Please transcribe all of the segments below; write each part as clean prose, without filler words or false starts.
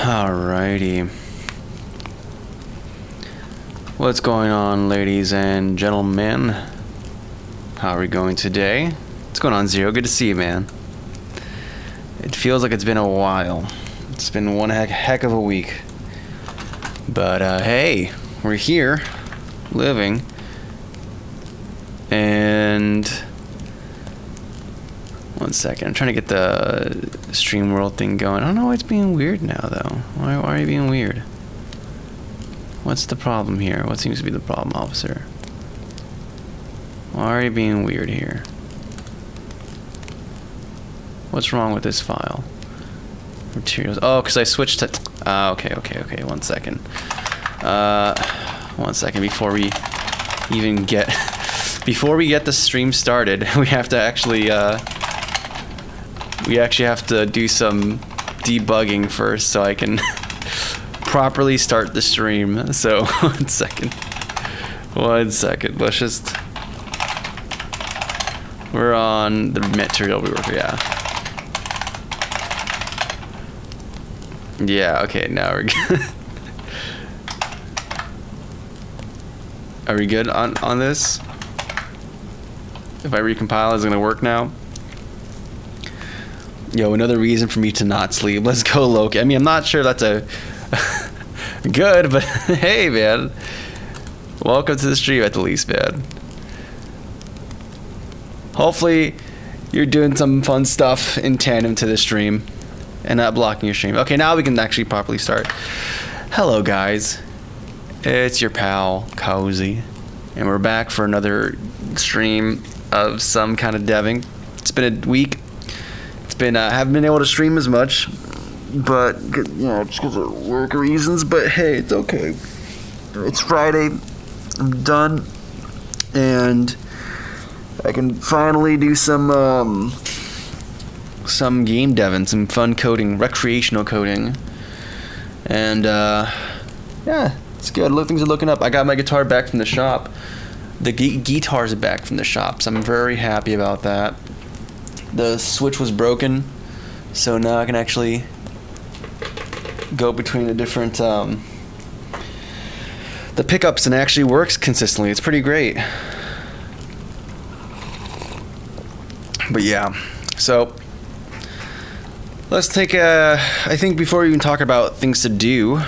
Alrighty. What's going on, ladies and gentlemen? How are we going today? What's going on, Zero? Good to see you, man. It feels like it's been a while. It's been one heck of a week. But, hey, we're here, living. And... one second, I'm trying to get the Stream World thing going. I don't know why it's being weird now, though. Why are you being weird? What's the problem here? What seems to be the problem, officer? Why are you being weird here? What's wrong with this file? Materials. Oh, because I switched to... okay. 1 second. 1 second before we even get... before we get the stream started, we have to actually... we actually have to do some debugging first so I can properly start the stream. So, 1 second. 1 second. Let's just... we're on the material we work, yeah. Yeah, okay, now we're good. Are we good on this? If I recompile, is it gonna work now? Yo, another reason for me to not sleep. Let's go, Loki. I mean, I'm not sure that's a good, but hey, man. Welcome to the stream at the least, man. Hopefully, you're doing some fun stuff in tandem to the stream and not blocking your stream. Okay, now we can actually properly start. Hello, guys. It's your pal, Cozy. And we're back for another stream of some kind of deving. It's been a week. It's been, I haven't been able to stream as much, but, you know, just because of work reasons, but hey, it's okay. It's Friday. I'm done. And I can finally do some game deving, some fun coding, recreational coding. And, yeah, it's good. Things are looking up. I got my guitar back from the shop. The guitars are back from the shop, so I'm very happy about that. The switch was broken, so now I can actually go between the different, the pickups, and it actually works consistently. It's pretty great. But yeah, so let's take I think before we even talk about things to do,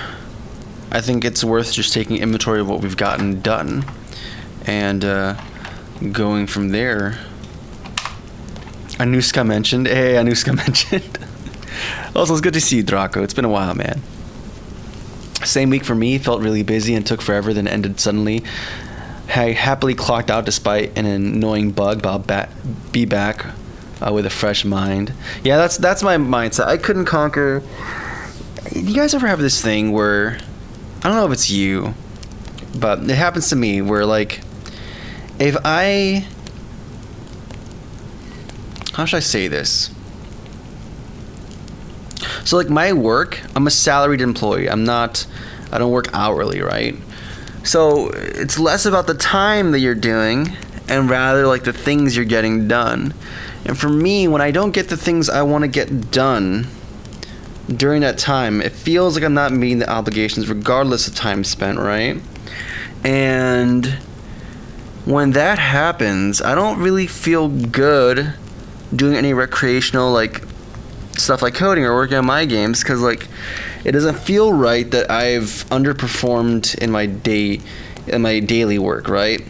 I think it's worth just taking inventory of what we've gotten done and going from there. Anuska mentioned. Hey, Anuska mentioned. Also, it's good to see you, Draco. It's been a while, man. Same week for me. Felt really busy and took forever, then ended suddenly. I happily clocked out despite an annoying bug, but I'll be back with a fresh mind. Yeah, that's my mindset. I couldn't conquer... Do you guys ever have this thing where... I don't know if it's you, but it happens to me where, like, if I... how should I say this? So, like, my work, I'm a salaried employee. I don't work hourly, right? So, it's less about the time that you're doing and rather, like, the things you're getting done. And for me, when I don't get the things I want to get done during that time, it feels like I'm not meeting the obligations regardless of time spent, right? And when that happens, I don't really feel good doing any recreational, like, stuff like coding or working on my games, because, like, it doesn't feel right that I've underperformed in my daily work, right?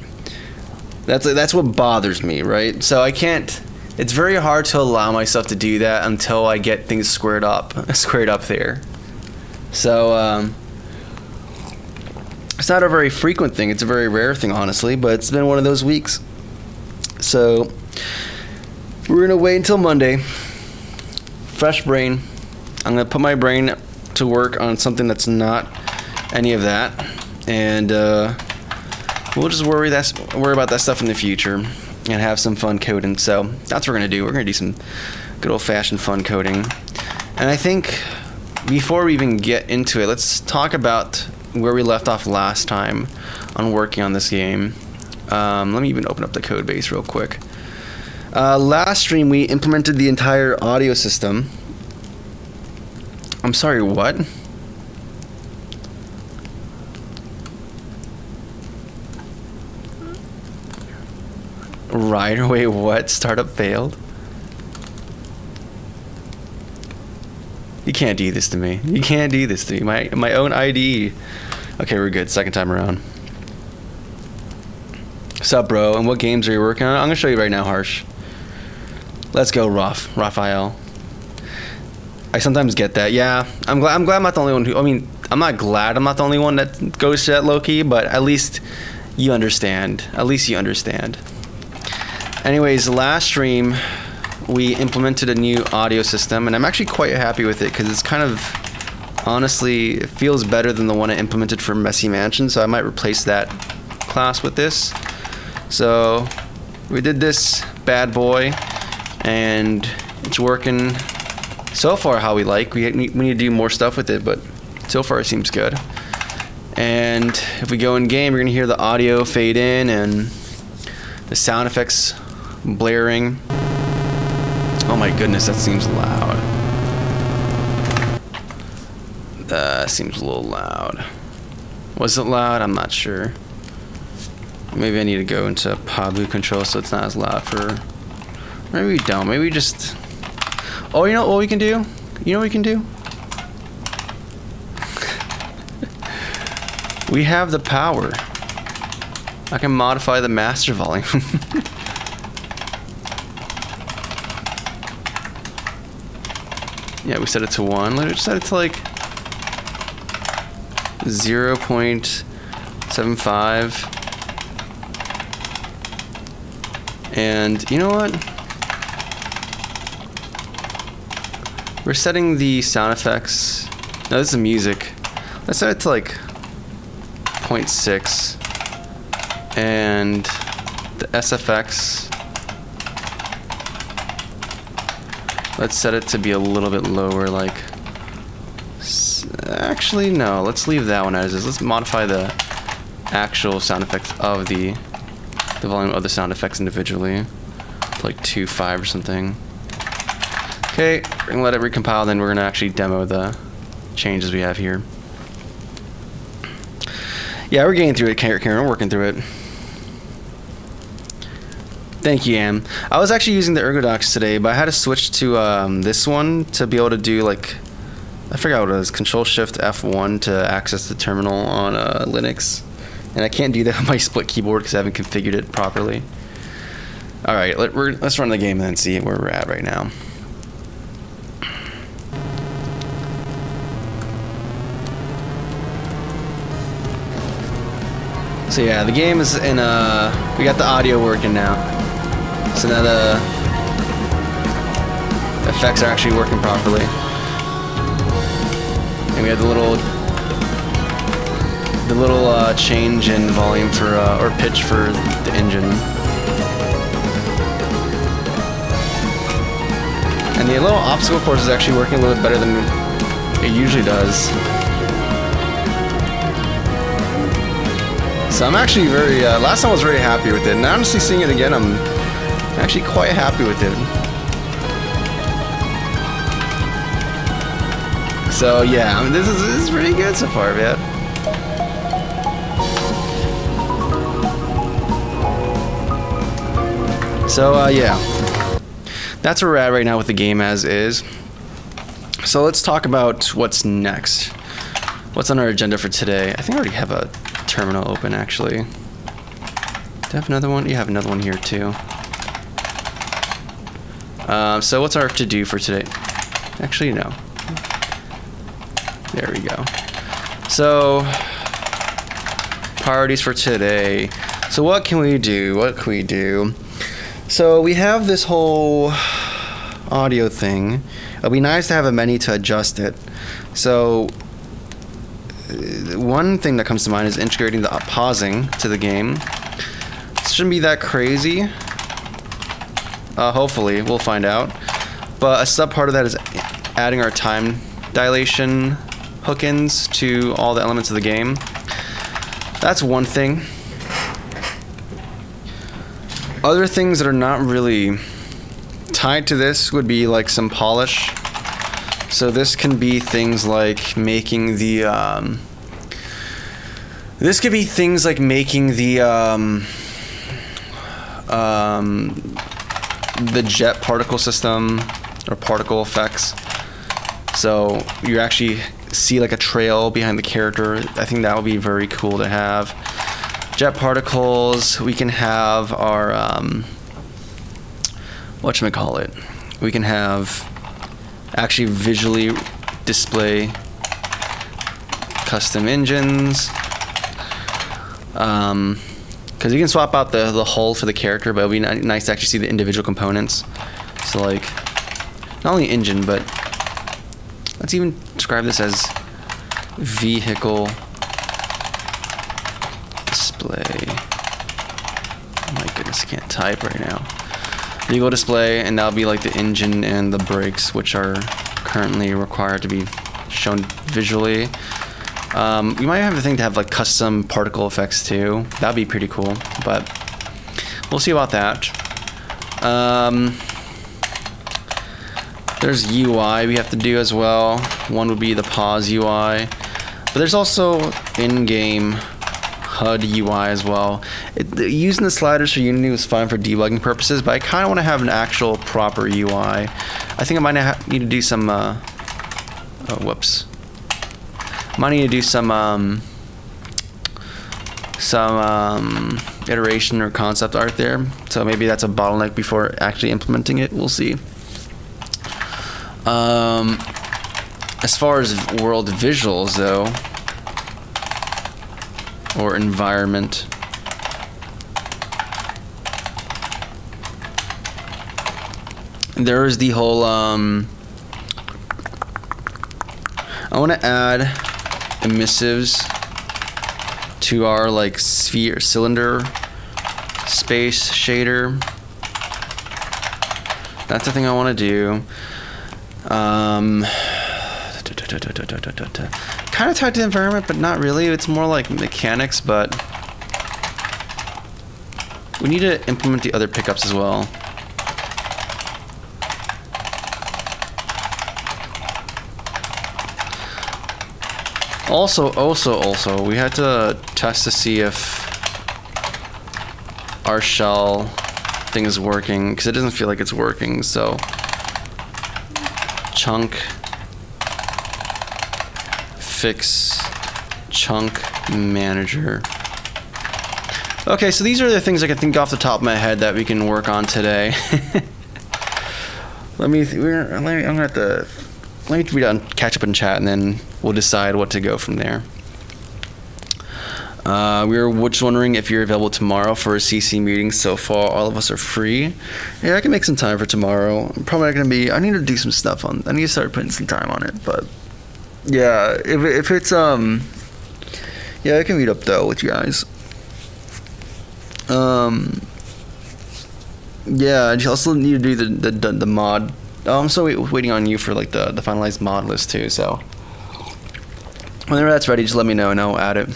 That's what bothers me, right? So I can't... it's very hard to allow myself to do that until I get things squared up there. So it's not a very frequent thing. It's a very rare thing, honestly, but it's been one of those weeks. So we're gonna wait until Monday. Fresh brain. I'm gonna put my brain to work on something that's not any of that, and we'll just worry about that stuff in the future and have some fun coding. So that's what we're gonna do. We're gonna do some good old-fashioned fun coding. And I think before we even get into it, let's talk about where we left off last time on working on this game. Let me even open up the code base real quick. Last stream, we implemented the entire audio system. I'm sorry, what? Ryder, wait, what? Startup failed? You can't do this to me. You can't do this to me. My own ID. Okay, we're good. Second time around. What's up, bro? And what games are you working on? I'm gonna show you right now, Harsh. Let's go, Raphael. I sometimes get that. Yeah, I'm glad I'm not the only one who. I mean, I'm not glad I'm not the only one that goes to that low-key, but at least you understand. At least you understand. Anyways, last stream we implemented a new audio system, and I'm actually quite happy with it because it's kind of, honestly, it feels better than the one I implemented for Messy Mansion, so I might replace that class with this. So we did this bad boy, and it's working so far how we like. We need to do more stuff with it, but so far it seems good. And if we go in game, you're gonna hear the audio fade in and the sound effects blaring. Oh my goodness, that seems loud. That seems a little loud. Was it loud? I'm not sure. Maybe I need to go into Pabu control so it's not as loud for... Maybe we don't. Maybe we just... Oh, you know what we can do? You know what we can do? We have the power. I can modify the master volume. Yeah, we set it to 1. Let's set it to like 0.75. And you know what? We're setting the sound effects. No, this is music. Let's set it to like 0.6. And the SFX. Let's set it to be a little bit lower, like... Actually, no. Let's leave that one as is. Let's modify the actual sound effects of the volume of the sound effects individually. Like 2.5 or something. Okay, we're gonna let it recompile, then we're gonna actually demo the changes we have here. Yeah, we're getting through it, Karen. We're working through it. Thank you, Am. I was actually using the Ergodox today, but I had to switch to this one to be able to do, like, I forgot what it was, Control-Shift F1 to access the terminal on Linux. And I can't do that on my split keyboard because I haven't configured it properly. Alright, let's run the game and then see where we're at right now. So yeah, the game is in we got the audio working now. So now the effects are actually working properly. And we have the little change in volume for or pitch for the engine. And the little obstacle course is actually working a little bit better than it usually does. So I'm actually very, last time I was very happy with it, and honestly seeing it again, I'm actually quite happy with it. So yeah, I mean, this is pretty good so far, man. So yeah, that's where we're at right now with the game as is. So let's talk about what's next. What's on our agenda for today? I think I already have a terminal open, actually. Do I have another one? You have another one here too. So what's our to-do for today? Actually, no. There we go. So, priorities for today. So what can we do? What can we do? So we have this whole audio thing. It'll be nice to have a menu to adjust it. So one thing that comes to mind is integrating the pausing to the game. It shouldn't be that crazy. Hopefully, we'll find out. But a sub part of that is adding our time dilation hook-ins to all the elements of the game. That's one thing. Other things that are not really tied to this would be like some polish. So this can be things like making the the jet particle system or particle effects. So you actually see like a trail behind the character. I think that would be very cool to have. Jet particles. We can have our whatchamacallit. We can have actually visually display custom engines. Because you can swap out the hull for the character, but it would be nice to actually see the individual components. So like, not only engine, but let's even describe this as vehicle display. Oh my goodness, I can't type right now. Vehicle display, and that'll be like the engine and the brakes, which are currently required to be shown visually. We might have a thing to have like custom particle effects too. That'd be pretty cool, but we'll see about that. There's UI we have to do as well. One would be the pause UI, but there's also in-game HUD UI as well. Using the sliders for Unity was fine for debugging purposes, but I kind of want to have an actual proper UI. I think I might need to do some. Might need to do some iteration or concept art there. So maybe that's a bottleneck before actually implementing it. We'll see. As far as world visuals, though, or environment, there is the whole. I want to add emissives to our like sphere cylinder space shader. That's the thing I want to do. Kind of tied to the environment, but not really. It's more like mechanics, but we need to implement the other pickups as well. Also, we had to test to see if our shell thing is working, because it doesn't feel like it's working. So, chunk, fix, chunk manager. Okay, so these are the things I can think off the top of my head that we can work on today. I'm gonna have to. Let me read out and catch up in chat, and then we'll decide what to go from there. We were just wondering if you're available tomorrow for a CC meeting. So far, all of us are free. Yeah, I can make some time for tomorrow. I'm probably not going to be... I need to do some stuff on... I need to start putting some time on it, but... Yeah, if it's... Yeah, I can meet up, though, with you guys. Yeah, I also need to do the mod... I'm still waiting on you for like the finalized mod list too, so whenever that's ready, just let me know and I'll add it.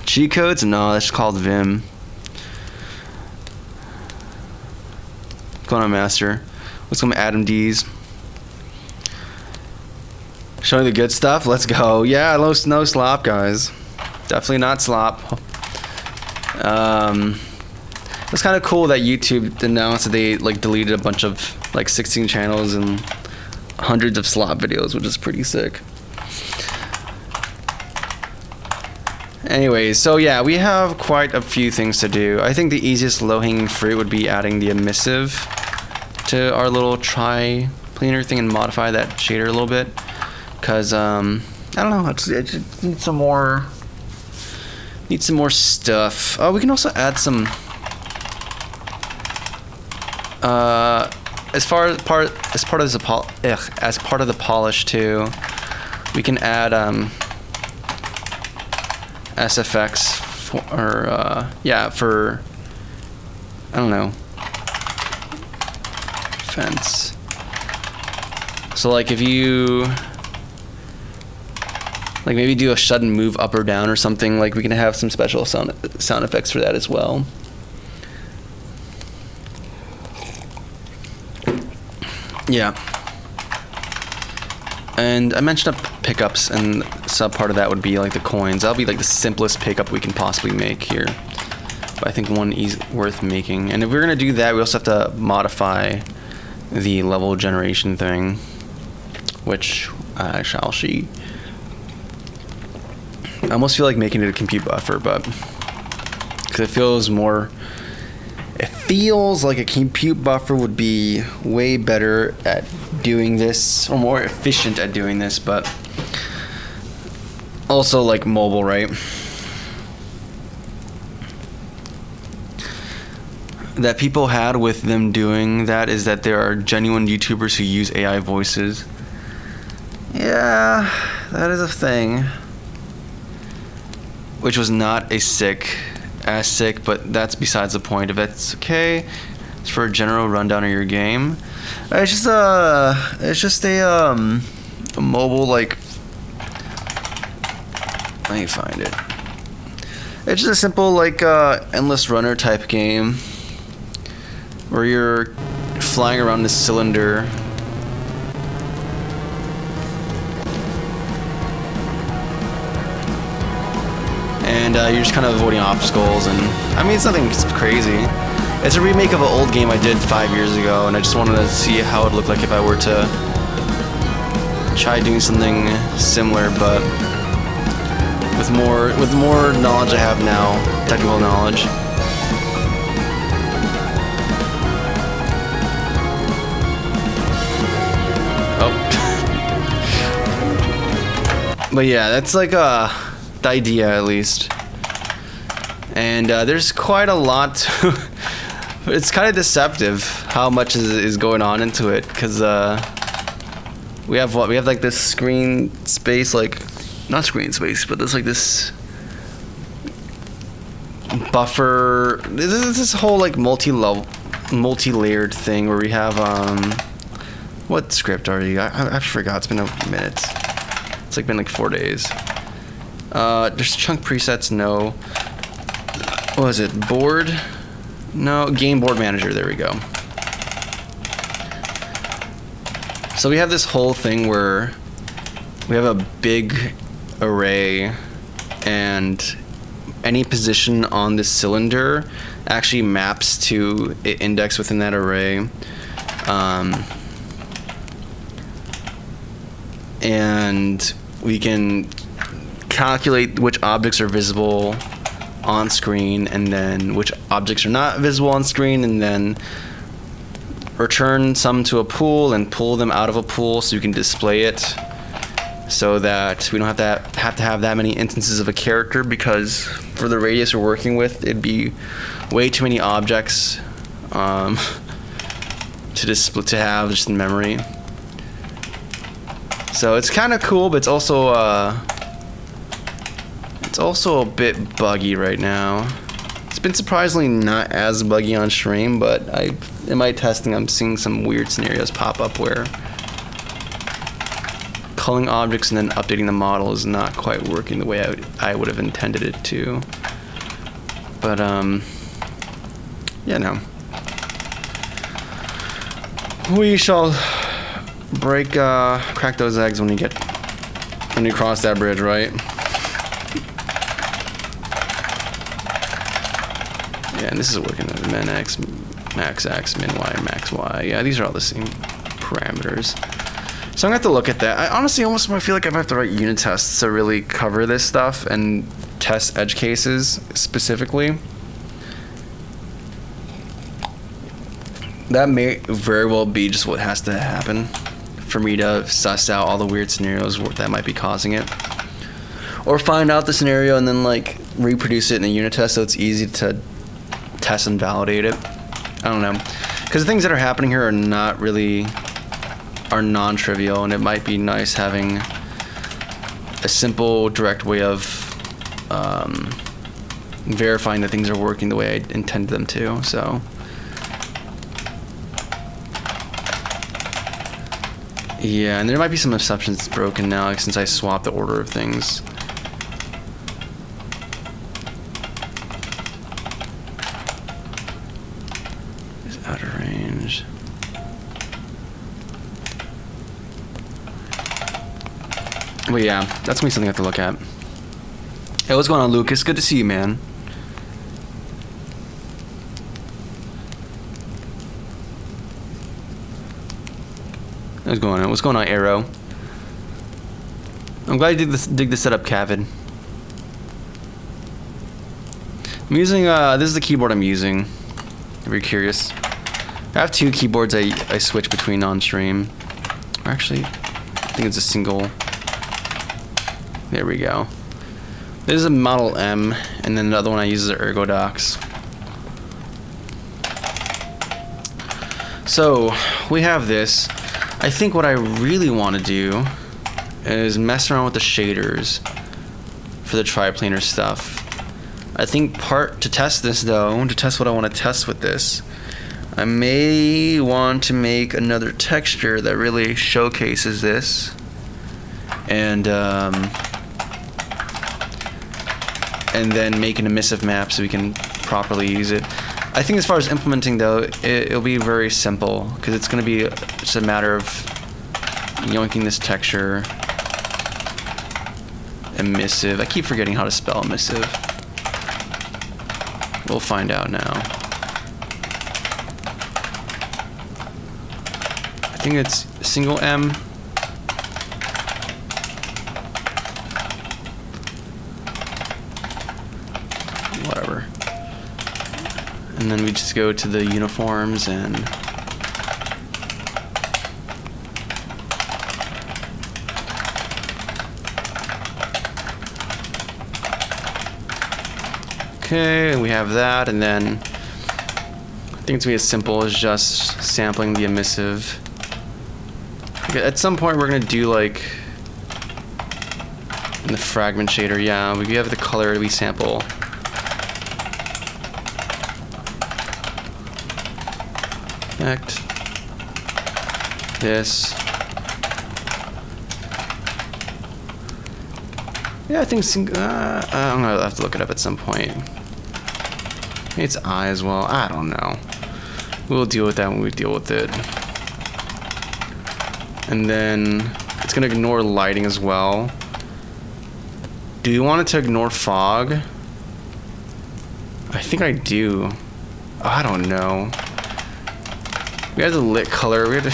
Cheat codes? No, that's called Vim. What's going on, Master? What's going on, Adam D's? Showing the good stuff? Let's go. Yeah, no slop, guys. Definitely not slop. It's kind of cool that YouTube announced that they like deleted a bunch of like 16 channels and hundreds of slop videos, which is pretty sick. Anyways, so yeah, we have quite a few things to do. I think the easiest low-hanging fruit would be adding the emissive to our little tri-planar thing and modify that shader a little bit. Because, I don't know, it just needs some more stuff. Oh, we can also add some... as part of the polish too, we can add SFX for I don't know, fence. So like if you like maybe do a sudden move up or down or something, like we can have some special sound effects for that as well. Yeah. And I mentioned pickups, and some part of that would be like the coins. That'll be like the simplest pickup we can possibly make here. But I think one is worth making. And if we're going to do that, we also have to modify the level generation thing, which I shall see. I almost feel like making it a compute buffer, but because it feels like a compute buffer would be way better at doing this, or more efficient at doing this, but also like mobile, right? That people had with them doing that is that there are genuine YouTubers who use AI voices. Yeah, that is a thing. Which was not as sick, but that's besides the point. If that's okay, it's for a general rundown of your game. It's just a mobile, like, let me find it. It's just a simple, like, endless runner type game where you're flying around this cylinder. And you're just kind of avoiding obstacles, and I mean, it's nothing crazy. It's a remake of an old game I did 5 years ago, and I just wanted to see how it would look like if I were to try doing something similar, but with more knowledge I have now, technical knowledge. Oh. But yeah, that's like the idea, at least. And there's quite a lot. It's kind of deceptive how much is going on into it, because we have like this screen space, like not screen space, but there's like this buffer. This whole like multi-layered thing where we have what script are you? I forgot. It's been a minute. It's like been like 4 days. There's chunk presets. No. What was it? Board? No. Game board manager. There we go. So we have this whole thing where we have a big array, and any position on this cylinder actually maps to an index within that array. And we can calculate which objects are visible on screen, and then which objects are not visible on screen, and then return some to a pool and pull them out of a pool so you can display it, so that we don't have to have that many instances of a character, because for the radius we're working with, it'd be way too many objects to have just in memory. So it's kind of cool, but it's also a bit buggy right now. It's been surprisingly not as buggy on stream, but in my testing, I'm seeing some weird scenarios pop up where culling objects and then updating the model is not quite working the way I would have intended it to. But yeah, no. We shall crack those eggs when you cross that bridge, right? Yeah, and this is working with min x, max x, min y, max y. Yeah, these are all the same parameters. So I'm gonna have to look at that. I honestly almost feel like I have to write unit tests to really cover this stuff and test edge cases specifically. That may very well be just what has to happen for me to suss out all the weird scenarios that might be causing it. Or find out the scenario and then like reproduce it in a unit test so it's easy to test and validate it. I don't know. Because the things that are happening here are non-trivial, and it might be nice having a simple, direct way of verifying that things are working the way I intended them to. So yeah, and there might be some assumptions broken now, like, since I swapped the order of things. Is outer range. But yeah, that's gonna be something I have to look at. Hey, what's going on, Lucas? Good to see you, man. What's going on? What's going on, Arrow? I'm glad you dig this setup, Cavid. I'm using, this is the keyboard I'm using. If you're curious. I have two keyboards I switch between on stream. Or actually, I think it's a single. There we go. This is a Model M, and then the other one I use is an Ergodox. So, we have this. I think what I really want to do is mess around with the shaders for the triplanar stuff. I think to test this though, to test what I want to test with this, I may want to make another texture that really showcases this, and then make an emissive map so we can properly use it. I think as far as implementing though, it'll be very simple because it's going to be just a matter of yoinking this texture. Emissive. I keep forgetting how to spell emissive. We'll find out now. I think it's single M. Whatever. And then we just go to the uniforms and okay, we have that, and then I think it's gonna be as simple as just sampling the emissive. Okay, at some point we're gonna do like in the fragment shader, yeah, we have the color we sample. Connect this. Yeah, I think I'm gonna have to look it up at some point. Maybe it's eye as well. I don't know. We'll deal with that when we deal with it. And then it's gonna ignore lighting as well. Do you want it to ignore fog? I think I do. I don't know. We have the lit color. We have to.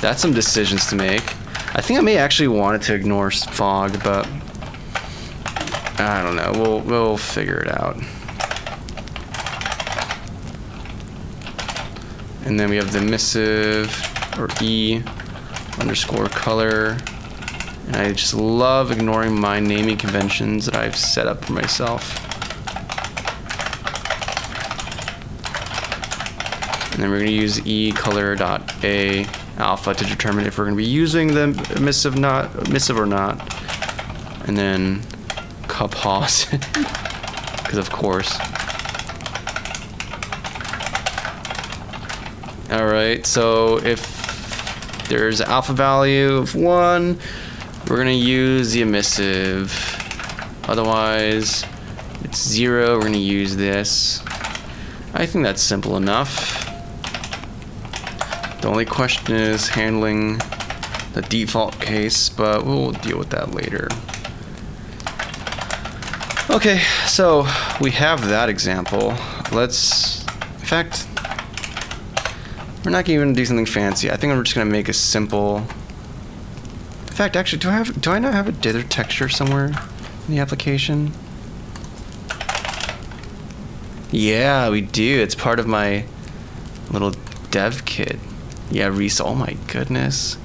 That's some decisions to make. I think I may actually want it to ignore fog, but I don't know. We'll figure it out. And then we have the emissive, or E underscore color. And I just love ignoring my naming conventions that I've set up for myself. And then we're going to use eColor.A alpha to determine if we're going to be using the emissive or not. And then pause, because of course. Alright, so if there's alpha value of 1, we're going to use the emissive. Otherwise, it's 0, we're going to use this. I think that's simple enough. The only question is handling the default case, but we'll deal with that later. Okay, so we have that example. In fact, we're not even gonna do something fancy. I think I'm just gonna make a simple. In fact, actually, do I not have a dither texture somewhere in the application? Yeah, we do. It's part of my little dev kit. Yeah, Reese, oh my goodness.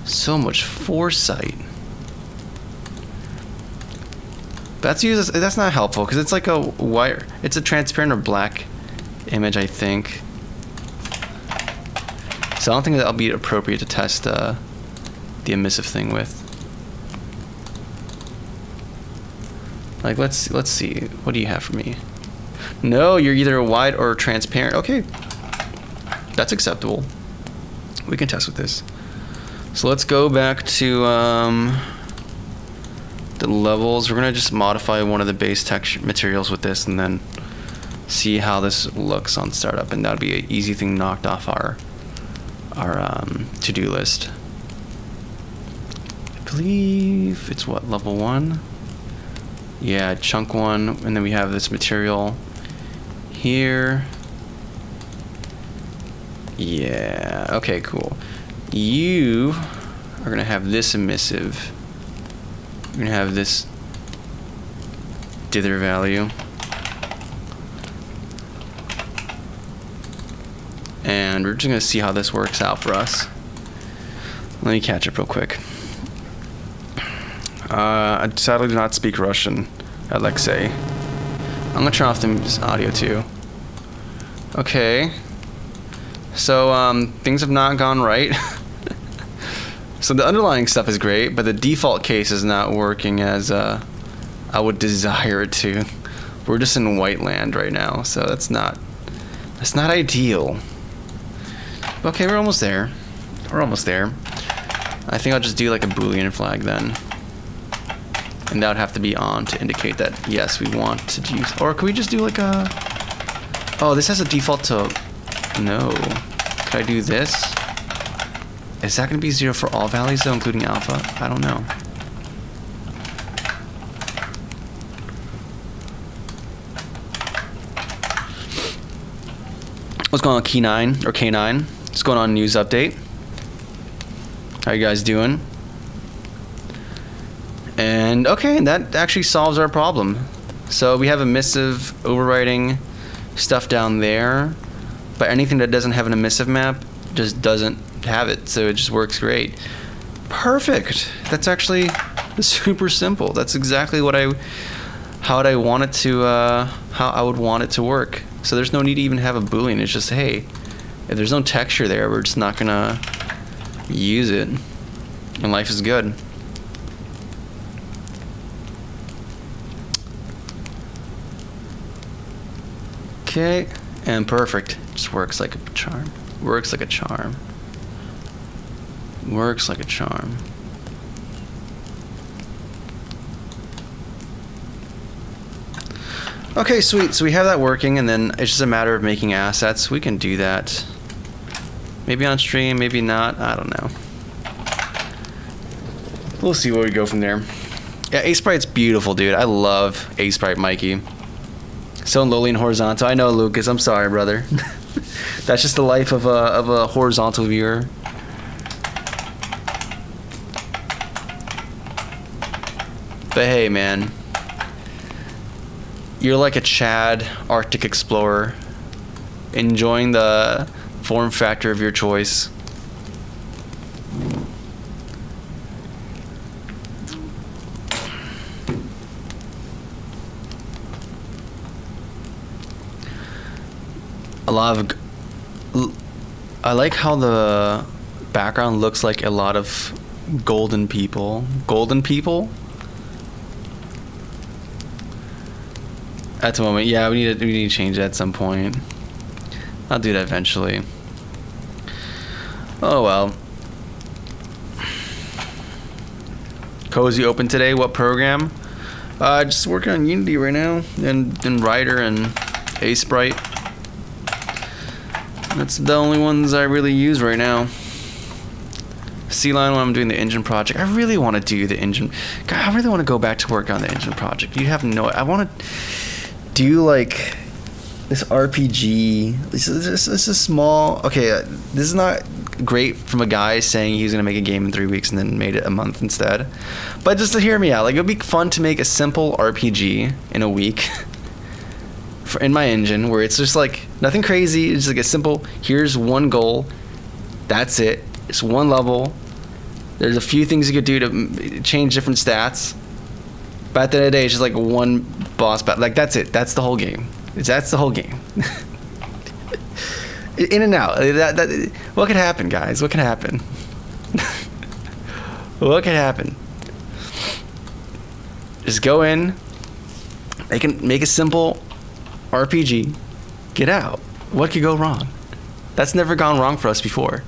So much foresight. That's not helpful because it's like a wire. It's a transparent or black image, I think. So I don't think that'll be appropriate to test the emissive thing with. Like, let's see. What do you have for me? No, you're either wide or transparent. Okay, that's acceptable. We can test with this. So let's go back to the levels. We're gonna just modify one of the base texture materials with this, and then see how this looks on startup, and that'll be an easy thing knocked off our to-do list. I believe it's what, level 1? Yeah, chunk 1, and then we have this material here. Yeah, okay, cool. You are gonna have this emissive. You're gonna have this dither value. And we're just gonna see how this works out for us. Let me catch up real quick. I sadly do not speak Russian, Alexei. I'm gonna turn off the audio too. Okay. So, things have not gone right. So the underlying stuff is great, but the default case is not working as I would desire it to. We're just in white land right now, so that's not ideal. Okay, we're almost there. We're almost there. I think I'll just do like a Boolean flag then. And that would have to be on to indicate that, yes, we want to use... Or could we just do like a... Oh, this has a default to... No. Could I do this? Is that going to be 0 for all values though, including alpha? I don't know. What's going on, Key9 or K9? What's going on, news update? How you guys doing? And okay, that actually solves our problem. So we have emissive overwriting stuff down there, but anything that doesn't have an emissive map just doesn't have it, so it just works great. Perfect. That's actually super simple. That's exactly what how I want it to how I would want it to work. So there's no need to even have a Boolean. It's just, hey, if there's no texture there, we're just not gonna use it, and life is good. Okay, and perfect. Just works like a charm. Works like a charm. Works like a charm. Okay, sweet. So we have that working, and then it's just a matter of making assets. We can do that. Maybe on stream, maybe not. I don't know. We'll see where we go from there. Yeah, Aseprite's beautiful, dude. I love Aseprite Mikey. So lowly and horizontal. I know, Lucas. I'm sorry, brother. That's just the life of a horizontal viewer. But hey, man. You're like a Chad Arctic explorer, enjoying the form factor of your choice. I like how the background looks like a lot of golden people. Golden people? At the moment, yeah, we need to change that at some point. I'll do that eventually. Oh well. Cozy open today. What program? Just working on Unity right now, and Rider and Aseprite. That's the only ones I really use right now. C-Line when I'm doing the engine project. I really want to do the engine. God, I really want to go back to work on the engine project. You have no... I want to do like this RPG. This is small... Okay, this is not great from a guy saying he was going to make a game in 3 weeks and then made it a month instead. But just to hear me out, like, it would be fun to make a simple RPG in a week. In my engine, where it's just like nothing crazy. It's just like a simple, here's one goal, that's it. It's one level. There's a few things you could do to change different stats, but at the end of the day, it's just like one boss battle. Like, that's it. That's the whole game. That's the whole game. In and out. What could happen, guys? What could happen? What could happen? Just go in. Make a simple RPG, get out. What could go wrong? That's never gone wrong for us before.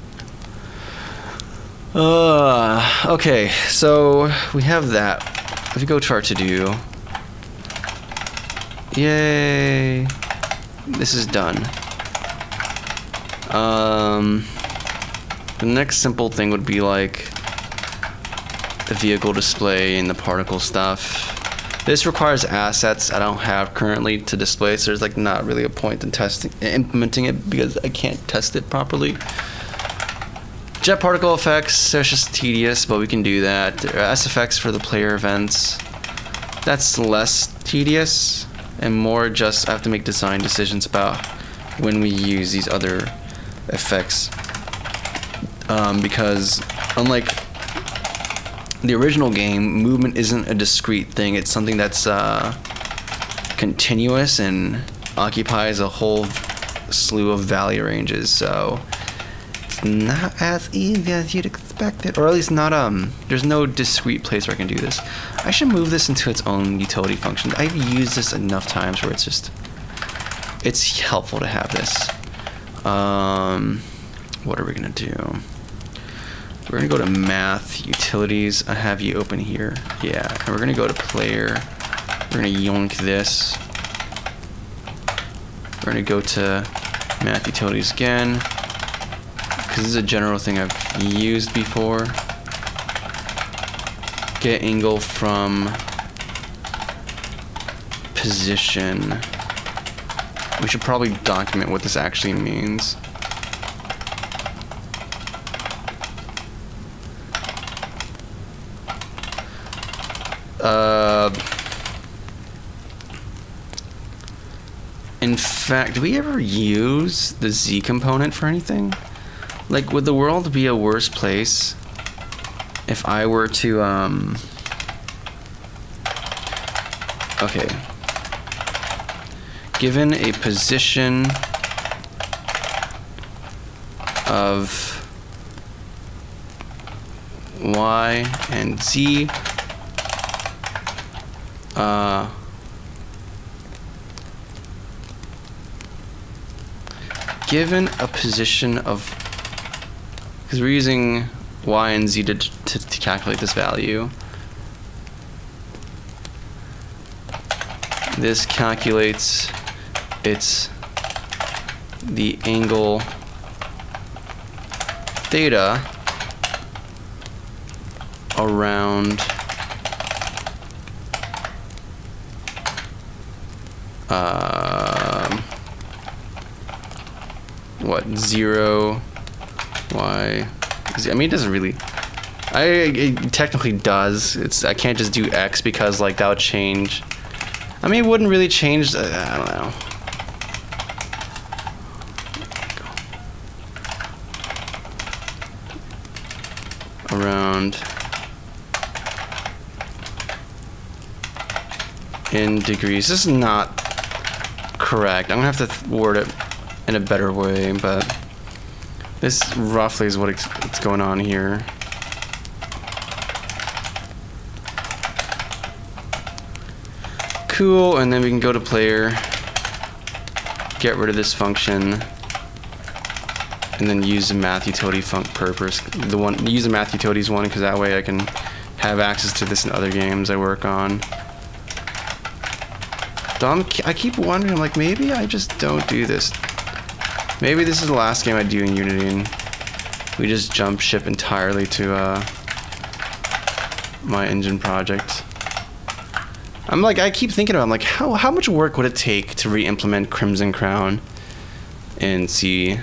Okay, so we have that. If we go to our to-do, yay, this is done. The next simple thing would be like the vehicle display and the particle stuff. This requires assets I don't have currently to display, so there's like not really a point in implementing it because I can't test it properly. Jet particle effects, that's just tedious, but we can do that. SFX for the player events, that's less tedious and more just I have to make design decisions about when we use these other effects. Because unlike the original game, movement isn't a discrete thing. It's something that's continuous and occupies a whole slew of value ranges. So it's not as easy as you'd expect it, or at least not. There's no discrete place where I can do this. I should move this into its own utility function. I've used this enough times where it's helpful to have this. What are we gonna do? We're gonna go to math, utilities. I have you open here. Yeah, and we're gonna go to player. We're gonna yoink this. We're gonna go to math utilities again, because this is a general thing I've used before. Get angle from position. We should probably document what this actually means. In fact, do we ever use the Z component for anything? Like, would the world be a worse place if I were to, okay. Given a position of Y and Z, given a position of, because we're using Y and Z to calculate this value, this calculates the angle theta around what, 0 Y Z. I mean, it doesn't really, it technically does. I can't just do X because like that would change. I mean, it wouldn't really change. I don't know. Around in degrees. This is not correct. I'm gonna have to word it in a better way, but this roughly is what's going on here. Cool, and then we can go to player, get rid of this function, and then use the math utility purpose. Use the math utilities one, because that way I can have access to this in other games I work on. I keep wondering, I'm like, maybe I just don't do this. Maybe this is the last game I do in Unity, and we just jump ship entirely to my engine project. I'm like, I keep thinking about it, I'm like, how much work would it take to re-implement Crimson Crown in C?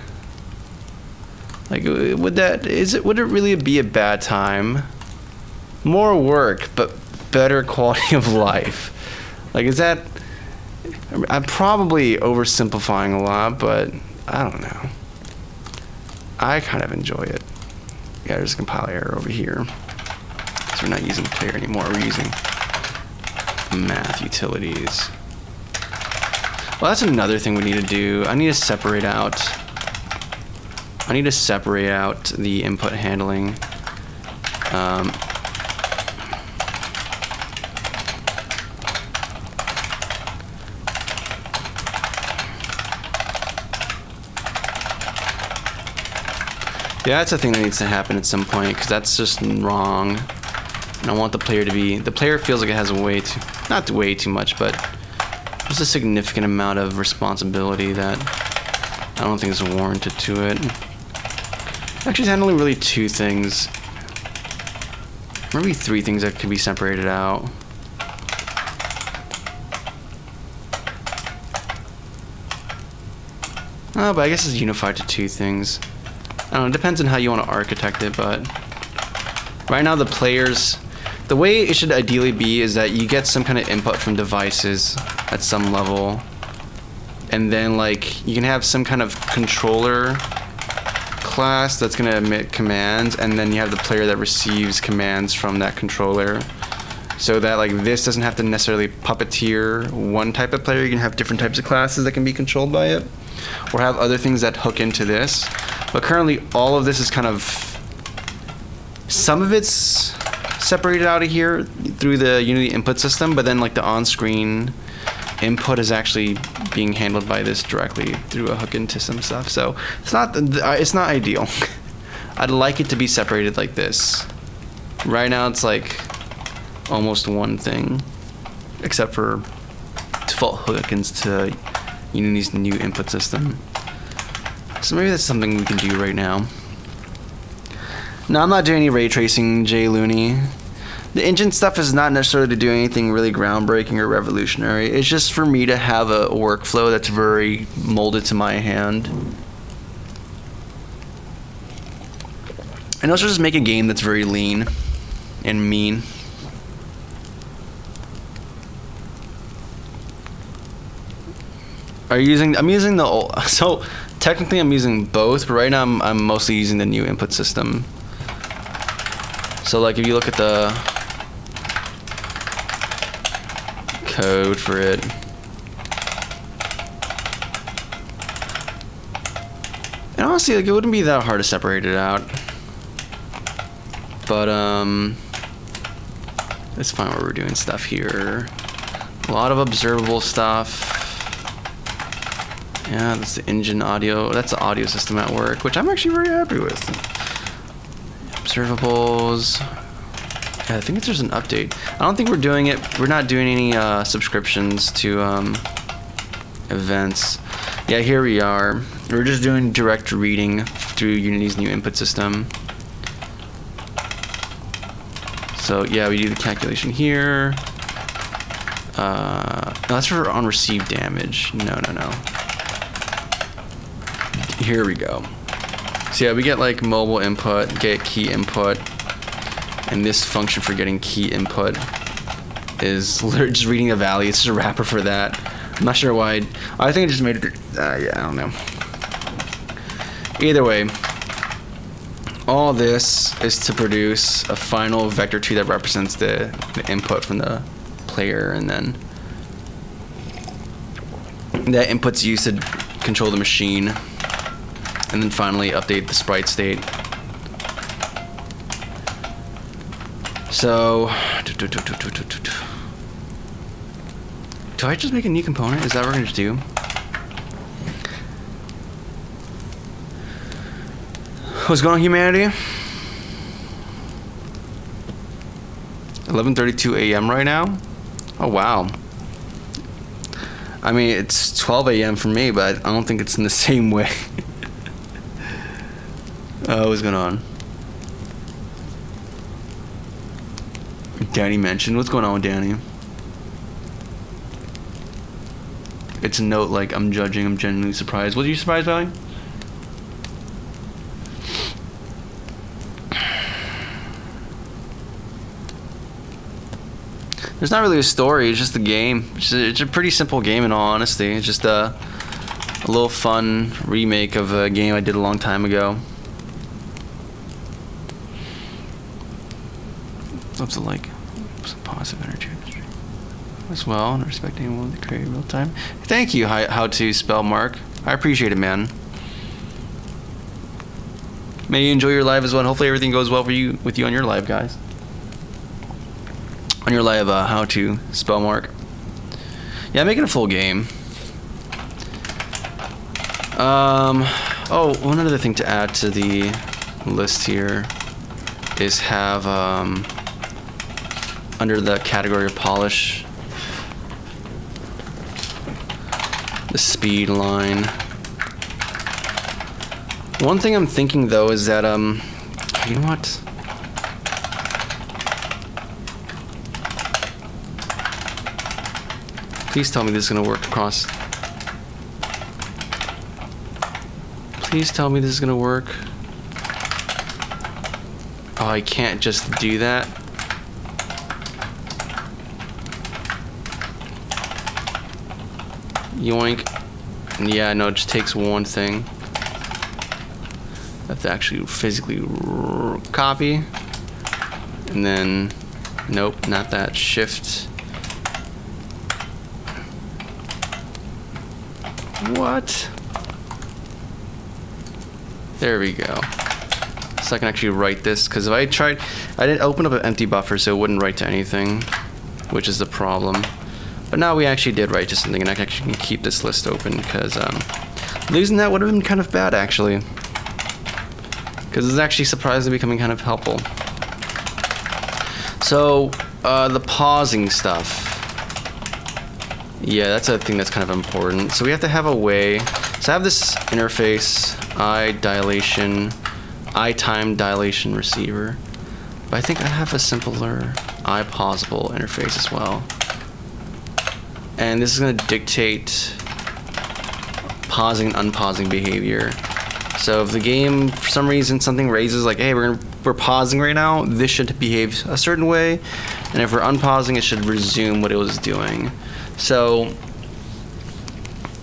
Like, would it really be a bad time? More work, but better quality of life. Like, is that, I'm probably oversimplifying a lot, but I don't know. I kind of enjoy it. Yeah, there's a compile error over here. So we're not using player anymore, we're using math utilities. Well, that's another thing we need to do. I need to separate out the input handling. Yeah, that's a thing that needs to happen at some point, because that's just wrong. And I want the player to be, the player feels like it has not way too much, but there's a significant amount of responsibility that I don't think is warranted to it. Actually, it's handling really two things. Maybe three things that could be separated out. Oh, but I guess it's unified to two things. I don't know, it depends on how you want to architect it, but right now the players, the way it should ideally be is that you get some kind of input from devices at some level, and then like you can have some kind of controller class that's going to emit commands, and then you have the player that receives commands from that controller, so that like this doesn't have to necessarily puppeteer one type of player. You can have different types of classes that can be controlled by it, or have other things that hook into this. But currently all of this is kind of, some of it's separated out of here through the Unity input system, but then like the on-screen input is actually being handled by this directly through a hook into some stuff. So it's not ideal. I'd like it to be separated like this. Right now it's like almost one thing, except for default hookins to Unity's new input system. So maybe that's something we can do right now. No, I'm not doing any ray tracing, Jay Looney. The engine stuff is not necessarily to do anything really groundbreaking or revolutionary. It's just for me to have a workflow that's very molded to my hand. And also just make a game that's very lean and mean. I'm using the old, so technically I'm using both, but right now I'm mostly using the new input system. So like if you look at the code for it, and honestly like it wouldn't be that hard to separate it out, but it's fine where we're doing stuff here. A lot of observable stuff. Yeah, that's the engine audio. That's the audio system at work, which I'm actually very happy with. Observables. Yeah, I think there's an update. I don't think we're doing it. We're not doing any subscriptions to events. Yeah, here we are. We're just doing direct reading through Unity's new input system. So yeah, we do the calculation here. No, that's for on received damage. No. Here we go. So yeah, we get like mobile input, get key input, and this function for getting key input is literally just reading a value. It's just a wrapper for that. I'm not sure why. I think I just made it. Yeah, I don't know. Either way, all this is to produce a final vector tree that represents the input from the player, and then that input's used to control the machine, and then finally update the sprite state. So, do I just make a new component? Is that what we're going to do? What's going on, humanity? 11:32 a.m. right now? Oh, wow. I mean, it's 12 a.m. for me, but I don't think it's in the same way. What's going on? Danny mentioned. What's going on with Danny? It's a note like, I'm judging, I'm genuinely surprised. What are you surprised by? There's not really a story, it's just a game. It's a pretty simple game in all honesty. It's just a little fun remake of a game I did a long time ago. Loves to like some positive energy as well, and respecting anyone that create real time. Thank you, how to spell Mark. I appreciate it, man. May you enjoy your live as well, and hopefully everything goes well for you with you on your live, guys. On your live, how to spell Mark. Yeah, make it a full game. Oh, one other thing to add to the list here is have under the category of polish, the speed line. One thing I'm thinking though is that you know what? Please tell me this is gonna work across. Please tell me this is gonna work. Oh, I can't just do that. Yoink. Yeah, no, it just takes one thing. I have to actually physically copy. And then, nope, not that. Shift. What? There we go. So I can actually write this, because if I tried, I didn't open up an empty buffer, so it wouldn't write to anything, which is the problem. But now we actually did write to something, and I actually can keep this list open, because losing that would have been kind of bad, actually. Because it's actually surprisingly becoming kind of helpful. So, the pausing stuff. Yeah, that's a thing that's kind of important. So we have to have a way. So I have this interface, eye dilation, eye time dilation receiver. But I think I have a simpler eye pausable interface as well. And this is going to dictate pausing and unpausing behavior. So if the game, for some reason, something raises like, hey, we're pausing right now, this should behave a certain way. And if we're unpausing, it should resume what it was doing. So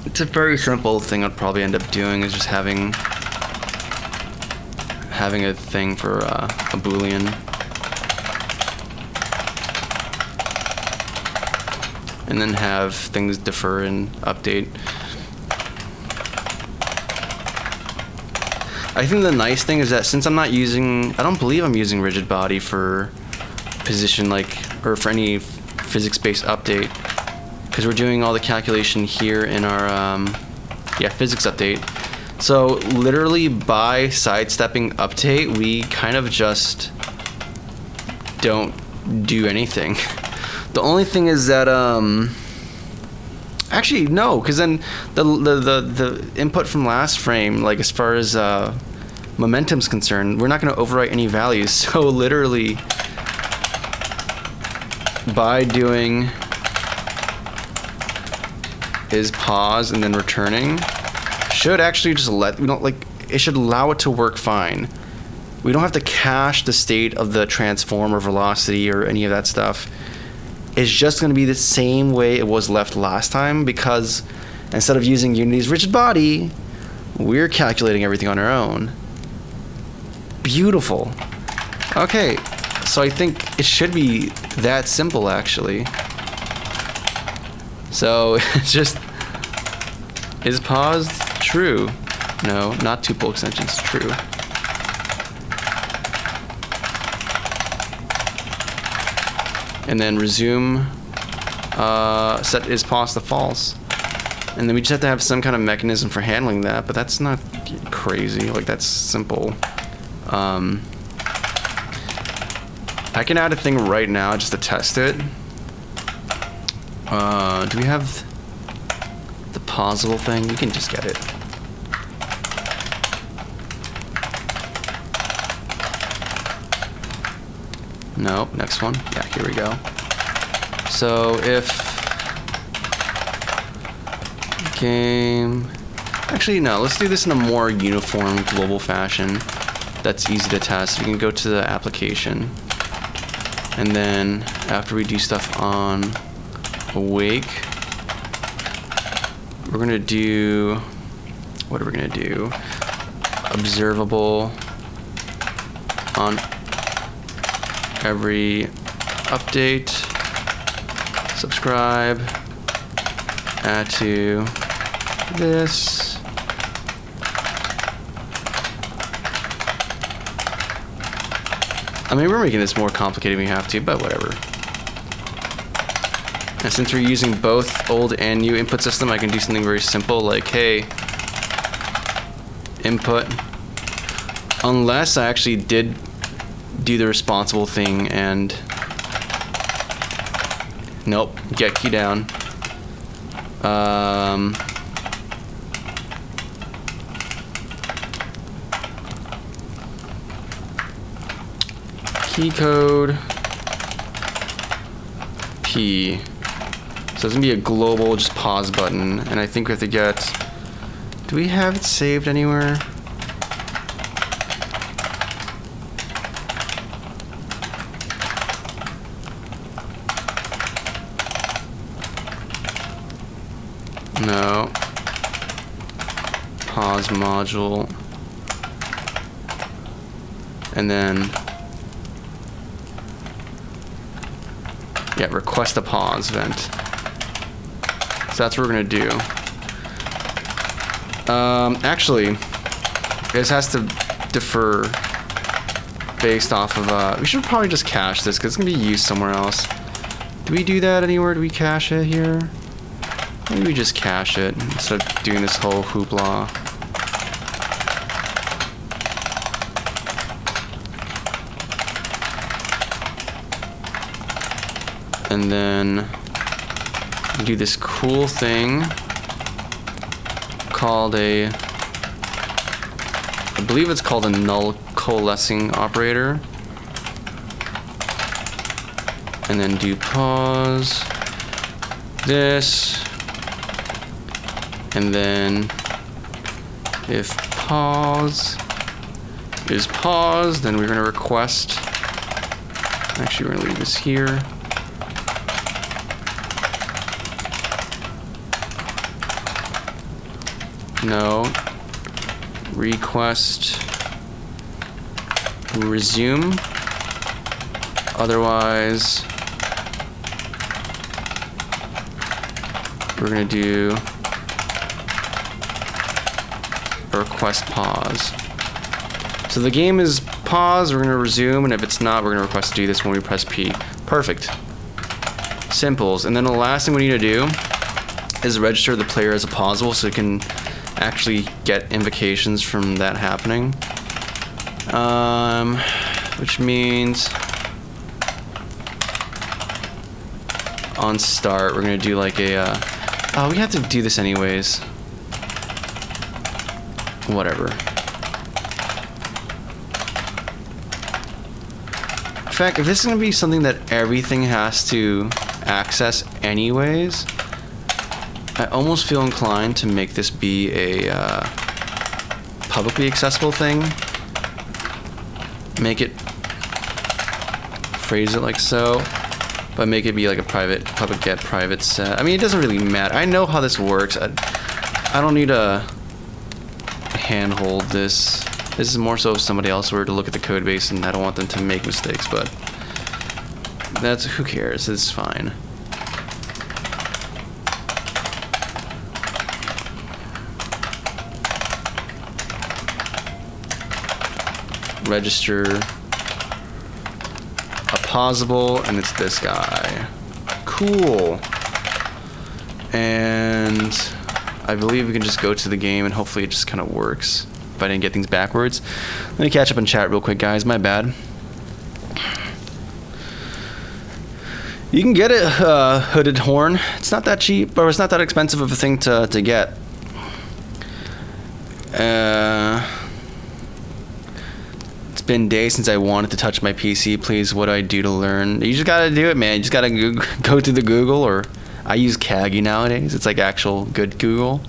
it's a very simple thing I'd probably end up doing, is just having a thing for a Boolean. And then have things defer and update. I think the nice thing is that since I'm not using, I don't believe I'm using rigid body for position, or for any physics-based update, because we're doing all the calculation here in our physics update. So literally by sidestepping update, we kind of just don't do anything. The only thing is that actually no, because then the input from last frame, like as far as momentum's concerned, we're not going to overwrite any values. So literally by doing is pause and then returning should actually just it should allow it to work fine. We don't have to cache the state of the transform or velocity or any of that stuff. It's just going to be the same way it was left last time, because instead of using Unity's rigid body, we're calculating everything on our own. Beautiful. Okay, so I think it should be that simple, actually. So it's just, is paused true? No, not tuple extensions, true. And then resume, set is paused to false. And then we just have to have some kind of mechanism for handling that, but that's not crazy, like that's simple. I can add a thing right now just to test it. Do we have the pausable thing? We can just get it. Nope, next one. Yeah, here we go. So if game, actually no, let's do this in a more uniform global fashion that's easy to test. We can go to the application, and then after we do stuff on awake, we're gonna do, what are we gonna do? Observable on every update, subscribe, add to this. I mean, we're making this more complicated than we have to, but whatever. And since we're using both old and new input system, I can do something very simple like, hey, input, unless I actually did do the responsible thing and nope, get key down. Key code P. So it's gonna be a global just pause button, and I think we have to get, do we have it saved anywhere? pause module, and then request a pause event. So that's what we're gonna do. Actually, this has to defer based off of, we should probably just cache this because it's gonna be used somewhere else. Do we do that anywhere? Do we cache it here? Maybe we just cache it instead of doing this whole hoopla. And then do this cool thing called I believe it's called a null coalescing operator. And then do pause this. And then if pause is pause, then we're going to request. Actually, we're going to leave this here. No. Request resume. Otherwise, we're going to do a request pause. So the game is pause, we're going to resume, and if it's not, we're going to request to do this when we press P. Perfect. Simples. And then the last thing we need to do is register the player as a pausable so it can actually get invocations from that happening. Which means on start, we're gonna do like a, we have to do this anyways. Whatever. In fact, if this is gonna be something that everything has to access anyways, I almost feel inclined to make this be a publicly accessible thing. Make it, phrase it like so, but make it be like a private, public get private set. I mean, it doesn't really matter. I know how this works. I don't need to handhold this. This is more so if somebody else were to look at the code base, and I don't want them to make mistakes, but that's, who cares? It's fine. Register a pausable, and it's this guy. Cool. And I believe we can just go to the game and hopefully it just kind of works if I didn't get things backwards. Let me catch up in chat real quick, guys. My bad. You can get a hooded horn. It's not that cheap, or it's not that expensive of a thing to get. It's been days since I wanted to touch my PC. Please, what do I do to learn? You just gotta do it, man. You just gotta go to the Google, or I use Kagi nowadays. It's like actual good Google.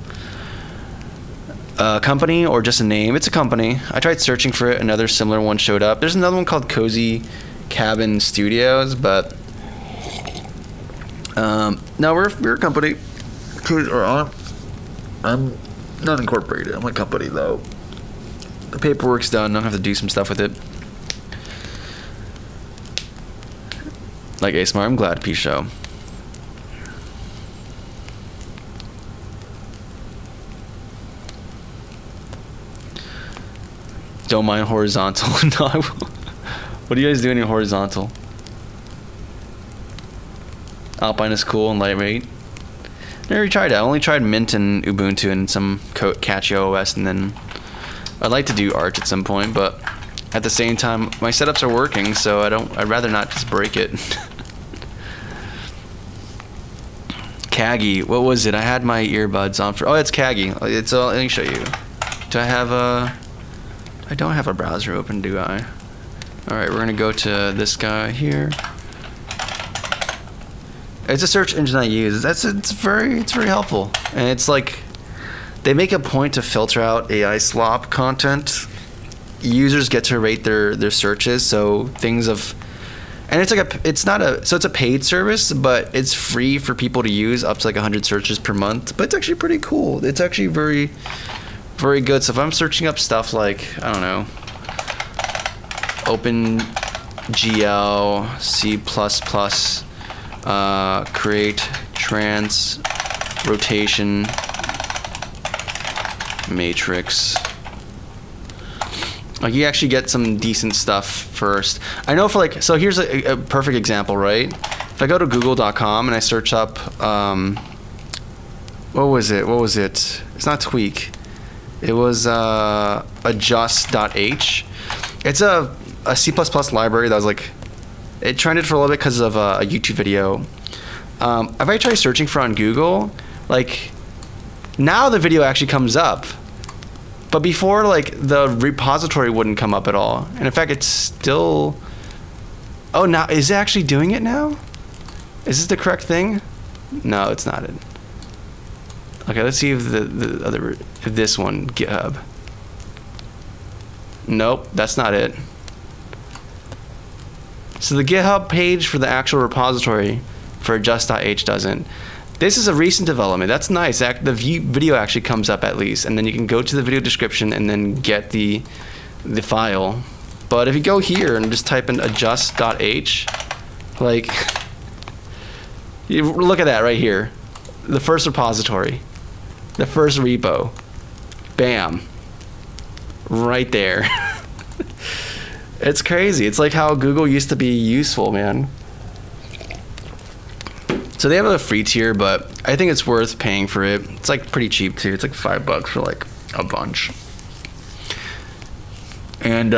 Company or just a name. It's a company. I tried searching for it. Another similar one showed up. There's another one called Cozy Cabin Studios, but no, we're a company. I'm not incorporated. I'm a company though. The paperwork's done. I'll have to do some stuff with it. Like ASMR, I'm glad. Peace show. Don't mind horizontal. No, I will. What are you guys doing in horizontal? Alpine is cool and lightweight. Never tried it. I only tried Mint and Ubuntu and some catchy OS, and then I'd like to do Arch at some point, but at the same time, my setups are working, so I'd rather not just break it. Kagi, what was it? I had my earbuds on for, it's Kagi. It's let me show you. Do I have I don't have a browser open, do I? Alright, we're gonna go to this guy here. It's a search engine I use. It's very helpful. And it's like, they make a point to filter out AI slop content. Users get to rate their searches, so things of, and it's like it's a paid service, but it's free for people to use up to like 100 searches per month. But it's actually pretty cool. It's actually very very good. So if I'm searching up stuff like, I don't know, OpenGL, C++, create trans rotation matrix. Like you actually get some decent stuff first. I know for like, so here's a perfect example, right? If I go to google.com and I search up, what was it? It's not tweak. It was adjust.h. It's a C++ library that was like, it trended for a little bit because of a YouTube video. If I try searching for on Google, like now the video actually comes up. But before, like, the repository wouldn't come up at all. And in fact, it's still... Oh, now, is it actually doing it now? Is this the correct thing? No, it's not it. Okay, let's see if the other... If this one, GitHub. Nope, that's not it. So the GitHub page for the actual repository for adjust.h doesn't. This is a recent development. That's nice. The video actually comes up at least, and then you can go to the video description and then get the file. But if you go here and just type in adjust.h, like, you look at that right here, the first repository, the first repo, bam, right there. It's crazy. It's like how Google used to be useful, man. So they have a free tier, but I think it's worth paying for it. It's like pretty cheap too. It's like $5 for like a bunch. And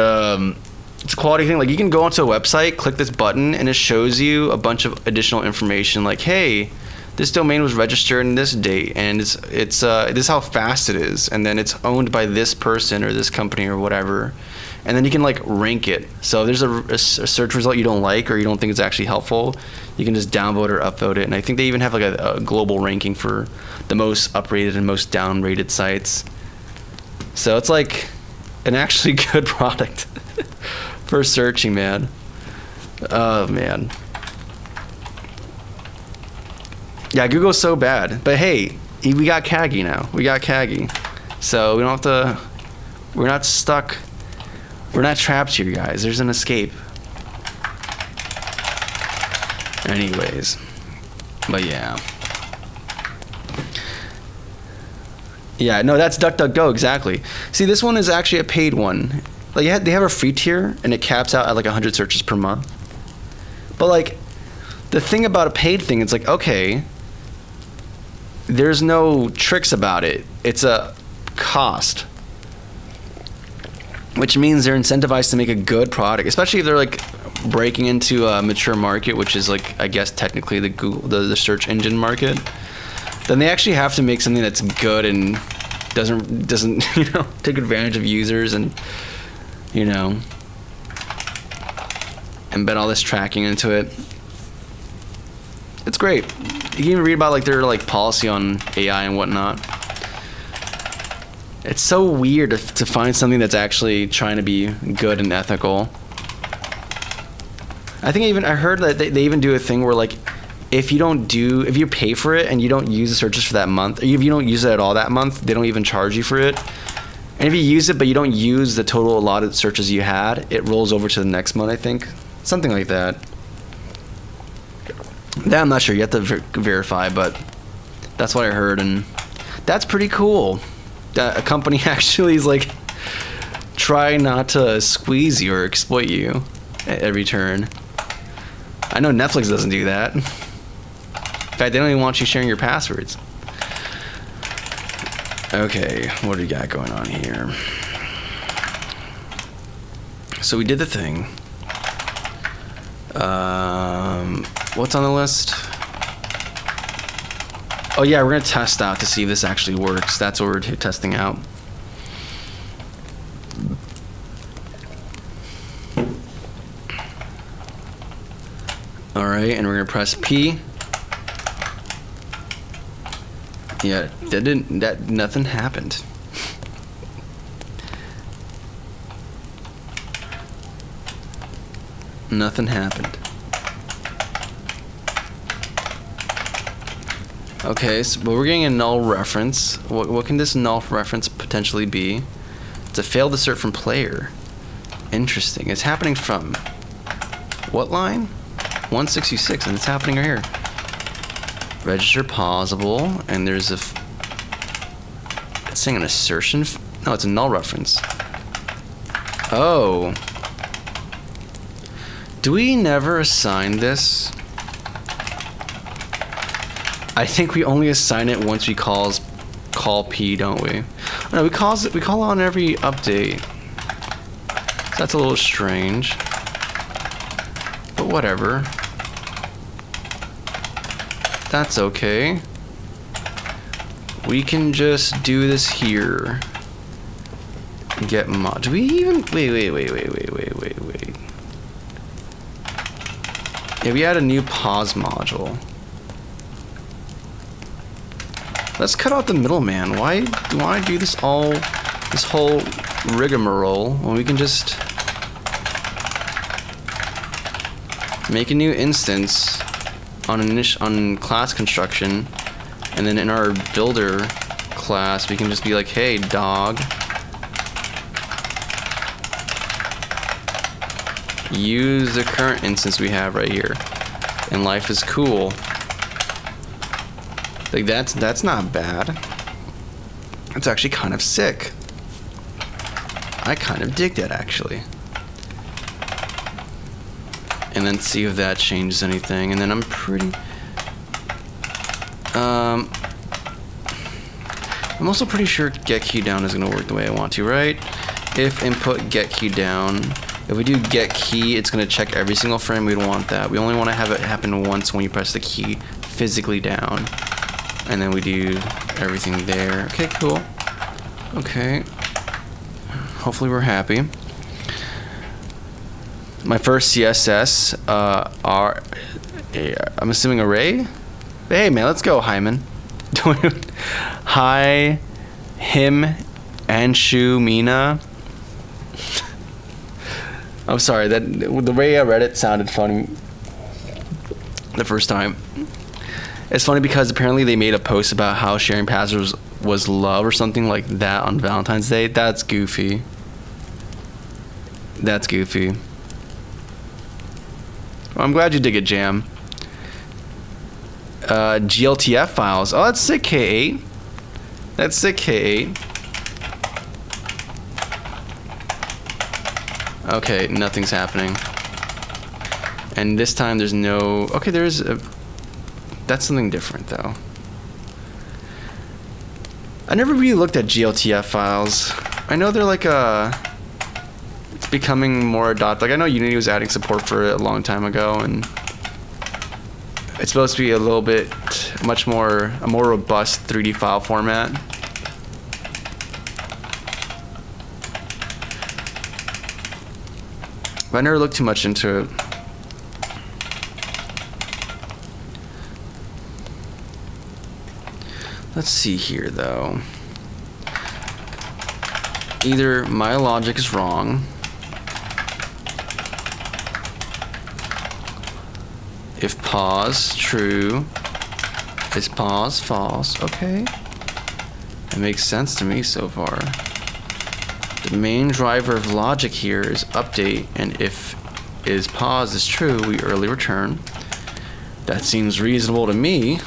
it's a quality thing. Like you can go onto a website, click this button, and it shows you a bunch of additional information. Like, hey, this domain was registered in this date, and it's this is how fast it is, and then it's owned by this person or this company or whatever. And then you can like rank it. So if there's a search result you don't like or you don't think it's actually helpful, you can just downvote or upvote it. And I think they even have like a global ranking for the most uprated and most downrated sites. So it's like an actually good product for searching, man. Oh man. Yeah, Google's so bad. But hey, we got Kagi now. We got Kagi. So we don't have to, we're not stuck. We're not trapped here, guys. There's an escape. Anyways. But yeah. Yeah, no, that's DuckDuckGo, exactly. See, this one is actually a paid one. Like, they have a free tier, and it caps out at like 100 searches per month. But like, the thing about a paid thing, it's like, okay, there's no tricks about it. It's a cost. Which means they're incentivized to make a good product, especially if they're like breaking into a mature market, which is like, I guess technically the Google, the search engine market. Then they actually have to make something that's good and doesn't you know, take advantage of users and, you know, embed all this tracking into it. It's great. You can even read about like their like policy on AI and whatnot. It's so weird to find something that's actually trying to be good and ethical. I think I heard that they even do a thing where like if you pay for it and you don't use the searches for that month, or if you don't use it at all that month, they don't even charge you for it. And if you use it but you don't use the total allotted searches you had, it rolls over to the next month, I think. Something like that. That I'm not sure. You have to verify, but that's what I heard, and that's pretty cool. That a company actually is like trying not to squeeze you or exploit you at every turn. I know Netflix doesn't do that. In fact, they don't even want you sharing your passwords. Okay, what do we got going on here? So we did the thing. What's on the list? Oh yeah, we're gonna test out to see if this actually works. That's what we're testing out. All right, and we're gonna press P. Yeah, nothing happened. Nothing happened. Okay, so, but we're getting a null reference. What can this null reference potentially be? It's a failed assert from player. Interesting. It's happening from what line? 166, and it's happening right here. Register pausable, and there's a. It's saying an assertion. No, it's a null reference. Oh. Do we never assign this? I think we only assign it once we call P, don't we? No, we call on every update. So that's a little strange. But whatever. That's okay. We can just do this here. Get mod. Do we even wait. Yeah, we add a new pause module. Let's cut out the middleman. Why do I do this whole rigmarole when we can just make a new instance on class construction, and then in our builder class we can just be like, hey dog, use the current instance we have right here, and life is cool. Like that's not bad. It's actually kind of sick. I kind of dig that actually. And then see if that changes anything. And then I'm also pretty sure get key down is gonna work the way I want to, right? If input get key down. If we do get key, it's gonna check every single frame. We don't want that. We only want to have it happen once when you press the key physically down. And then we do everything there. Okay, cool. Okay. Hopefully we're happy. My first CSS I'm assuming array? Hey man, let's go, Hyman. Hi, him, Anshu, Mina. I'm sorry, the way I read it sounded funny the first time. It's funny because apparently they made a post about how sharing passwords was love or something like that on Valentine's Day. That's goofy. That's goofy. Well, I'm glad you dig it, Jam. GLTF files. Oh, that's sick, K8. That's sick, K8. Okay, nothing's happening. And this time there's no... Okay, there's a... That's something different, though. I never really looked at GLTF files. I know they're like it's becoming more adopted. Like, I know Unity was adding support for it a long time ago, and it's supposed to be a little bit a more robust 3D file format. But I never looked too much into it. Let's see here, though. Either my logic is wrong. If pause true, is pause false? Okay. It makes sense to me so far. The main driver of logic here is update, and if is pause is true, we early return. That seems reasonable to me.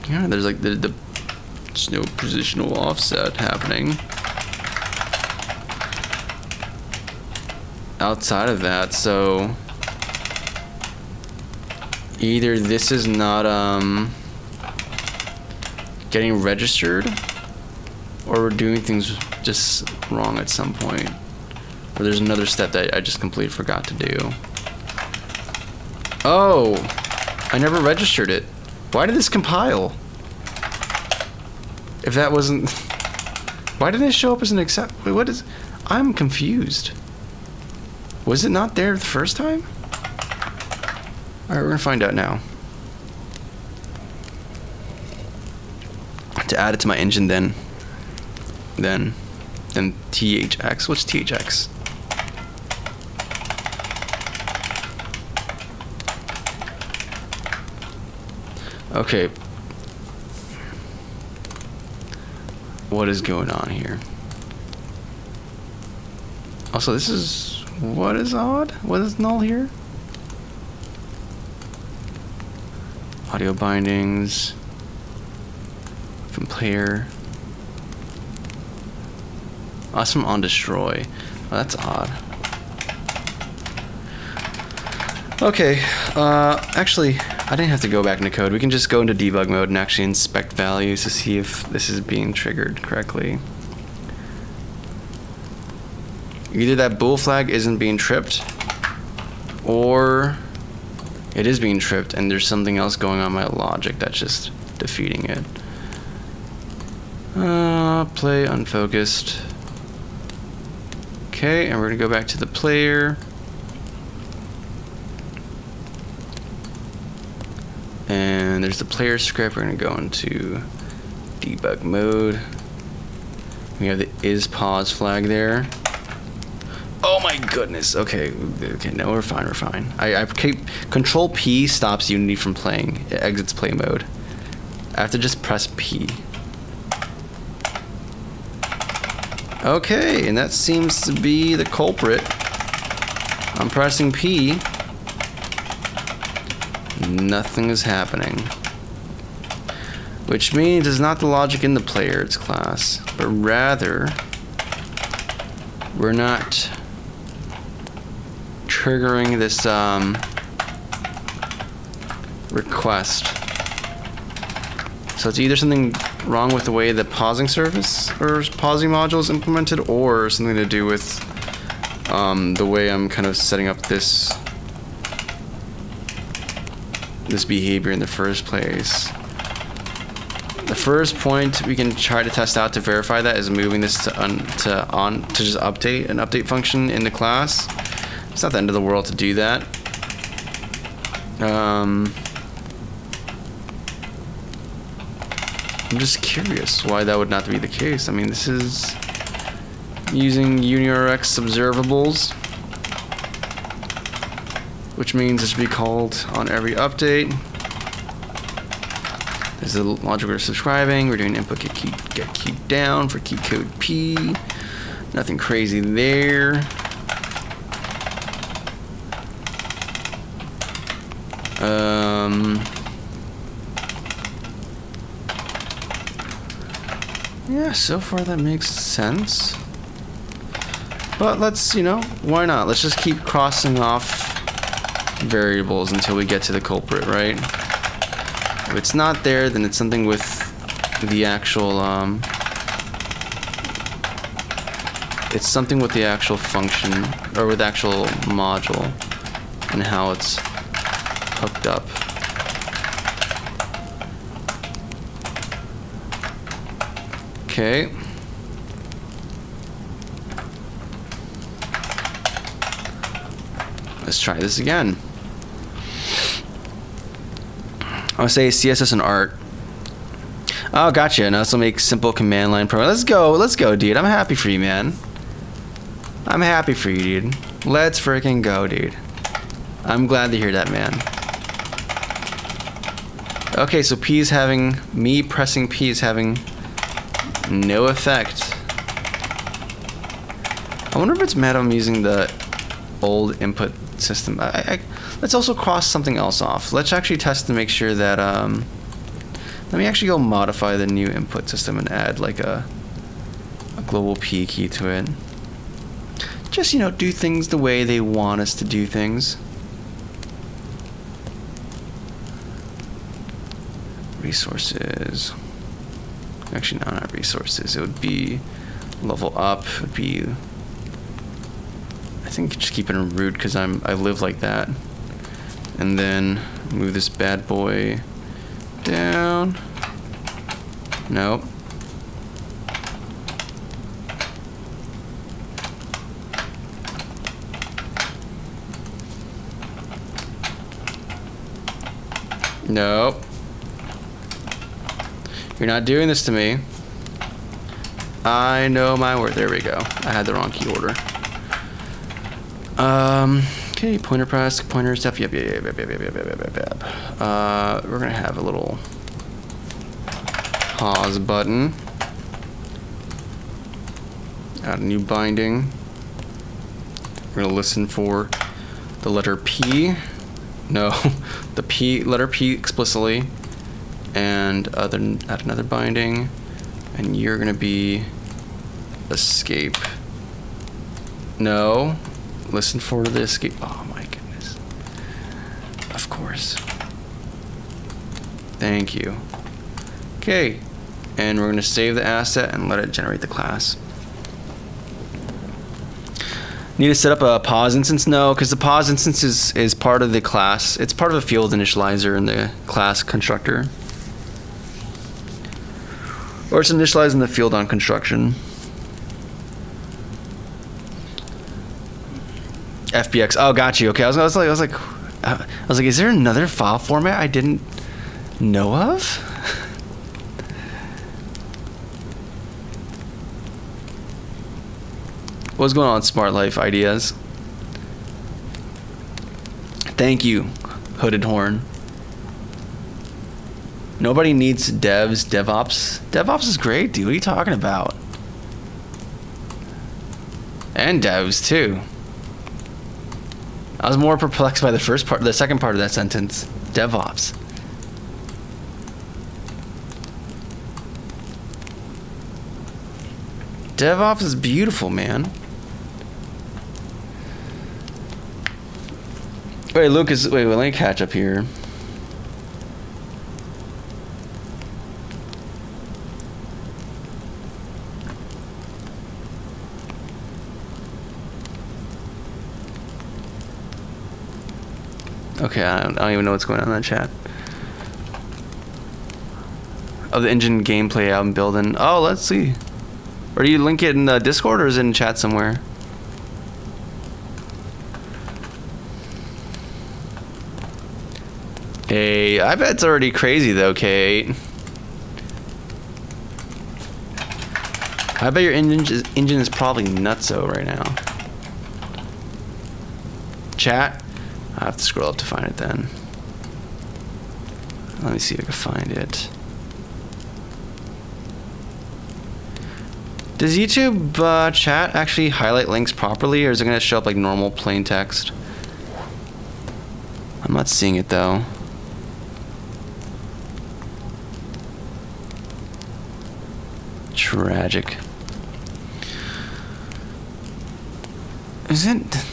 Yeah, there's like there's no positional offset happening. Outside of that, so either this is not getting registered, or we're doing things just wrong at some point, or there's another step that I just completely forgot to do. Oh, I never registered it. Why did this compile? If that wasn't... Why didn't it show up as an accept... Wait, what is... I'm confused. Was it not there the first time? Alright, we're gonna find out now. To add it to my engine then THX. What's THX? Okay. What is going on here? Also, this is... What is odd? What is null here? Audio bindings. From player. Oh, that's from on destroy. Oh, that's odd. Okay, actually, I didn't have to go back into code. We can just go into debug mode and actually inspect values to see if this is being triggered correctly. Either that bool flag isn't being tripped, or it is being tripped and there's something else going on in my logic that's just defeating it. Play unfocused. Okay, and we're gonna go back to the player. And there's the player script. We're gonna go into debug mode. We have the is pause flag there. Oh my goodness. Okay, no, we're fine, we're fine. I keep Control P stops Unity from playing. It exits play mode. I have to just press P. Okay, and that seems to be the culprit. I'm pressing P. Nothing is happening. Which means it's not the logic in the player's class, but rather we're not triggering this request. So it's either something wrong with the way the pausing service or pausing module is implemented, or something to do with the way I'm kind of setting up this behavior in the first place. The first point we can try to test out to verify that is moving this to just update an update function in the class. It's not the end of the world to do that. I'm just curious why that would not be the case. I mean, this is using UniRX observables, which means it should be called on every update. There's the logic we're subscribing. We're doing input get key down for key code P. Nothing crazy there. Yeah, so far that makes sense. But let's, why not? Let's just keep crossing off variables until we get to the culprit, right? If it's not there, then it's something with the actual, it's something with the actual function, or with the actual module, and how it's hooked up. Okay. Let's try this again. I'll say CSS and art. Oh, gotcha. Now this will make simple command line program. Let's go, dude. I'm happy for you, man. I'm happy for you, dude. Let's freaking go, dude. I'm glad to hear that, man. Okay, so me pressing P is having no effect. I wonder if it's mad I'm using the old input system. Let's also cross something else off. Let's actually test to make sure that, let me actually go modify the new input system and add like a global P key to it. Just, do things the way they want us to do things. Resources. Actually, no, not resources. It would be level up. It would be, I think, just keep it in root because I live like that. And then move this bad boy down. Nope. Nope. You're not doing this to me. I know my word. There we go. I had the wrong key order. Okay, Okay, pointer press, pointer stuff. Yep. We're gonna have a little pause button. Add a new binding. We're gonna listen for the letter P. No, the letter P explicitly, and add another binding, and you're gonna be escape. No, listen for the escape. Oh my goodness. Of course. Thank you. Okay, and we're gonna save the asset and let it generate the class. Need to set up a pause instance? No, because the pause instance is part of the class. It's part of a field initializer in the class constructor. Or it's initializing the field on construction. FBX. Oh, got you. Okay, I was like, is there another file format I didn't know of? What's going on, Smart Life Ideas? Thank you, Hooded Horn. Nobody needs DevOps. DevOps is great, dude. What are you talking about? And devs, too. I was more perplexed by the second part of that sentence. DevOps. DevOps is beautiful, man. Wait, Lucas, wait, let me catch up here. Okay, I don't even know what's going on in that chat. Oh, the engine gameplay I'm building. Oh, let's see. Or do you link it in the Discord or is it in chat somewhere? Hey, I bet it's already crazy though, Kate. I bet your engine is probably nutso right now. Chat? I have to scroll up to find it then. Let me see if I can find it. Does YouTube chat actually highlight links properly, or is it going to show up like normal plain text? I'm not seeing it though. Tragic. Is it?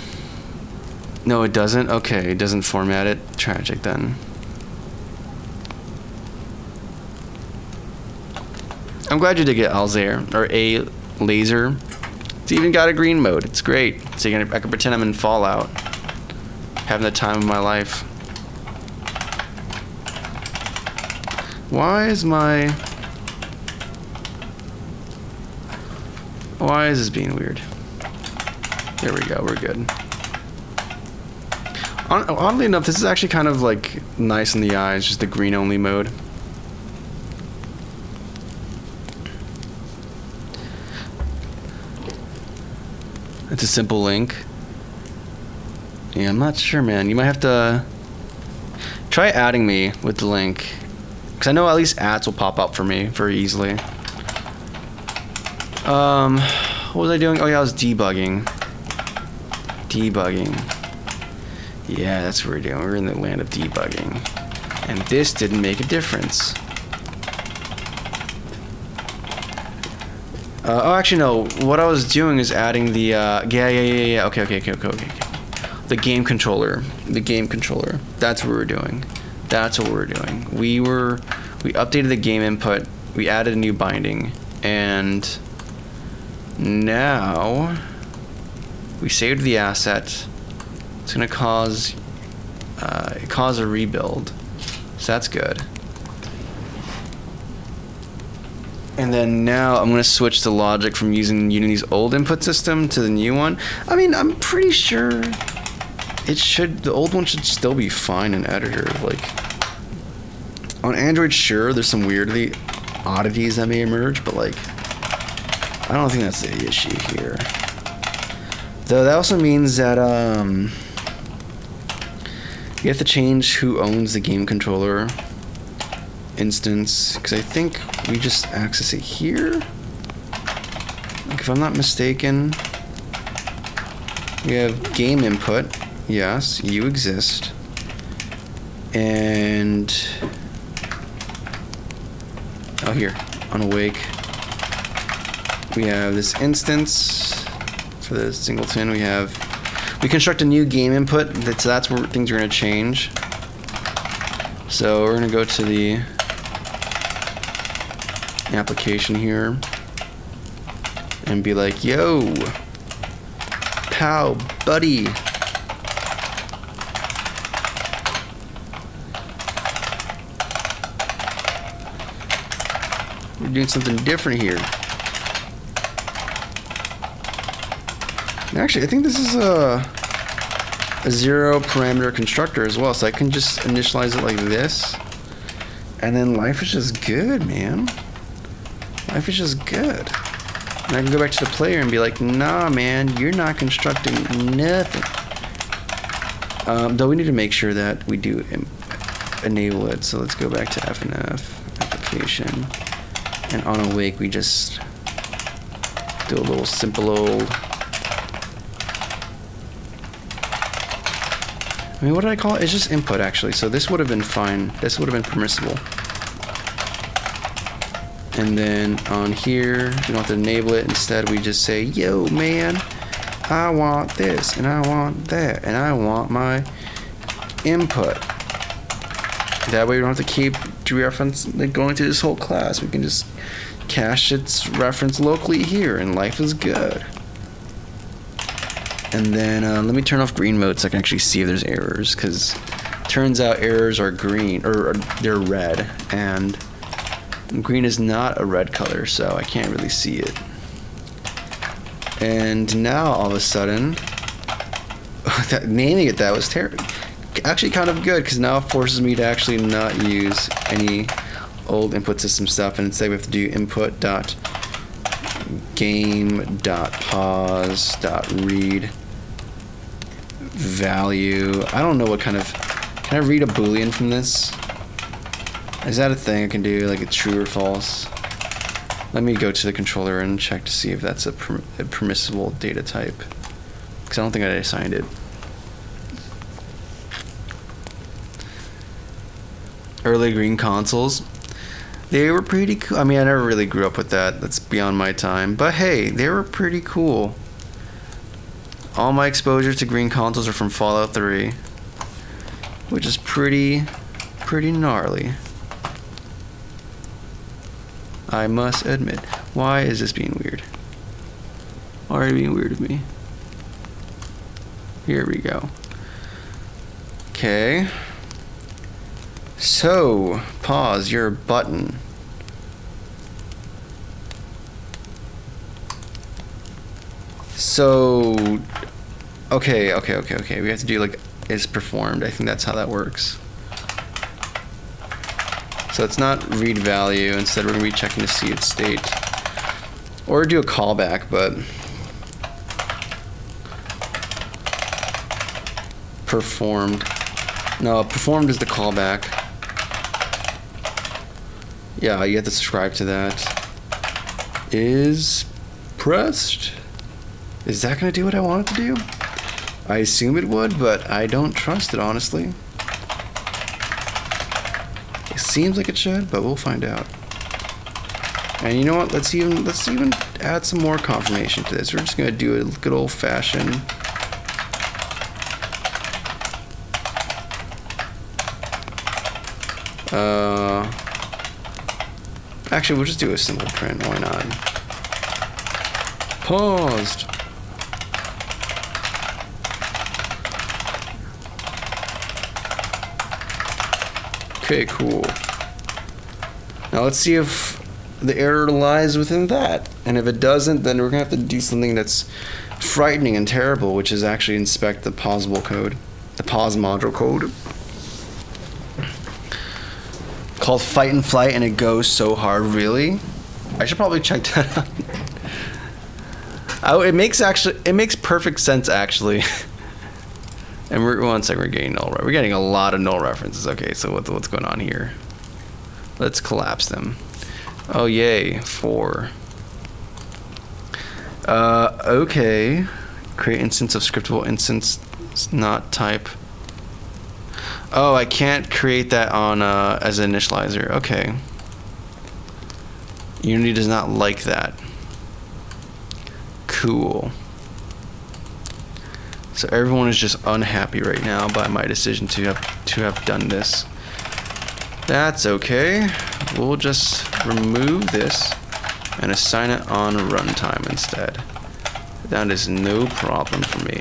No, it doesn't? Okay, it doesn't format it. Tragic then. I'm glad you did get Alzair, or a laser. It's even got a green mode. It's great. So I can pretend I'm in Fallout. Having the time of my life. Why is this being weird? There we go, we're good. Oddly enough, this is actually kind of like nice in the eyes, just the green only mode. It's a simple link. Yeah, I'm not sure, man. You might have to try adding me with the link. Because I know at least ads will pop up for me very easily. What was I doing? Oh yeah, I was debugging. Yeah, that's what we're doing. We're in the land of debugging. And this didn't make a difference. Oh, actually, no. What I was doing is adding the, yeah. Okay. The game controller. That's what we were doing. We updated the game input. We added a new binding. And now we saved the asset. It's going to cause a rebuild. So that's good. And then now I'm going to switch the logic from using Unity's old input system to the new one. I mean, I'm pretty sure the old one should still be fine in editor. Like, on Android, sure, there's some oddities that may emerge, but like, I don't think that's the issue here. Though that also means that, You have to change who owns the game controller instance, because I think we just access it here. Like, if I'm not mistaken, we have game input. Yes, you exist. And oh, here on Awake, we have this instance for the singleton. We construct a new game input. That's where things are going to change. So we're going to go to the application here and be like, yo, pow, buddy. We're doing something different here. Actually, I think this is a zero parameter constructor as well, so I can just initialize it like this, and then life is just good, man. Life is just good. And I can go back to the player and be like, nah, man, you're not constructing nothing. Though we need to make sure that we do enable it, so let's go back to FNF application, and on Awake we just do a little simple old. I mean, what did I call it? It's just input, actually. So this would have been fine. This would have been permissible. And then on here, we don't have to enable it. Instead, we just say, yo, man, I want this, and I want that, and I want my input. That way we don't have to keep reference, like, going through this whole class. We can just cache its reference locally here, and life is good. And then let me turn off green mode so I can actually see if there's errors, because turns out errors are green, or they're red, and green is not a red color, so I can't really see it. And now all of a sudden, naming it that was terrible. Actually kind of good, because now it forces me to actually not use any old input system stuff, and instead we have to do input.game.pause.read value. I don't know what kind of, can I read a Boolean from this? Is that a thing I can do, like a true or false? Let me go to the controller and check to see if that's a permissible data type, because I don't think I assigned it. Early green consoles, they were pretty cool. I mean, I never really grew up with that. That's beyond my time. But hey, they were pretty cool. All my exposure to green consoles are from Fallout 3, which is pretty gnarly, I must admit. Why is this being weird? Why are you being weird with me? Here we go. Okay. So, pause your button. So, okay. We have to do like is performed. I think that's how that works. So it's not read value. Instead, we're gonna be checking to see its state, or do a callback. But performed. No, performed is the callback. Yeah, you have to subscribe to that. Is pressed. Is that going to do what I want it to do? I assume it would, but I don't trust it, honestly. It seems like it should, but we'll find out. And you know what? Let's even add some more confirmation to this. We're just going to do a good old-fashioned actually, we'll just do a simple print. Why not? Paused. Okay, cool. Now let's see if the error lies within that. And if it doesn't, then we're gonna have to do something that's frightening and terrible, which is actually inspect the pausable code, the pause module code, called Fight and Flight, and it goes so hard. Really? I should probably check that out. Oh, it makes perfect sense, actually. And we're getting null. We're getting a lot of null references. Okay, so what's going on here? Let's collapse them. Oh yay, 4. Okay. Create instance of scriptable instance, not type. Oh, I can't create that on as an initializer. Okay. Unity does not like that. Cool. So everyone is just unhappy right now by my decision to have done this. That's okay. We'll just remove this and assign it on runtime instead. That is no problem for me.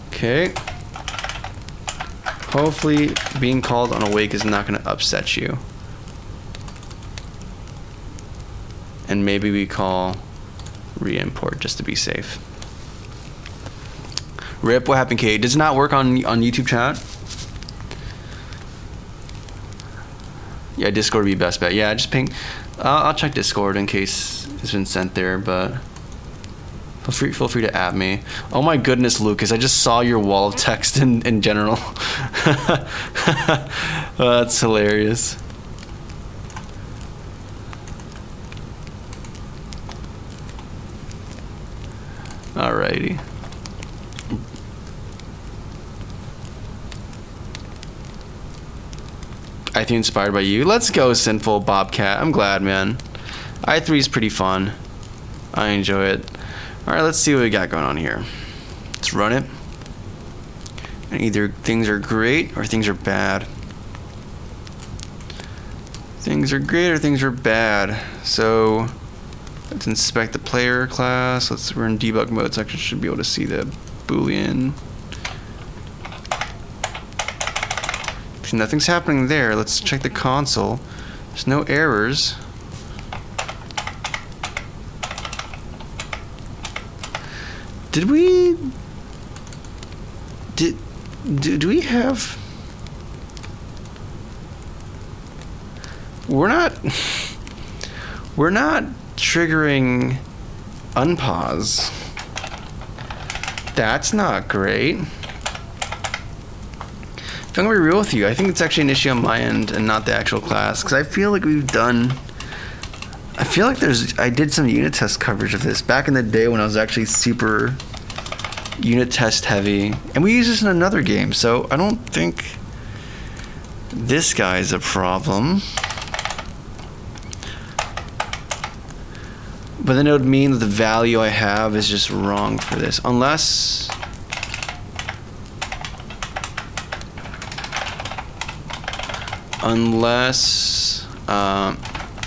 Okay. Hopefully being called on awake is not going to upset you. And maybe we call re-import just to be safe. Rip, what happened, Kate? Does it not work on YouTube chat? Yeah, Discord would be best bet. Yeah, just ping. I'll check Discord in case it's been sent there, but feel free to add me. Oh my goodness, Lucas, I just saw your wall of text in general. Oh, that's hilarious. Alrighty. I think inspired by you. Let's go, Sinful Bobcat. I'm glad, man. i3 is pretty fun. I enjoy it. Alright, let's see what we got going on here. Let's run it. And either things are great or things are bad. Things are great or things are bad. So let's inspect the player class. We're in debug mode, so I should be able to see the Boolean. Nothing's happening there. Let's check the console. There's no errors. Do we have... We're not triggering unpause. That's not great. If I'm gonna be real with you, I think it's actually an issue on my end and not the actual class, because I feel like I did some unit test coverage of this back in the day when I was actually super unit test heavy, and we use this in another game, so I don't think this guy's a problem. But then it would mean that the value I have is just wrong for this, unless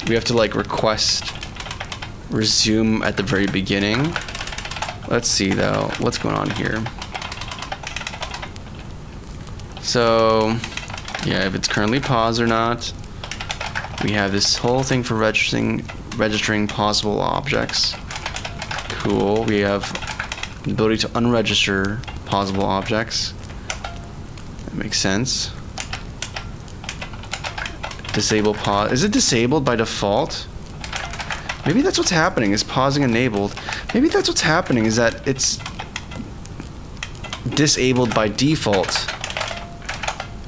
we have to like request resume at the very beginning. Let's see though, what's going on here. So yeah, if it's currently paused or not, we have this whole thing for registering possible objects. Cool. We have the ability to unregister possible objects. That makes sense. Disable pause. Is it disabled by default? Maybe that's what's happening, is pausing enabled. Maybe that's what's happening, is that it's disabled by default.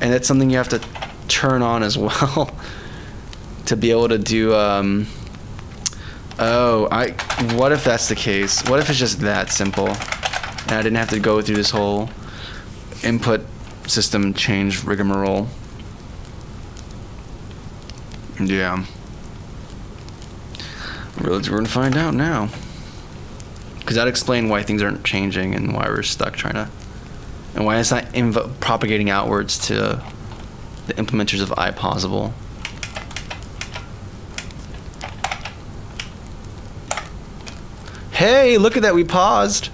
And that's something you have to turn on as well to be able to do, what if that's the case? What if it's just that simple? And I didn't have to go through this whole input system change rigmarole. Yeah. We're gonna find out now. Because that'd explain why things aren't changing and why we're stuck trying to... And why it's not propagating outwards to the implementers of iPossible. Hey, look at that, we paused.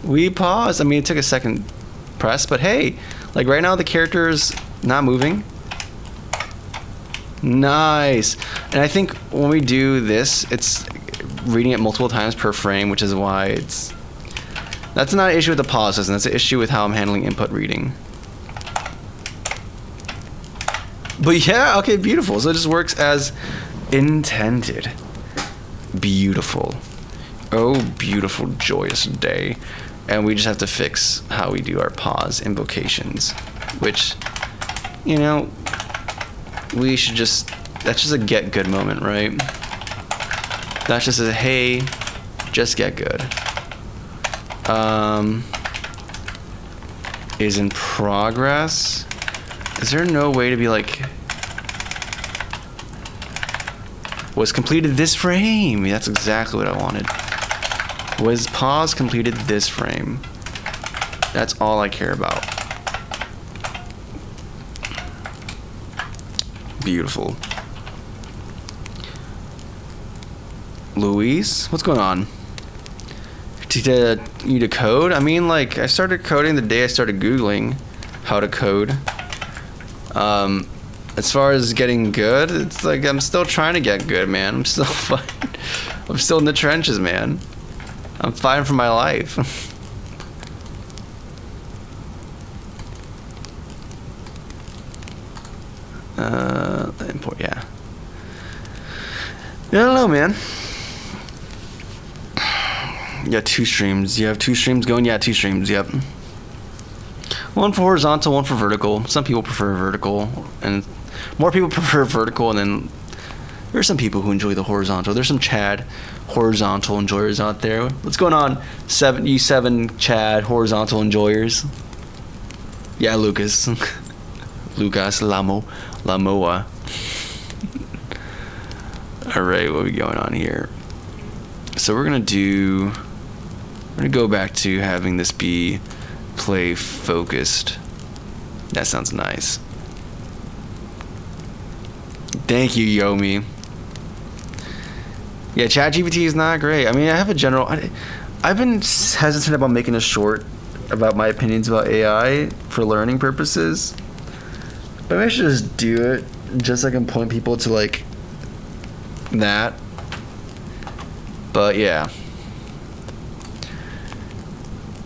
We paused. I mean, it took a second press, but hey, like right now the character is not moving. Nice. And I think when we do this, it's reading it multiple times per frame, which is why it's... That's not an issue with the pause system. That's an issue with how I'm handling input reading. But yeah, okay, beautiful. So it just works as intended. beautiful. Oh, beautiful, joyous day. And we just have to fix how we do our pause invocations, which, you know, we should just, that's just a get good moment, right? That's just a, hey, just get good. Is in progress. Is there no way to be like, was completed this frame? That's exactly what I wanted. Was pause completed this frame? That's all I care about. Beautiful. Luis, what's going on? You need to code? I mean, like, I started coding the day I started Googling how to code. As far as getting good, it's like I'm still trying to get good, man. I'm still fighting. I'm still in the trenches, man. I'm fighting for my life. Import, yeah. I don't know, man. Yeah, 2 streams. You have 2 streams going? Yeah, 2 streams, yep. One for horizontal, one for vertical. Some people prefer vertical, and more people prefer vertical, and then there's some people who enjoy the horizontal. There's some Chad horizontal enjoyers out there. What's going on? 7 Chad horizontal enjoyers. Yeah, Lucas. Lucas Lamoa. Alright, what are we going on here? So we're gonna go back to having this be play focused. That sounds nice. Thank you, Yomi. Yeah, ChatGPT is not great. I mean, I have a general... I've been hesitant about making a short about my opinions about AI for learning purposes. But maybe I should just do it just so I can point people to, like, that. But, yeah.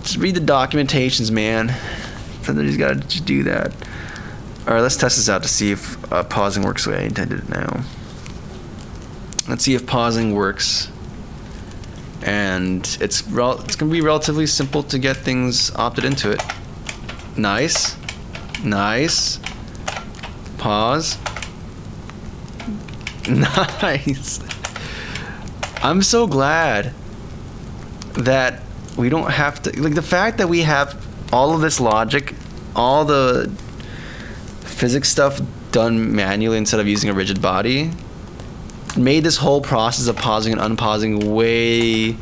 Just read the documentations, man. Somebody's got to just do that. Alright, let's test this out to see if pausing works the way I intended it now. Let's see if pausing works. And it's going to be relatively simple to get things opted into it. Nice. Nice. Pause. Nice. I'm so glad that we don't have to... Like, the fact that we have all of this logic, all the physics stuff done manually instead of using a rigid body, made this whole process of pausing and unpausing way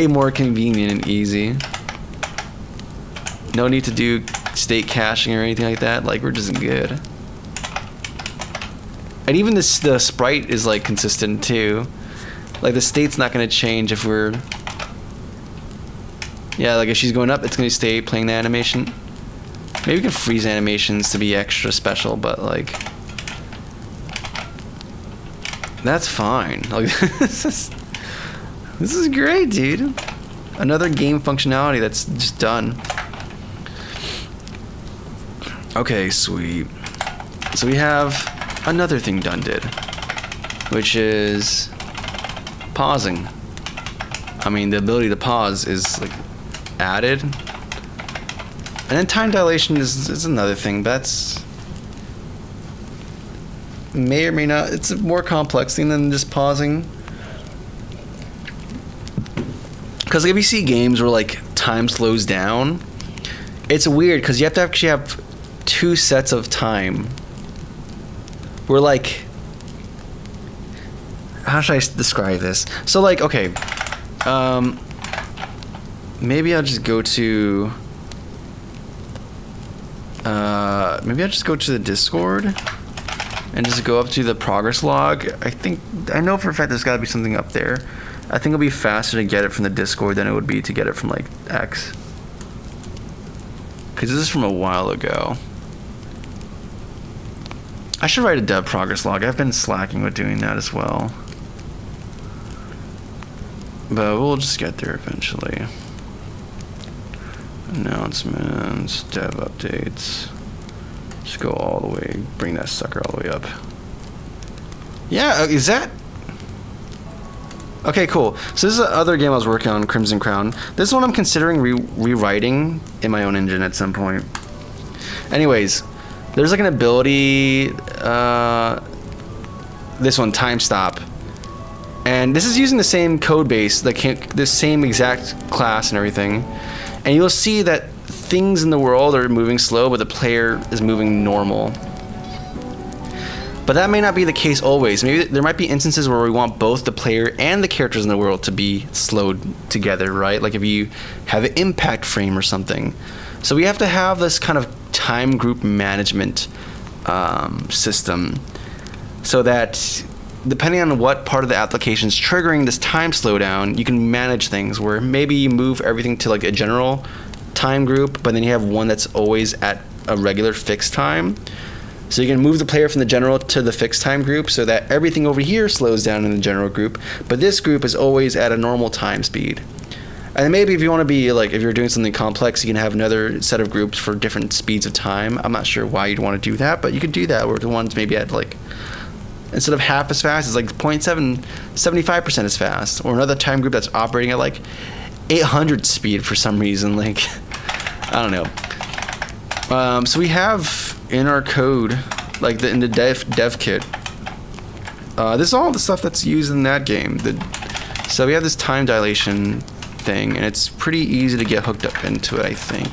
more convenient and easy. No need to do state caching or anything like that. Like, we're just good. And even the sprite is, like, consistent too. Like, the state's not going to change if we're... Yeah, like, if she's going up, it's going to stay playing the animation. Maybe we can freeze animations to be extra special, but, like... That's fine. Like, this is great, dude. Another game functionality that's just done. Okay, sweet. So we have another thing done did, which is pausing. I mean, the ability to pause is, like, added. And then time dilation is another thing. That's may or may not. It's a more complex thing than just pausing. Because like, if you see games where, like, time slows down, it's weird because you have to actually have 2 sets of time. We're like, how should I describe this? So, like, okay, maybe I'll just go to the Discord and just go up to the progress log. I know for a fact there's got to be something up there. I think it'll be faster to get it from the Discord than it would be to get it from, like, X. Because this is from a while ago. I should write a dev progress log. I've been slacking with doing that as well. But we'll just get there eventually. Announcements, dev updates. Just go all the way, bring that sucker all the way up. Yeah, is that... Okay, cool. So this is the other game I was working on, Crimson Crown. This one I'm considering rewriting in my own engine at some point. Anyways, there's like an ability, this one, Time Stop. And this is using the same code base, the same exact class and everything. And you'll see that things in the world are moving slow, but the player is moving normal. But that may not be the case always. Maybe there might be instances where we want both the player and the characters in the world to be slowed together, right? Like if you have an impact frame or something. So we have to have this kind of time group management system so that depending on what part of the application is triggering this time slowdown, you can manage things where maybe you move everything to like a general time group, but then you have one that's always at a regular fixed time. So you can move the player from the general to the fixed time group so that everything over here slows down in the general group, but this group is always at a normal time speed. And maybe if you want to be like, if you're doing something complex, you can have another set of groups for different speeds of time. I'm not sure why you'd want to do that, but you could do that where the one's maybe at like, instead of half as fast, it's like 75% as fast. Or another time group that's operating at like 800 speed for some reason. Like, I don't know. So we have in our code, like in the dev kit, this is all the stuff that's used in that game. So we have this time dilation thing, and it's pretty easy to get hooked up into it, I think.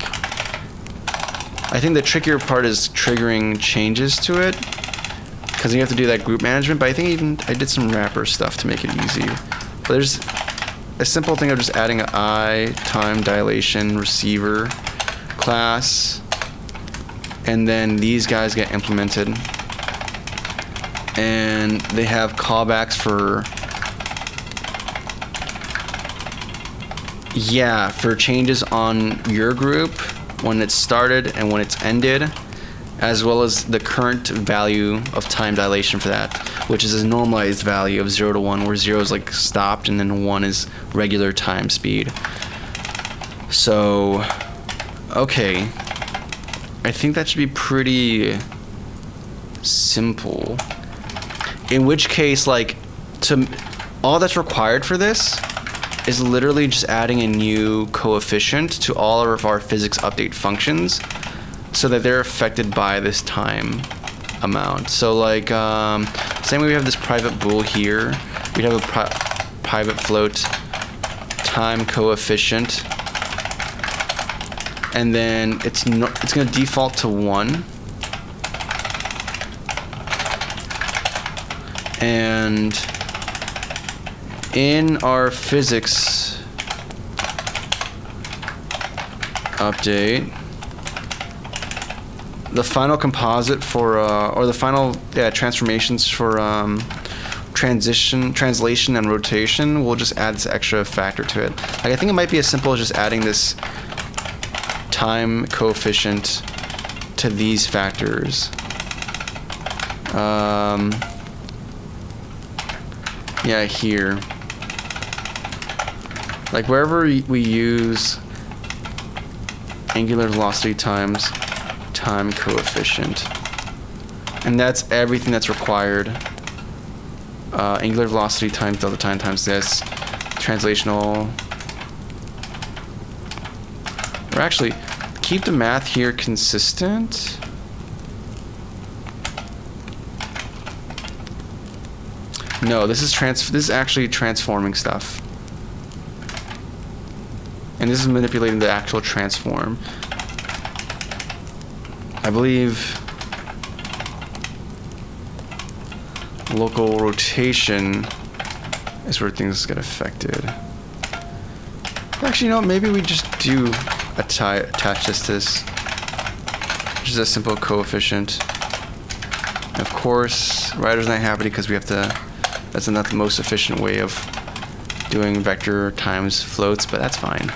I think the trickier part is triggering changes to it, because you have to do that group management, but I think even I did some wrapper stuff to make it easy. But there's a simple thing of just adding an I time dilation receiver class, and then these guys get implemented, and they have callbacks for changes on your group when it's started and when it's ended, as well as the current value of time dilation for that, which is a normalized value of 0 to 1, where 0 is like stopped and then 1 is regular time speed. So, okay. I think that should be pretty simple. In which case, like, all that's required for this is literally just adding a new coefficient to all of our physics update functions so that they're affected by this time amount. So like, same way we have this private bool here, we'd have a private float time coefficient, and then it's going to default to 1. And in our physics update, the final composite for, or the final transformations for translation, and rotation, we'll just add this extra factor to it. Like, I think it might be as simple as just adding this time coefficient to these factors. Yeah, here. Like wherever we use angular velocity times time coefficient, and that's everything that's required. Angular velocity times delta time times this translational. Or actually, keep the math here consistent. No, this is actually transforming stuff. And this is manipulating the actual transform. I believe local rotation is where things get affected. Actually, you know, maybe we just do attach this to this. Just a simple coefficient. And of course, writer's not happy because we have to. That's not the most efficient way of doing vector times floats, but that's fine.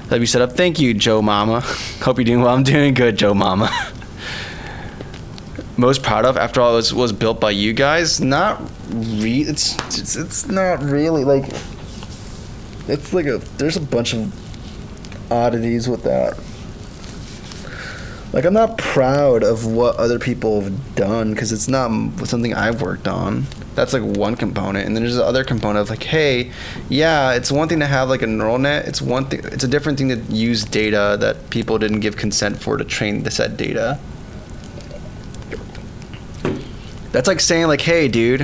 That'll be set up. Thank you, Joe Mama. Hope you're doing well. I'm doing good, Joe Mama. Most proud of, after all, it was built by you guys. Not it's not really like. It's like there's a bunch of oddities with that. Like, I'm not proud of what other people have done because it's not something I've worked on. That's like one component, and then there's the other component of like, hey, yeah, it's one thing to have like a neural net. It's one thing. It's a different thing to use data that people didn't give consent for to train the said data. That's like saying like, hey, dude,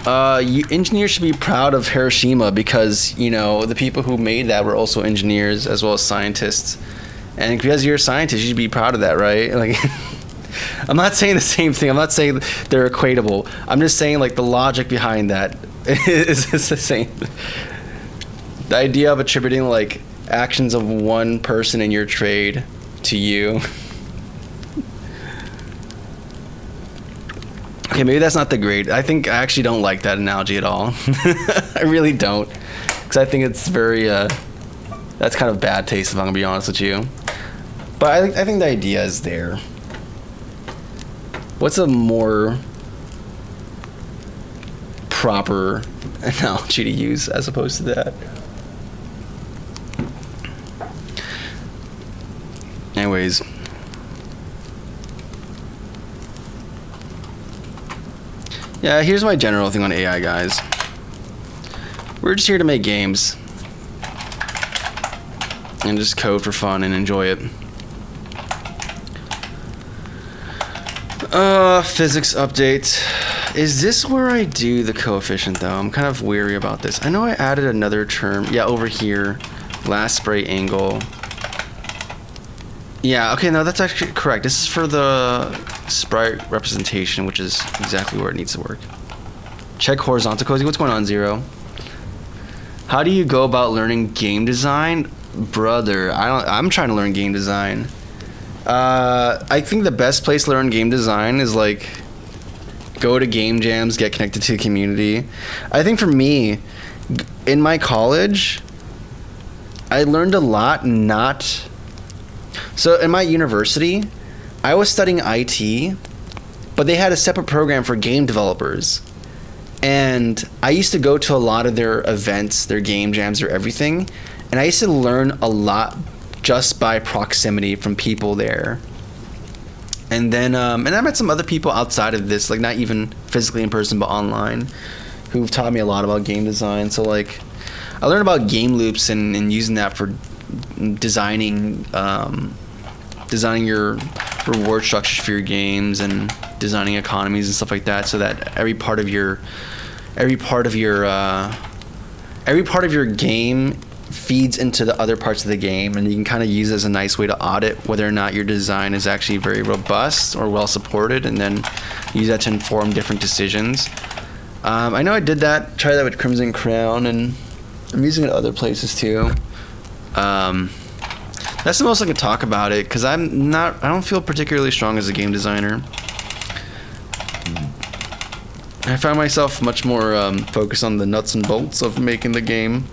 you engineers should be proud of Hiroshima because, you know, the people who made that were also engineers as well as scientists. And because you're a scientist, you should be proud of that, right? Like, I'm not saying the same thing. I'm not saying they're equatable. I'm just saying, like, the logic behind that is the same. The idea of attributing, like, actions of one person in your trade to you. Okay, maybe that's not the great. I actually don't like that analogy at all. I really don't. Because I think it's very, that's kind of bad taste, if I'm going to be honest with you. But I think the idea is there. What's a more proper analogy to use as opposed to that? Anyways. Yeah, here's my general thing on AI, guys. We're just here to make games. And just code for fun and enjoy it. Physics update. Is this where I do the coefficient, though? I'm kind of weary about this. I know I added another term. Yeah, over here. Last spray angle. Yeah, okay, no, that's actually correct. This is for the sprite representation, which is exactly where it needs to work. Check horizontal cozy. What's going on, Zero? How do you go about learning game design? Brother, I'm trying to learn game design. I think the best place to learn game design is like go to game jams, get connected to the community. I think for me, in my college, I learned a lot. So in my university, I was studying IT, but they had a separate program for game developers. And I used to go to a lot of their events, their game jams, their everything. And I used to learn a lot just by proximity from people there. And then, and I met some other people outside of this, like not even physically in person, but online, who've taught me a lot about game design. So like, I learned about game loops and using that for designing your reward structures for your games and designing economies and stuff like that, so that every part of your game feeds into the other parts of the game, and you can kind of use it as a nice way to audit whether or not your design is actually very robust or well supported, and then use that to inform different decisions. I know I did that, try that with Crimson Crown, and I'm using it other places too. That's the most I can talk about it, because I don't feel particularly strong as a game designer. I found myself much more focused on the nuts and bolts of making the game,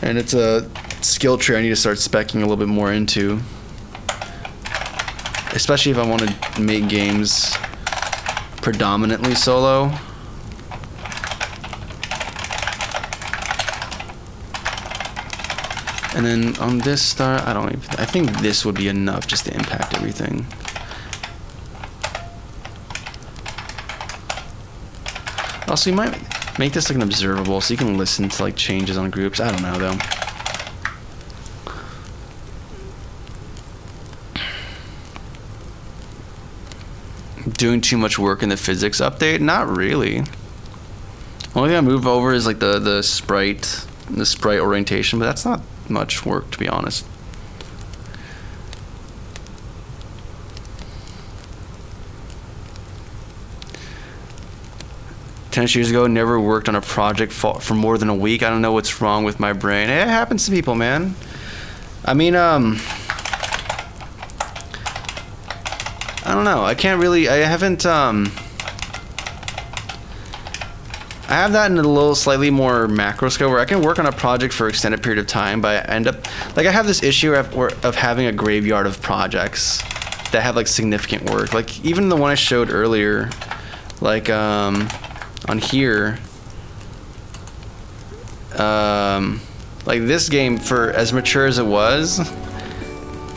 and it's a skill tree I need to start speccing a little bit more into, especially if I want to make games predominantly solo. And then on this start, I think this would be enough just to impact everything. Also, you might make this like an observable so you can listen to like changes on groups. I don't know though. Doing too much work in the physics update? Not really. Only thing I move over is like the sprite orientation, but that's not much work, to be honest. Ten years ago, never worked on a project for more than a week. I don't know what's wrong with my brain. It happens to people, man. I mean, I don't know. I have that in a little slightly more macro scale where I can work on a project for an extended period of time, but I end up, like, I have this issue of having a graveyard of projects that have like significant work. Like even the one I showed earlier, like on here, like this game, for as mature as it was,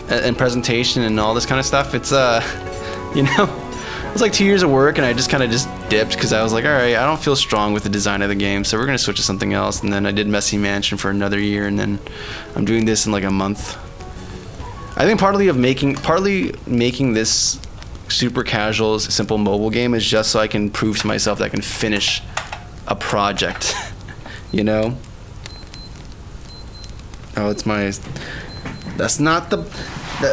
and presentation and all this kind of stuff. It's you know, it's like 2 years of work, and I just kind of just dipped because I was like, all right, I don't feel strong with the design of the game, so we're gonna switch to something else. And then I did Messy Mansion for another year, and then I'm doing this in like a month. I think partly making this super casual, simple mobile game is just so I can prove to myself that I can finish a project. You know? Oh, it's my. That's not the.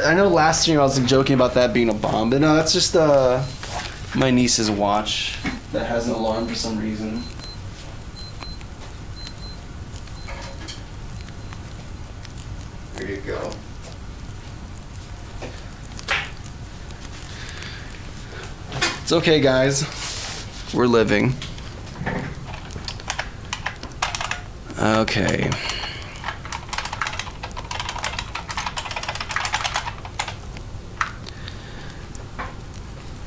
I know last year I was joking about that being a bomb, but no, that's just my niece's watch that has an alarm for some reason. There you go. It's okay, guys. We're living. Okay.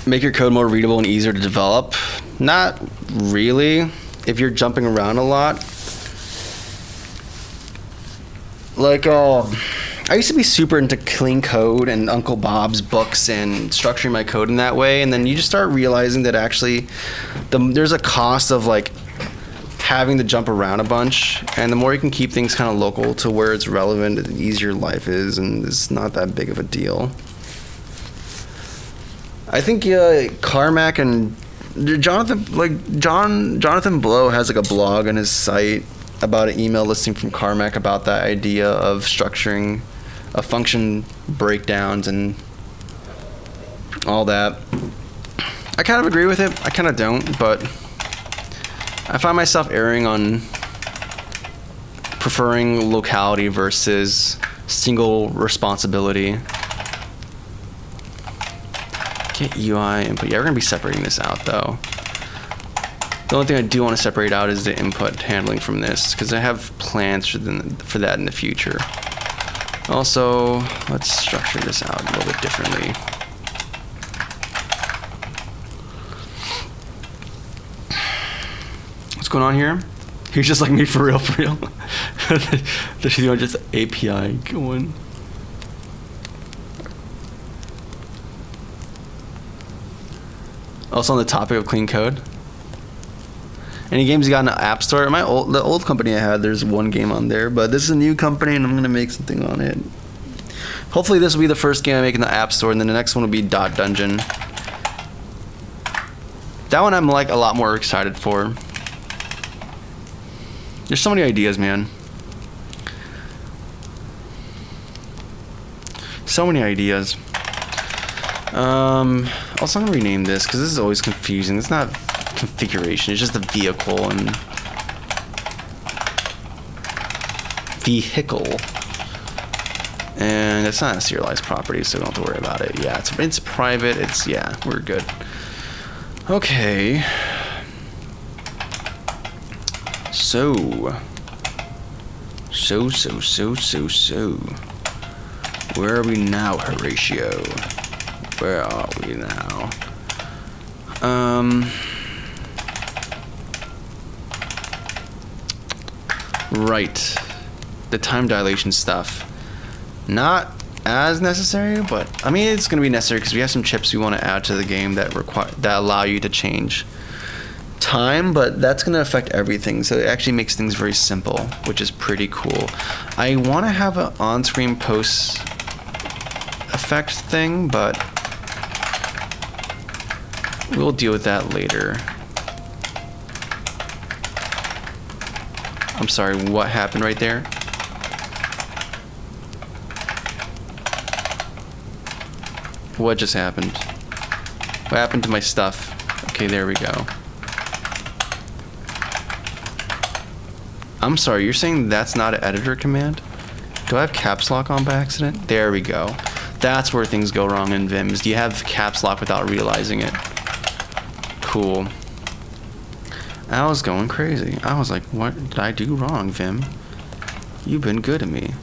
Make your code more readable and easier to develop? Not really. If you're jumping around a lot. Like, I used to be super into clean code and Uncle Bob's books and structuring my code in that way, and then you just start realizing that actually there's a cost of like having to jump around a bunch, and the more you can keep things kind of local to where it's relevant, the easier life is, and it's not that big of a deal. I think Carmack and Jonathan Blow has like a blog on his site about an email listing from Carmack about that idea of structuring a function breakdowns and all that. I kind of agree with it. I kind of don't, but I find myself erring on preferring locality versus single responsibility. Get UI input. Yeah, we're gonna be separating this out though. The only thing I do want to separate out is the input handling from this, because I have plans for that in the future. Also, let's structure this out a little bit differently. What's going on here? He's just like me for real, for real. There's just API going. Also on the topic of clean code. Any games you got in the App Store? The old company I had, there's one game on there, but this is a new company and I'm gonna make something on it. Hopefully this will be the first game I make in the App Store, and then the next one will be Dot Dungeon. That one I'm like a lot more excited for. There's so many ideas, man. So many ideas. Also, I'm gonna rename this because this is always confusing. It's not configuration, it's just the vehicle and vehicle. And it's not a serialized property, so don't have to worry about it. Yeah, it's private. Yeah, we're good. Okay. So. Where are we now, Horatio? Where are we now? Right. The time dilation stuff. Not as necessary, but I mean it's going to be necessary because we have some chips we want to add to the game that allow you to change time, but that's going to affect everything. So it actually makes things very simple, which is pretty cool. I want to have an on-screen post effect thing, but we'll deal with that later. I'm sorry, what happened right there? What just happened? What happened to my stuff? Okay, there we go. I'm sorry, you're saying that's not an editor command? Do I have caps lock on by accident? There we go. That's where things go wrong in Vim, is you have caps lock without realizing it. Cool. I was going crazy. I was like, what did I do wrong, Vim? You've been good to me.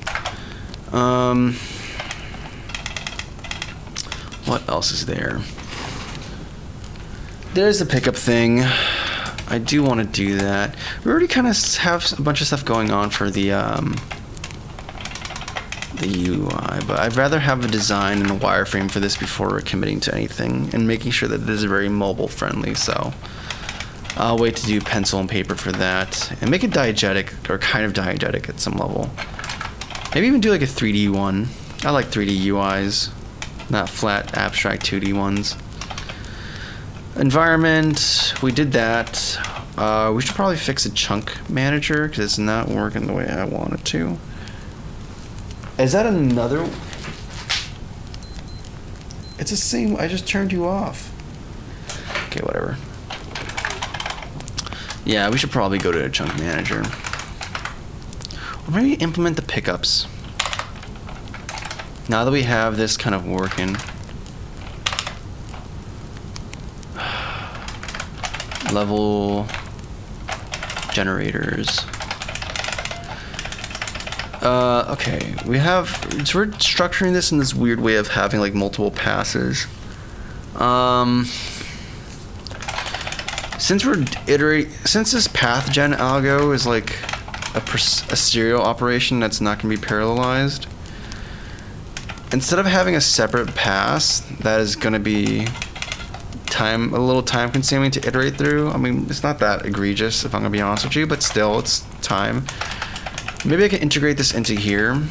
What else is there? There's the pickup thing. I do want to do that. We already kind of have a bunch of stuff going on for the the UI, but I'd rather have a design and a wireframe for this before committing to anything and making sure that this is very mobile friendly. So I'll wait to do pencil and paper for that and make it diegetic, or kind of diegetic at some level. Maybe even do like a 3D one. I like 3D UIs, not flat abstract 2D ones. Environment, we did that. We should probably fix a chunk manager because it's not working the way I want it to. Is that another? It's the same. I just turned you off. Okay, whatever. Yeah, we should probably go to a chunk manager. Or maybe implement the pickups. Now that we have this kind of working. Level generators. Okay, so we're structuring this in this weird way of having like multiple passes. Since this path gen algo is like a serial operation that's not going to be parallelized, instead of having a separate pass that is going to be a little time consuming to iterate through. I mean, it's not that egregious if I'm going to be honest with you, but still, it's time. Maybe I can integrate this into here.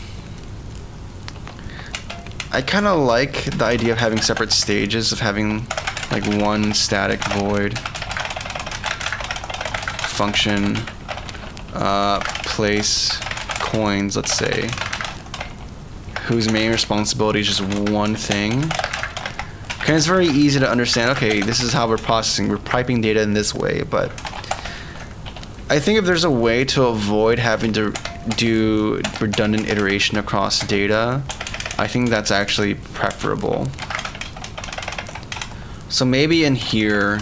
I kind of like the idea of having separate stages, of having like one static void function, place coins, let's say, whose main responsibility is just one thing. And it's very easy to understand, okay, this is how we're processing. We're piping data in this way, but I think if there's a way to avoid having to do redundant iteration across data, I think that's actually preferable. So maybe in here,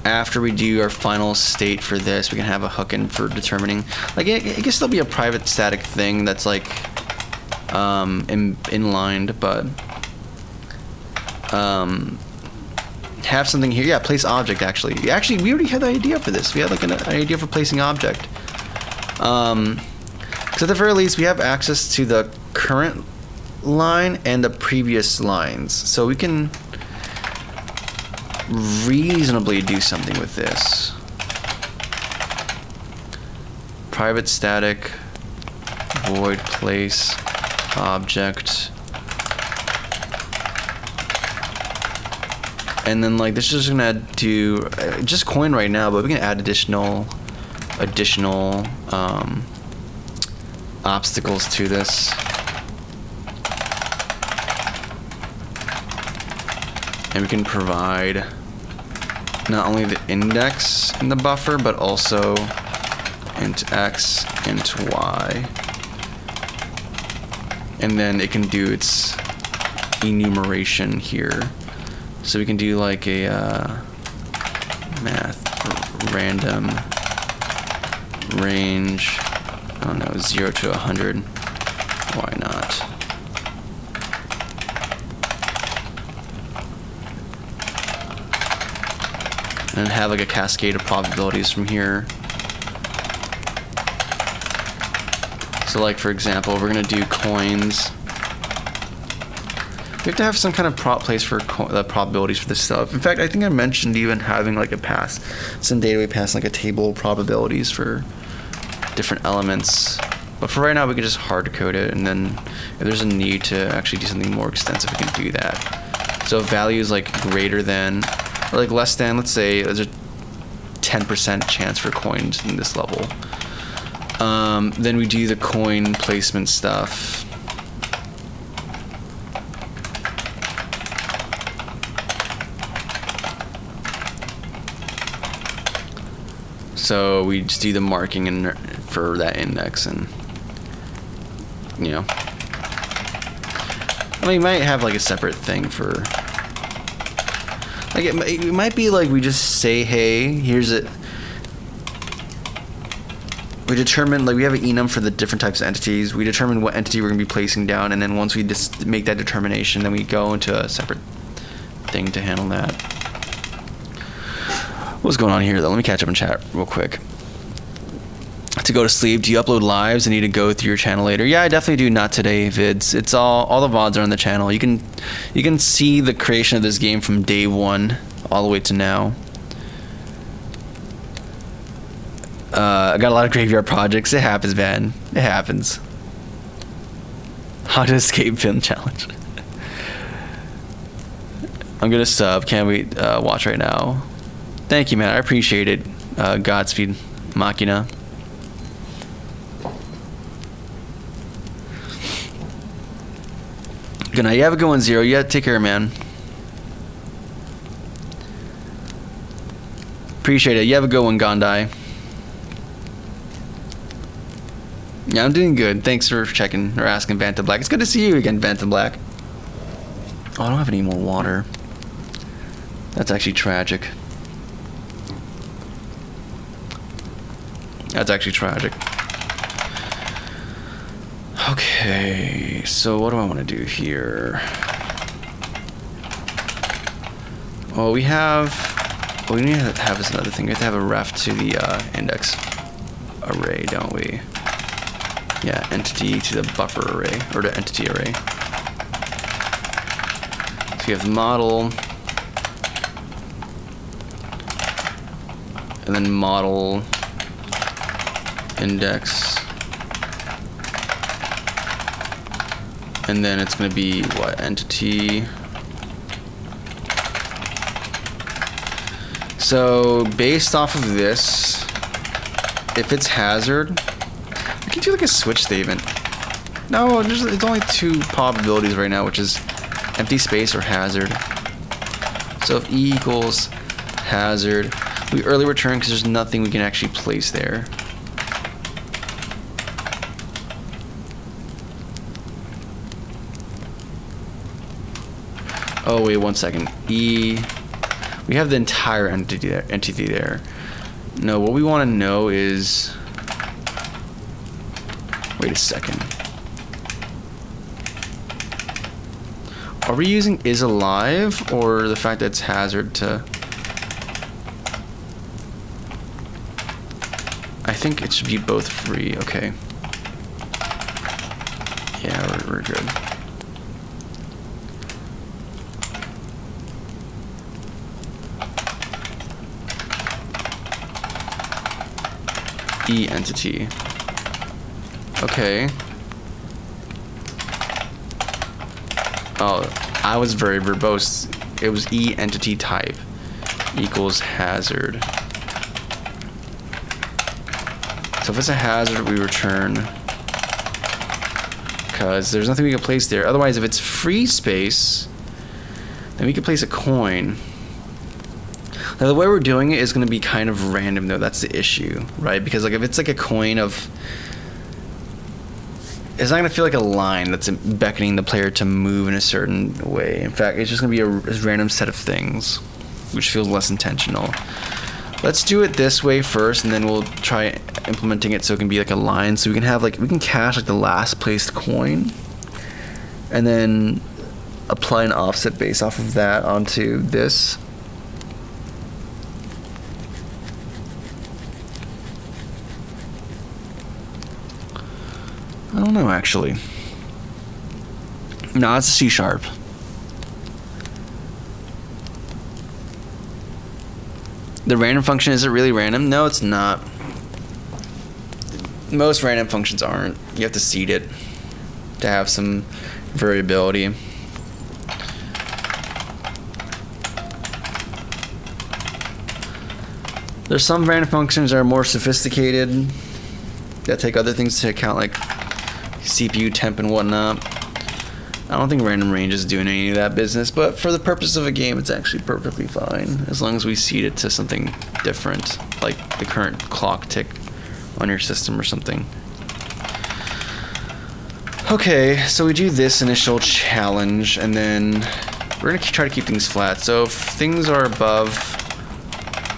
after we do our final state for this, we can have a hook in for determining, like it can still be a private static thing that's like inlined, but have something here. Yeah, place object. Actually, we already had the idea for this. We had like an idea for placing object. Because at the very least, we have access to the current line and the previous lines, so we can reasonably do something with this. Private static void place object. And then like this is just gonna do just coin right now, but we can add additional obstacles to this. And we can provide not only the index in the buffer, but also int x, int y. And then it can do its enumeration here. So we can do like a math random range, I don't know, 0 to 100. Why not? And have like a cascade of probabilities from here. So like for example, we're gonna do coins. We have to have some kind of place for the probabilities for this stuff. In fact, I think I mentioned even having like a pass, some data we pass like a table of probabilities for different elements. But for right now, we can just hard code it, and then if there's a need to actually do something more extensive, we can do that. So if value is like greater than, or like less than, let's say there's a 10% chance for coins in this level. Then we do the coin placement stuff. So we just do the marking for that index, and you know, I mean, you might have like a separate thing for, like it might be like we just say, hey, here's it. We determine, like we have an enum for the different types of entities. We determine what entity we're gonna be placing down, and then once we just make that determination, then we go into a separate thing to handle that. What's going on here though? Let me catch up in chat real quick. to go to sleep. Do you upload lives and need to go through your channel later? Yeah, I definitely do. Not today vids. It's all the VODs are on the channel. You can see the creation of this game from day one all the way to now. I got a lot of graveyard projects. It happens, man. It happens. How to escape film challenge. I'm gonna sub. Can't wait. Watch right now. Thank you, man. I appreciate it. Godspeed, Machina. Good night. You have a good one, Zero. Yeah, take care, man. Appreciate it. You have a good one, Gondai. Yeah, I'm doing good. Thanks for checking or asking, Banta Black. It's good to see you again, Banta Black. Oh, I don't have any more water. That's actually tragic. That's actually tragic. Okay, so what do I want to do here? Well, we need to have this another thing. We have to have a ref to the index array, don't we? Yeah, entity to the buffer array, or the entity array. So we have the model, and then model index, and then it's going to be what, entity. So based off of this, if it's hazard, I can do like a switch statement. No, it's only two probabilities right now, which is empty space or hazard. So if E equals hazard, we early return because there's nothing we can actually place there. Oh wait, 1 second. E, we have the entire entity there. No, what we want to know is, wait a second. Are we using is alive or the fact that it's hazard to? I think it should be both free. Okay. Yeah, we're good. E entity. Okay. Oh, I was very verbose. It was E entity type equals hazard. So if it's a hazard, we return, because there's nothing we can place there. Otherwise, if it's free space, then we can place a coin. Now the way we're doing it is going to be kind of random though. That's the issue, right? Because like if it's like a coin of, it's not going to feel like a line that's beckoning the player to move in a certain way. In fact, it's just going to be a random set of things, which feels less intentional. Let's do it this way first, and then we'll try implementing it so it can be like a line. So we can have like, we can cache like the last placed coin, and then apply an offset base off of that onto this. I don't know, actually. No, it's a C sharp. The random function, is it really random? No, it's not. Most random functions aren't. You have to seed it to have some variability. There's some random functions that are more sophisticated that take other things into account, like CPU temp and whatnot. I don't think random range is doing any of that business, but for the purpose of a game, it's actually perfectly fine as long as we seed it to something different, like the current clock tick on your system or something. Okay, so we do this initial challenge, and then we're gonna try to keep things flat. So if things are above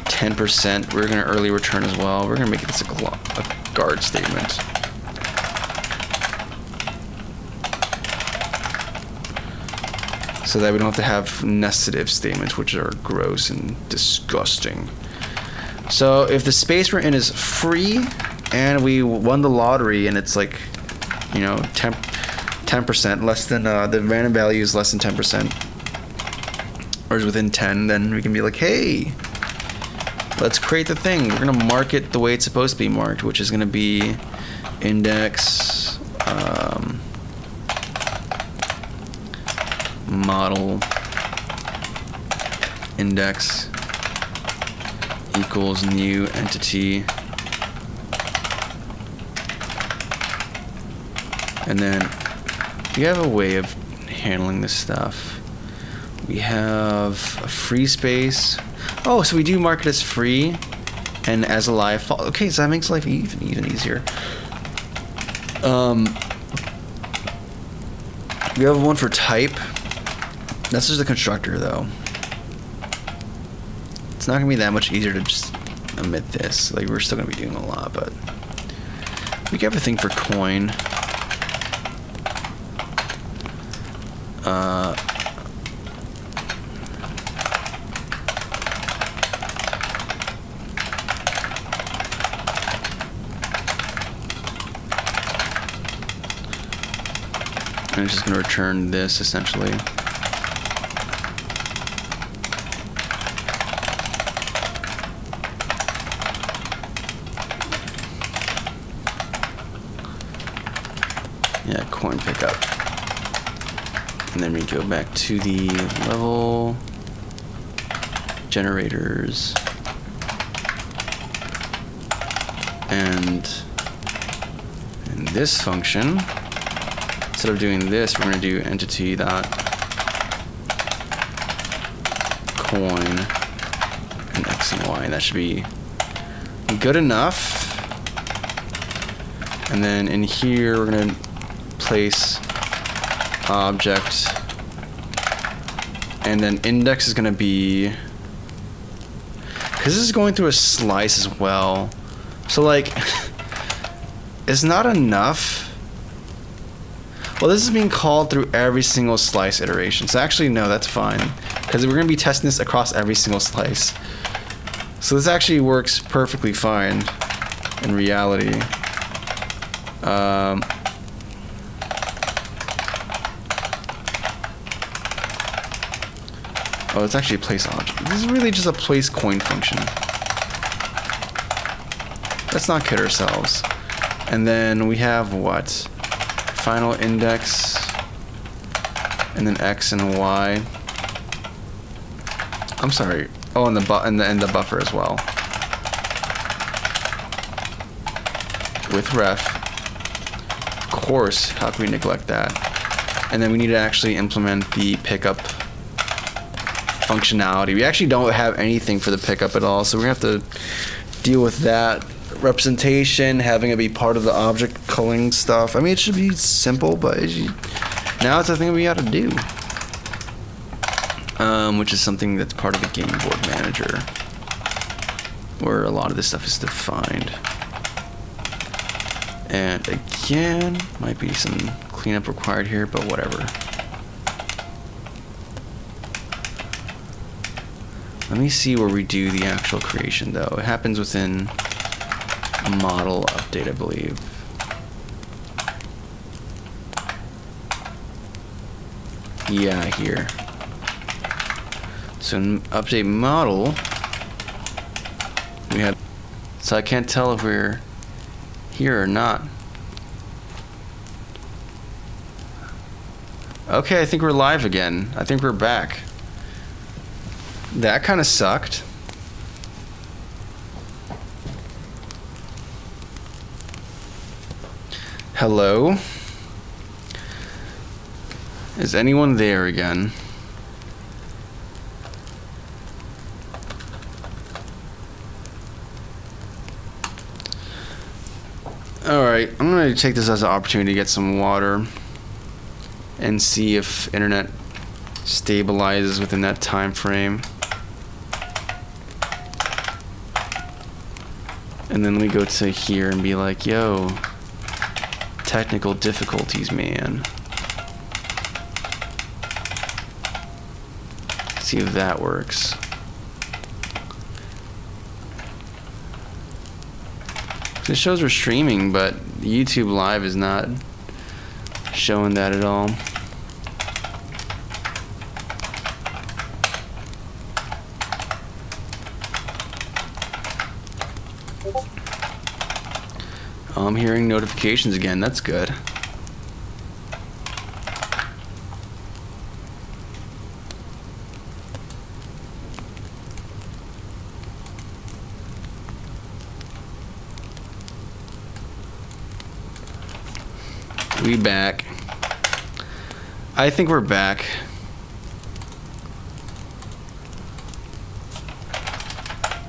10%, we're gonna early return as well. We're gonna make this a guard statement. So that we don't have to have nested if statements, which are gross and disgusting. So if the space we're in is free, and we won the lottery, and it's like, 10% less than the random value is less than 10%, or is within 10, then we can be like, hey, let's create the thing. We're gonna mark it the way it's supposed to be marked, which is gonna be index model index equals new entity, and then we have a way of handling this stuff. We have a free space. Oh, so we do mark it as free and as a live file. Okay, so that makes life even easier. We have one for type. That's just a constructor, though. It's not gonna be that much easier to just omit this. Like, we're still gonna be doing a lot, but we have a thing for coin. And it's just going to return this, essentially. Yeah, coin pickup. And then we go back to the level generators. And in this function, instead of doing this, we're going to do entity dot coin and x and y, and that should be good enough. And then in here, we're going to place object, and then index is going to be, because this is going through a slice as well, so like it's not enough. Well, this is being called through every single slice iteration. So actually, no, that's fine, because we're going to be testing this across every single slice. So this actually works perfectly fine in reality. Oh, it's actually a place object. This is really just a place coin function. Let's not kid ourselves. And then we have what? Final index, and then x and y. I'm sorry. Oh, and the buffer as well. With ref. Of course, how can we neglect that? And then we need to actually implement the pickup functionality. We actually don't have anything for the pickup at all, so we're gonna have to deal with that. Representation, having it be part of the object culling stuff. I mean, it should be simple, but now it's a thing we got to do, which is something that's part of the game board manager, where a lot of this stuff is defined. And again, might be some cleanup required here, but whatever. Let me see where we do the actual creation, though. It happens within model update, I believe. Yeah, here. So in update model, we had, so I can't tell if we're here or not. Okay, I think we're live again. I think we're back. That kind of sucked. Hello? Is anyone there again? Alright, I'm going to take this as an opportunity to get some water and see if internet stabilizes within that time frame. And then we go to here and be like, yo, technical difficulties, man. See if that works. This shows we're streaming, but YouTube Live is not showing that at all. I'm hearing notifications again. That's good. We back. I think we're back.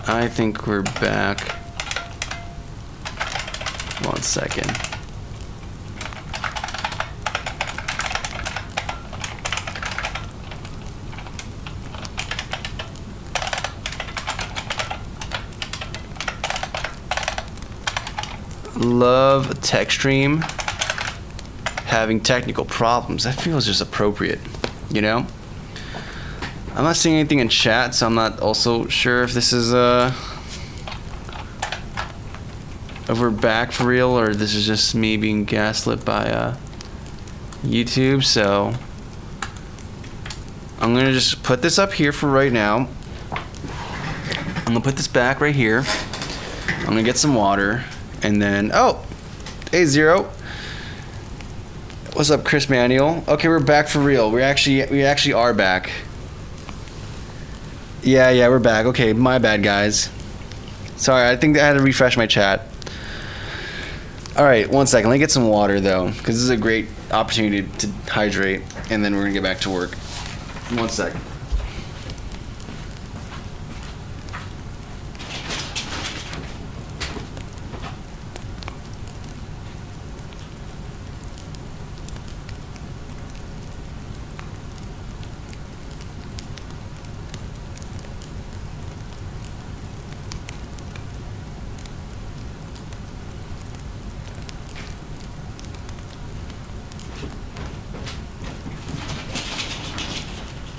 I think we're back. 1 second. Love tech stream having technical problems. That feels just appropriate, you know? I'm not seeing anything in chat, so I'm not also sure if this is if we're back for real or this is just me being gaslit by YouTube. So I'm gonna just put this up here for right now. I'm gonna put this back right here. I'm gonna get some water and then hey Zero. What's up, Chris Manuel? Okay, we're back for real. We actually are back. Yeah, we're back. Okay, my bad, guys. Sorry, I think I had to refresh my chat. All right, 1 second. Let me get some water though, because this is a great opportunity to hydrate, and then we're gonna get back to work. 1 second.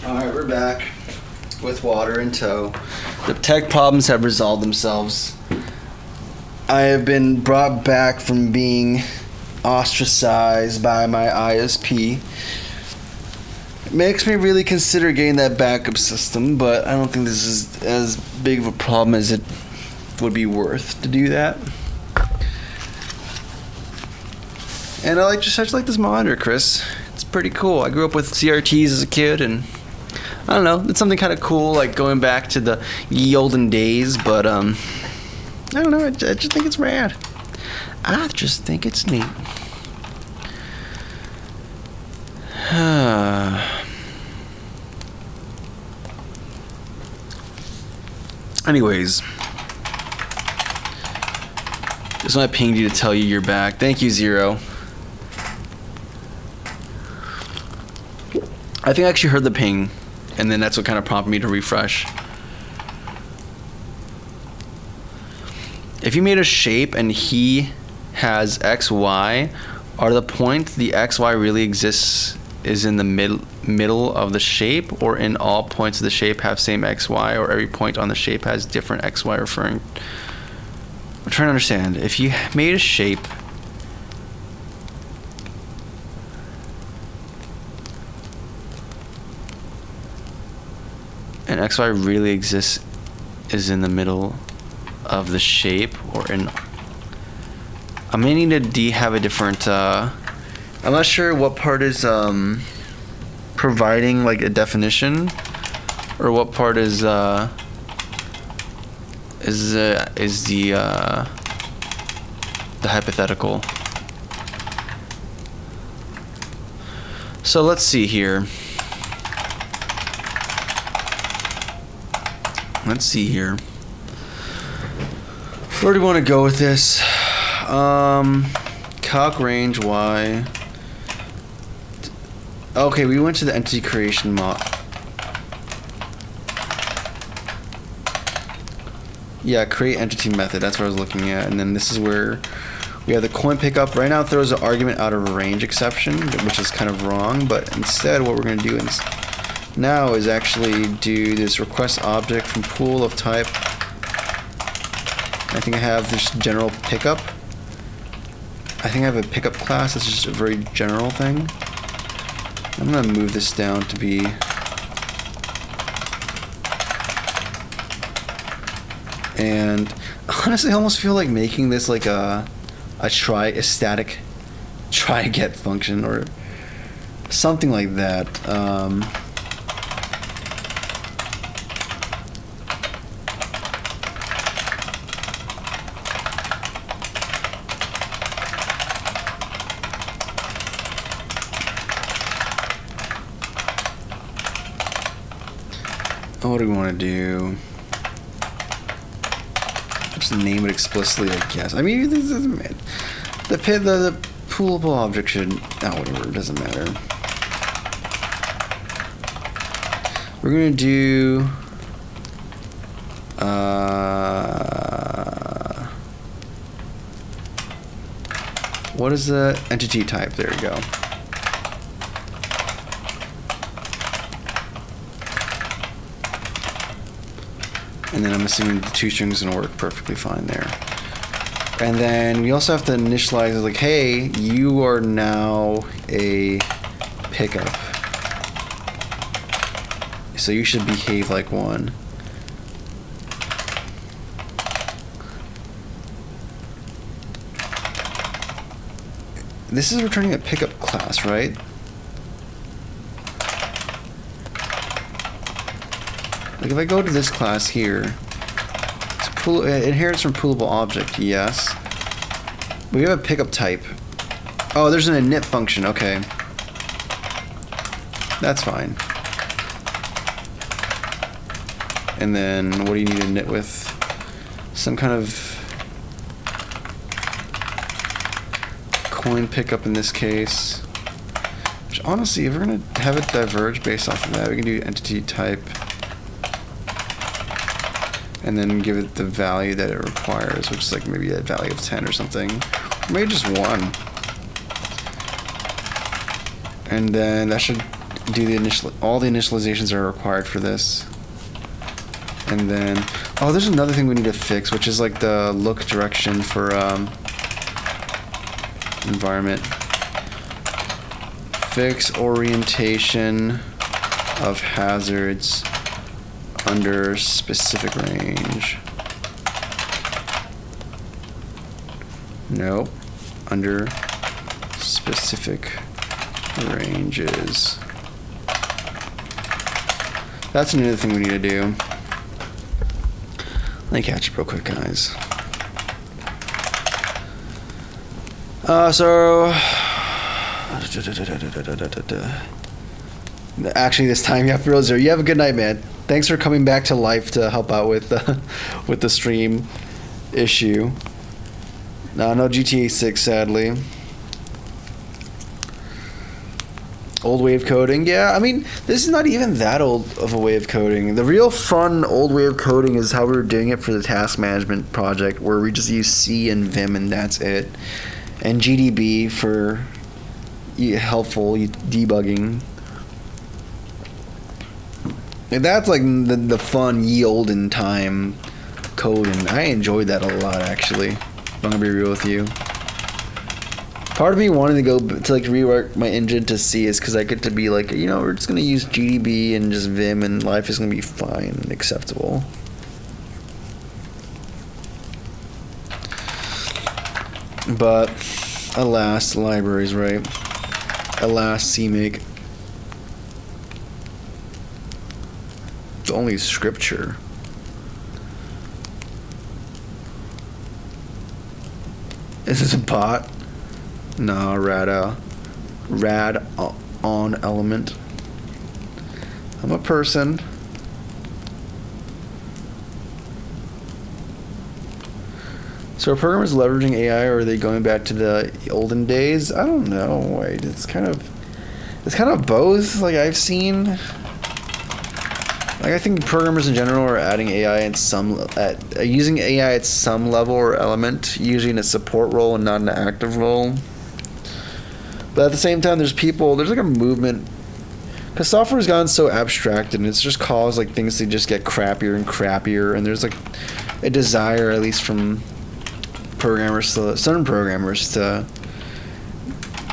Alright, we're back with water in tow. The tech problems have resolved themselves. I have been brought back from being ostracized by my ISP. It makes me really consider getting that backup system, but I don't think this is as big of a problem as it would be worth to do that. And I just like this monitor, Chris. It's pretty cool. I grew up with CRTs as a kid, and I don't know, it's something kind of cool, like going back to the ye olden days, but I don't know, I just think it's rad. I just think it's neat. Anyways, just want to ping you to tell you you're back. Thank you, Zero. I think I actually heard the ping, and then that's what kind of prompted me to refresh. If you made a shape and he has XY, are the point the XY really exists is in the middle of the shape, or in all points of the shape have same XY, or every point on the shape has different XY referring? I'm trying to understand. If you made a shape and XY really exists is in the middle of the shape, or in... I may need to have a different... I'm not sure what part is providing like a definition, or what part is the hypothetical. So let's see here. Let's see here. Where do we want to go with this? Calc range Y. Okay, we went to the entity creation mod. Yeah, create entity method. That's what I was looking at. And then this is where we have the coin pickup. Right now it throws an argument out of range exception, which is kind of wrong. But instead, what we're going to do now is actually do this request object from pool of type. I think I have this general pickup. I think I have a pickup class. That's just a very general thing. I'm gonna move this down to be and honestly I almost feel like making this like a static try get function or something like that. What do we want to do? Just name it explicitly, I guess. I mean, this doesn't matter. The poolable object should. Oh, whatever. It doesn't matter. We're gonna do. What is the entity type? There we go. And then I'm assuming the toString is going to work perfectly fine there. And then we also have to initialize it like, hey, you are now a pickup. So you should behave like one. This is returning a pickup class, right? Like if I go to this class here, it inherits from poolable object, yes. We have a pickup type. Oh, there's an init function, okay. That's fine. And then what do you need to init with? Some kind of coin pickup in this case. Which honestly, if we're gonna have it diverge based off of that, we can do entity type. And then give it the value that it requires, which is like maybe a value of 10 or something. Or maybe just 1. And then that should do all the initializations that are required for this. And then, oh, there's another thing we need to fix, which is like the look direction for environment. Fix orientation of hazards under specific range. Nope. Under specific ranges. That's another thing we need to do. Let me catch up real quick, guys. Actually, this time, yeah, for Zero, you have a good night, man. Thanks for coming back to life to help out with the stream issue. No GTA 6, sadly. Old way of coding, yeah. I mean, this is not even that old of a way of coding. The real fun old way of coding is how we were doing it for the task management project, where we just use C and Vim and that's it, and GDB for helpful debugging. And that's like the fun ye olden time code, and I enjoyed that a lot, actually. I'm gonna be real with you. Part of me wanting to go to like rework my engine to C is because I get to be like, you know, we're just gonna use GDB and just Vim, and life is gonna be fine and acceptable. But alas, libraries, right? Alas, CMake. It's only scripture. Is this a bot? No, rad on element. I'm a person. So are programmers leveraging AI, or are they going back to the olden days? I don't know. Wait, it's kind of both. Like I've seen. Like I think programmers in general are adding AI using AI at some level or element, usually in a support role and not an active role. But at the same time, there's like a movement, because software has gotten so abstracted, and it's just caused like things to just get crappier and crappier, and there's like a desire, at least from certain programmers, to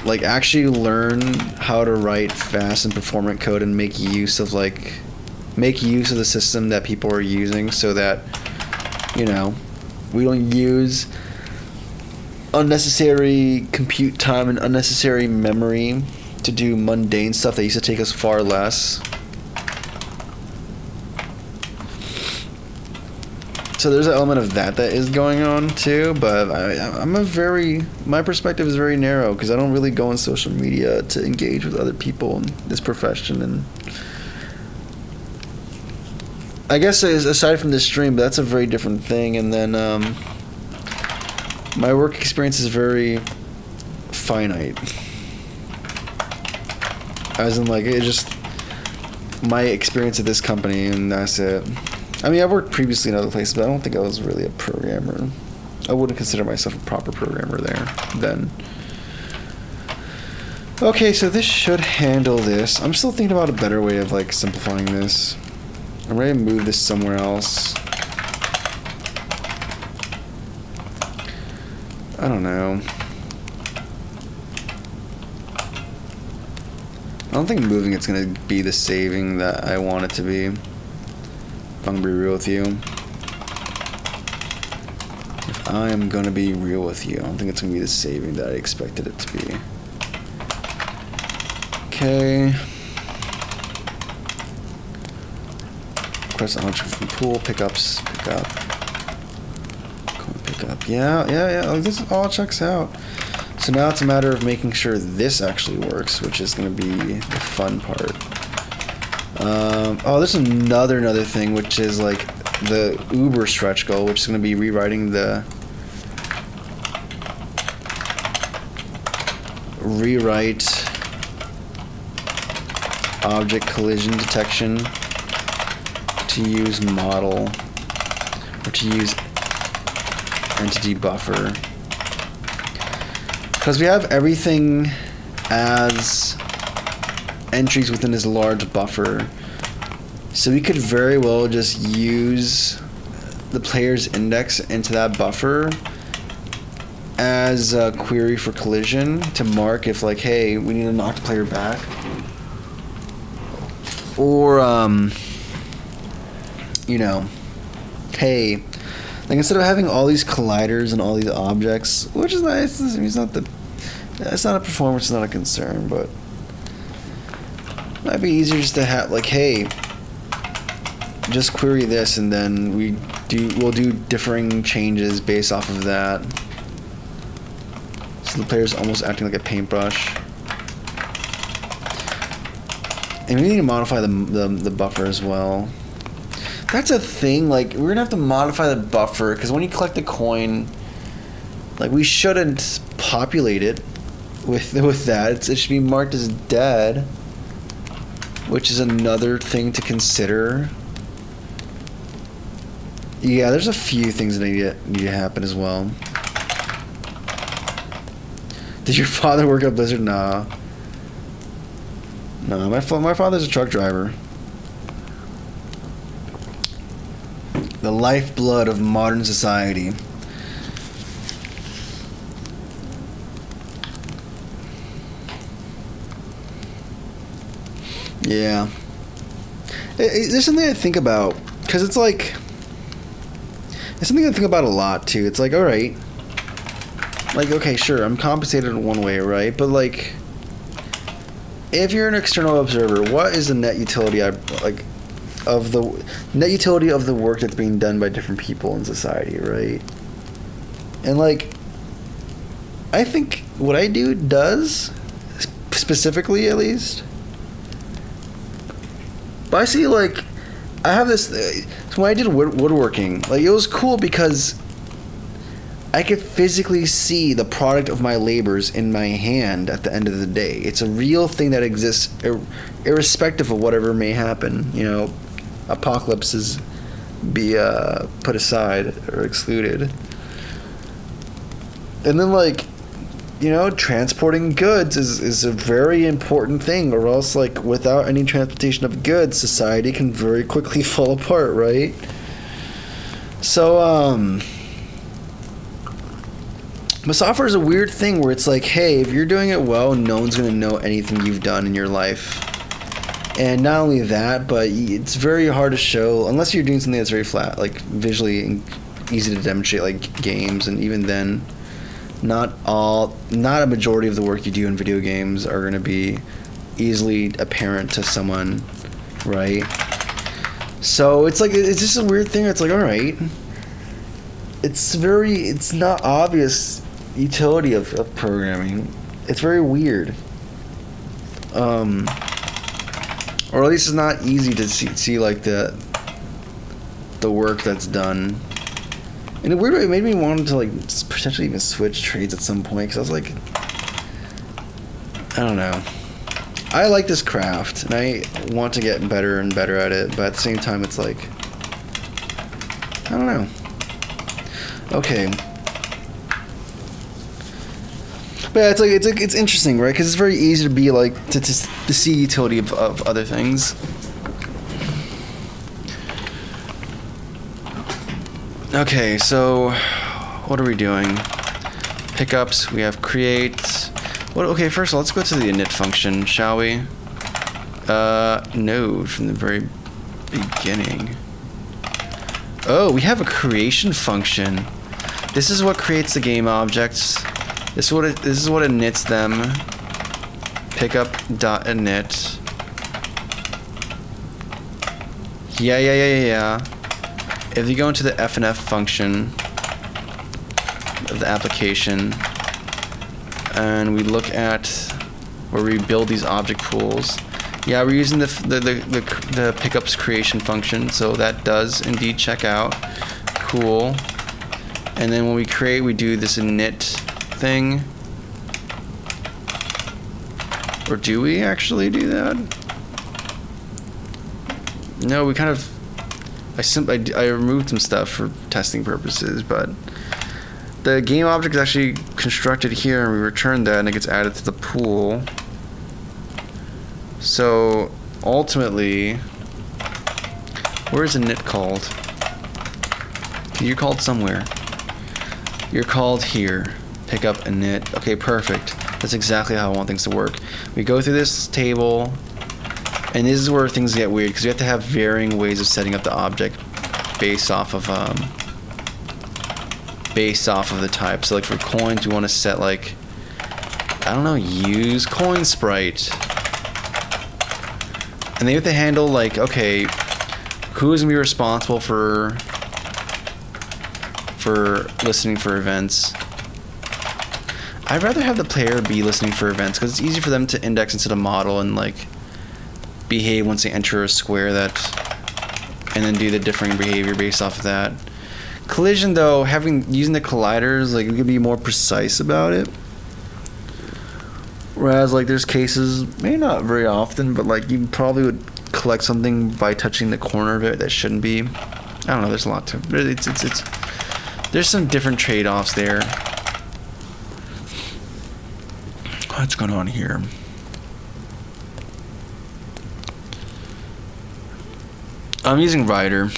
like actually learn how to write fast and performant code and make use of the system that people are using, so that, you know, we don't use unnecessary compute time and unnecessary memory to do mundane stuff that used to take us far less. So there's an element of that is going on too, but my perspective is very narrow because I don't really go on social media to engage with other people in this profession. And I guess aside from this stream, that's a very different thing. And then my work experience is very finite. As in, like, it just my experience at this company, and that's it. I mean, I've worked previously in other places, but I don't think I was really a programmer. I wouldn't consider myself a proper programmer there then. Okay, so this should handle this. I'm still thinking about a better way of, like, simplifying this. I'm ready to move this somewhere else. I don't know. I don't think moving it's going to be the saving that I want it to be. If I'm going to be real with you. If I am going to be real with you, I don't think it's going to be the saving that I expected it to be. Okay. Press on from pool, pickups, pick up. Pick up. Yeah. Oh, this all checks out. So now it's a matter of making sure this actually works, which is going to be the fun part. There's another thing, which is like the Uber stretch goal, which is going to be rewrite object collision detection to use model, or to use entity buffer. Because we have everything as entries within this large buffer, so we could very well just use the player's index into that buffer as a query for collision to mark if, like, hey, we need to knock the player back, or hey, like, instead of having all these colliders and all these objects, which is nice, it's not a performance, it's not a concern, but it might be easier just to have, like, hey, just query this, and then we'll do differing changes based off of that. So the player's almost acting like a paintbrush. And we need to modify the buffer as well. That's a thing, like, we're gonna have to modify the buffer, because when you collect a coin, like, we shouldn't populate it with that. It should be marked as dead, which is another thing to consider. Yeah, there's a few things that need to happen as well. Did your father work at Blizzard? Nah. No, my father's a truck driver. The lifeblood of modern society. Yeah. There's something I think about, because it's like, it's something I think about a lot too. It's like, alright, like, okay, sure, I'm compensated in one way, right? But, like, if you're an external observer, what is the net utility of the work that's being done by different people in society, right? And, like, I think what I do does, specifically at least, but I see, like, I have this, so when I did woodworking, like, it was cool because I could physically see the product of my labors in my hand at the end of the day. It's a real thing that exists, irrespective of whatever may happen. You know, apocalypses be put aside or excluded. And then, like, you know, transporting goods is a very important thing, or else, like, without any transportation of goods, society can very quickly fall apart, right? But software is a weird thing where it's like, hey, if you're doing it well, no one's going to know anything you've done in your life. And not only that, but it's very hard to show, unless you're doing something that's very flat, like visually easy to demonstrate, like games. And even then, not a majority of the work you do in video games are going to be easily apparent to someone, right? So it's like, it's just a weird thing. It's like, all right, it's not obvious utility of programming. It's very weird. Or at least it's not easy to see like the work that's done. In a weird way, it made me want to like potentially even switch trades at some point, because I was like, I don't know. I like this craft and I want to get better and better at it, but at the same time, it's like, I don't know. Okay. But yeah, it's interesting, right? Because it's very easy to be like to see utility of other things. Okay, so what are we doing? Pickups. We have create. What? Okay, first of all, let's go to the init function, shall we? No, from the very beginning. Oh, we have a creation function. This is what creates the game objects. This is what inits them. Pickup.init. Yeah. If you go into the FNF function of the application, and we look at where we build these object pools, yeah, we're using the pickups creation function, so that does indeed check out. Cool. And then when we create, we do this init thing. Or do we actually do that? No, we kind of. I removed some stuff for testing purposes, but the game object is actually constructed here, and we return that, and it gets added to the pool. So ultimately, where is init called? You're called somewhere. You're called here. Pick up init. Okay, perfect. That's exactly how I want things to work. We go through this table, and this is where things get weird, because we have to have varying ways of setting up the object based off of the type. So like for coins, we want to set like, I don't know, use coin sprite. And they have to handle like, okay, who is gonna be responsible for listening for events? I'd rather have the player be listening for events, because it's easy for them to index instead of model and like behave once they enter a square and then do the differing behavior based off of that. Collision though, using the colliders, like we could be more precise about it. Whereas like there's cases, maybe not very often, but like you probably would collect something by touching the corner of it that shouldn't be. I don't know, there's a lot to it. There's some different trade-offs there. What's going on here? I'm using Rider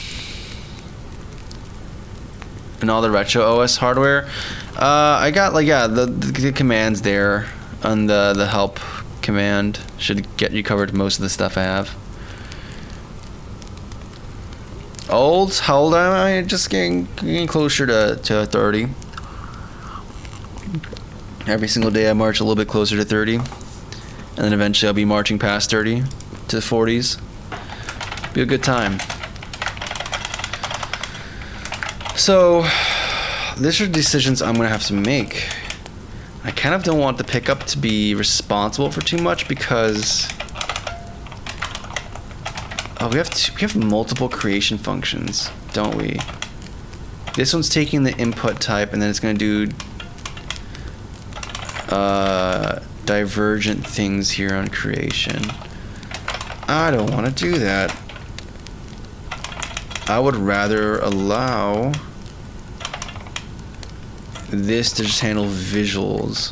and all the Retro OS hardware. I got like, yeah, the commands there on the help command should get you covered most of the stuff I have. Old? How old am I? Just getting closer to 30. Every single day I march a little bit closer to 30. And then eventually I'll be marching past 30 to the 40s. Be a good time. So, these are decisions I'm going to have to make. I kind of don't want the pickup to be responsible for too much, because we have multiple creation functions, don't we? This one's taking the input type, and then it's going to do divergent things here on creation. I don't want to do that. I would rather allow this to just handle visuals.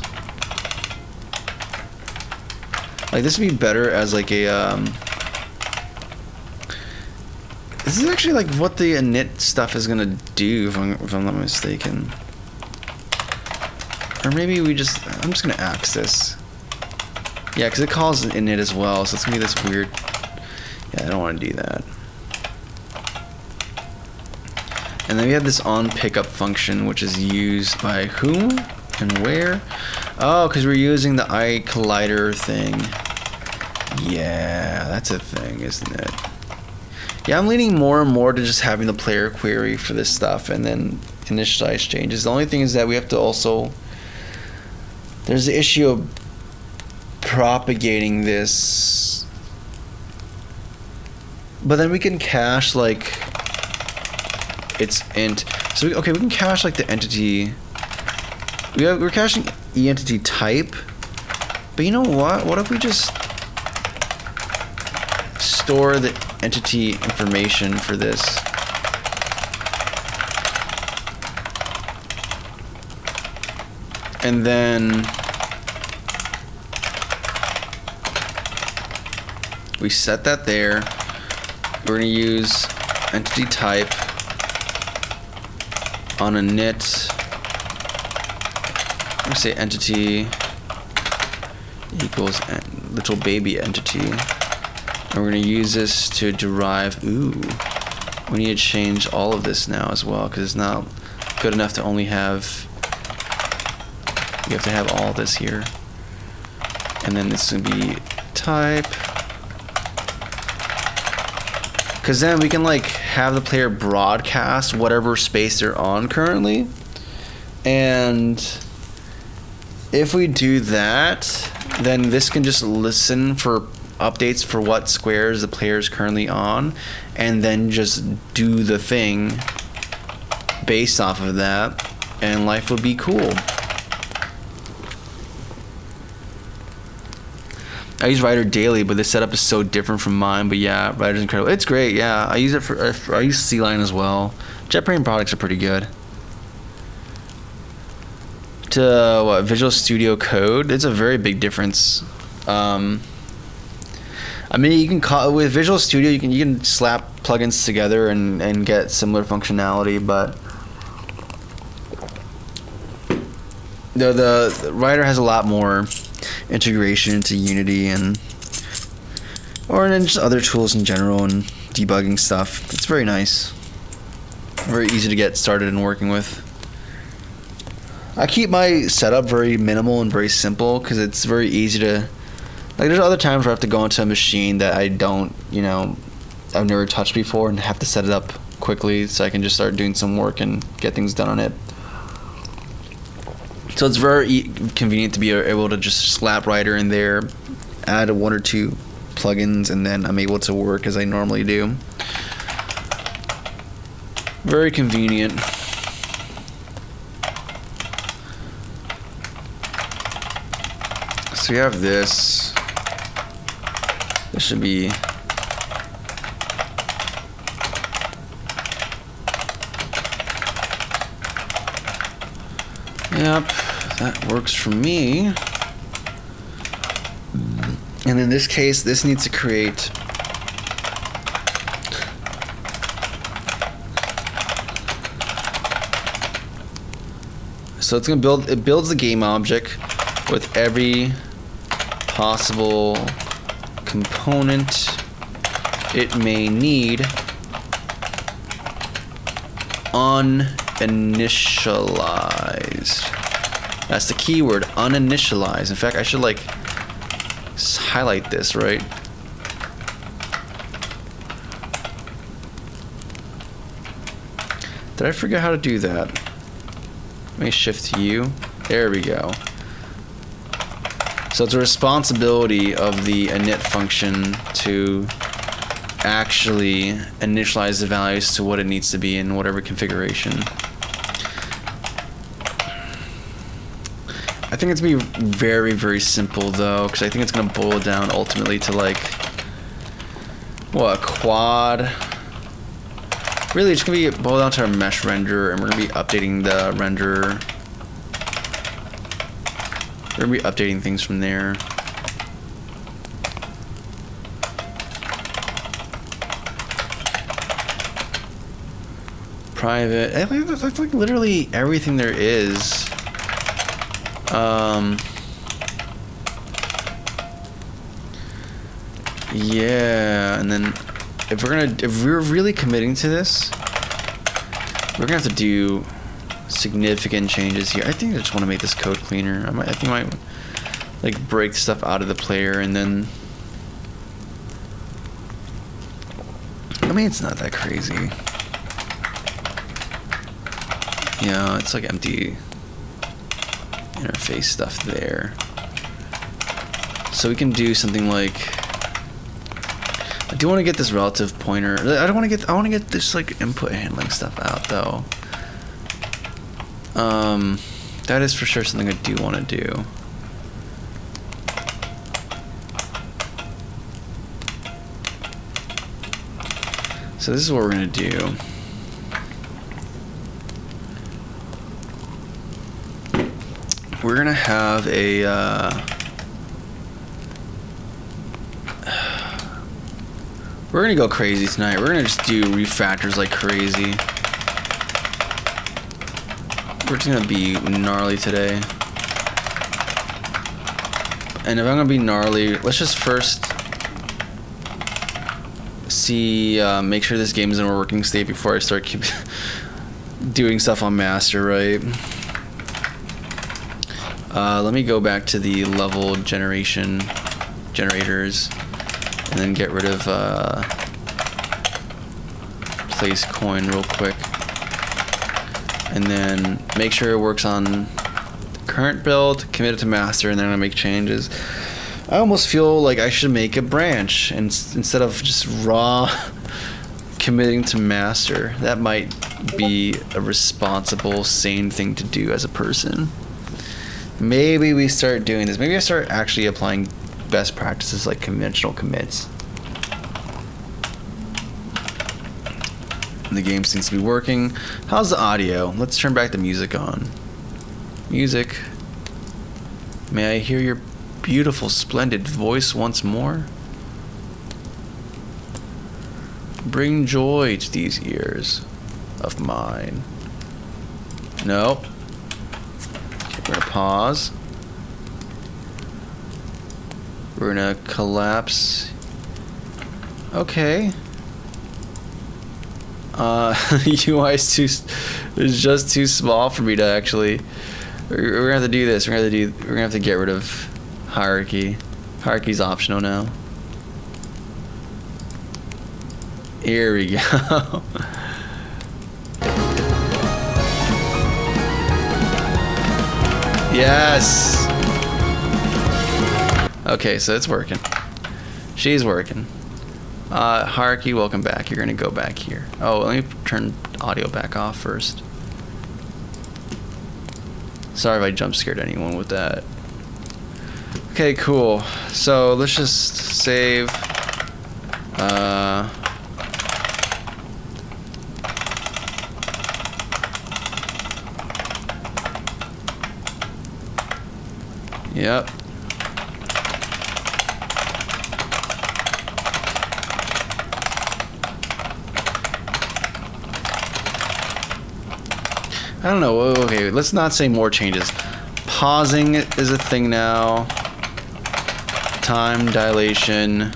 Like this would be better as like a this is actually like what the init stuff is gonna do, if I'm not mistaken. Or maybe I'm just gonna axe this. Yeah, because it calls init as well, so it's gonna be this weird. Yeah, I don't want to do that. And then we have this on pickup function, which is used by whom and where. Oh, because we're using the iCollider thing. Yeah, that's a thing, isn't it? Yeah, I'm leaning more and more to just having the player query for this stuff and then initialize changes. The only thing is that we have to also, there's the issue of propagating this, but then we can cache like its int. So we can cache like the entity. We're caching entity type, but you know what? What if we just store the entity information for this? And then we set that there. We're going to use entity type on init. I'm going to say entity equals little baby entity. And we're going to use this to derive. Ooh, we need to change all of this now as well, because it's not good enough to only have. You have to have all this here. And then this is going to be type. Because then we can like have the player broadcast whatever space they're on currently. And if we do that, then this can just listen for updates for what squares the player is currently on, and then just do the thing based off of that, and life would be cool. I use Rider daily, but this setup is so different from mine. But yeah, Rider's incredible. It's great. Yeah, I use it for I use C-Line as well. JetBrains products are pretty good. To what, Visual Studio Code, it's a very big difference. I mean, you can call with Visual Studio, you can slap plugins together and get similar functionality, but the Rider has a lot more integration into Unity and just other tools in general and debugging stuff. It's very nice, very easy to get started and working with. I keep my setup very minimal and very simple because it's very easy to, like, there's other times where I have to go into a machine that I don't, I've never touched before and have to set it up quickly so I can just start doing some work and get things done on it. So it's very convenient to be able to just slap Rider in there, add one or two plugins, and then I'm able to work as I normally do. Very convenient. So we have this. This should be. Yep, that works for me. And in this case, this needs to create so it's gonna it builds the game object with every possible component it may need uninitialized. That's the keyword, uninitialized. In fact, I should highlight this, right? Did I forget how to do that? Let me shift U. There we go. So it's a responsibility of the init function to actually initialize the values to what it needs to be in whatever configuration. I think it's gonna be very, very simple though, because I think it's gonna boil down ultimately to a quad. Really, it's gonna boil down to our mesh renderer, and we're gonna be updating the renderer. We're gonna be updating things from there. Private. I think that's like literally everything there is. Yeah, and then if we're really committing to this, we're gonna have to do significant changes here. I think I just want to make this code cleaner. I think I might like break stuff out of the player, and then I mean it's not that crazy. Yeah, it's like empty interface stuff there. So we can do something like, I do want to get this relative pointer. I want to get this like input handling stuff out though. That is for sure something I do want to do. So this is what we're gonna do. We're gonna have a we're gonna go crazy tonight. We're gonna just do refactors like crazy. We're just gonna be gnarly today. And if I'm gonna be gnarly, let's just first see, make sure this game is in a working state before I start doing stuff on master, right? Let me go back to the level generators and then get rid of place coin real quick, and then make sure it works on current build, commit it to master, and then I'm gonna make changes. I almost feel like I should make a branch and instead of just raw committing to master. That might be a responsible, sane thing to do as a person. Maybe we start doing this. Maybe I start actually applying best practices like conventional commits. And the game seems to be working. How's the audio? Let's turn back the music on. Music. May I hear your beautiful, splendid voice once more? Bring joy to these ears of mine. Nope. We're gonna pause. We're gonna collapse. Okay. UI is just too small for me to actually. We're gonna have to do this. We're gonna have to get rid of hierarchy. Hierarchy's optional now. Here we go. Yes. Okay, so it's working. She's working. Hierarchy, welcome back. You're gonna go back here. Oh, let me turn audio back off first. Sorry if I jump scared anyone with that. Okay, cool. So let's just save. Yep. I don't know. Okay, let's not say more changes. Pausing is a thing now. Time dilation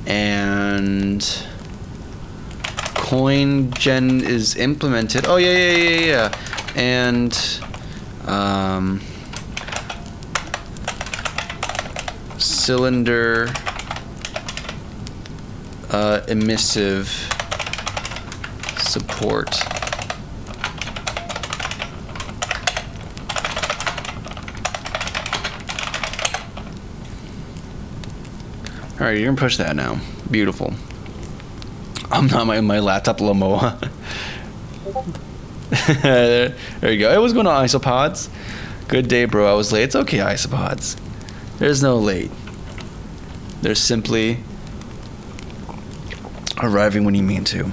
and coin gen is implemented. Oh yeah. And cylinder emissive support. All right, you're gonna push that now. Beautiful. I'm not my laptop Lamoa. There you go. Hey, what's going on, Isopods? Good day, bro. I was late. It's okay, Isopods. There's no late. There's simply arriving when you mean to.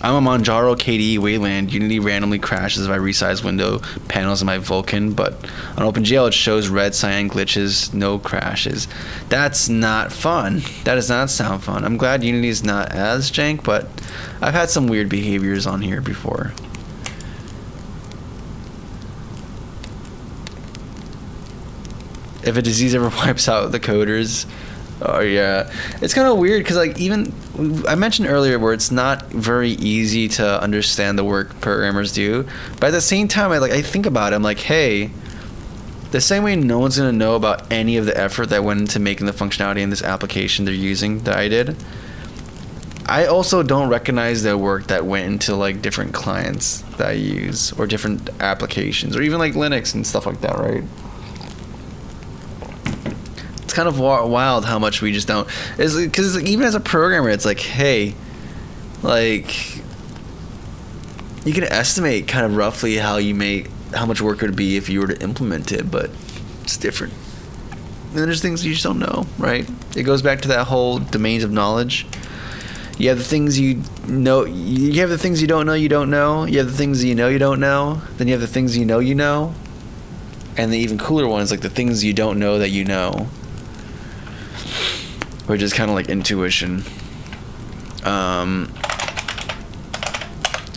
I'm a Manjaro KDE Wayland. Unity randomly crashes if I resize window panels in my Vulkan, but on OpenGL it shows red cyan glitches, no crashes. That's not fun. That does not sound fun. I'm glad Unity is not as jank, but I've had some weird behaviors on here before. if a disease ever wipes out the coders. Oh yeah, it's kind of weird because like even I mentioned earlier where it's not very easy to understand the work programmers do, but at the same time I think about it, I'm like, hey, the same way no one's gonna know about any of the effort that went into making the functionality in this application they're using that I did, I also don't recognize the work that went into like different clients that I use or different applications or even like Linux and stuff like that, right? It's kind of wild how much we just don't. Is because even as a programmer, it's like, hey, like you can estimate kind of roughly how much work it would be if you were to implement it, but it's different. And there's things you just don't know, right? It goes back to that whole domains of knowledge. You have the things you know. You have the things you don't know. You don't know. You have the things you know. You don't know. Then you have the things you know. You know. And the even cooler one is like the things you don't know that you know, which is kind of like intuition.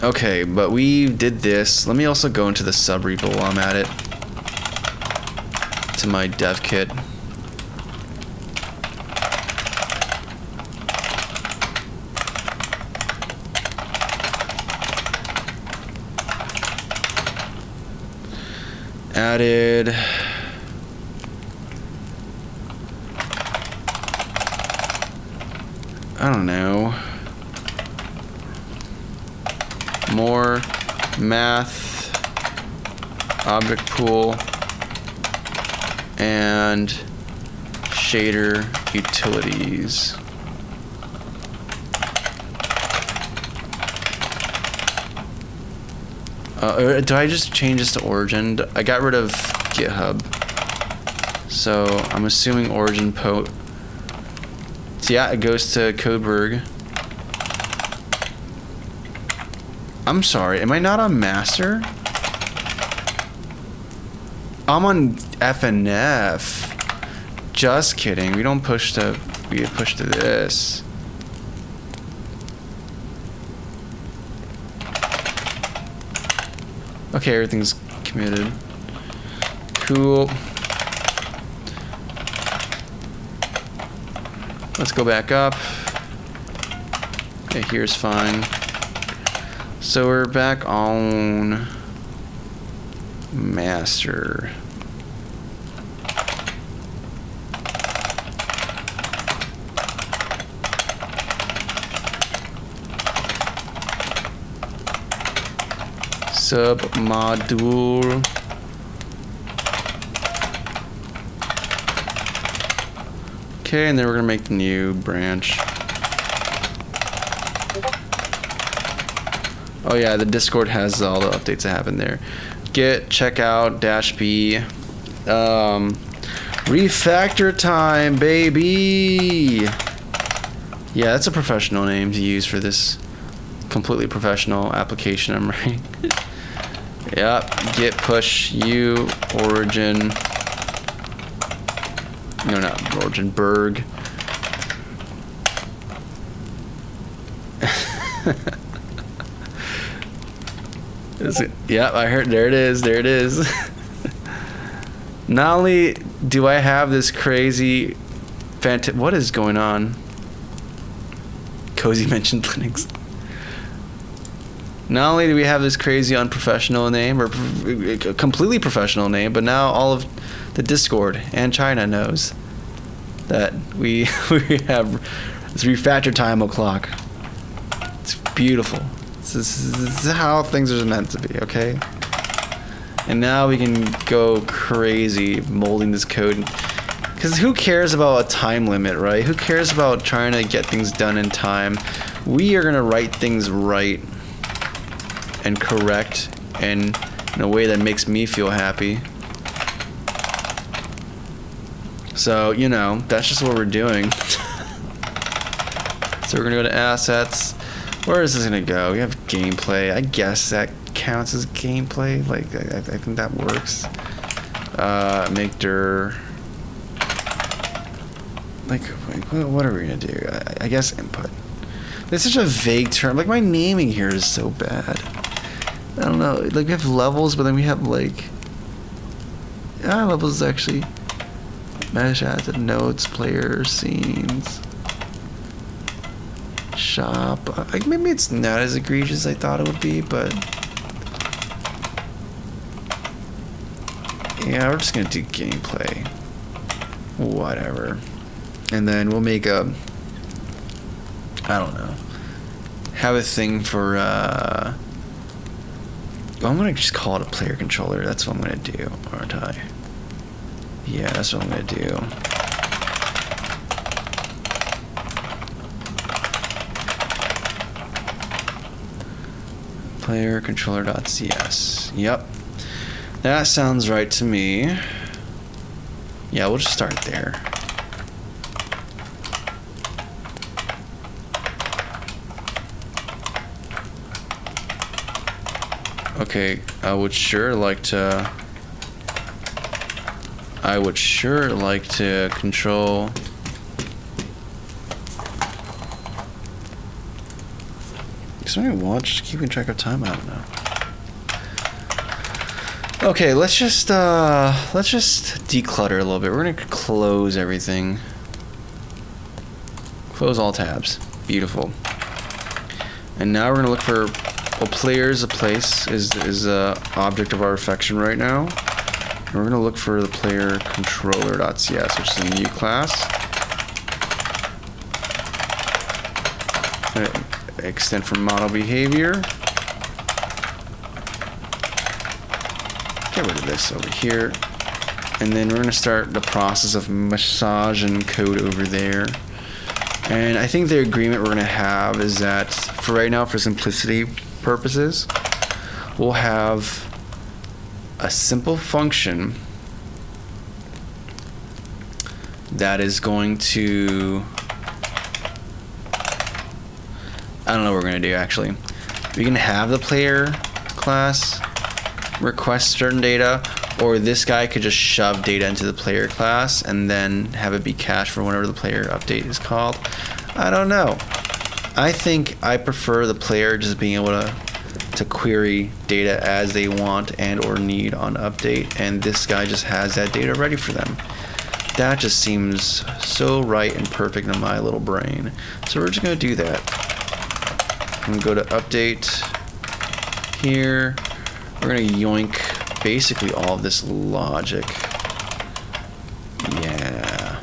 Okay, but we did this. Let me also go into the subrepo while I'm at it. To my dev kit. Added I don't know, more math object pool and shader utilities. Do I just change this to Origin? I got rid of GitHub, so I'm assuming Origin So yeah, it goes to Codeberg. I'm sorry, am I not on master? I'm on FNF. Just kidding. We don't push to. We push to this. Okay, everything's committed. Cool. Let's go back up. Okay, here's fine. So we're back on master. Submodule. Okay, and then we're gonna make the new branch. Oh yeah, the Discord has all the updates that happen there. Git checkout -b. Refactor time, baby. Yeah, that's a professional name to use for this completely professional application I'm writing. Yep, git push u origin. No, not origin, Berg. Yep, I heard. There it is. There it is. Not only do I have this crazy, what is going on? Cozy mentioned Linux. Not only do we have this crazy unprofessional name, or completely professional name, but now all of the Discord and China knows that we have this refactor time o'clock. It's beautiful. This is how things are meant to be, okay? And now we can go crazy molding this code. Because who cares about a time limit, right? Who cares about trying to get things done in time? We are going to write things right and correct and in a way that makes me feel happy. So, you know, that's just what we're doing. So we're going to go to assets. Where is this going to go? We have gameplay. I guess that counts as gameplay. Like, I think that works. Make dir. Like, what are we going to do? I guess input. It's such a vague term. Like, my naming here is so bad. I don't know. Like, we have levels, but then we have, like... levels is actually... Mesh asset nodes, player scenes, shop. Like maybe it's not as egregious as I thought it would be, but yeah, we're just gonna do gameplay. Whatever. And then we'll make a, I don't know, have a thing for, I'm gonna just call it a player controller. That's what I'm gonna do, aren't I? Yeah, that's what I'm gonna do. Player controller.cs. Yep. That sounds right to me. Yeah, we'll just start there. Okay, I would sure like to control somebody watch keeping track of time. I don't know. Okay, let's just declutter a little bit. We're gonna close everything. Close all tabs. Beautiful. And now we're gonna look for, well, player is a place, is a object of our affection right now. And we're gonna look for the player controller.cs, which is a new class. Extend from model behavior. Get rid of this over here. And then we're going to start the process of massage and code over there. And I think the agreement we're going to have is that for right now, for simplicity purposes, we'll have a simple function that is going to, I don't know what we're going to do actually. We can have the player class request certain data, or this guy could just shove data into the player class and then have it be cached for whenever the player update is called. I don't know. I think I prefer the player just being able to query data as they want and or need on update, and this guy just has that data ready for them. That just seems so right and perfect in my little brain. So we're just going to do that. I'm going to go to update here. We're going to yoink basically all of this logic. Yeah.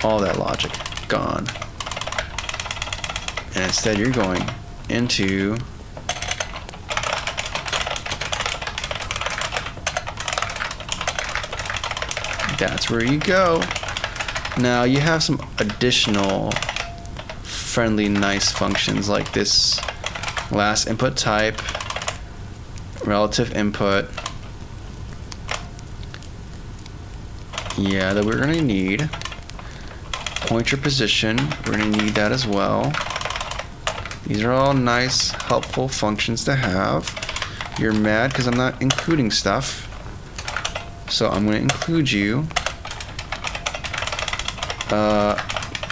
All that logic gone. And instead you're going into that's where you go. Now you have some additional friendly nice functions like this last input type, relative input. Yeah, that we're gonna need. Pointer position, we're gonna need that as well. These are all nice, helpful functions to have. You're mad because I'm not including stuff, so I'm gonna include you.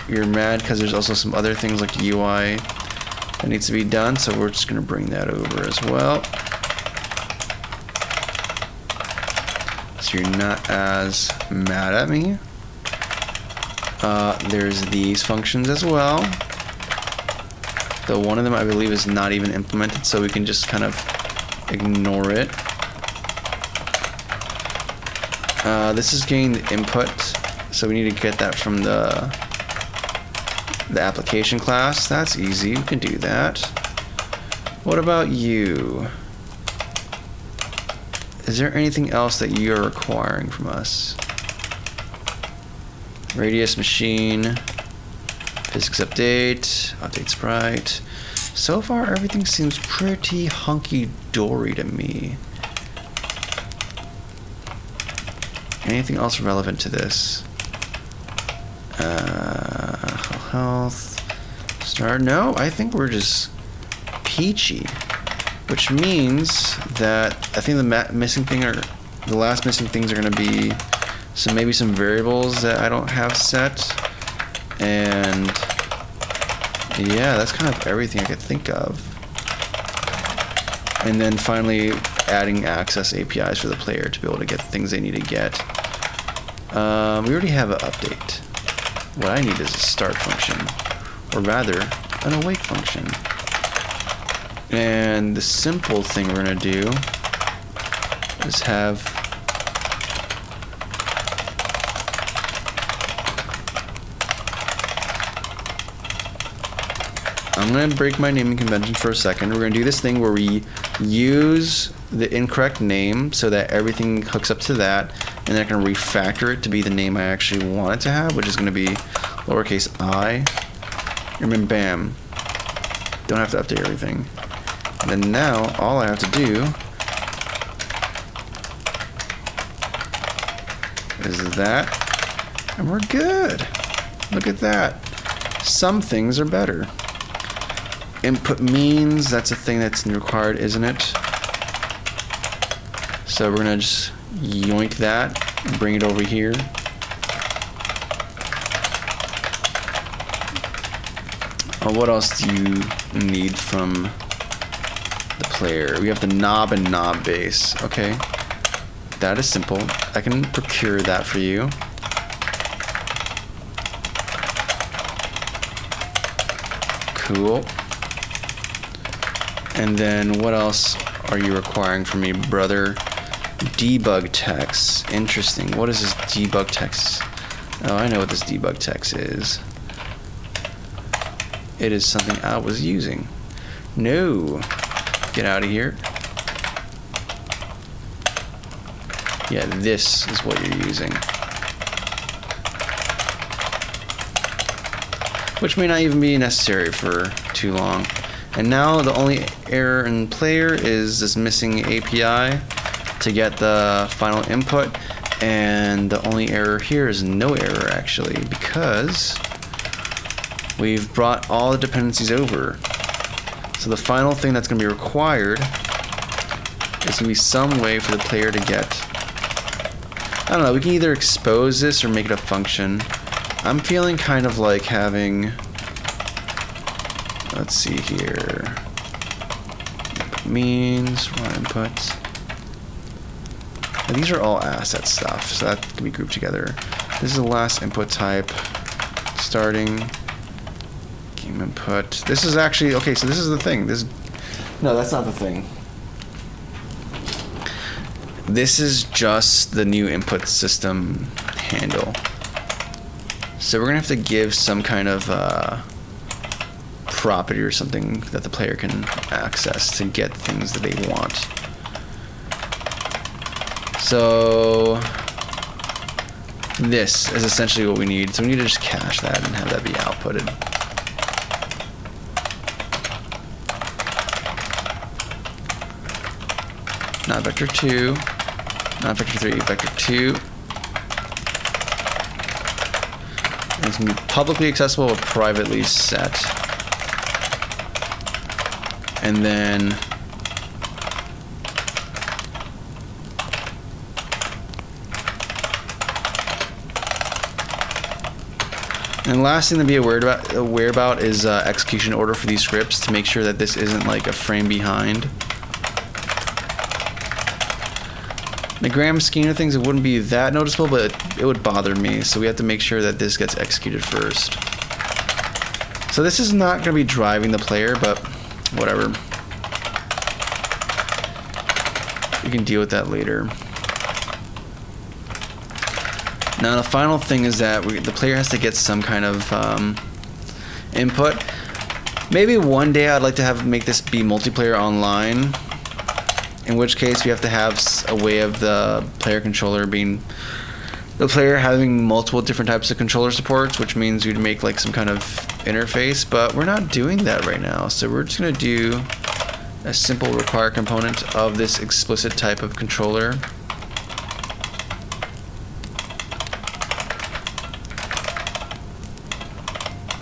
You're mad because there's also some other things like UI that needs to be done, so we're just gonna bring that over as well. So you're not as mad at me. There's these functions as well. Though one of them I believe is not even implemented, so we can just kind of ignore it. This is getting the input, so we need to get that from the application class. That's easy, we can do that. What about you? Is there anything else that you're requiring from us? Radius machine, physics update, update sprite. So far everything seems pretty hunky-dory to me. Anything else relevant to this? Health, start. No, I think we're just peachy, which means that I think the missing thing or the last missing things are going to be maybe some variables that I don't have set, and yeah, that's kind of everything I could think of. And then finally adding access APIs for the player to be able to get the things they need to get. We already have an update. What I need is a start function, or rather, an awake function. And the simple thing we're gonna do is have I'm gonna break my naming convention for a second. We're gonna do this thing where we use the incorrect name so that everything hooks up to that, and then I can refactor it to be the name I actually want it to have, which is gonna be lowercase I. And then bam. Don't have to update everything. And then now all I have to do is that, and we're good. Look at that. Some things are better. Input means, that's a thing that's required, isn't it? So we're gonna just yoink that, bring it over here. What else do you need from the player? We have the knob and knob base. Okay, that is simple. I can procure that for you. Cool. And then what else are you requiring from me, brother? Debug text. Interesting. What is this debug text? Oh, I know what this debug text is. It is something I was using. No. Get out of here. Yeah, this is what you're using. Which may not even be necessary for too long. And now the only error in player is this missing API to get the final input. And the only error here is no error actually, because we've brought all the dependencies over. So the final thing that's going to be required is going to be some way for the player to get, I don't know, we can either expose this or make it a function. I'm feeling kind of like having, let's see here, means, raw input. Now, these are all asset stuff, so that can be grouped together. This is the last input type, starting. Input. This is actually, okay, so this is the thing. No, that's not the thing. This is just the new input system handle. So we're gonna have to give some kind of property or something that the player can access to get things that they want. So this is essentially what we need. So we need to just cache that and have that be outputted. Not vector 2, not vector 3, vector 2. And it's going to be publicly accessible or privately set. And then the last thing to be aware about is execution order for these scripts, to make sure that this isn't like a frame behind. In the grand scheme of things, it wouldn't be that noticeable, but it would bother me. So we have to make sure that this gets executed first. So this is not going to be driving the player, but whatever. We can deal with that later. Now the final thing is that the player has to get some kind of input. Maybe one day I'd like to make this be multiplayer online. In which case we have to have a way of the player controller being, the player having multiple different types of controller supports, which means we'd make like some kind of interface, but we're not doing that right now. So we're just gonna do a simple require component of this explicit type of controller.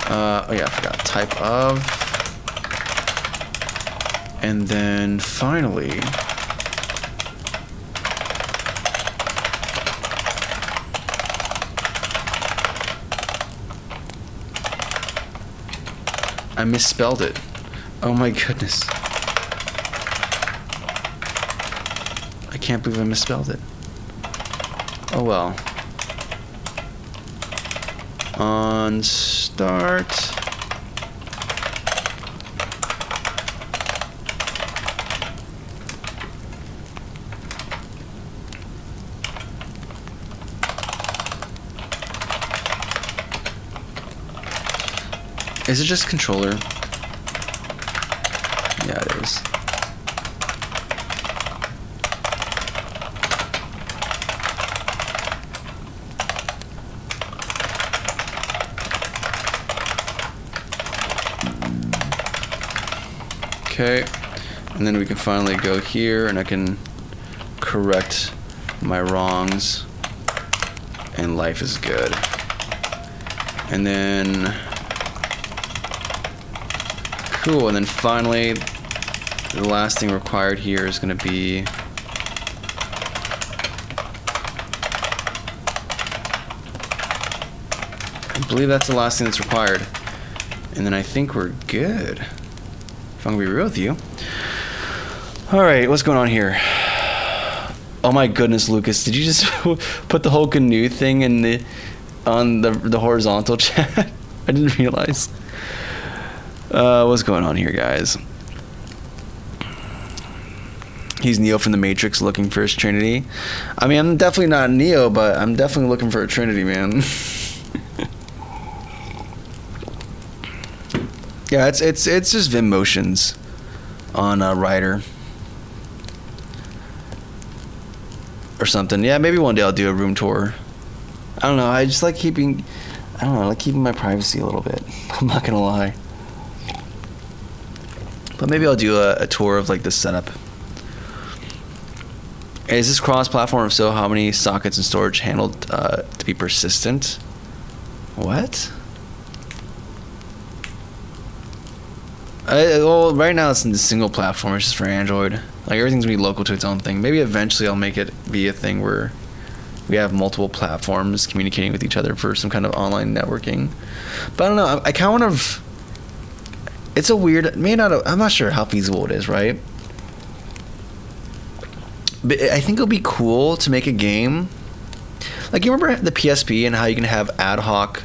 Oh yeah, I forgot, type of. And then finally, I misspelled it. Oh my goodness. I can't believe I misspelled it. Oh well. On start. Is it just controller? Yeah, it is. Okay, and then we can finally go here and I can correct my wrongs and life is good. And then cool, and then finally the last thing required here is going to be I believe that's the last thing that's required. And then I think we're good. If I'm gonna be real with you. Alright, what's going on here? Oh my goodness, Lucas, did you just put the whole canoe thing in on the horizontal chat? I didn't realize. What's going on here, guys? He's Neo from the Matrix looking for his Trinity. I mean, I'm definitely not Neo, but I'm definitely looking for a Trinity, man. Yeah, it's just Vim Motions on Ryder or something. Yeah, maybe one day I'll do a room tour. I don't know. I just like keeping my privacy a little bit. I'm not gonna lie. But maybe I'll do a tour of like the setup. Is this cross-platform? If so, how many sockets and storage handled to be persistent? What? Well, right now it's in the single platform. It's just for Android. Like everything's gonna be local to its own thing. Maybe eventually I'll make it be a thing where we have multiple platforms communicating with each other for some kind of online networking. But I don't know. I kind of. It's a weird. I'm not sure how feasible it is, right? But I think it'll be cool to make a game. Like you remember the PSP and how you can have ad hoc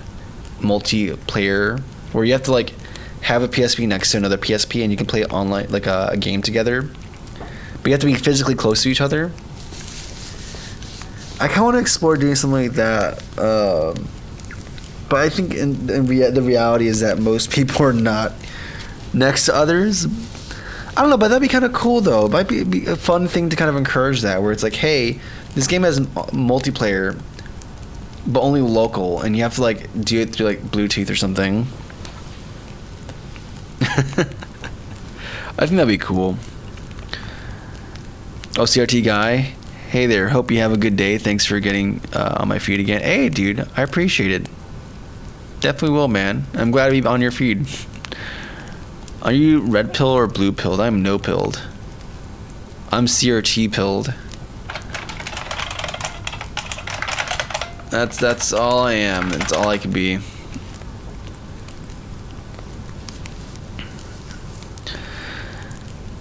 multiplayer where you have to like have a PSP next to another PSP and you can play online like a game together, but you have to be physically close to each other. I kind of want to explore doing something like that, but I think the reality is that most people are not next to others. I don't know, but that'd be kind of cool though. It might be a fun thing to kind of encourage that, where it's like, hey, this game has multiplayer but only local and you have to like do it through like Bluetooth or something. I think that'd be cool. Oh, CRT guy. Hey there. Hope you have a good day. Thanks for getting on my feed again. Hey, dude. I appreciate it. Definitely will, man. I'm glad to be on your feed. Are you red pill or blue pilled? I'm no pilled. I'm CRT pilled. That's all I am. That's all I can be.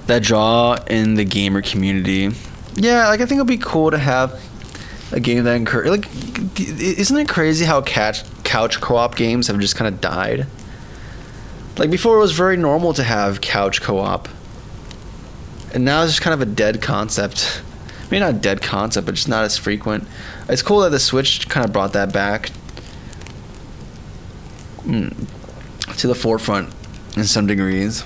That draw in the gamer community. Yeah, like I think it'd be cool to have a game that like, isn't it crazy how couch co-op games have just kind of died? Like before it was very normal to have couch co-op. And now it's just kind of a dead concept. Maybe not a dead concept, but just not as frequent. It's cool that the Switch kind of brought that back to the forefront in some degrees.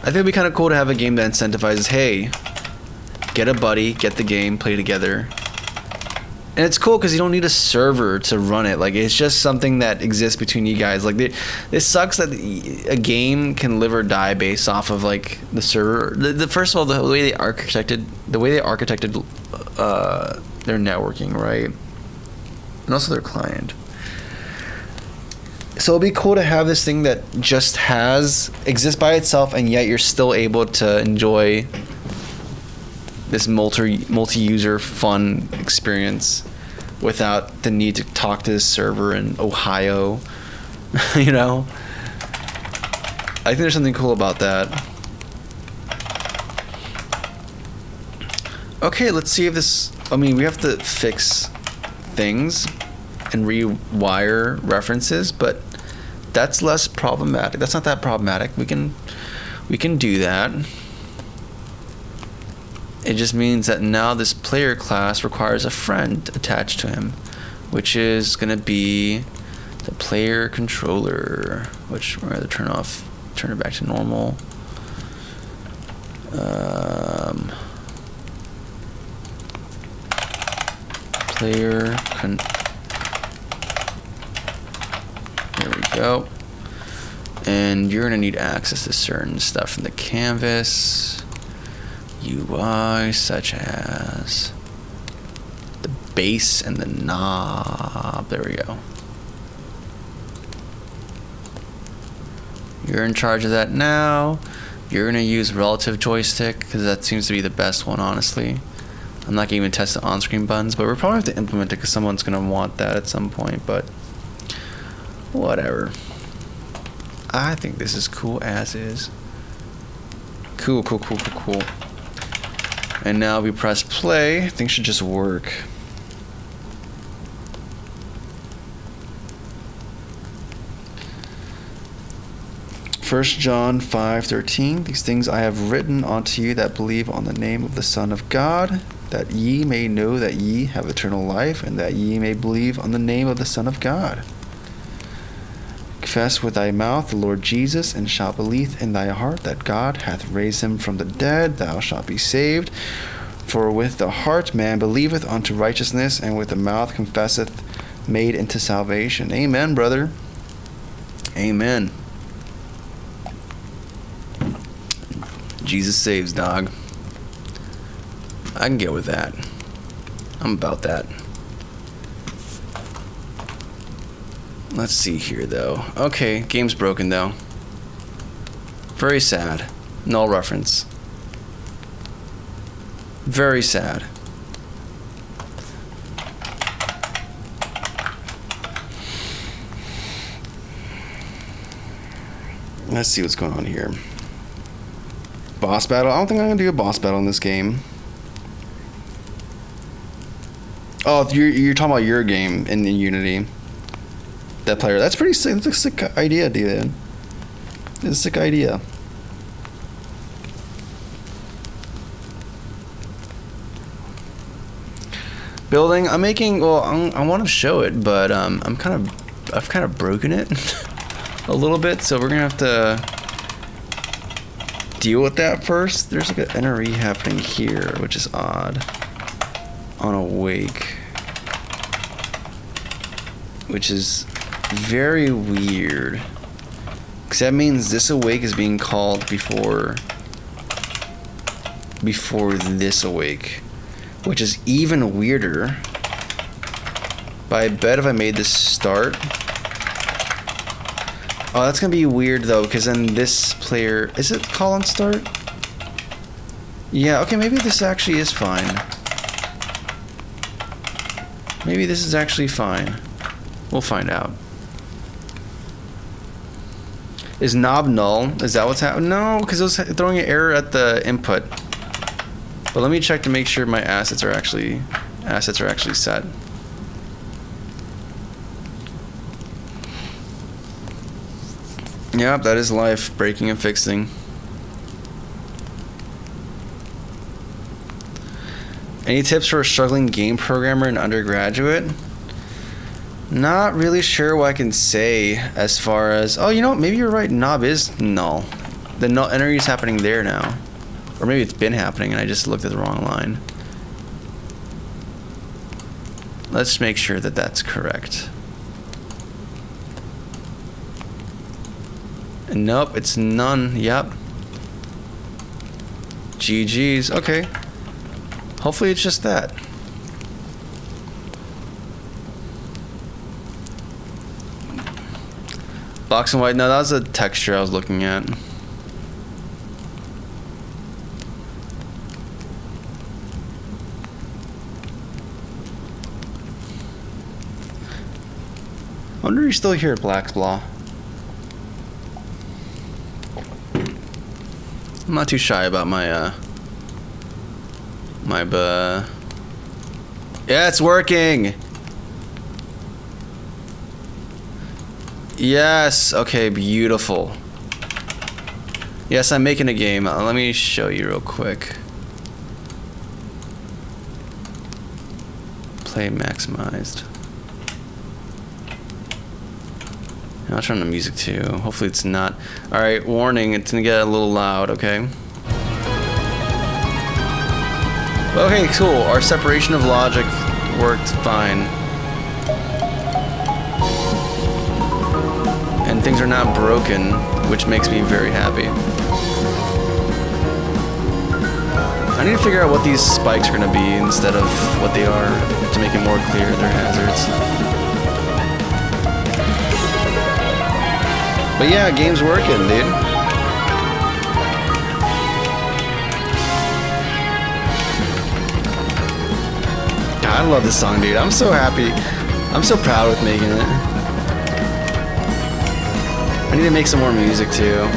I think it'd be kind of cool to have a game that incentivizes, hey, get a buddy, get the game, play together. And it's cool because you don't need a server to run it. Like, it's just something that exists between you guys. Like, it sucks that a game can live or die based off of, like, the server. First of all, the way they architected their networking, right? And also their client. So it'd be cool to have this thing that just exists by itself, and yet you're still able to enjoy this multi-user fun experience without the need to talk to this server in Ohio. You know? I think there's something cool about that. Okay, let's see if this... I mean, we have to fix things. and rewire references, but that's less problematic. That's not that problematic. We can do that. It just means that now this player class requires a friend attached to him, which is going to be the player controller, which we're going to turn it back to normal. There we go. And you're gonna need access to certain stuff from the canvas UI, such as the base and the knob. There we go. You're in charge of that now. You're gonna use relative joystick because that seems to be the best one, honestly. I'm not gonna even test the on-screen buttons, but we're probably have to implement it because someone's gonna want that at some point, but whatever. I think this is cool as is. Cool. And now we press play. Things should just work. First John 5:13. These things I have written unto you that believe on the name of the Son of God, that ye may know that ye have eternal life, and that ye may believe on the name of the Son of God. Confess with thy mouth the Lord Jesus, and shalt believe in thy heart that God hath raised him from the dead, thou shalt be saved. For with the heart man believeth unto righteousness, and with the mouth confesseth made into salvation. Amen, brother. Amen. Jesus saves, dog. I can get with that. I'm about that. Let's see here, though. Okay, game's broken, though. Very sad. Null reference. Very sad. Let's see what's going on here. Boss battle? I don't think I'm going to do a boss battle in this game. Oh, you're talking about your game in Unity. That player. That's pretty sick. That's a sick idea, dude. It's a sick idea. Building. I'm making. Well, I want to show it, but I've kind of broken it a little bit, so we're gonna have to deal with that first. There's like an NRE happening here, which is odd. On Awake, which is very weird, because that means this Awake is being called before this Awake, which is even weirder. But I bet if I made this start, oh, that's gonna be weird though, because then this player, is it call on start? Yeah, okay, maybe this actually is fine. Maybe this is actually fine. We'll find out. Is knob null? Is that what's happening? No, because it was throwing an error at the input. But let me check to make sure my assets are actually set. Yep, that is life. Breaking and fixing. Any tips for a struggling game programmer and undergraduate? Not really sure what I can say as far as... Oh, you know what? Maybe you're right. Knob is null. The null NRE is happening there now. Or maybe it's been happening and I just looked at the wrong line. Let's make sure that that's correct. Nope, it's none. Yep. GG's. Okay. Hopefully it's just that. Box and white. No, that was a texture I was looking at. I wonder if you're still here at Black's Blah. I'm not too shy about my yeah, it's working. Yes. Okay, beautiful. Yes, I'm making a game. Let me show you real quick. Play maximized. I'll turn the music too. Hopefully it's not. Alright, warning, it's gonna get a little loud, okay? Okay, cool. Our separation of logic worked fine. And things are not broken, which makes me very happy. I need to figure out what these spikes are gonna be instead of what they are to make it more clear they're hazards. But yeah, game's working, dude. God, I love this song, dude. I'm so happy. I'm so proud with making it. I need to make some more music too,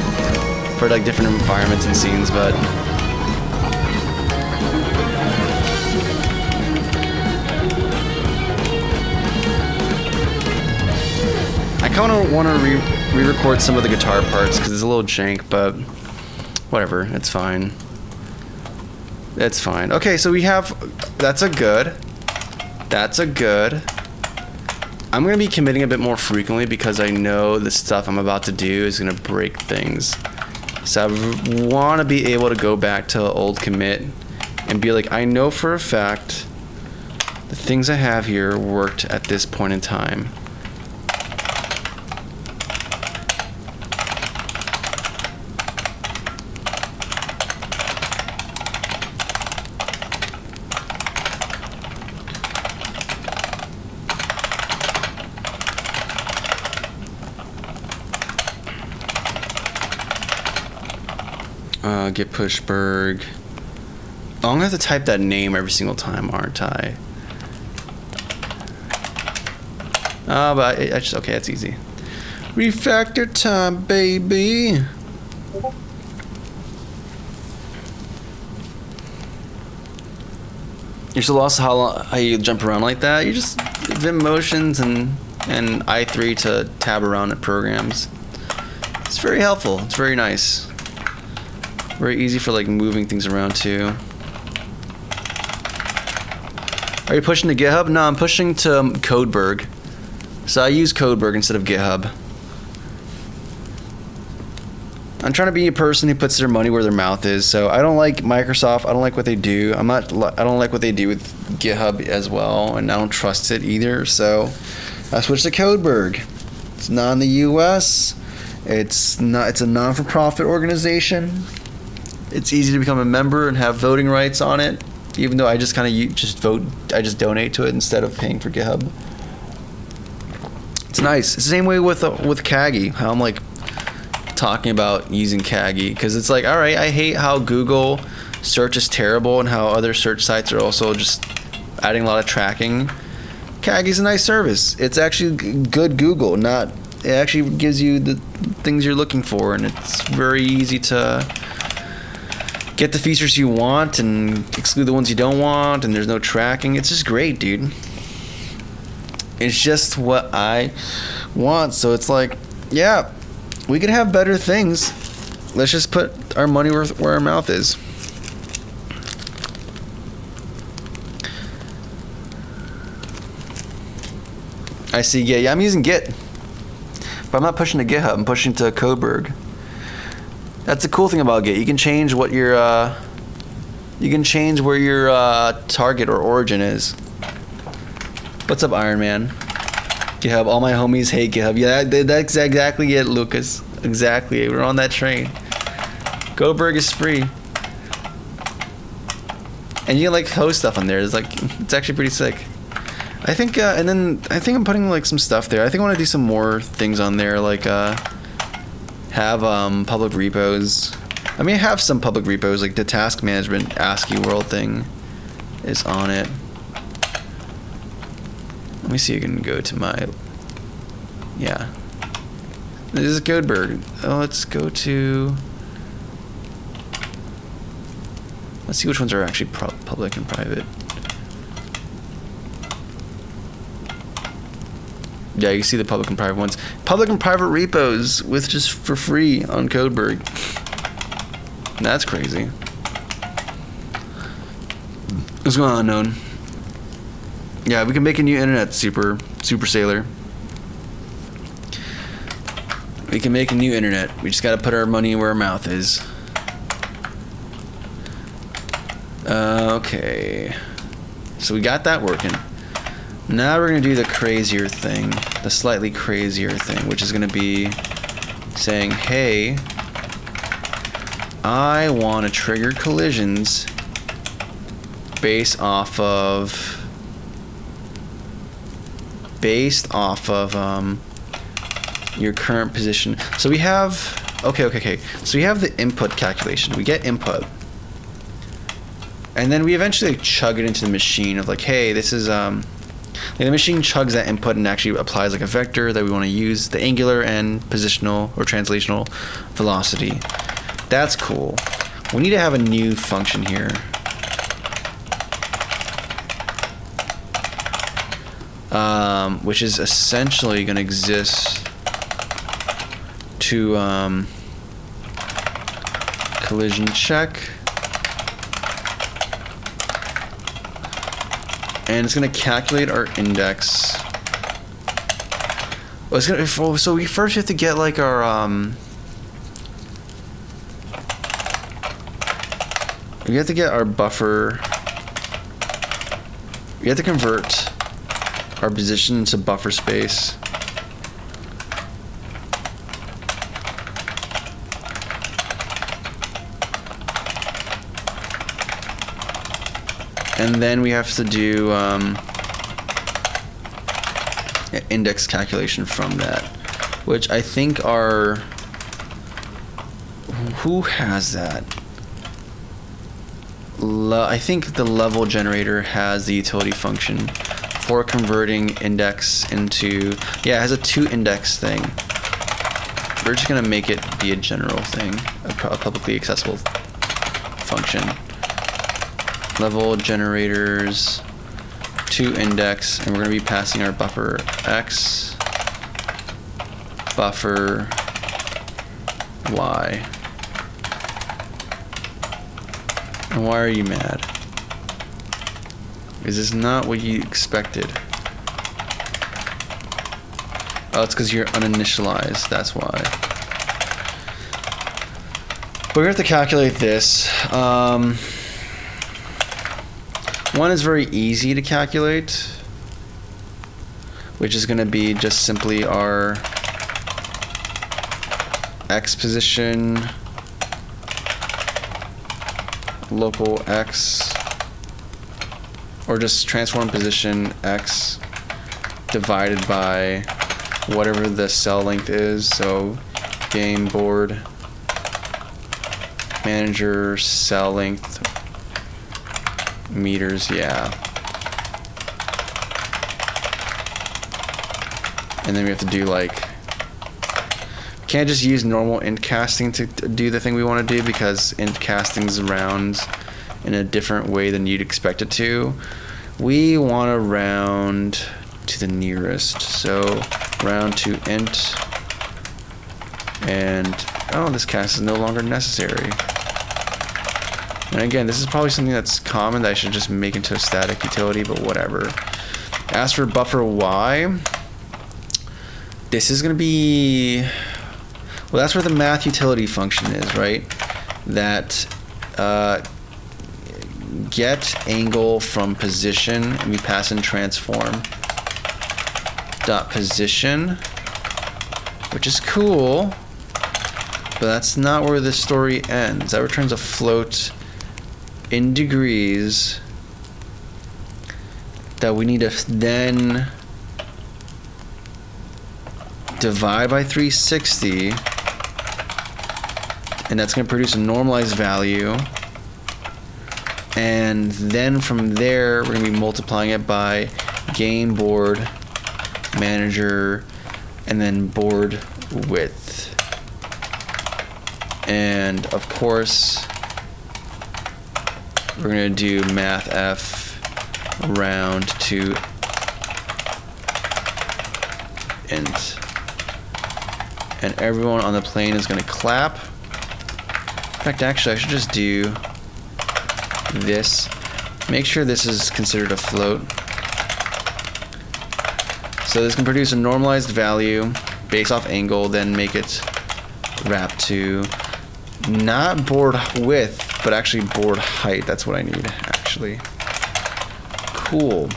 for like different environments and scenes, but I kind of want to re-record some of the guitar parts because it's a little jank, but whatever, it's fine. It's fine. Okay, so we have, that's a good. I'm going to be committing a bit more frequently because I know the stuff I'm about to do is going to break things. So I want to be able to go back to old commit and be like, I know for a fact the things I have here worked at this point in time. Get Pushberg. Oh, I'm gonna have to type that name every single time, aren't I? But I just, okay, it's easy. Refactor time, baby. You're so lost how you jump around like that. You just Vim motions and I3 to tab around at programs. It's very helpful. It's very nice. Very easy for like moving things around too. Are you pushing to GitHub? No, I'm pushing to Codeberg. So I use Codeberg instead of GitHub. I'm trying to be a person who puts their money where their mouth is. So I don't like Microsoft. I don't like what they do. I don't like what they do with GitHub as well, and I don't trust it either. So I switched to Codeberg. It's not in the U.S. It's a non-for-profit organization. It's easy to become a member and have voting rights on it, even though I just kind of just vote. I just donate to it instead of paying for GitHub. It's nice. It's the same way with Kagi. How I'm like talking about using Kagi because it's like, all right, I hate how Google search is terrible and how other search sites are also just adding a lot of tracking. Kagi's a nice service. It's actually good Google. It actually gives you the things you're looking for, and it's very easy to get the features you want and exclude the ones you don't want, and there's no tracking. It's just great, dude. It's just what I want. So it's like, yeah, we could have better things. Let's just put our money where our mouth is. I see. Yeah, I'm using Git, but I'm not pushing to GitHub. I'm pushing to Codeberg. That's the cool thing about Git. You can change what your where your target or origin is. What's up, Iron Man? GitHub. All my homies hate GitHub. Yeah, that's exactly it, Lucas. Exactly. We're on that train. Codeberg is free, and you can like host stuff on there. It's actually pretty sick. I think, and then I think I'm putting like some stuff there. I think I want to do some more things on there, like have public repos. I mean, I have some public repos, like the task management ASCII world thing is on it. Let me see. I can go to my, yeah. This is Codeberg. Oh, let's go to. Let's see which ones are actually public and private. Yeah, you see the public and private ones. Public and private repos with just for free on Codeberg. That's crazy. What's going on, Unknown? Yeah, we can make a new internet, Super Sailor. We can make a new internet. We just gotta put our money where our mouth is. Okay. So we got that working. Now we're gonna do the crazier thing, the slightly crazier thing, which is gonna be saying, hey, I want to trigger collisions based off of your current position. So we have okay. So we have the input calculation. We get input. And then we eventually chug it into the machine of like, hey, this is the machine chugs that input and actually applies like a vector that we want to use, the angular and positional or translational velocity. That's cool. We need to have a new function here. Which is essentially going to exist to collision check. And it's going to calculate our index. Well, it's gonna, so we first have to get like our we have to get our buffer. We have to convert our position into buffer space. And then we have to do index calculation from that, which I think are, who has that? I think the level generator has the utility function for converting index into, yeah, it has a toIndex thing. We're just gonna make it be a general thing, a publicly accessible function. Level generators toIndex, and we're going to be passing our buffer x, buffer y. And why are you mad? Is this not what you expected? Oh, it's because you're uninitialized, that's why. But we have to calculate this. One is very easy to calculate, which is going to be just simply our x position, local x, or just transform position x divided by whatever the cell length is. So game board manager cell length meters, yeah. And then we have to do like, can't just use normal int casting to do the thing we want to do, because int casting's around in a different way than you'd expect it to. We want to round to the nearest, so round to int, and oh, this cast is no longer necessary. And again, this is probably something that's common that I should just make into a static utility, but whatever. As for buffer y, this is going to be, well, that's where the math utility function is, right? That get angle from position, and we pass in transform dot position, which is cool, but that's not where the story ends. That returns a float in degrees that we need to then divide by 360, and that's going to produce a normalized value, and then from there we're going to be multiplying it by game board manager and then board width, and of course we're going to do mathf round to int. And everyone on the plane is going to clap. In fact, actually, I should just do this. Make sure this is considered a float. So this can produce a normalized value based off angle, then make it wrap to not board width, but actually board height. That's what I need, actually. Cool.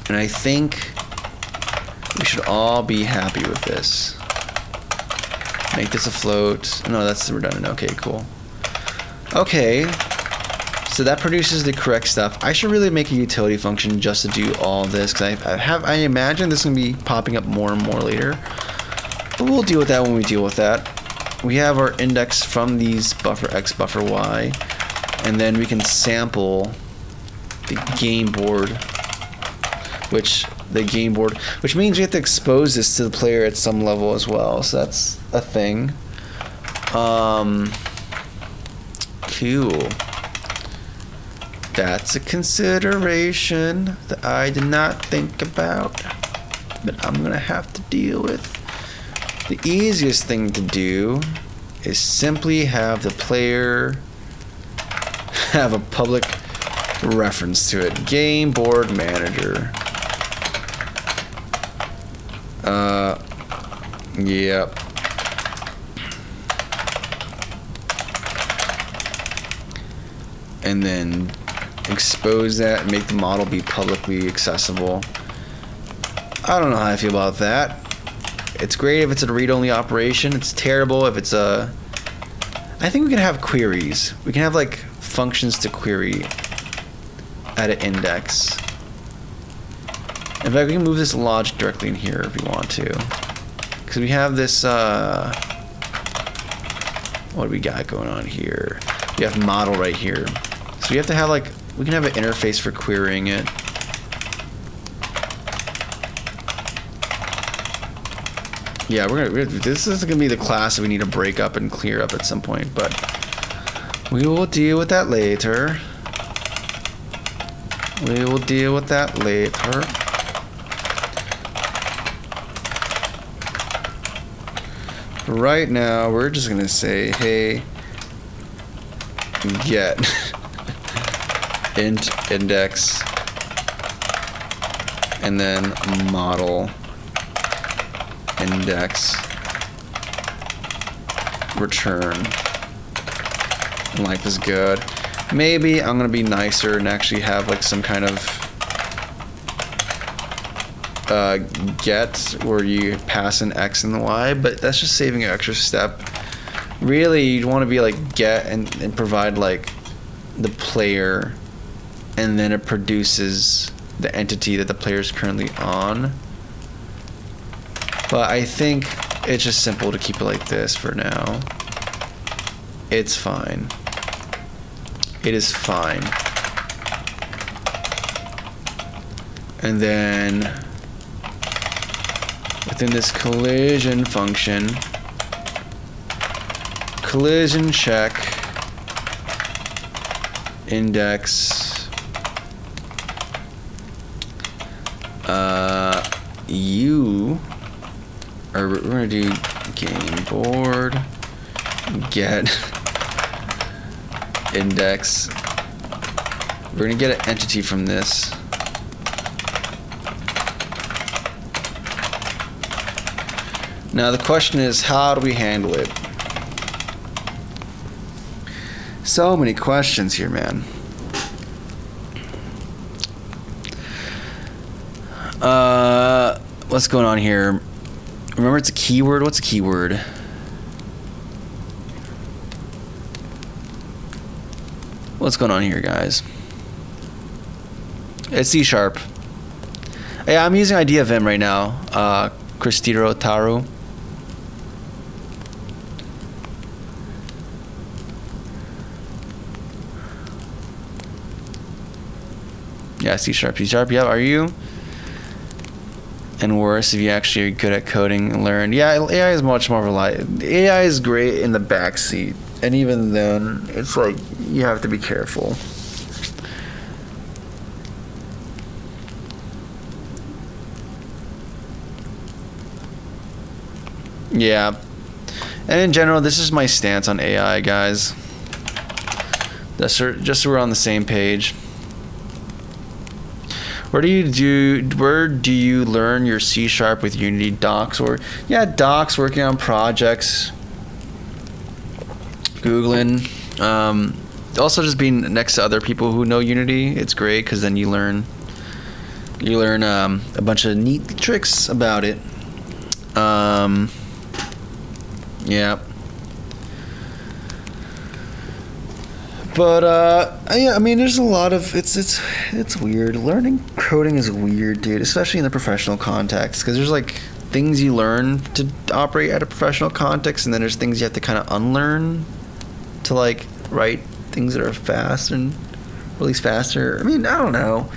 And I think we should all be happy with this. Make this a float. No, that's redundant. Okay, cool. Okay, so that produces the correct stuff. I should really make a utility function just to do all this, because I imagine this is gonna be popping up more and more later. But we'll deal with that when we deal with that. We have our index from these buffer X, buffer Y, and then we can sample the game board, which means we have to expose this to the player at some level as well. So that's a thing. Cool. That's a consideration that I did not think about, but I'm gonna have to deal with. The easiest thing to do is simply have the player have a public reference to it. Game board manager. Yep. And then expose that and make the model be publicly accessible. I don't know how I feel about that. It's great if it's a read-only operation. It's terrible if it's a... I think we can have queries. We can have like functions to query at an index. In fact, we can move this logic directly in here if we want to. Because we have this, what do we got going on here? We have model right here. So we have to have like, we can have an interface for querying it. Yeah, this is gonna be the class that we need to break up and clear up at some point, but we will deal with that later. We will deal with that later. Right now, we're just gonna say, hey, get int index, and then model index return. Life is good. Maybe I'm gonna be nicer and actually have like some kind of get where you pass an X and the Y, but that's just saving an extra step. Really, you'd want to be like get and provide like the player, and then it produces the entity that the player is currently on. But I think it's just simple to keep it like this for now. It's fine. It is fine. And then within this collision function, collision check index we're gonna do game board get index. We're gonna get an entity from this. Now the question is, how do we handle it? So many questions here, man. What's going on here? Remember, it's a keyword. What's a keyword? What's going on here, guys? It's C#. Yeah, I'm using Idea Vim right now. Cristiro Taru. Yeah, C#. Yeah, are you? And worse if you actually are good at coding and learn. Yeah, AI is much more reliable. AI is great in the backseat, and even then, it's like you have to be careful. Yeah. And in general, this is my stance on AI, guys. Just so we're on the same page. Where do you learn your C# with Unity docs? Or docs, working on projects, Googling. Also just being next to other people who know Unity. It's great because then you learn a bunch of neat tricks about it. Yeah. But I mean, there's a lot of it's weird. Learning coding is weird, dude, especially in the professional context, because there's like things you learn to operate at a professional context, and then there's things you have to kind of unlearn to like write things that are fast and release faster. I mean, I don't know.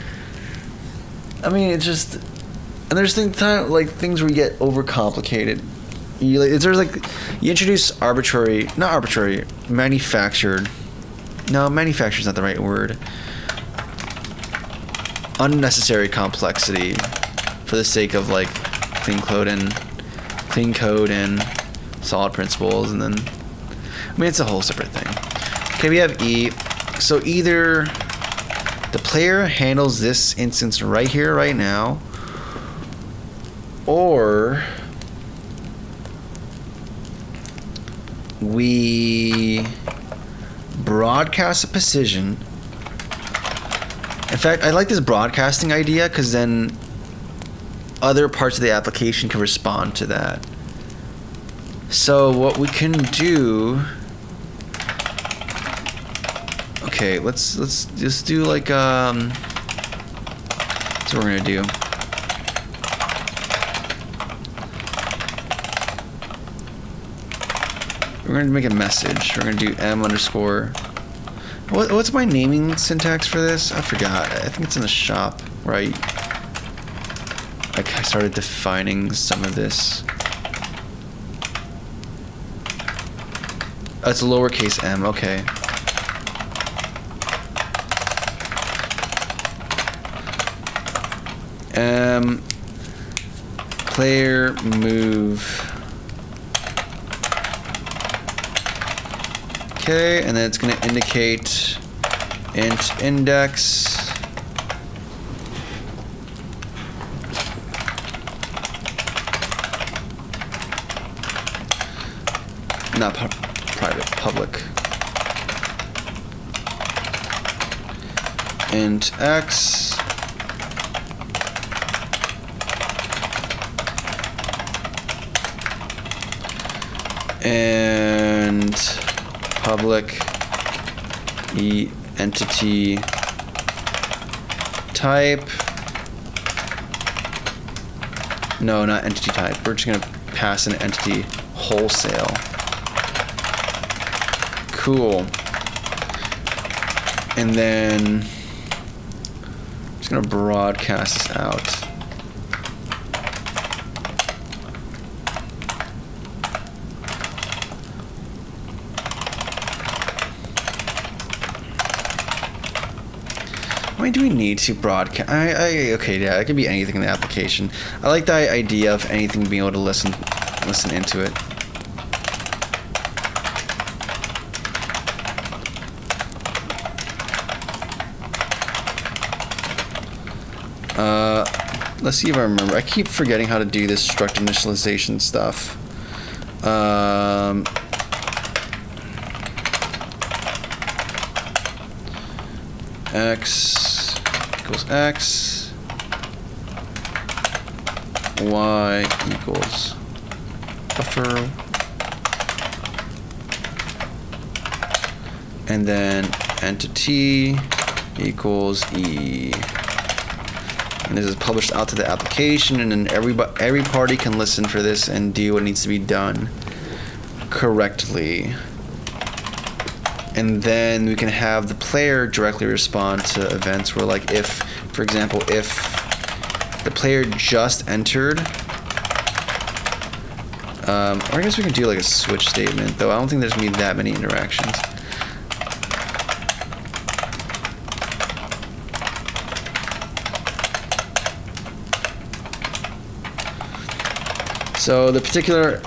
I mean, it's just, and there's things where you get overcomplicated. You introduce manufactured. No, manufactured is not the right word. Unnecessary complexity for the sake of like clean code and solid principles, and then I mean it's a whole separate thing. Okay, we have E. So either the player handles this instance right here, right now, or we broadcast a position. In fact, I like this broadcasting idea because then other parts of the application can respond to that. So what we can do, okay, let's just do like that's what we're gonna do. We're going to make a message. We're going to do M underscore. What's my naming syntax for this? I forgot. I think it's in the shop, right? I started defining some of this. Oh, it's a lowercase m. Okay. Player move. Okay, and then it's going to indicate int index. Not private, public. Int x. And public entity type. No, not entity type. We're just gonna pass an entity wholesale. Cool. And then I'm just gonna broadcast this out. Why do we need to broadcast? Okay, yeah, it can be anything in the application. I like the idea of anything being able to listen into it. Let's see if I remember. I keep forgetting how to do this struct initialization stuff. X equals X, Y equals buffer, and then entity equals E. And this is published out to the application, and then every party can listen for this and do what needs to be done correctly. And then we can have the player directly respond to events where, like, if, for example, if the player just entered, or I guess we can do like a switch statement, though I don't think there's gonna be that many interactions. So the particular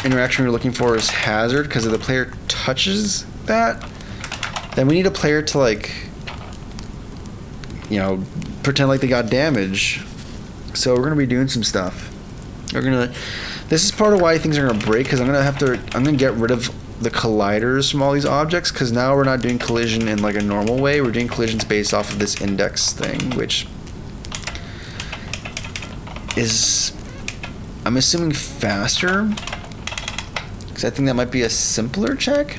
interaction we're looking for is hazard, because if the player touches that, then we need a player to, like, you know, pretend like they got damage. So we're gonna be doing some stuff. This is part of why things are gonna break, because I'm gonna get rid of the colliders from all these objects, because now we're not doing collision in like a normal way. We're doing collisions based off of this index thing, which is, I'm assuming, faster, because I think that might be a simpler check,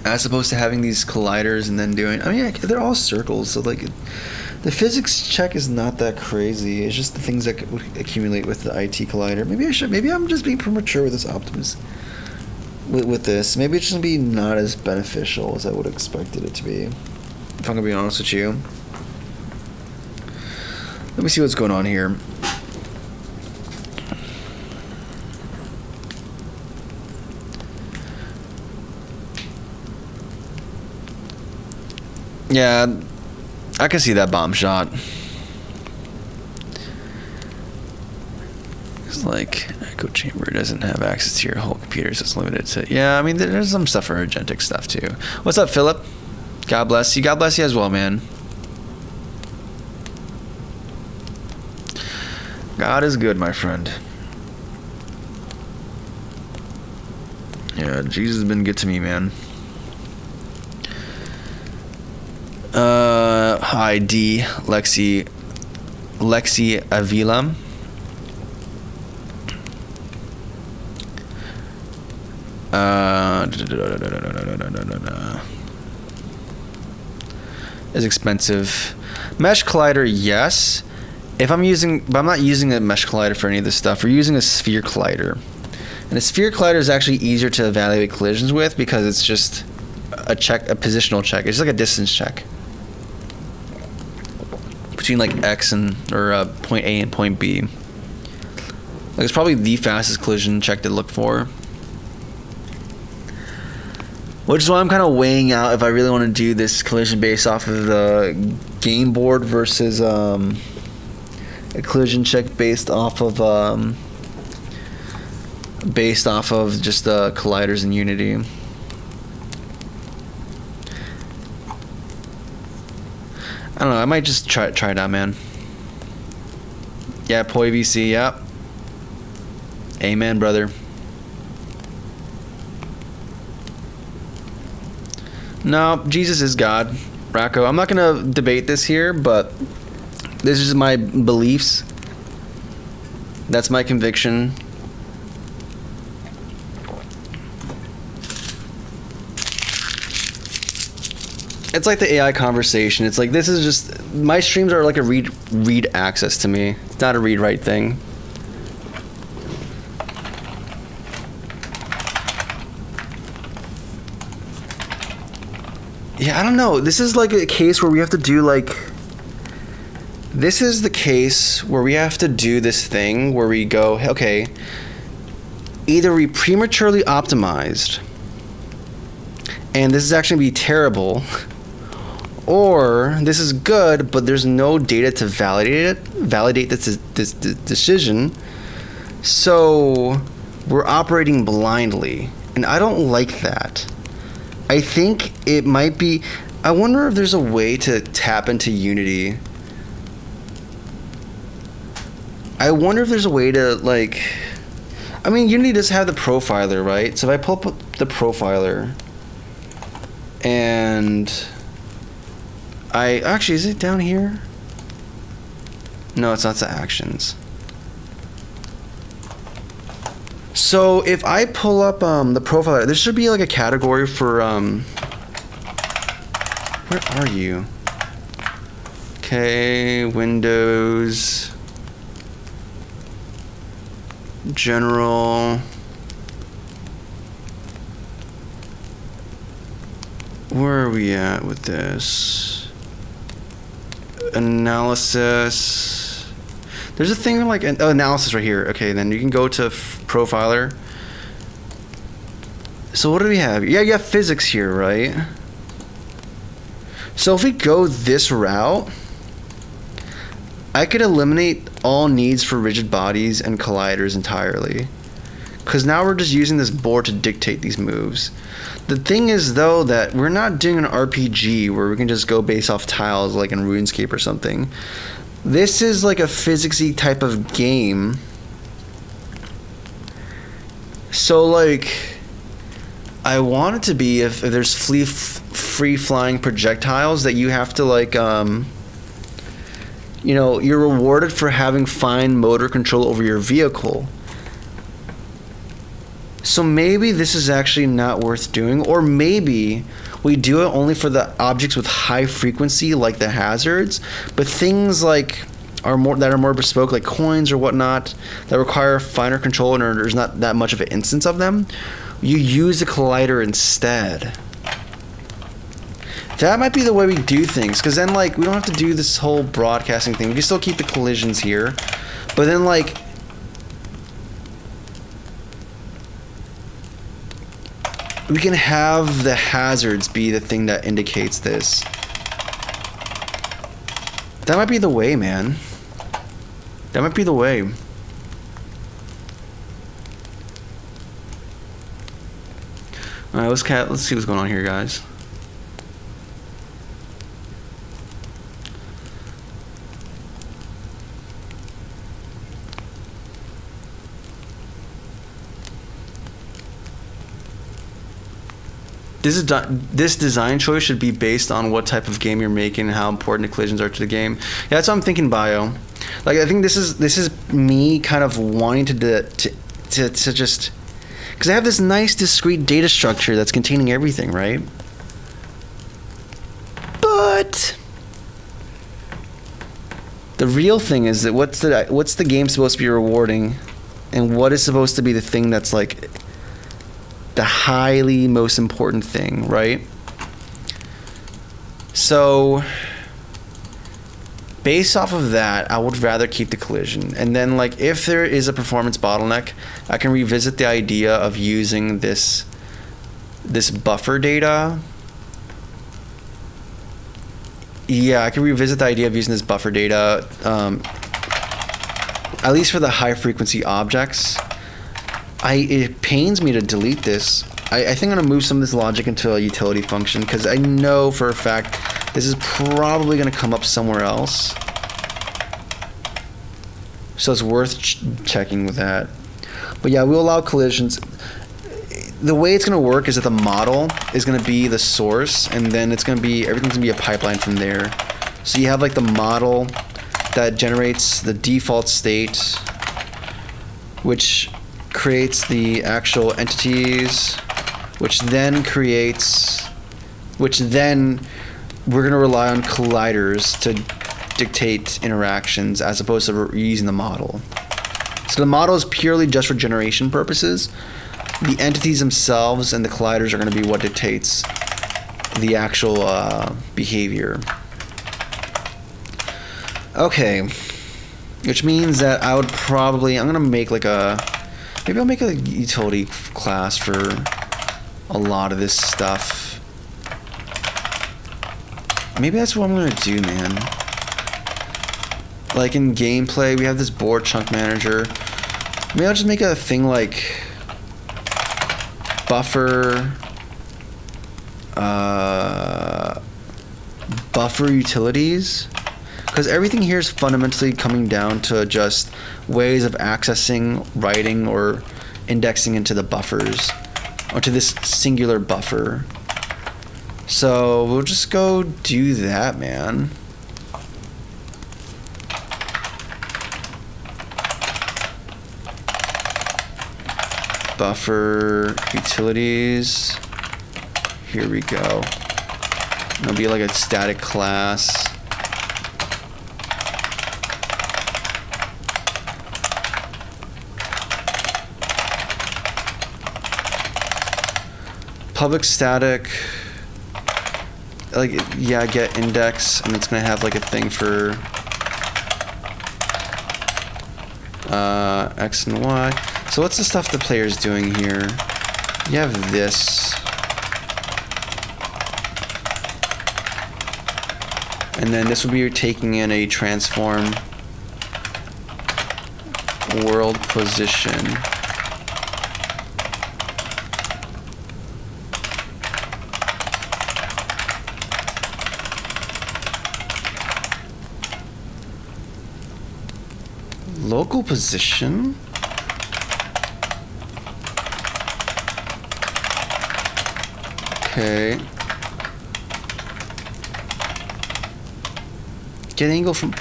as opposed to having these colliders and then doing, I mean, they're all circles, so like the physics check is not that crazy. It's just the things that would accumulate with the IT collider. Maybe I'm just being premature with this Optimus. With this, maybe it's just gonna be not as beneficial as I would have expected it to be, if I'm gonna be honest with you. Let me see what's going on here. Yeah, I can see that bomb shot. It's like, Echo Chamber doesn't have access to your whole computer, so it's limited to... Yeah, I mean, there's some stuff for agentic stuff, too. What's up, Philip? God bless you. God bless you as well, man. God is good, my friend. Yeah, Jesus has been good to me, man. Hi, D. Lexi Avila. Is expensive. Mesh collider, yes. If I'm using, but I'm not using a mesh collider for any of this stuff. We're using a sphere collider, and a sphere collider is actually easier to evaluate collisions with, because it's just a positional check. It's just like a distance check between like X and point A and point B. Like, it's probably the fastest collision check to look for. Which is why I'm kind of weighing out if I really want to do this collision based off of the game board versus a collision check based off of just colliders in Unity. I don't know. I might just try it out, man. Yeah, Poi VC. Yep. Amen, brother. No, Jesus is God, Racco. I'm not gonna debate this here, but this is my beliefs. That's my conviction. It's like the AI conversation. It's like, this is just, my streams are like a read access to me. It's not a read write thing. Yeah, I don't know. This is like a case where we have to do like, this is the case where we have to do this thing where we go, okay, either we prematurely optimized and this is actually be terrible, or this is good, but there's no data to validate this decision. So we're operating blindly, and I don't like that. I think it might be, I wonder if there's a way to tap into Unity. I wonder if there's a way to, like, I mean, Unity does have the profiler, right? So if I pull up the profiler, and actually, is it down here? No, it's not the actions. So if I pull up the profiler, there should be like a category for where are you? Okay, Windows, General. Where are we at with this? Analysis. There's a thing like analysis right here. Okay, then you can go to profiler. So what do we have? Yeah, you have physics here, right? So if we go this route, I could eliminate all needs for rigid bodies and colliders entirely. Because now we're just using this board to dictate these moves. The thing is, though, that we're not doing an RPG where we can just go based off tiles like in RuneScape or something. This is like a physicsy type of game. So, like, I want it to be if there's free-flying projectiles that you have to, like, you know, you're rewarded for having fine motor control over your vehicle. So maybe this is actually not worth doing, or maybe we do it only for the objects with high frequency, like the hazards, but things like are more bespoke, like coins or whatnot, that require finer control and there's not that much of an instance of them. You use the collider instead. That might be the way we do things, because then, like, we don't have to do this whole broadcasting thing. We can still keep the collisions here, but then, like, we can have the hazards be the thing that indicates this. That might be the way, man. That might be the way. Alright, let's see what's going on here, guys. This design choice should be based on what type of game you're making and how important the collisions are to the game. Yeah, that's what I'm thinking, Bio. Like, I think this is me kind of wanting to just, because I have this nice discrete data structure that's containing everything, right? But the real thing is that what's the game supposed to be rewarding, and what is supposed to be the thing that's like the highly most important thing, right? So based off of that, I would rather keep the collision. And then, like, if there is a performance bottleneck, I can revisit the idea of using this buffer data. Yeah, I can revisit the idea of using this buffer data, at least for the high frequency objects. It pains me to delete this. I think I'm going to move some of this logic into a utility function, because I know for a fact this is probably going to come up somewhere else. So it's worth checking with that. But yeah, we'll allow collisions. The way it's going to work is that the model is going to be the source, and then it's going to be, everything's going to be a pipeline from there. So you have like the model that generates the default state, which creates the actual entities, which then we're going to rely on colliders to dictate interactions as opposed to using the model. So the model is purely just for generation purposes. The entities themselves and the colliders are going to be what dictates the actual behavior. Okay, which means that I would probably, I'm going to make like maybe I'll make a utility class for a lot of this stuff. Maybe that's what I'm going to do, man. Like in gameplay, we have this board chunk manager. Maybe I'll just make a thing like buffer utilities, because everything here is fundamentally coming down to just ways of accessing, writing, or indexing into the buffers, or to this singular buffer. So we'll just go do that, man. Buffer utilities. Here we go. It'll be like a static class. Public static, like, yeah, get index, and it's gonna have like a thing for X and Y. So what's the stuff the player's doing here? You have this. And then this will be taking in a transform world position. Local position? Okay. Get angle from...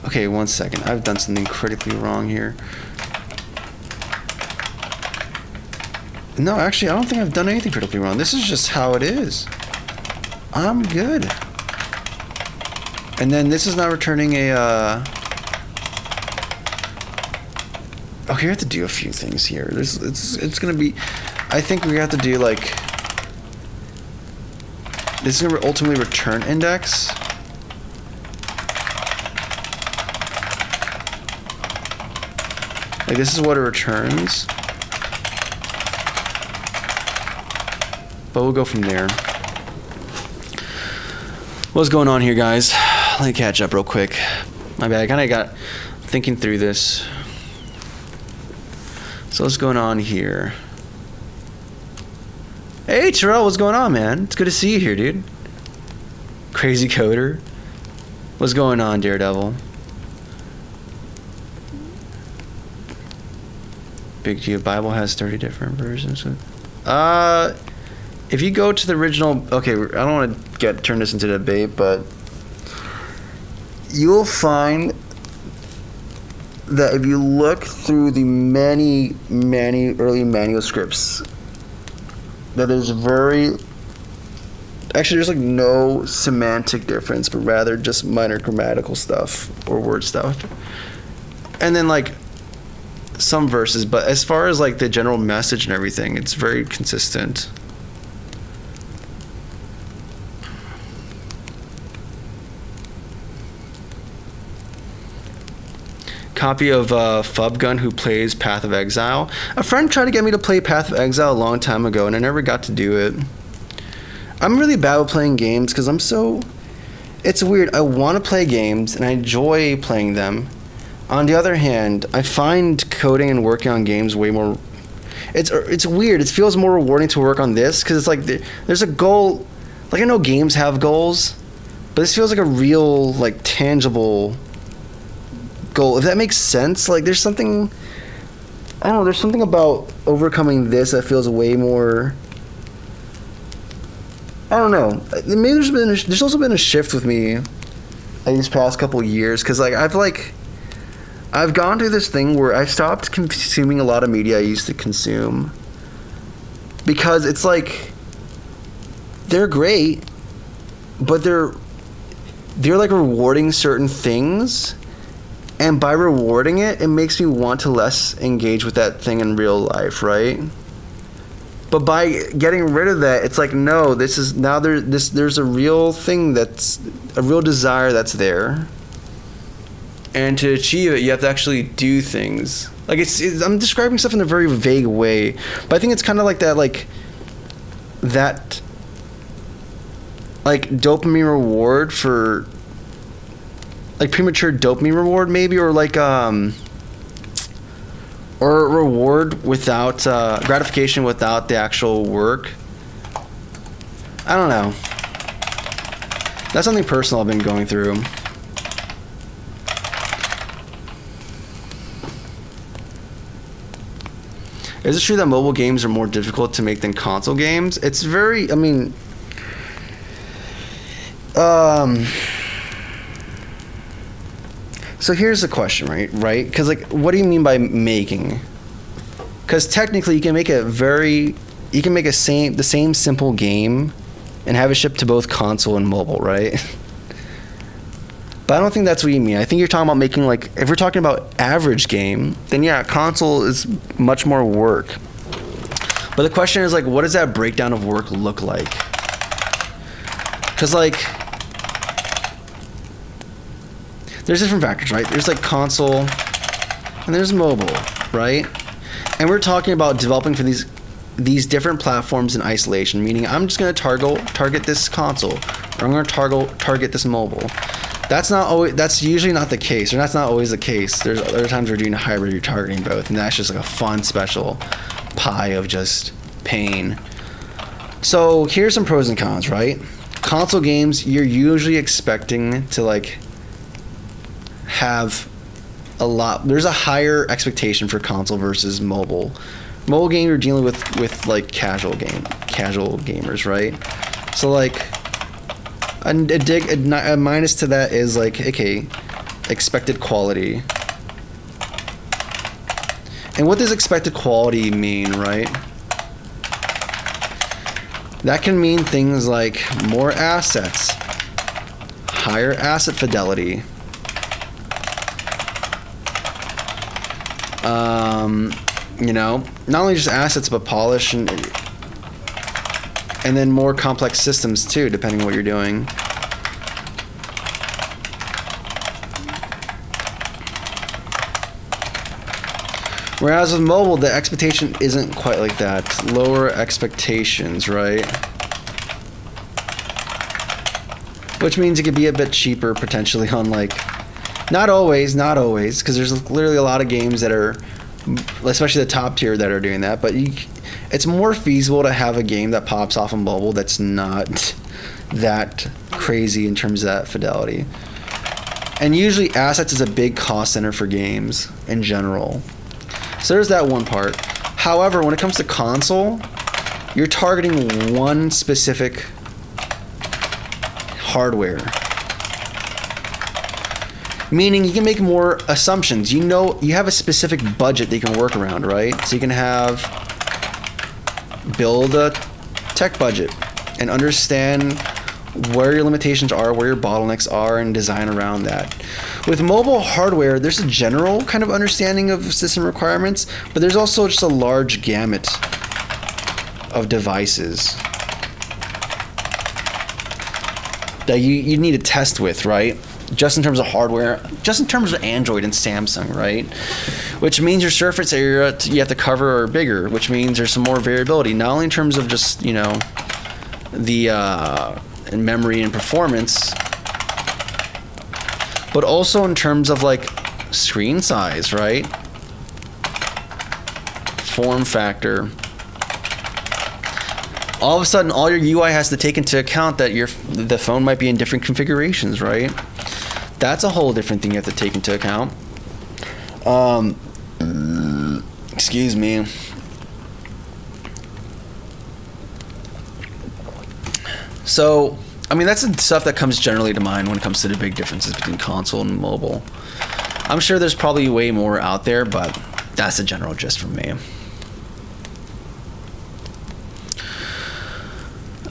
Okay, 1 second. I've done something critically wrong here. No, actually, I don't think I've done anything critically wrong. This is just how it is. I'm good. And then this is not returning a... Okay, we have to do a few things here. It's gonna be... I think we have to do, like... This is gonna ultimately return index. Like, this is what it returns. But we'll go from there. What's going on here, guys? Let me catch up real quick. My bad, I kind of got thinking through this. So what's going on here? Hey, Terrell, what's going on, man? It's good to see you here, dude. Crazy Coder. What's going on, Daredevil? Big G of Bible has 30 different versions. If you go to the original... Okay, I don't want to turn this into debate, but... You'll find that if you look through the many early manuscripts, that there's very... Actually, there's like no semantic difference, but rather just minor grammatical stuff or word stuff. And then like some verses, but as far as like the general message and everything, it's very consistent. Copy of Fubgun, who plays Path of Exile. A friend tried to get me to play Path of Exile a long time ago, and I never got to do it. I'm really bad with playing games because I'm so... It's weird. I want to play games, and I enjoy playing them. On the other hand, I find coding and working on games way more... It's weird. It feels more rewarding to work on this because it's like there's a goal... Like, I know games have goals, but this feels like a real, like, tangible... goal, if that makes sense. Like, there's something, I don't know, there's something about overcoming this that feels way more, I don't know, maybe there's also been a shift with me like these past couple years, because like I've gone through this thing where I've stopped consuming a lot of media I used to consume, because it's like they're great, but they're like rewarding certain things. And by rewarding it, it makes me want to less engage with that thing in real life, right? But by getting rid of that, it's like, no, this is now there's a real thing that's a real desire that's there. And to achieve it, you have to actually do things. Like I'm describing stuff in a very vague way, but I think it's kind of like that, like dopamine reward for. Like premature dopamine reward, maybe, or like or a reward without gratification without the actual work. I don't know. That's something personal I've been going through. Is it true that mobile games are more difficult to make than console games? It's very, I mean, so here's the question, right? Because like, what do you mean by making? Because technically, you can make the same simple game, and have it shipped to both console and mobile, right? But I don't think that's what you mean. I think you're talking about making, like, if we're talking about average game, then yeah, console is much more work. But the question is like, what does that breakdown of work look like? Because like, there's different factors, right? There's like console, and there's mobile, right? And we're talking about developing for these different platforms in isolation, meaning I'm just going to target this console, or I'm going to target this mobile. That's not always. That's usually not the case, or that's not always the case. There's other times we're doing a hybrid, you're targeting both, and that's just like a fun special pie of just pain. So here's some pros and cons, right? Console games, you're usually expecting to like have a lot. There's a higher expectation for console versus mobile. Mobile game, you're dealing with like casual gamers, right? So like a minus to that is like, okay, expected quality. And what does expected quality mean, right? That can mean things like more assets, higher asset fidelity, you know, not only just assets but polish and then more complex systems too, depending on what you're doing. Whereas with mobile, the expectation isn't quite like that. Lower expectations, right? Which means it could be a bit cheaper potentially on like, not always, because there's literally a lot of games that are, especially the top tier, that are doing that. But it's more feasible to have a game that pops off on mobile that's not that crazy in terms of that fidelity. And usually assets is a big cost center for games in general. So there's that one part. However, when it comes to console, you're targeting one specific hardware. Meaning you can make more assumptions. You know, you have a specific budget that you can work around, right? So you can build a tech budget and understand where your limitations are, where your bottlenecks are, and design around that. With mobile hardware, there's a general kind of understanding of system requirements, but there's also just a large gamut of devices that you need to test with, right? Just in terms of hardware, just in terms of Android and Samsung, right? Which means your surface area you have to cover are bigger, which means there's some more variability, not only in terms of just, you know, the memory and performance, but also in terms of like screen size, right? Form factor. All of a sudden, all your UI has to take into account that the phone might be in different configurations, right? That's a whole different thing you have to take into account. Excuse me. So, I mean, that's the stuff that comes generally to mind when it comes to the big differences between console and mobile. I'm sure there's probably way more out there, but that's the general gist from me.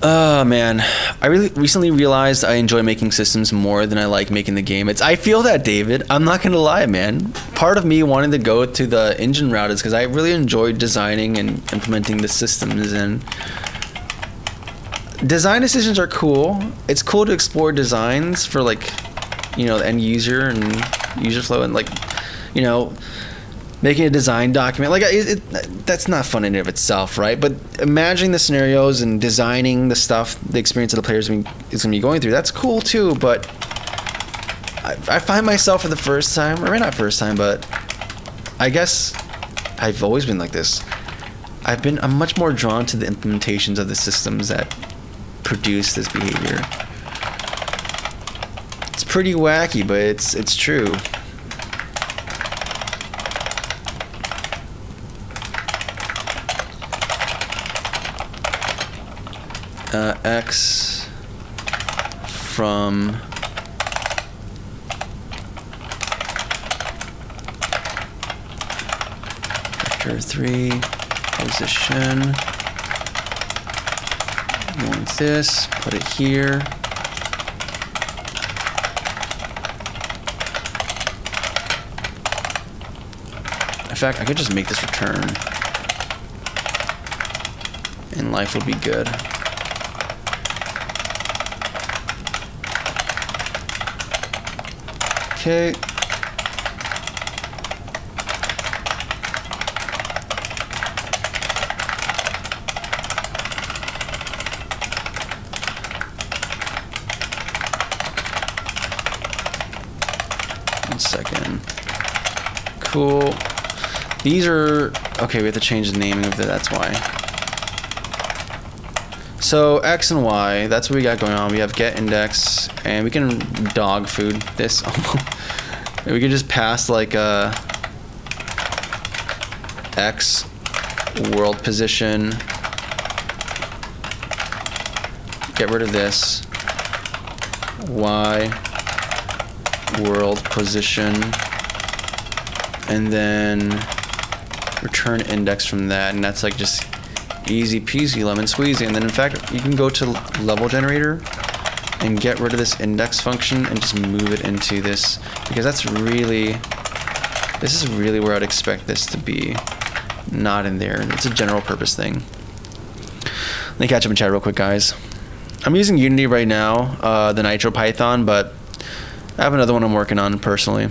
Man, I really recently realized I enjoy making systems more than I like making the game. I feel that, David. I'm not gonna lie, man. Part of me wanting to go to the engine route is because I really enjoy designing and implementing the systems, and design decisions are cool. It's cool to explore designs for, like, you know, the end user and user flow, and, like, you know, making a design document. Like, that's not fun in and of itself, right? But imagining the scenarios and designing the stuff, the experience that the players is going to be going through, that's cool too. But I find myself for the first time, or maybe not first time, but I guess I've always been like this. I'm much more drawn to the implementations of the systems that produce this behavior. It's pretty wacky, but it's true. X from vector 3 position. You want this, put it here. In fact, I could just make this return and life would be good. Okay. second. Cool. These are, okay, we have to change the naming of it, that's why. So X and Y, that's what we got going on. We have get index, and we can dog food this. We could just pass like X world position. Get rid of this. Y world position. And then return index from that. And that's like just easy peasy lemon squeezy. And then in fact, you can go to level generator and get rid of this index function and just move it into this, because this is really where I'd expect this to be, not in there. It's a general purpose thing. Let me catch up and chat real quick, guys. I'm using Unity right now, the NitroPython, but I have another one I'm working on personally.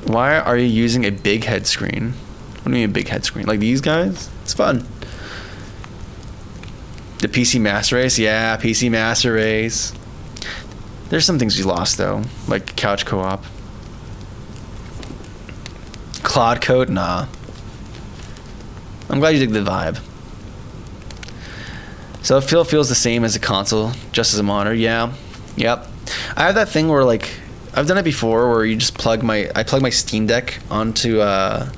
Why are you using a big head screen? What do you mean a big head screen? Like these guys? It's fun. The PC Master Race? Yeah, PC Master Race. There's some things we lost though, like couch co-op. Claude Code? Nah. I'm glad you dig the vibe. So it feels the same as a console, just as a monitor. Yeah. Yep. I have that thing where like, I've done it before where you just plug my Steam Deck onto the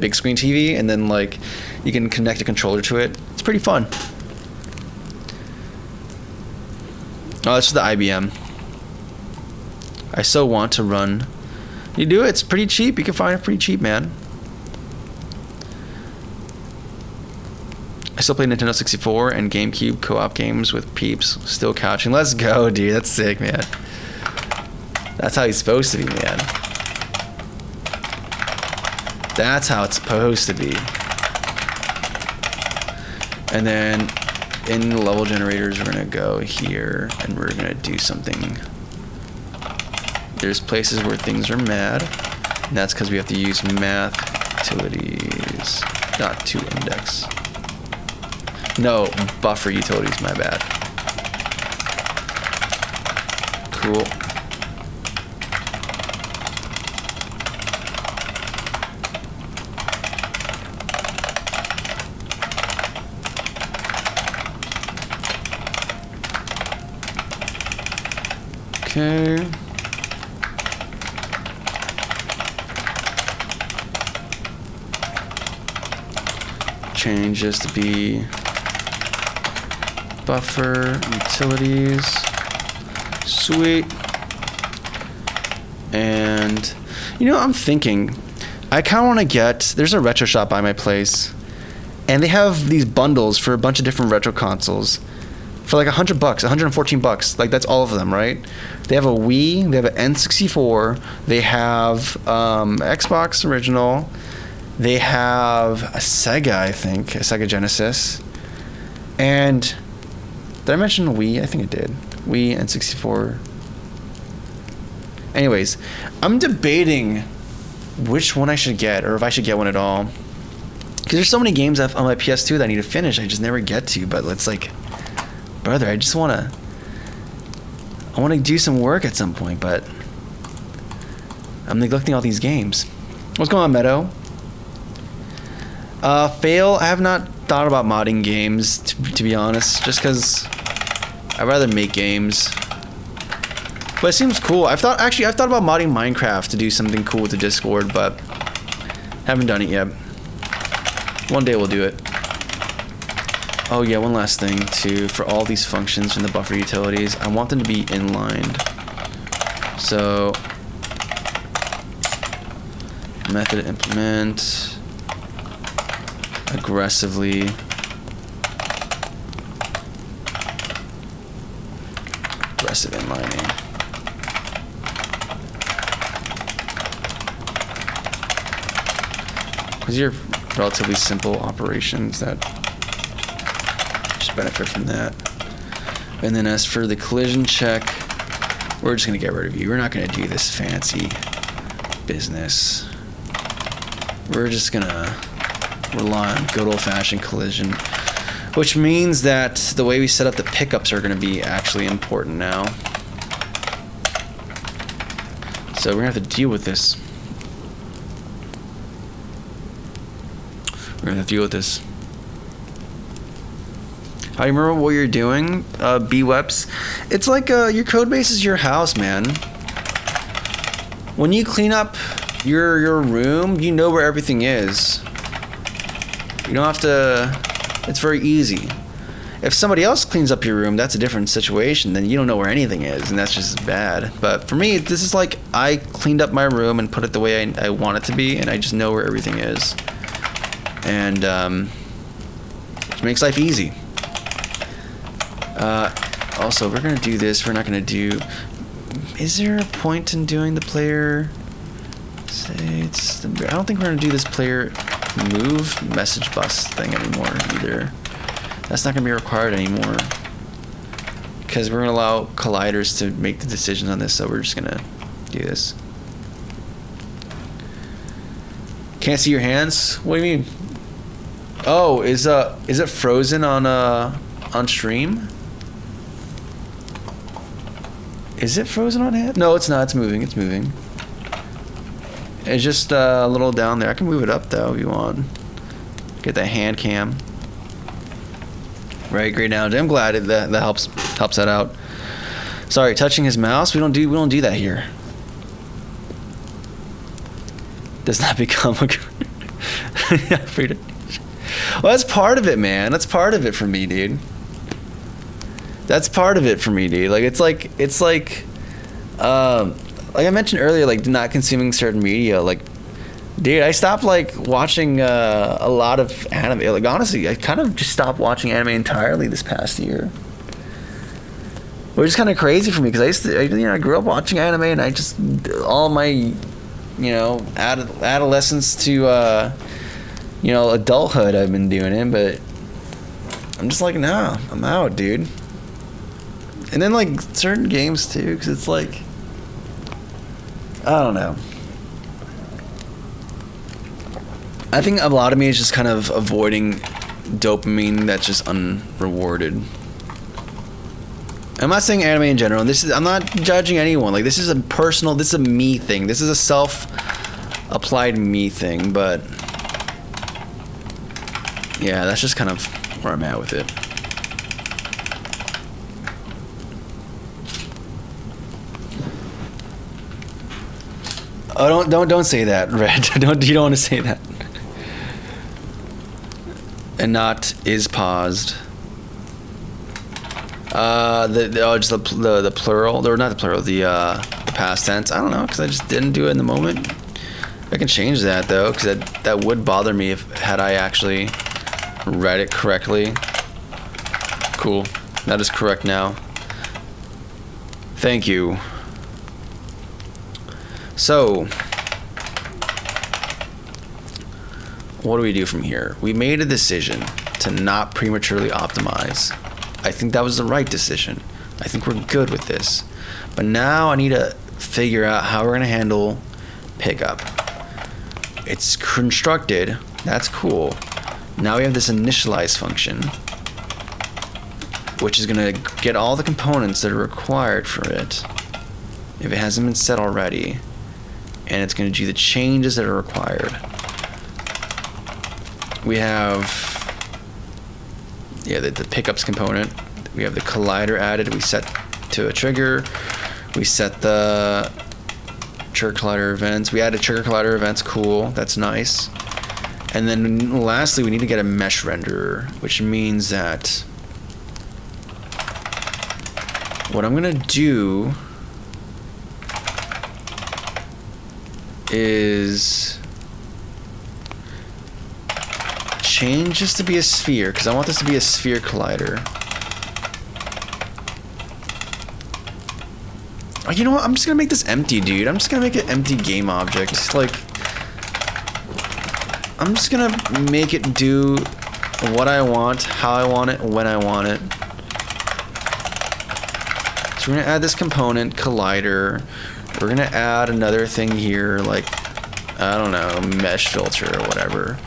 big screen TV, and then like you can connect a controller to it. It's pretty fun. Oh, that's the IBM. I so want to run. You do it. It's pretty cheap. You can find it pretty cheap, man. I still play Nintendo 64 and GameCube co-op games with peeps. Still couching. Let's go, dude. That's sick, man. That's how he's supposed to be, man. That's how it's supposed to be. And then in the level generators, we're gonna go here and we're gonna do something. There's places where things are mad, and that's because we have to use math utilities, not to index. No, buffer utilities, my bad. Cool. Okay. Change this to be buffer utilities. Sweet. And you know, I'm thinking I kind of want to get, there's a retro shop by my place, and they have these bundles for a bunch of different retro consoles for like $100, $114. Like that's all of them, right? They have a Wii, they have an N64, they have Xbox original, they have a Sega, I think, a Sega Genesis. And did I mention Wii? I think I did. Wii, N64. Anyways, I'm debating which one I should get, or if I should get one at all. Because there's so many games on my PS2 that I need to finish, I just never get to. But it's like, brother, I want to do some work at some point, but I'm neglecting all these games. What's going on, Meadow? Fail, I have not thought about modding games, to be honest, just because I'd rather make games. But it seems cool. I've thought about modding Minecraft to do something cool with the Discord, but haven't done it yet. One day we'll do it. Oh yeah, one last thing too. For all these functions from the buffer utilities, I want them to be inlined. So, method implement, aggressively, aggressive inlining. Because you're relatively simple operations that just benefit from that. And then as for the collision check, we're just going to get rid of you. We're not going to do this fancy business. We're just going to rely on good old-fashioned collision, which means that the way we set up the pickups are going to be actually important now. So we're gonna have to deal with this. We're gonna have to deal with this. I remember what you're doing, BWEPs. It's like your code base is your house, man. When you clean up your room, you know where everything is. You don't have to. It's very easy. If somebody else cleans up your room, that's a different situation. Then you don't know where anything is, and that's just bad. But for me, this is like I cleaned up my room and put it the way I want it to be, and I just know where everything is. And it makes life easy. Also, we're gonna do this. We're not gonna do. Is there a point in doing the player? I don't think we're gonna do this player move message bus thing anymore either. That's not gonna be required anymore because we're gonna allow colliders to make the decisions on this. So we're just gonna do this. Can't see your hands? What do you mean? Oh, is it frozen on stream? Is it frozen on hand? No, it's not. It's moving. It's moving. It's just a little down there. I can move it up though if you want. Get that hand cam. Right, great analogy. I'm glad that helps that out. Sorry, touching his mouse. We don't do that here. Does not become a. Well, that's part of it, man. That's part of it for me, dude. That's part of it for me, dude. Like it's like I mentioned earlier, like not consuming certain media. Like, dude, I stopped like watching a lot of anime. Like honestly, I kind of just stopped watching anime entirely this past year, which is kind of crazy for me because I grew up watching anime and I just all my adolescence to adulthood I've been doing it, but I'm just like, nah, I'm out, dude. And then like certain games too, because it's like, I don't know. I think a lot of me is just kind of avoiding dopamine that's just unrewarded. I'm not saying anime in general. I'm not judging anyone. Like this is a me thing. This is a self-applied me thing, but yeah, that's just kind of where I'm at with it. Oh, don't say that, Red. You don't want to say that. And not is paused. Just the plural, or not the plural, the past tense. I don't know, because I just didn't do it in the moment. I can change that though, because that would bother me had I actually read it correctly. Cool, that is correct now. Thank you. So, what do we do from here? We made a decision to not prematurely optimize. I think that was the right decision. I think we're good with this. But now I need to figure out how we're going to handle pickup. It's constructed. That's cool. Now we have this initialize function, which is going to get all the components that are required for it, if it hasn't been set already. And it's going to do the changes that are required. We have the pickups component. We have the collider added. We set to a trigger. We set the trigger collider events. We added trigger collider events. Cool. That's nice. And then lastly, we need to get a mesh renderer, which means that what I'm going to do is change this to be a sphere, because I want this to be a sphere collider. Oh, you know what? I'm just gonna make this empty, dude. I'm just gonna make an empty game object. It's like, I'm just gonna make it do what I want, how I want it, when I want it. So we're gonna add this component, collider. We're gonna add another thing here, like, I don't know, mesh filter or whatever.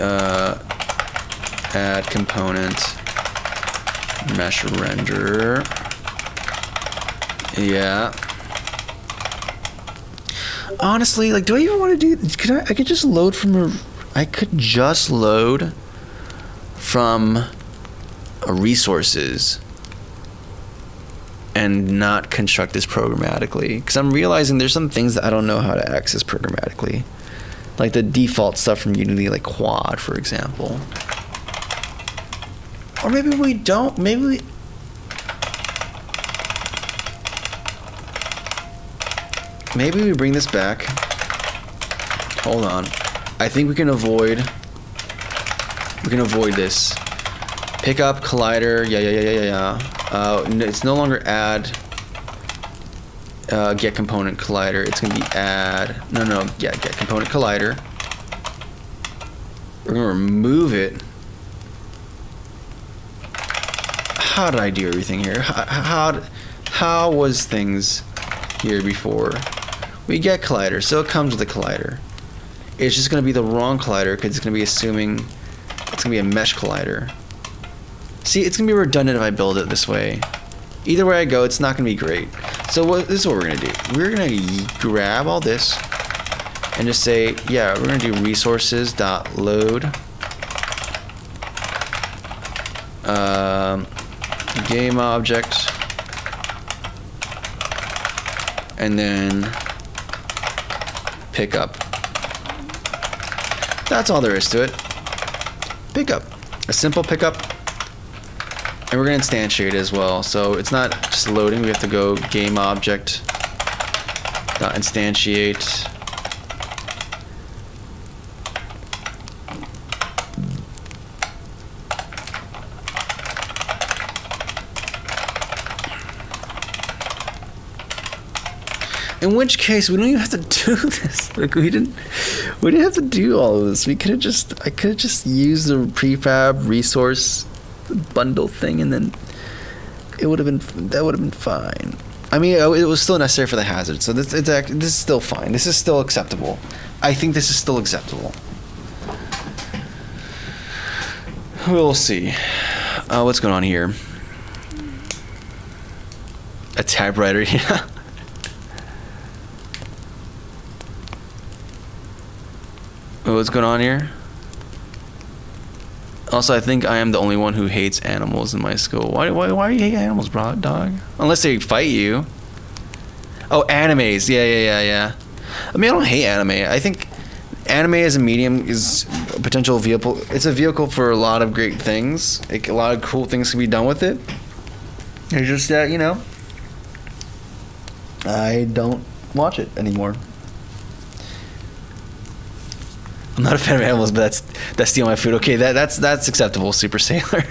add component mesh renderer. Yeah. Honestly, like, do I even want to do? I could just load from resources and not construct this programmatically, because I'm realizing there's some things that I don't know how to access programmatically, like the default stuff from Unity, like quad, for example. Or maybe we don't. Maybe we bring this back. Hold on. I think we can avoid this. Pick up collider. Yeah. It's no longer add get component collider. It's gonna be add. Get component collider. We're gonna remove it. How did I do everything here? How was things here before? We get collider, so it comes with a collider. It's just gonna be the wrong collider because it's gonna be assuming it's gonna be a mesh collider. See, it's gonna be redundant if I build it this way. Either way I go, it's not gonna be great. So this is what we're gonna do. We're gonna grab all this and just say, yeah, we're gonna do resources.load game object, and then pickup. That's all there is to it. Pickup, a simple pickup. And we're going to instantiate it as well. So it's not just loading. We have to go game object instantiate. In which case, we don't even have to do this. Like we didn't have to do all of this. I could have just used the prefab resource bundle thing, and then that would have been fine. I mean, it was still necessary for the hazard, so this is still fine. This is still acceptable. I think this is still acceptable. We'll see. What's going on here? A typewriter, yeah. What's going on here? Also, I think I am the only one who hates animals in my school. Why do you hate animals, bro, dog? Unless they fight you. Oh, animes. Yeah. I mean, I don't hate anime. I think anime as a medium is a potential vehicle. It's a vehicle for a lot of great things. Like, a lot of cool things can be done with it. It's just that, I don't watch it anymore. I'm not a fan of animals, but that's stealing my food. Okay, that's acceptable. Super Sailor.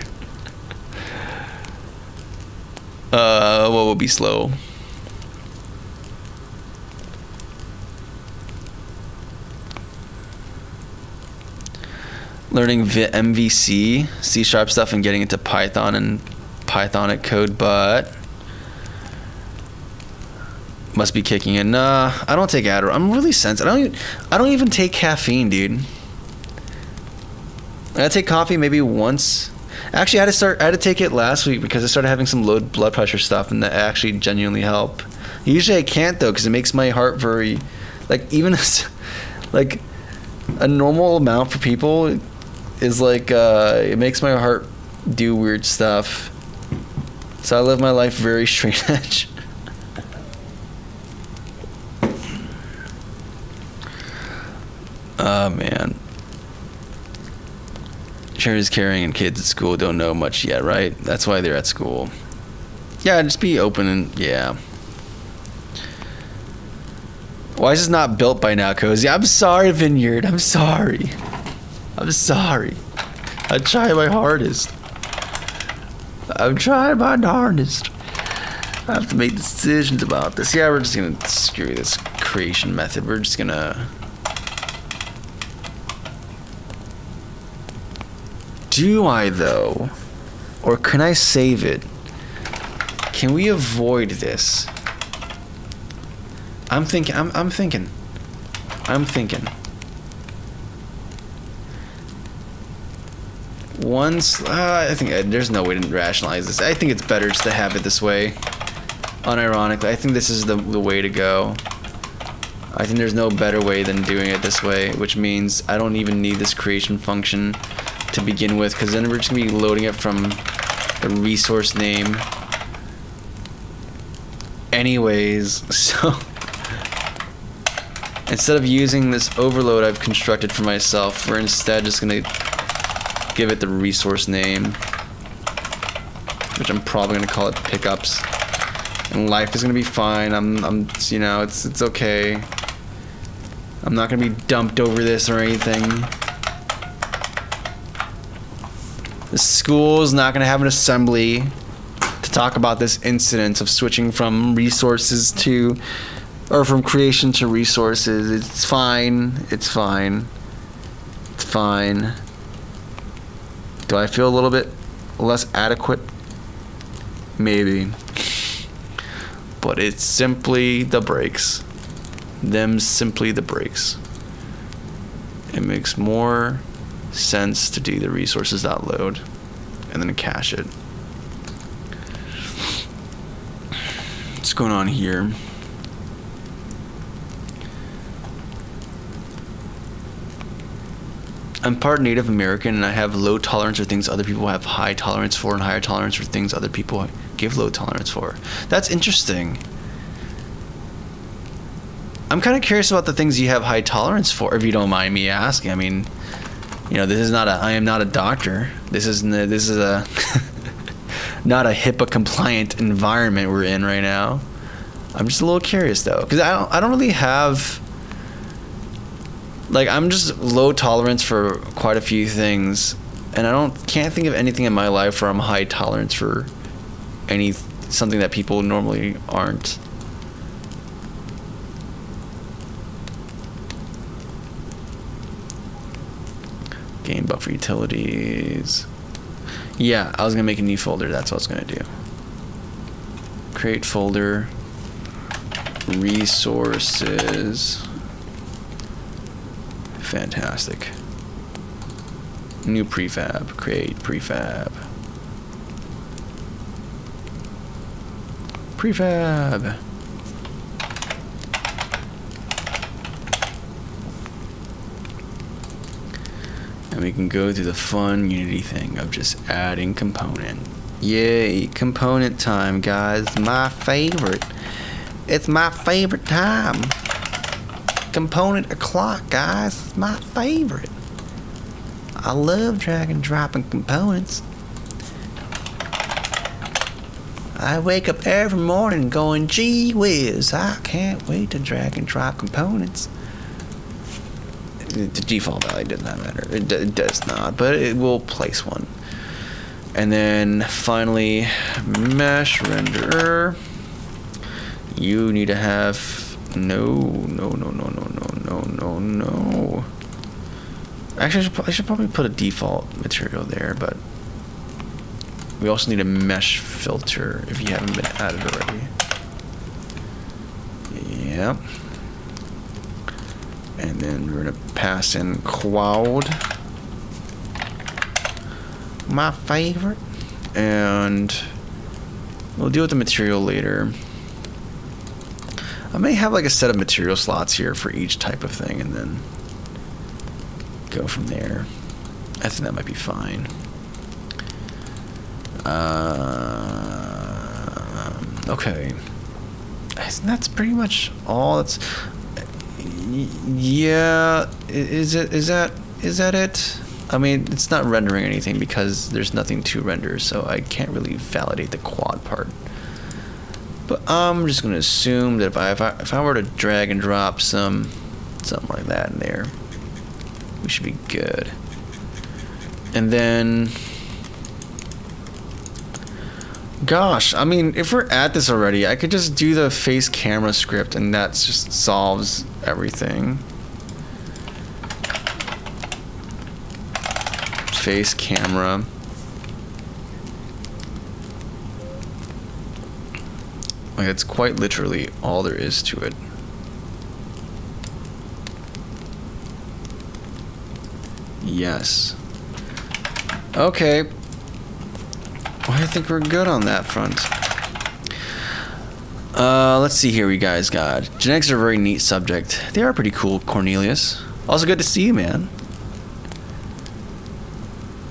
What would be slow? Learning MVC, C# stuff, and getting into Python and Pythonic code, but must be kicking in. Nah, I don't take Adderall. I'm really sensitive. I don't even take caffeine, dude. I take coffee maybe once. Actually, I had to take it last week because I started having some low blood pressure stuff, and that actually genuinely helped. Usually I can't though, because it makes my heart very, even like a normal amount for people is it makes my heart do weird stuff. So I live my life very straight edge. Oh, man. Sherry's carrying and kids at school don't know much yet, right? That's why they're at school. Yeah, just be open and, yeah. Why is this not built by now, Cozy? I'm sorry, Vineyard. I'm sorry. I tried my hardest. I'm trying my darndest. I have to make decisions about this. Yeah, we're just going to screw this creation method. We're just going to... Do I though? Or can I save it? Can we avoid this? I'm thinking. once, I think there's no way to rationalize this. I think it's better just to have it this way. Unironically, I think this is the way to go. I think there's no better way than doing it this way, which means I don't even need this creation function to begin with, because then we're just gonna be loading it from the resource name anyways. So instead of using this overload I've constructed for myself, we're instead just gonna give it the resource name, which I'm probably gonna call it pickups. And life is gonna be fine. I'm you know, it's okay. I'm not gonna be dumped over this or anything. The school's not gonna have an assembly to talk about this incident of switching from resources to, or from creation to resources. It's fine. It's fine. It's fine. Do I feel a little bit less adequate? Maybe. But it's simply the breaks. Them simply the breaks. It makes more sense to do the resources.load and then cache it. What's going on here? I'm part Native American, and I have low tolerance for things other people have high tolerance for, and higher tolerance for things other people give low tolerance for. That's interesting. I'm kind of curious about the things you have high tolerance for, if you don't mind me asking. I mean, you know, I am not a doctor. This is a not a HIPAA compliant environment we're in right now. I'm just a little curious though, because I don't really have, like, I'm just low tolerance for quite a few things, and can't think of anything in my life where I'm high tolerance for something that people normally aren't. Game buffer utilities. Yeah, I was gonna make a new folder. That's what I was gonna do. Create folder. Resources. Fantastic. New prefab. Create prefab. Prefab. And we can go through the fun Unity thing of just adding component. Yay, component time, guys. My favorite. It's my favorite time. Component o'clock, guys. It's my favorite. I love drag and dropping components. I wake up every morning going, gee whiz, I can't wait to drag and drop components. The default value does not matter. It does not, but it will place one. And then finally, mesh renderer. You need to have no. Actually, I should probably put a default material there, but we also need a mesh filter if you haven't been added already. Yep. And then we're gonna pass in Quad, my favorite, and we'll deal with the material later. I may have like a set of material slots here for each type of thing, and then go from there. I think that might be fine. Okay. I think that's pretty much all. Yeah, is that it? I mean, it's not rendering anything because there's nothing to render, so I can't really validate the quad part. But I'm just gonna assume that if I were to drag and drop something like that in there, we should be good. And then, gosh, I mean, if we're at this already, I could just do the face camera script, and that just solves everything. Face camera. Like, it's quite literally all there is to it. Yes. Okay. Well, I think we're good on that front. Let's see here. We guys got genetics are a very neat subject. They are pretty cool, Cornelius. Also good to see you, man.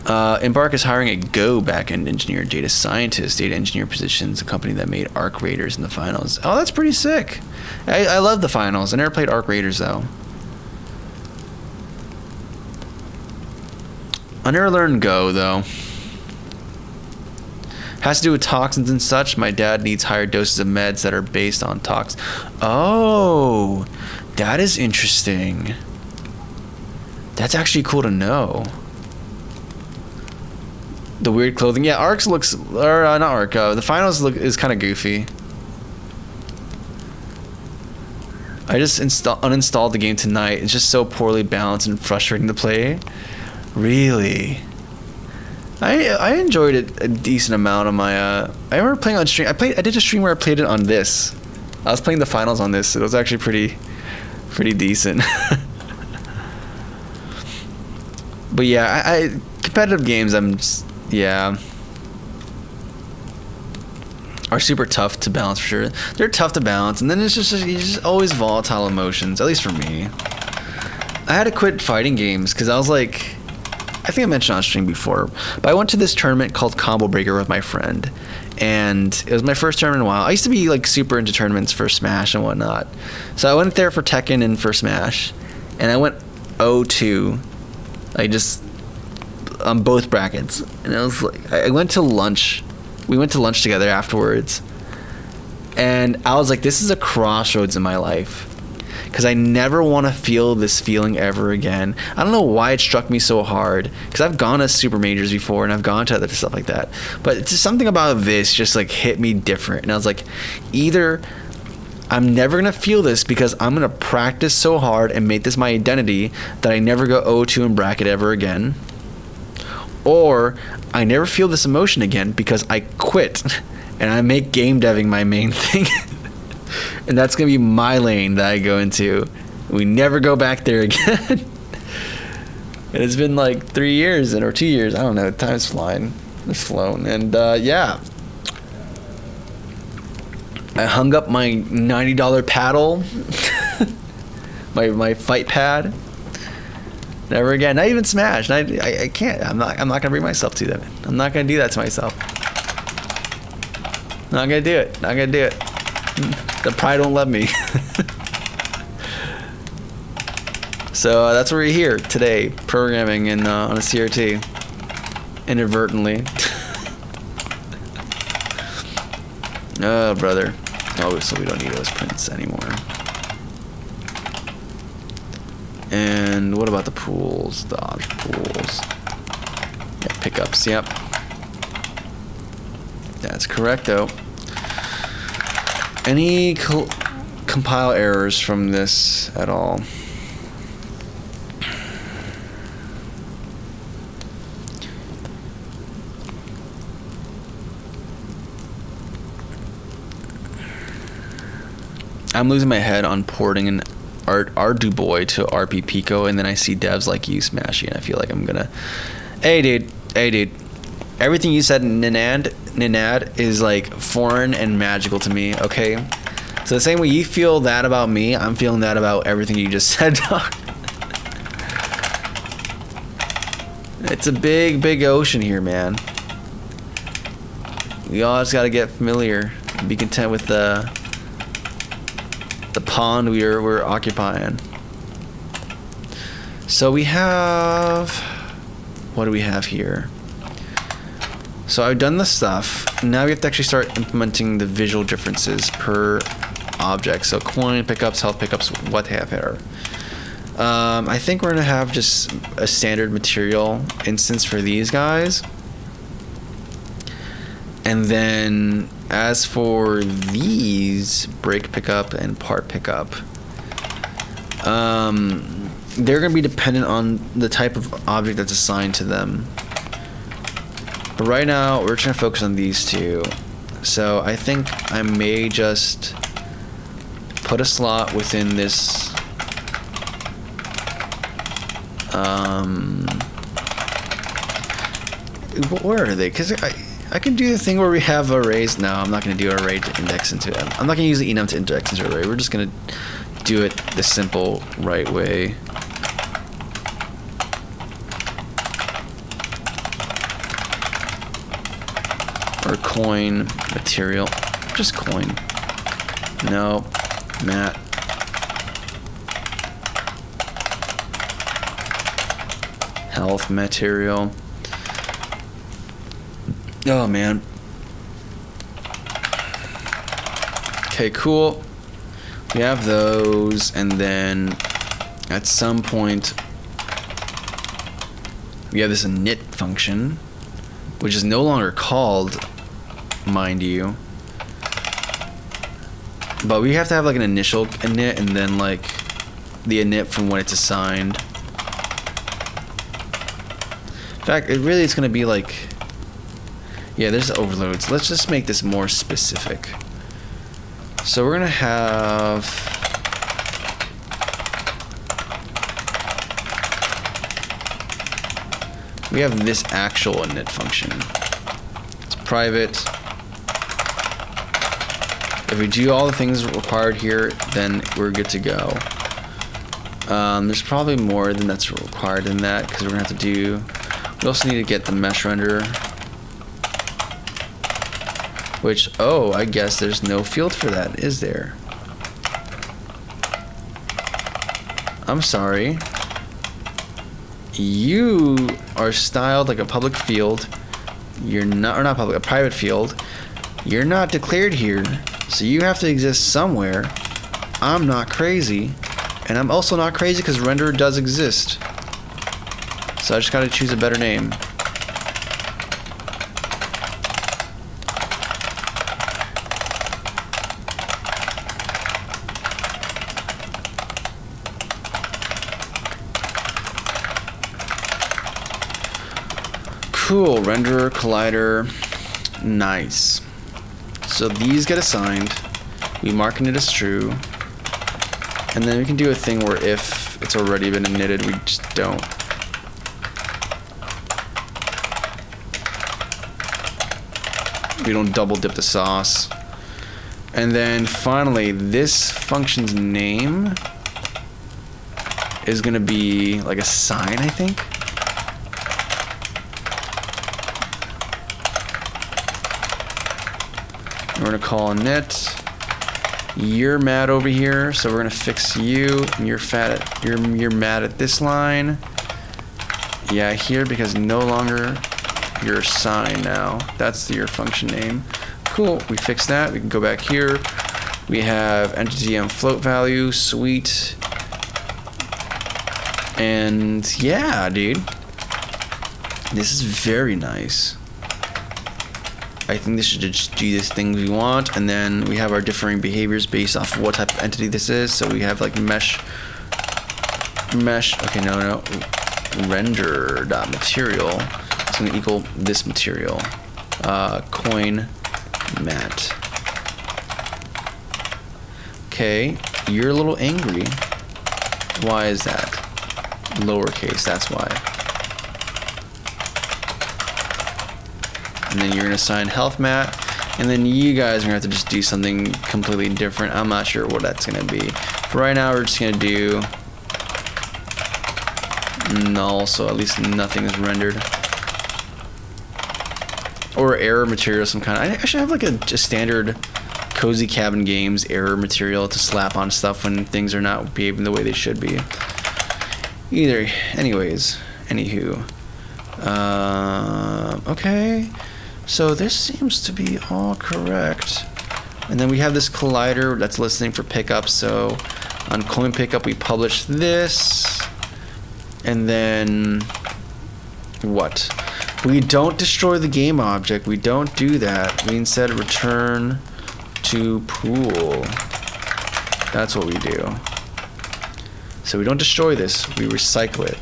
Embark is hiring a Go backend engineer, data scientist, data engineer positions, a company that made Arc Raiders in the finals. Oh, that's pretty sick. I love the finals. I never played Arc Raiders though. I never learned Go though. Has to do with toxins and such. My dad needs higher doses of meds that are based on tox. Oh, that is interesting. That's actually cool to know. The weird clothing. Yeah, Arcs looks... Or, not Arc. The finals is kind of goofy. I just uninstalled the game tonight. It's just so poorly balanced and frustrating to play. Really? I enjoyed it a decent amount on my I remember playing on stream. I did a stream where I played it on this. I was playing the finals on this. It was actually pretty decent. But yeah, I competitive games are super tough to balance for sure. They're tough to balance, and then it's just always volatile emotions, at least for me. I had to quit fighting games because I was like, I think I mentioned on stream before, but I went to this tournament called Combo Breaker with my friend, and it was my first tournament in a while. I used to be like super into tournaments for Smash and whatnot, so I went there for Tekken and for Smash, and I went 0-2, on both brackets, and I was like, I went to lunch. We went to lunch together afterwards, and I was like, this is a crossroads in my life. Because I never want to feel this feeling ever again. I don't know why it struck me so hard. Because I've gone to super majors before and I've gone to other stuff like that. But it's just something about this just like hit me different. And I was like, either I'm never going to feel this because I'm going to practice so hard and make this my identity that I never go 0-2 in bracket ever again. Or I never feel this emotion again because I quit and I make game deving my main thing. And that's going to be my lane that I go into. We never go back there again. And it's been like 3 years or 2 years. I don't know. Time's flying. It's flown. And yeah. I hung up my $90 paddle. my fight pad. Never again. Not even Smash. I can't. I'm not going to bring myself to that. I'm not going to do that to myself. Not going to do it. Not going to do it. The pride won't let me. So that's where we're here today, programming on a CRT, inadvertently. Oh, brother. Oh, so we don't need those prints anymore. And what about the pools? Dodge pools. Yeah, pickups. Yep. That's correct, though. Any compile errors from this at all? I'm losing my head on porting an Arduboy to RP Pico, and then I see devs like you smashing, and I feel like I'm gonna... Hey, dude. Everything you said, Ninad, is like foreign and magical to me, okay? So the same way you feel that about me, I'm feeling that about everything you just said, dog. It's a big ocean here, man. We all just gotta get familiar and be content with the pond we're occupying. So we have... What do we have here? So I've done the stuff. Now we have to actually start implementing the visual differences per object. So coin pickups, health pickups, what have here. I think we're gonna have just a standard material instance for these guys. And then as for these, break pickup and part pickup, they're gonna be dependent on the type of object that's assigned to them. But right now, we're trying to focus on these two. So I think I may just put a slot within this where are they? Because I can do the thing where we have arrays. No, I'm not going to do an array to index into it. I'm not going to use the enum to index into an array. We're just going to do it the simple right way. Or coin material. Just coin. No. Mat. Health material. Oh man. Okay, cool. We have those, and then at some point we have this init function, which is no longer called, mind you. But we have to have like an initial init and then like the init from when it's assigned. In fact, it's gonna be like, yeah, there's overloads. Let's just make this more specific. So we're gonna have this actual init function. It's private. If we do all the things required here, then we're good to go. There's probably more than that's required in that, because we're gonna have to do. We also need to get the mesh render. Which, oh, I guess there's no field for that, is there? I'm sorry. You are styled like a public field. You're not, or not public, a private field. You're not declared here, so you have to exist somewhere. I'm not crazy, and I'm also not crazy because renderer does exist. So I just gotta choose a better name. Cool, renderer, collider, nice. So these get assigned, we mark it as true, and then we can do a thing where if it's already been initted, we just don't. We don't double dip the sauce. And then finally, this function's name is gonna be like a sign, I think. We're gonna call init. You're mad over here, so we're gonna fix you. And you're fat. You're mad at this line. Yeah, here because no longer your sign now. That's your function name. Cool. We fixed that. We can go back here. We have entity and float value. Sweet. And yeah, dude. This is very nice. I think this should just do this thing we want, and then we have our differing behaviors based off of what type of entity this is. So we have like mesh. Okay, no. Render.material. It's gonna equal this material. Coin mat. Okay, you're a little angry. Why is that? Lowercase, that's why. And then you're gonna assign health mat, and then you guys are gonna have to just do something completely different. I'm not sure what that's gonna be. For right now, we're just gonna do null, so at least nothing is rendered. Or error material of some kind. I should have like a standard Cozy Cabin Games error material to slap on stuff when things are not behaving the way they should be. Anywho. Okay. So this seems to be all correct. And then we have this collider that's listening for pickup. So on coin pickup, we publish this. And then what? We don't destroy the game object. We don't do that. We instead return to pool. That's what we do. So we don't destroy this. We recycle it.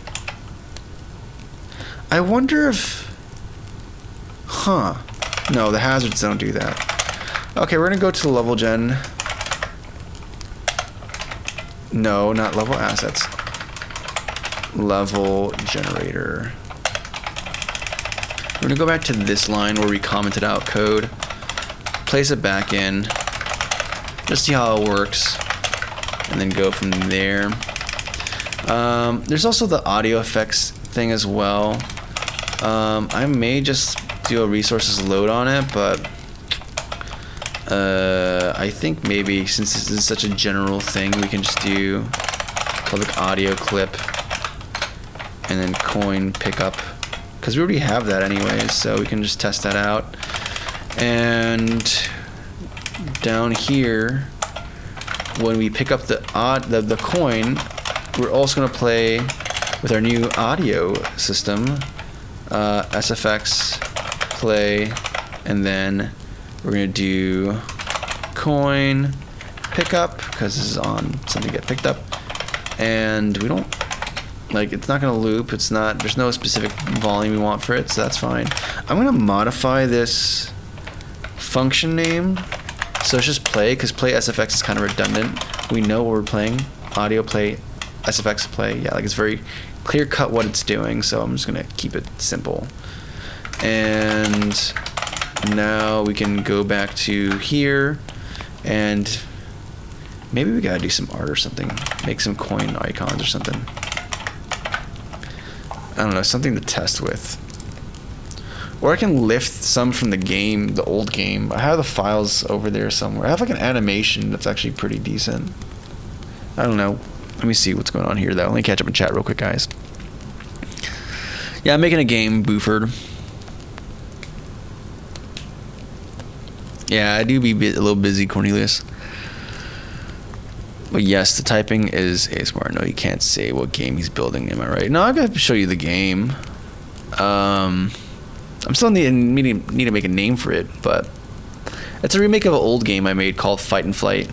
I wonder if... No, the hazards don't do that. Okay, we're gonna go to the level gen. No, not level assets. Level generator. We're gonna go back to this line where we commented out code, place it back in, just see how it works, and then go from there. There's also the audio effects thing as well. I may just do a resources load on it, but I think maybe since this is such a general thing, we can just do public audio clip and then coin pickup, because we already have that anyways, so we can just test that out. And down here, when we pick up the coin, we're also going to play with our new audio system, SFX play, and then we're going to do coin pickup, because this is on something to get picked up, and we don't, like, it's not going to loop, it's not, there's no specific volume we want for it, so that's fine. I'm going to modify this function name, so it's just play, because play SFX is kind of redundant. We know what we're playing, audio play, SFX play, yeah, like it's very clear cut what it's doing, so I'm just going to keep it simple. And now we can go back to here, and maybe we gotta do some art or something, make some coin icons or something. I don't know, something to test with. Or I can lift some from the game, the old game. I have the files over there somewhere. I have like an animation that's actually pretty decent. I don't know. Let me see what's going on here though. Let me catch up in chat real quick, guys. Yeah, I'm making a game, Buford. Yeah, I do be a little busy, Cornelius. But yes, the typing is ASMR. No, you can't say what game he's building. Am I right? No, I got to show you the game. I'm still need to make a name for it, but it's a remake of an old game I made called Fight and Flight.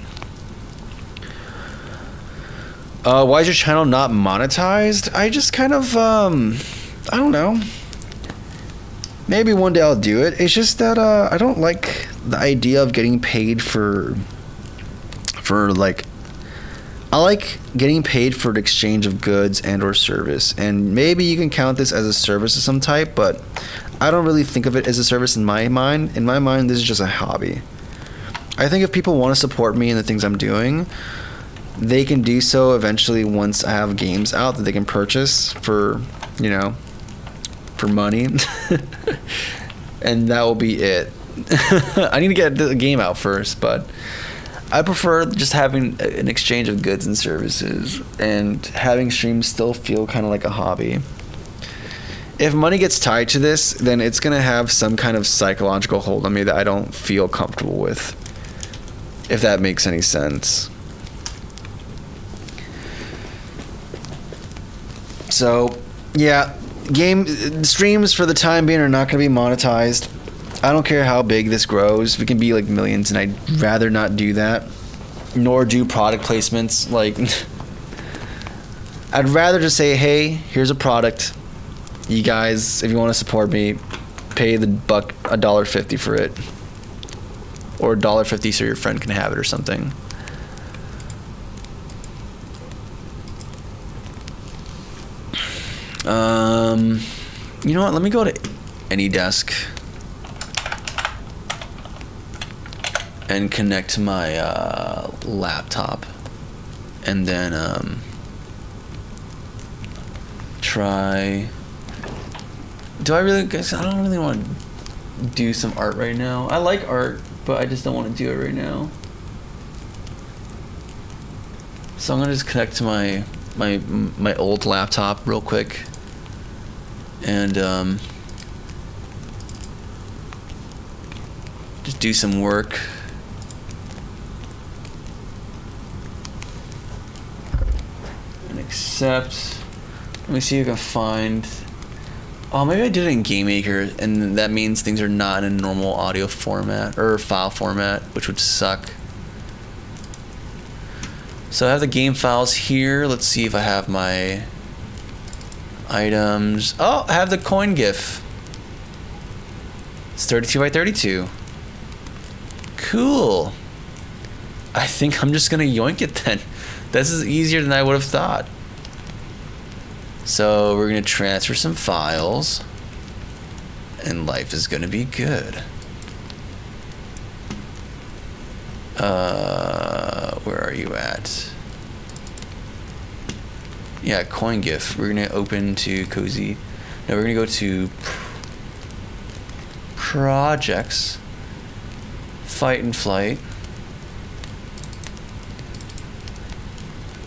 Why is your channel not monetized? I just kind of I don't know. Maybe one day I'll do it. It's just that I don't like the idea of getting paid for like, I like getting paid for the exchange of goods and or service, and maybe you can count this as a service of some type, but I don't really think of it as a service in my mind. In my mind, this is just a hobby. I think if people want to support me in the things I'm doing, they can do so eventually once I have games out that they can purchase for, you know, for money. And that will be it. I need to get the game out first, but I prefer just having an exchange of goods and services and having streams still feel kind of like a hobby. If money gets tied to this, then it's going to have some kind of psychological hold on me that I don't feel comfortable with, if that makes any sense. So, yeah, game streams for the time being are not going to be monetized. I don't care how big this grows. We can be like millions, and I'd rather not do that, nor do product placements. Like, I'd rather just say, hey, here's a product. You guys, if you want to support me, pay the buck $1.50 for it, or $1.50 so your friend can have it or something. You know what? Let me go to AnyDesk and connect to my laptop, and then try. Do I really? Guys, I don't really want to do some art right now. I like art, but I just don't want to do it right now. So I'm gonna just connect to my old laptop real quick, and just do some work. And accept. Let me see if I can find. Oh, maybe I did it in GameMaker, and that means things are not in a normal audio format or file format, which would suck. So I have the game files here. Let's see if I have my items. Oh, I have the coin GIF. It's 32 by 32. Cool. I think I'm just gonna yoink it then. This is easier than I would have thought. So we're gonna transfer some files, and life is gonna be good. Where are you at? Yeah, CoinGIF. We're gonna open to Cozy. Now we're gonna go to projects, Fight and Flight,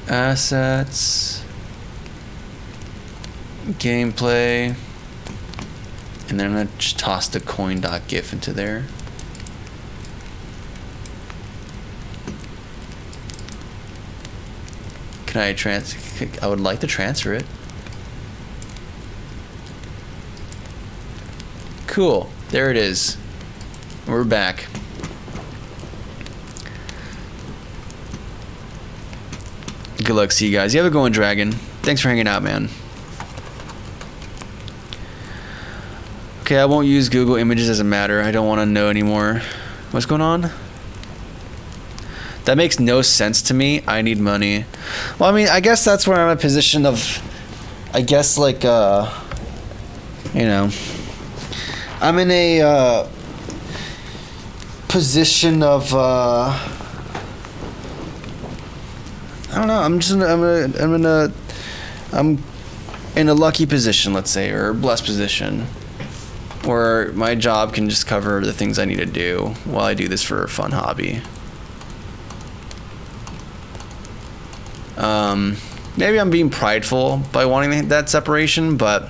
assets, gameplay, and then I'm gonna just toss the coin.gif into there. Can I would like to transfer it. Cool. There it is. We're back. Good luck. See you guys. You have a good one, Dragon. Thanks for hanging out, man. Okay, I won't use Google Images as a matter. I don't want to know anymore. What's going on? That makes no sense to me. I need money. Well, I mean, I guess that's where I'm in a position of, I guess, like, you know, I'm in a position of, I don't know. I'm in a lucky position, let's say, or a blessed position, where my job can just cover the things I need to do while I do this for a fun hobby. Maybe I'm being prideful by wanting that separation, but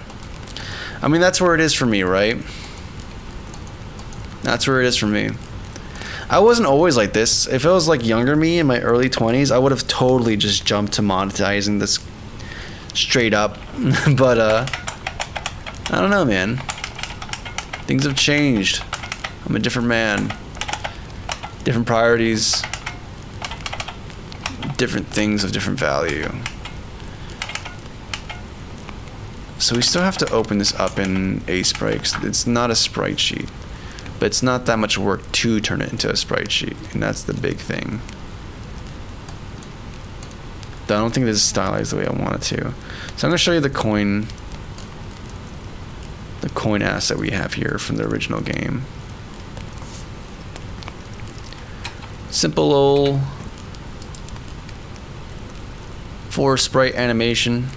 I mean, that's where it is for me, right? That's where it is for me. I wasn't always like this. If it was like younger me in my early 20s, I would have totally just jumped to monetizing this straight up. But I don't know, man. Things have changed. I'm a different man. Different priorities. Different things of different value. So we still have to open this up in Sprite. It's not a sprite sheet, but it's not that much work to turn it into a sprite sheet, and that's the big thing. Though I don't think this is stylized the way I want it to. So I'm gonna show you the coin asset we have here from the original game. Simple old 4 sprite animation.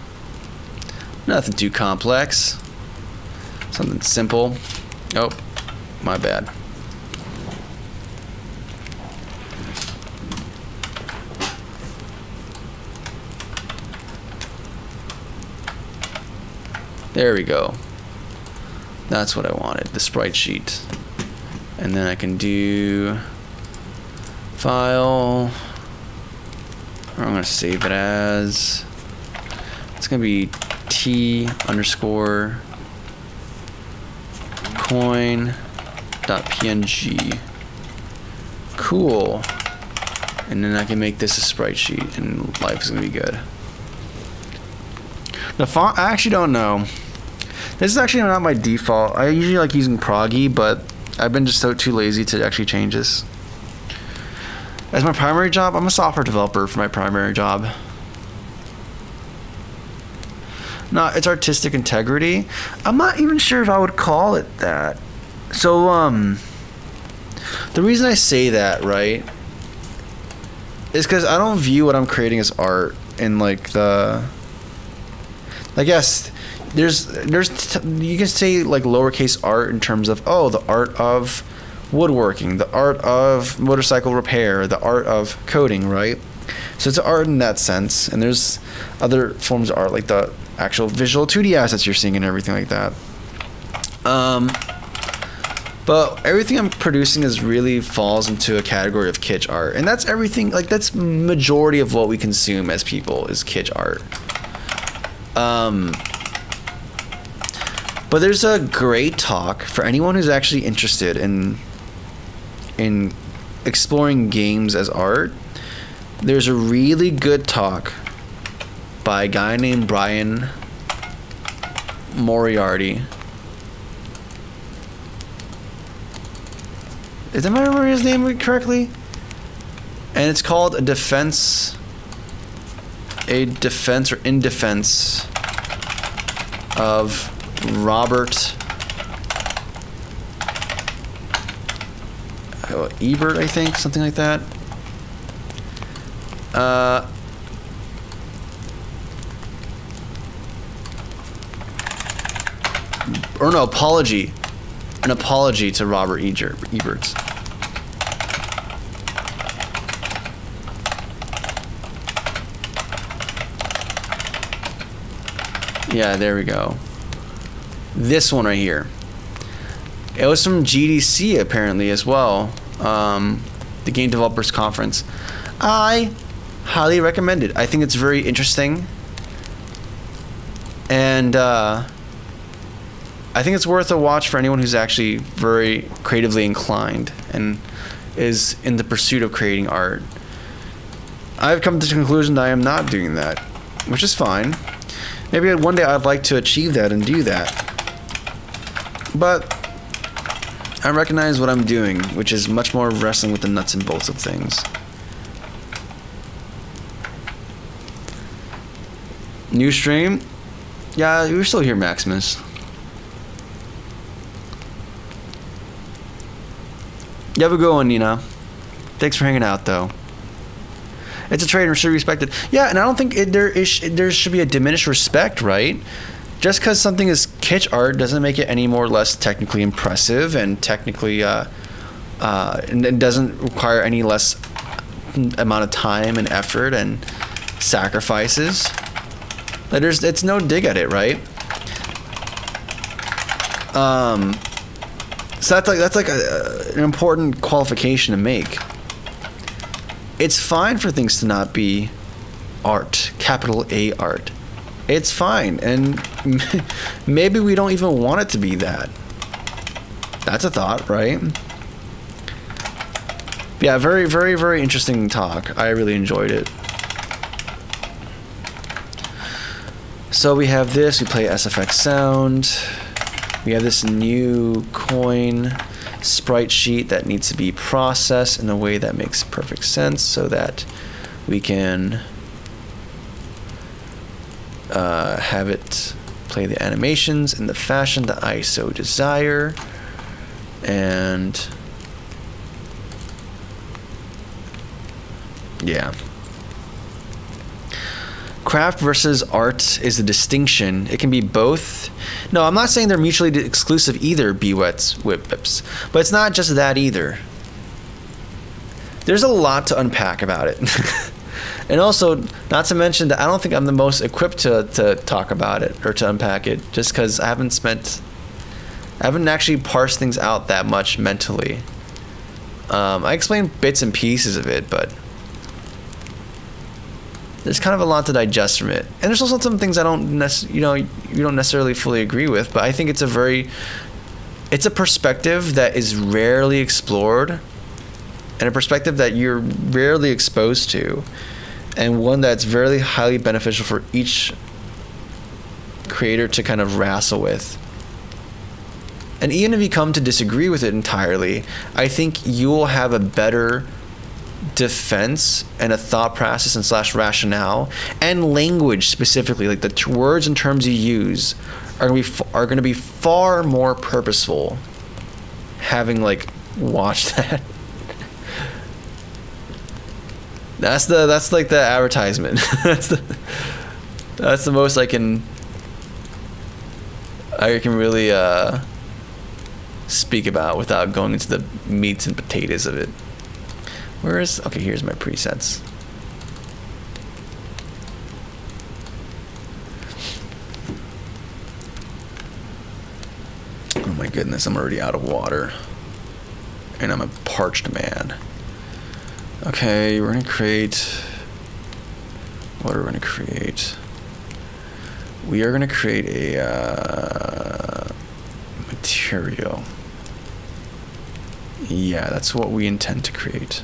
Nothing too complex. Something simple. Oh, my bad. There we go. That's what I wanted, the sprite sheet. And then I can do file, or I'm gonna save it as, it's gonna be t_coin.png. Cool. And then I can make this a sprite sheet and life is gonna be good. The font, I actually don't know. This is actually not my default. I usually like using Proggy, but I've been just too lazy to actually change this. As my primary job, I'm a software developer for my primary job. No, it's artistic integrity. I'm not even sure if I would call it that. So, the reason I say that, right, is because I don't view what I'm creating as art in like the, I guess there's you can say like lowercase art in terms of, oh, the art of woodworking, the art of motorcycle repair, the art of coding, right? So it's art in that sense, and there's other forms of art like the actual visual 2D assets you're seeing and everything like that. But everything I'm producing is really falls into a category of kitsch art, and that's everything. Like that's majority of what we consume as people is kitsch art. But there's a great talk for anyone who's actually interested in exploring games as art. There's a really good talk by a guy named Brian Moriarty. Am I remembering his name correctly? And it's called In Defense of Robert Ebert, I think, something like that. Or no, apology. An apology to Robert Eberts. Yeah, there we go. This one right here. It was from GDC apparently as well. The Game Developers Conference. I highly recommend it. I think it's very interesting. And I think it's worth a watch for anyone who's actually very creatively inclined and is in the pursuit of creating art. I've come to the conclusion that I am not doing that, which is fine. Maybe one day I'd like to achieve that and do that. But I recognize what I'm doing, which is much more wrestling with the nuts and bolts of things. New stream? Yeah, you're still here, Maximus. You have a good one, Nina. Thanks for hanging out, though. It's a trade and should be respected. Yeah, and I don't think there should be a diminished respect, right? Just because something is kitsch art doesn't make it any more or less technically impressive and technically and it doesn't require any less amount of time and effort and sacrifices. It's no dig at it, right? So that's like an important qualification to make. It's fine for things to not be art, capital A art. It's fine, and maybe we don't even want it to be that. That's a thought, right? Yeah, very, very, very interesting talk. I really enjoyed it. So we have this, we play SFX Sound. We have this new coin sprite sheet that needs to be processed in a way that makes perfect sense so that we can have it play the animations in the fashion that I so desire. And yeah. Craft versus art is a distinction. It can be both. No, I'm not saying they're mutually exclusive either, whips, but it's not just that either. There's a lot to unpack about it. And also, not to mention that I don't think I'm the most equipped to talk about it or to unpack it, just because I haven't actually parsed things out that much mentally. I explained bits and pieces of it, but there's kind of a lot to digest from it. And there's also some things I don't you don't necessarily fully agree with, but I think it's a perspective that is rarely explored and a perspective that you're rarely exposed to, and one that's very highly beneficial for each creator to kind of wrestle with. And even if you come to disagree with it entirely, I think you'll have a better defense and a thought process and / rationale and language specifically, like the words and terms you use are going to be far more purposeful having watched that. That's like the advertisement. that's the most I can really speak about without going into the meats and potatoes of it. Okay, here's my presets. Oh my goodness, I'm already out of water. And I'm a parched man. Okay, we're gonna create... What are we gonna create? We are gonna create a material. Yeah, that's what we intend to create.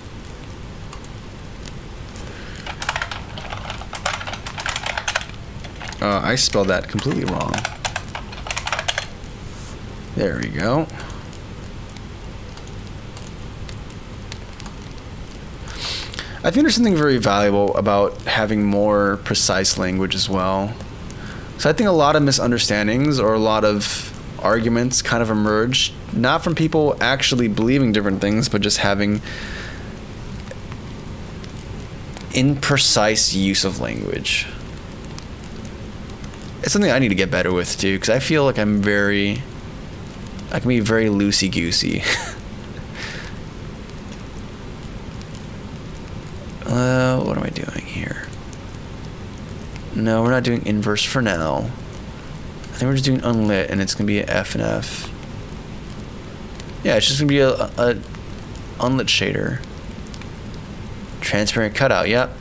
I spelled that completely wrong. There we go. I think there's something very valuable about having more precise language as well. So I think a lot of misunderstandings or a lot of arguments kind of emerge, not from people actually believing different things, but just having imprecise use of language. It's something I need to get better with too, because I feel like I can be very loosey-goosey. What am I doing here? No, we're not doing inverse for now. I think we're just doing unlit, and it's gonna be an F and F. Yeah, it's just gonna be a unlit shader. Transparent cutout, yep.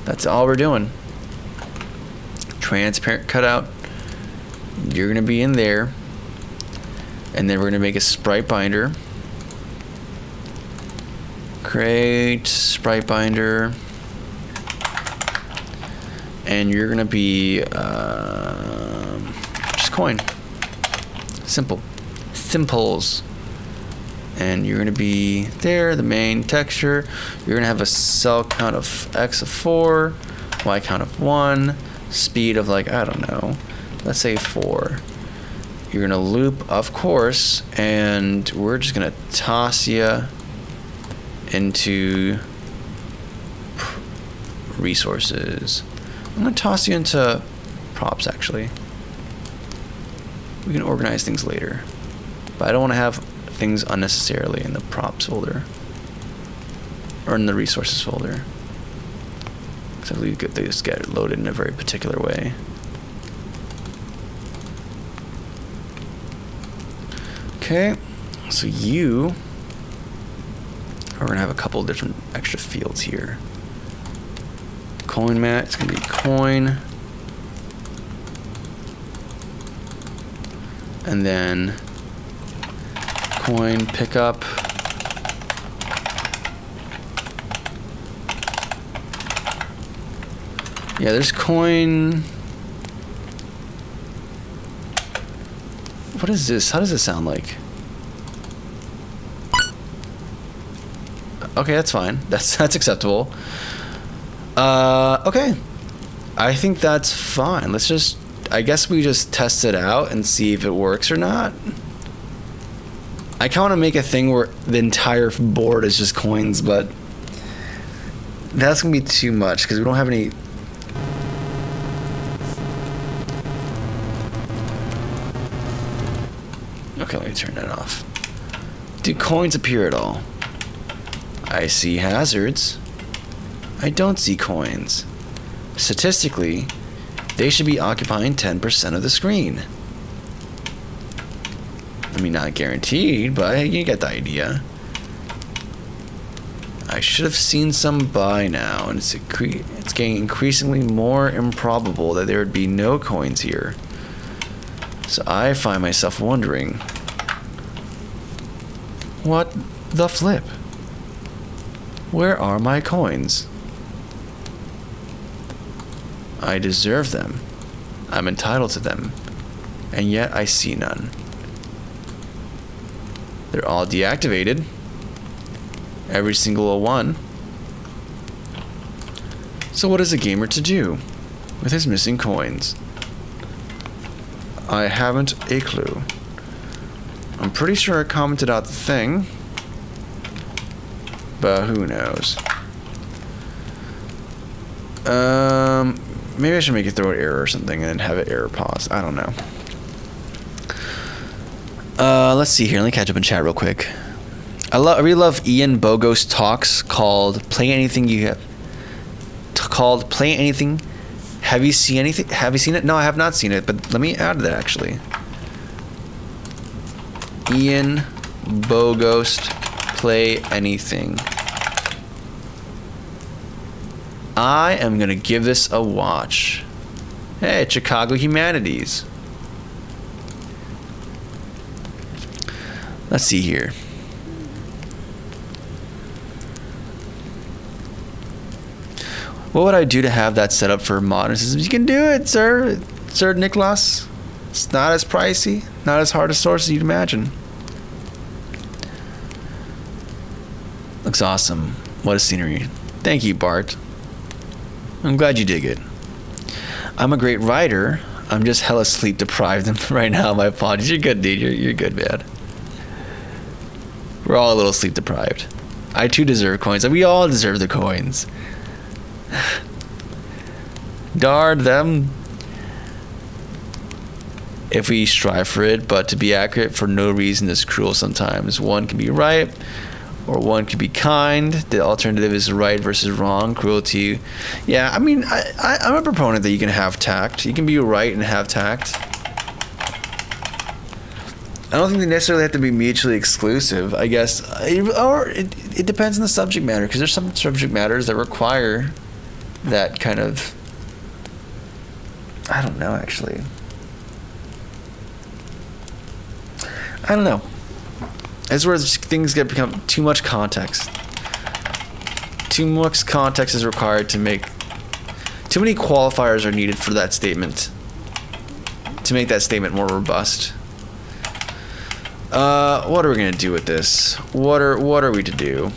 That's all we're doing. Transparent cutout. You're gonna be in there. And then we're gonna make a sprite binder. Create sprite binder. And you're gonna be just coin. Simple. Simples. And you're gonna be there, the main texture. You're gonna have a cell count of X of 4, Y count of 1, speed of like, I don't know, let's say 4. You're gonna loop, of course, and we're just gonna toss you into resources. I'm gonna toss you into props, actually. We can organize things later, but I don't want to have things unnecessarily in the props folder or in the resources folder, because they just get loaded in a very particular way. Okay, so you are gonna have a couple different extra fields here. Coin mat, it's gonna be coin, and then coin pickup. Yeah, there's coin. What is this? How does it sound like? Okay, that's fine. That's acceptable. Okay. I think that's fine. Let's just, I guess we just test it out and see if it works or not. I kind of want to make a thing where the entire board is just coins, but that's going to be too much because we don't have any. Okay, let me turn that off. Do coins appear at all? I see hazards. I don't see coins. Statistically, they should be occupying 10% of the screen. I mean, not guaranteed, but you get the idea. I should have seen some by now, and it's getting increasingly more improbable that there would be no coins here. So I find myself wondering, what the flip? Where are my coins? I deserve them. I'm entitled to them. And yet I see none. They're all deactivated. Every single one. So what is a gamer to do with his missing coins? I haven't a clue. I'm pretty sure I commented out the thing, but who knows? Maybe I should make it throw an error or something and then have it error pause. I don't know. Let's see here. Let me catch up in chat real quick. I really love Ian Bogo's talks called "Play Anything You Have." Called "Play Anything." Have you seen anything? Have you seen it? No, I have not seen it. But let me add that actually. Ian Bogost, Play Anything. I am gonna give this a watch. Hey, Chicago Humanities. Let's see here. What would I do to have that set up for modern systems? You can do it, sir. Sir Nicholas. It's not as pricey, not as hard to source as you'd imagine. Looks awesome. What a scenery. Thank you, Bart. I'm glad you dig it. I'm a great writer. I'm just hella sleep deprived right now. My apologies. You're good, dude. You're good, man. We're all a little sleep deprived. I too deserve coins. We all deserve the coins. Darn them. If we strive for it, but to be accurate for no reason is cruel sometimes. One can be right, or one can be kind. The alternative is right versus wrong, cruelty. Yeah, I mean, I'm a proponent that you can have tact. You can be right and have tact. I don't think they necessarily have to be mutually exclusive, I guess. Or it depends on the subject matter, because there's some subject matters that require that kind of... I don't know, actually. I don't know. That's where things become too much context. Too much context is required to make... Too many qualifiers are needed for that statement. To make that statement more robust. What are we gonna do with this? What are we to do?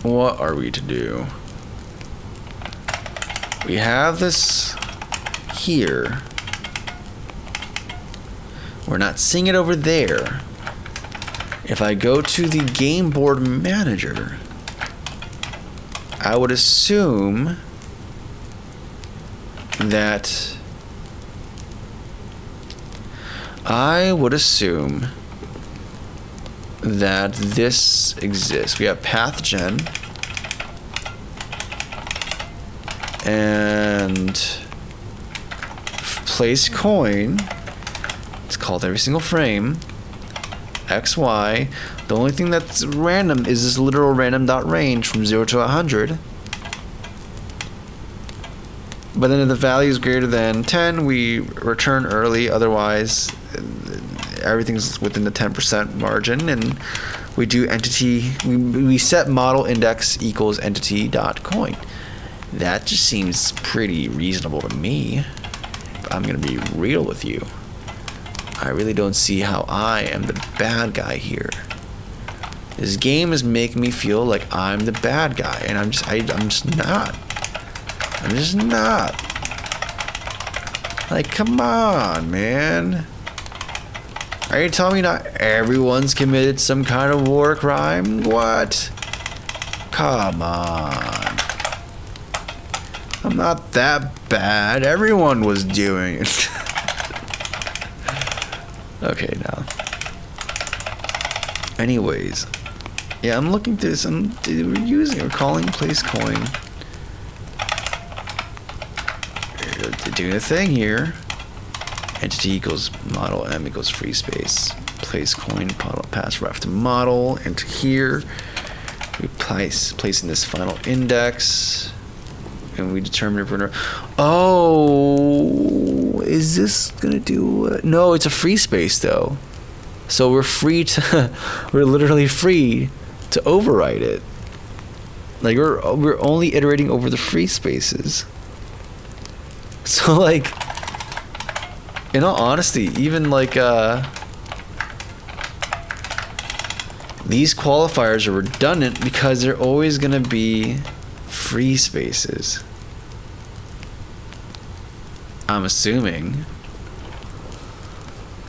What are we to do? We have this here. We're not seeing it over there. If I go to the game board manager, I would assume that this exists. We have path gen and place coin. It's called every single frame. XY. The only thing that's random is this literal random dot range from 0 to 100. But then if the value is greater than 10, we return early. Otherwise, everything's within the 10% margin. And we do entity, we set model index equals entity dot coin. That just seems pretty reasonable to me. I'm going to be real with you. I really don't see how I am the bad guy here. This game is making me feel like I'm the bad guy, and I'm just not. I'm just not. Like, come on, man. Are you telling me not everyone's committed some kind of war crime? What? Come on. I'm not that bad. Everyone was doing it. Okay, now. Anyways. Yeah, I'm looking through this. We're calling place coin. Doing a thing here. Entity equals model M equals free space. Place coin, pass ref to model. Enter here. We placing this final index. And we determine if we're... Oh, is this gonna do... No, it's a free space though. So we're free to... we're literally free to override it. Like we're only iterating over the free spaces. So like, in all honesty, even like these qualifiers are redundant because they're always gonna be free spaces. I'm assuming.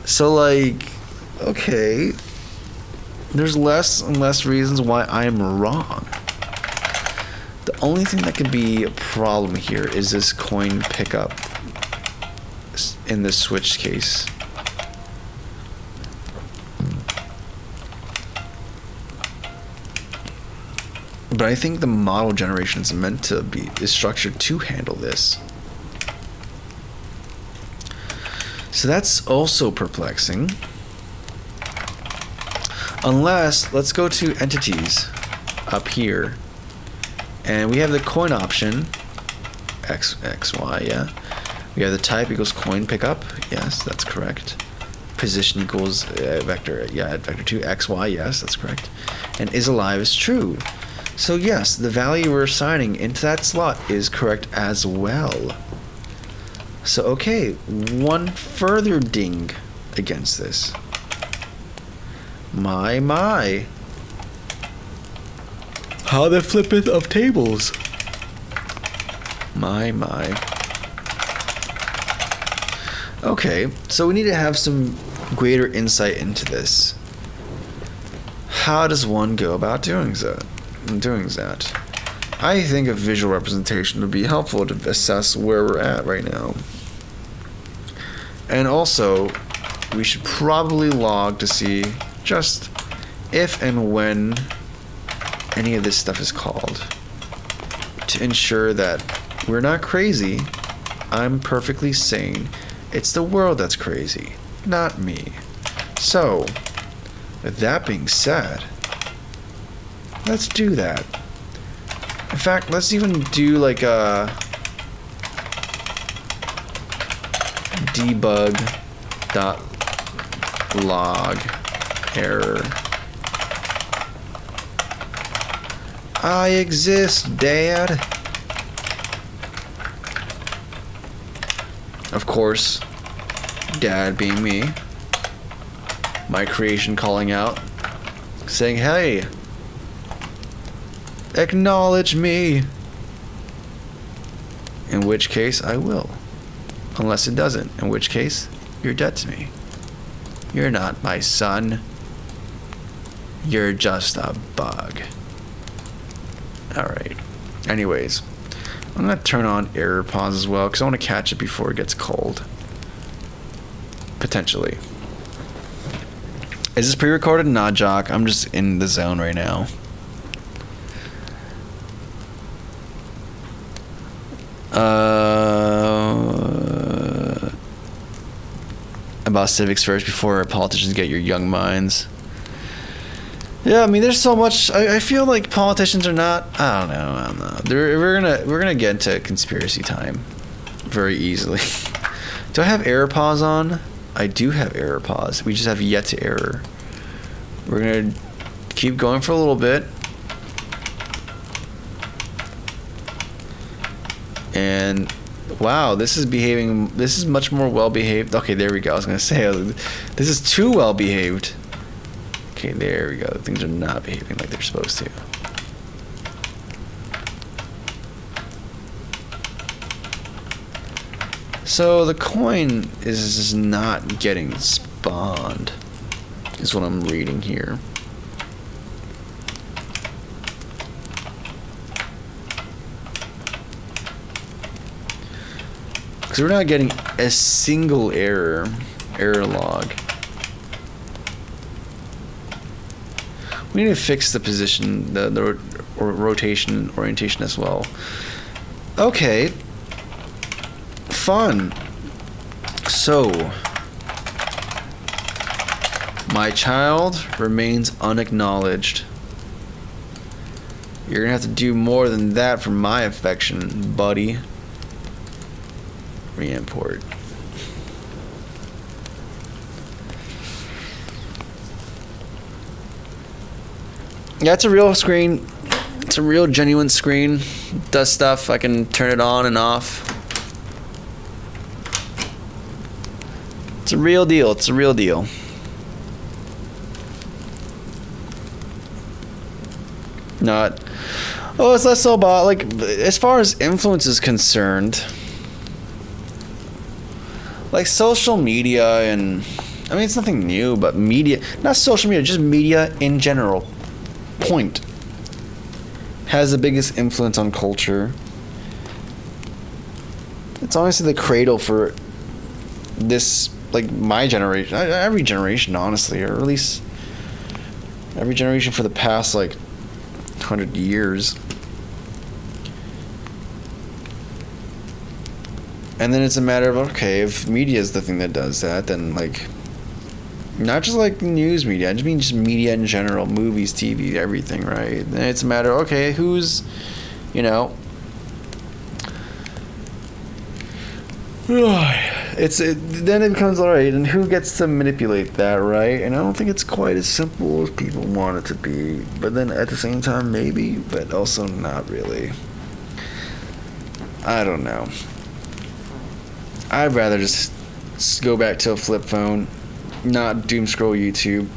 So like, okay, there's less and less reasons why I'm wrong. The only thing that could be a problem here is this coin pickup in the switch case. But I think the model generation is structured to handle this. So that's also perplexing. Unless, let's go to entities up here. And we have the coin option, XY, yeah. We have the type equals coin pickup, yes, that's correct. Position equals vector, yeah, vector 2, XY, yes, that's correct. And is alive is true. So yes, the value we're assigning into that slot is correct as well. So okay, one further ding against this. My. How the flippeth of tables. My. Okay, so we need to have some greater insight into this. How does one go about doing that? I think a visual representation would be helpful to assess where we're at right now. And also, we should probably log to see just if and when any of this stuff is called, to ensure that we're not crazy. I'm perfectly sane. It's the world that's crazy, not me. So, with that being said, let's do that. In fact, let's even do like a debug.log error. I exist, Dad. Of course, Dad being me, my creation calling out, saying, hey, acknowledge me. In which case, I will. Unless it doesn't, in which case, you're dead to me. You're not my son. You're just a bug. Alright. Anyways, I'm going to turn on error pause as well, because I want to catch it before it gets cold. Potentially. Is this pre-recorded? Nah, Jock. I'm just in the zone right now. About civics first before politicians get your young minds. Yeah, I mean, there's so much. I feel like politicians are not. I don't know. We're gonna get into conspiracy time very easily. Do I have error pause on? I do have error pause. We just have yet to error. We're gonna keep going for a little bit. And wow, this is much more well behaved. Okay, there we go. I was gonna say this is too well behaved. Okay, there we go. Things are not behaving like they're supposed to. So the coin is not getting spawned, is what I'm reading here. Because we're not getting a single error log. We need to fix the position, the rotation, orientation as well. Okay. Fun. So, my child remains unacknowledged. You're gonna have to do more than that for my affection, buddy. Re-import. Yeah, it's a real screen. It's a real genuine screen. It does stuff. I can turn it on and off. It's a real deal. It's a real deal. Not. Oh, it's less so about, like, as far as influence is concerned, like social media and, I mean, it's nothing new, but media, not social media, just media in general, has the biggest influence on culture. It's honestly the cradle for this, like, my generation, every generation, honestly, or at least every generation for the past, like, 100 years. And then it's a matter of, okay, if media is the thing that does that, then, like, not just, like, news media, I just mean just media in general, movies, TV, everything, right? Then it's a matter of, okay, who's, you know, then it becomes, all right, and who gets to manipulate that, right? And I don't think it's quite as simple as people want it to be, but then at the same time, maybe, but also not really. I don't know. I'd rather just go back to a flip phone, not doom scroll YouTube,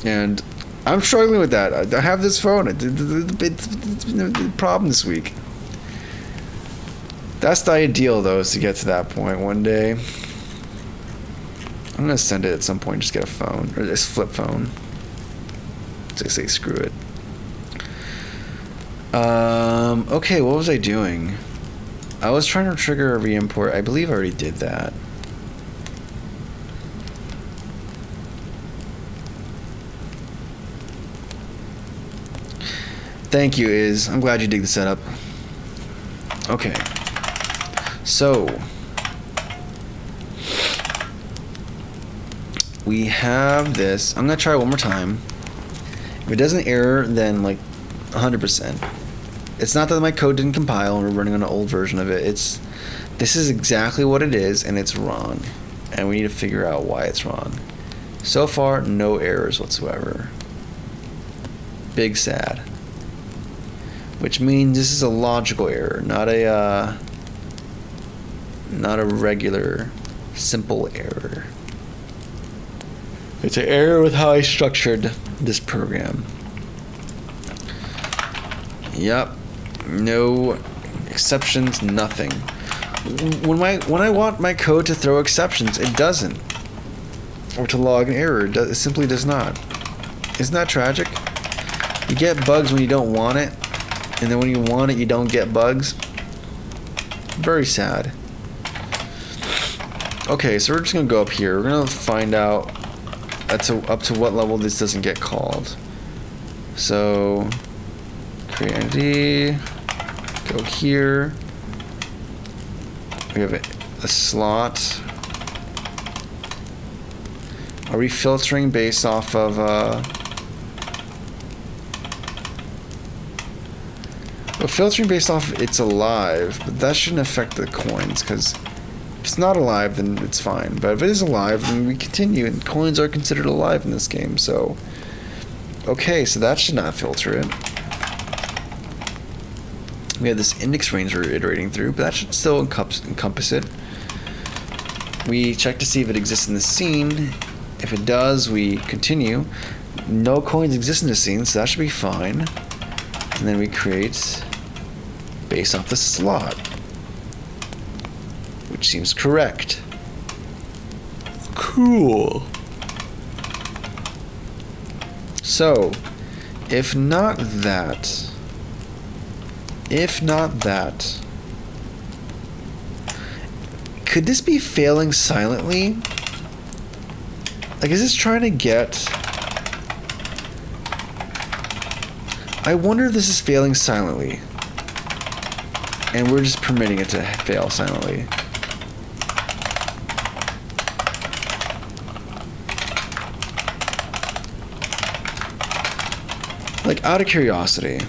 and I'm struggling with that. I have this phone. It's been a problem this week. That's the ideal, though, is to get to that point one day. I'm gonna send it at some point. Just get a phone or this flip phone. Just say screw it. Okay, what was I doing? I was trying to trigger a re-import. I believe I already did that. Thank you, Iz. I'm glad you dig the setup. Okay. So we have this. I'm gonna try one more time. If it doesn't error, then like 100%. It's not that my code didn't compile and we're running on an old version of it. This is exactly what it is, and it's wrong. And we need to figure out why it's wrong. So far, no errors whatsoever. Big sad. Which means this is a logical error, not a regular simple error. It's an error with how I structured this program. Yep. No exceptions, nothing. When I want my code to throw exceptions, it doesn't. Or to log an error, it simply does not. Isn't that tragic? You get bugs when you don't want it, and then when you want it, you don't get bugs. Very sad. Okay, so we're just gonna go up here. We're gonna find out up to what level this doesn't get called. So create entity, go here. We have a slot. Are we filtering based off of well, filtering based off of it's alive, but that shouldn't affect the coins, because if it's not alive, then it's fine. But if it is alive, then we continue, and coins are considered alive in this game, so okay, so that should not filter it. We have this index range we're iterating through, but that should still encompass it. We check to see if it exists in the scene. If it does, we continue. No coins exist in the scene, so that should be fine. And then we create based off the slot, which seems correct. Cool. So, if not that, could this be failing silently? Like, is this trying to get... I wonder if this is failing silently. And we're just permitting it to fail silently. Like, out of curiosity,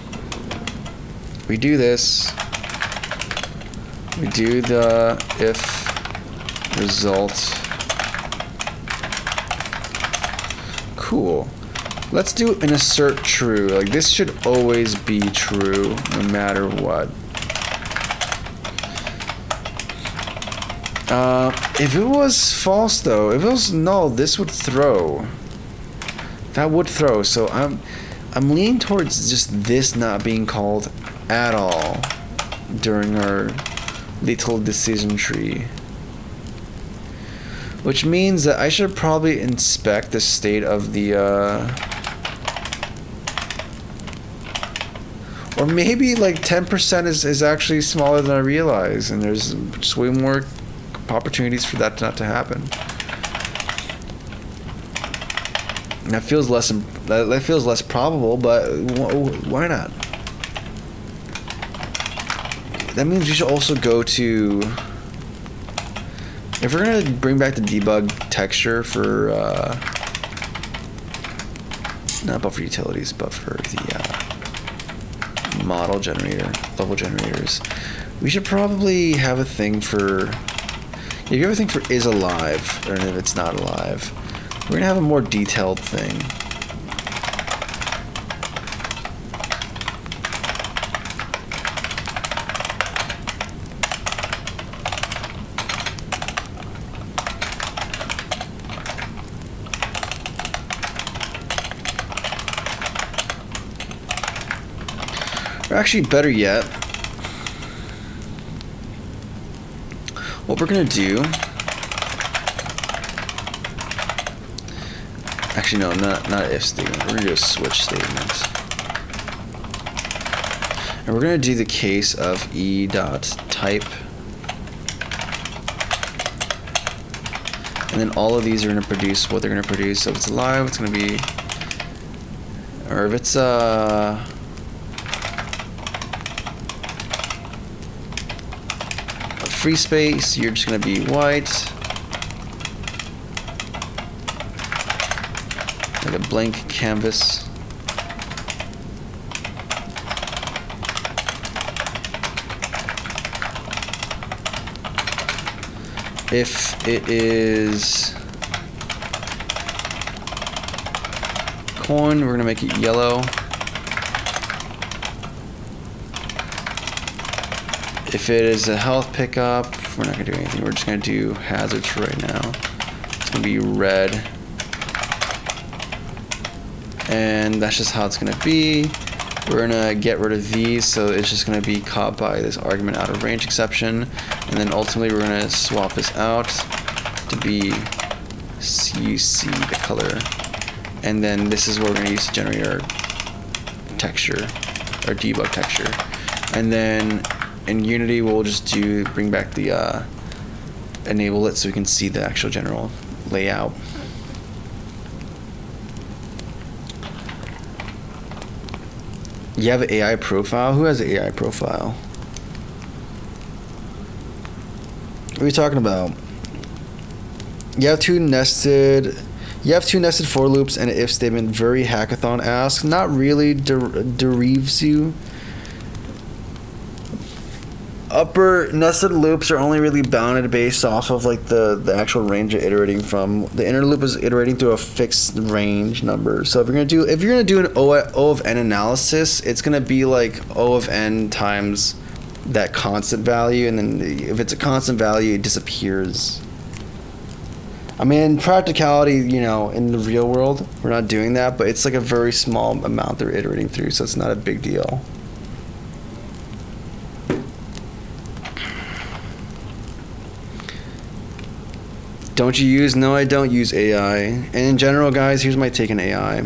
we do this. We do the if result. Cool. Let's do an assert true. Like, this should always be true, no matter what. If it was false, though, if it was null, this would throw. That would throw. So I'm leaning towards just this not being called at all during our little decision tree. Which means that I should probably inspect the state of the, or maybe like 10% is actually smaller than I realize, and there's just way more opportunities for that not to happen. And that feels less probable, but why not? That means we should also go to... If we're going to bring back the debug texture for... not buffer utilities, but for the model generator, level generators, we should probably have a thing for... If you have a thing for is alive, or if it's not alive, we're going to have a more detailed thing. Or actually, better yet, what we're gonna do, actually no, not if statement, we're gonna do a switch statement. And we're gonna do the case of e.type. And then all of these are gonna produce what they're gonna produce. So if it's alive, it's gonna be, or if it's a free space, you're just gonna be white. Like a blank canvas. If it is coin, we're gonna make it yellow. If it is a health pickup, we're not gonna do anything. We're just gonna do hazards for right now. It's gonna be red. And that's just how it's gonna be. We're gonna get rid of these, so it's just gonna be caught by this argument out of range exception. And then ultimately we're gonna swap this out to be CUC, the color. And then this is what we're gonna use to generate our texture, our debug texture. And then in Unity we'll just bring back the enable it so we can see the actual general layout. You have an AI profile? Who has an AI profile? What are you talking about? You have two nested for loops and an if statement. Very hackathon asks. Not really. Derives you. Upper nested loops are only really bounded based off of like the actual range you're iterating from. The inner loop is iterating through a fixed range number. So if you're gonna do an O of n analysis, it's gonna be like O of n times that constant value, and then if it's a constant value, it disappears. I mean, in practicality, in the real world, we're not doing that, but it's like a very small amount they're iterating through, so it's not a big deal. Don't you use? No, I don't use AI. And in general, guys, here's my take on AI.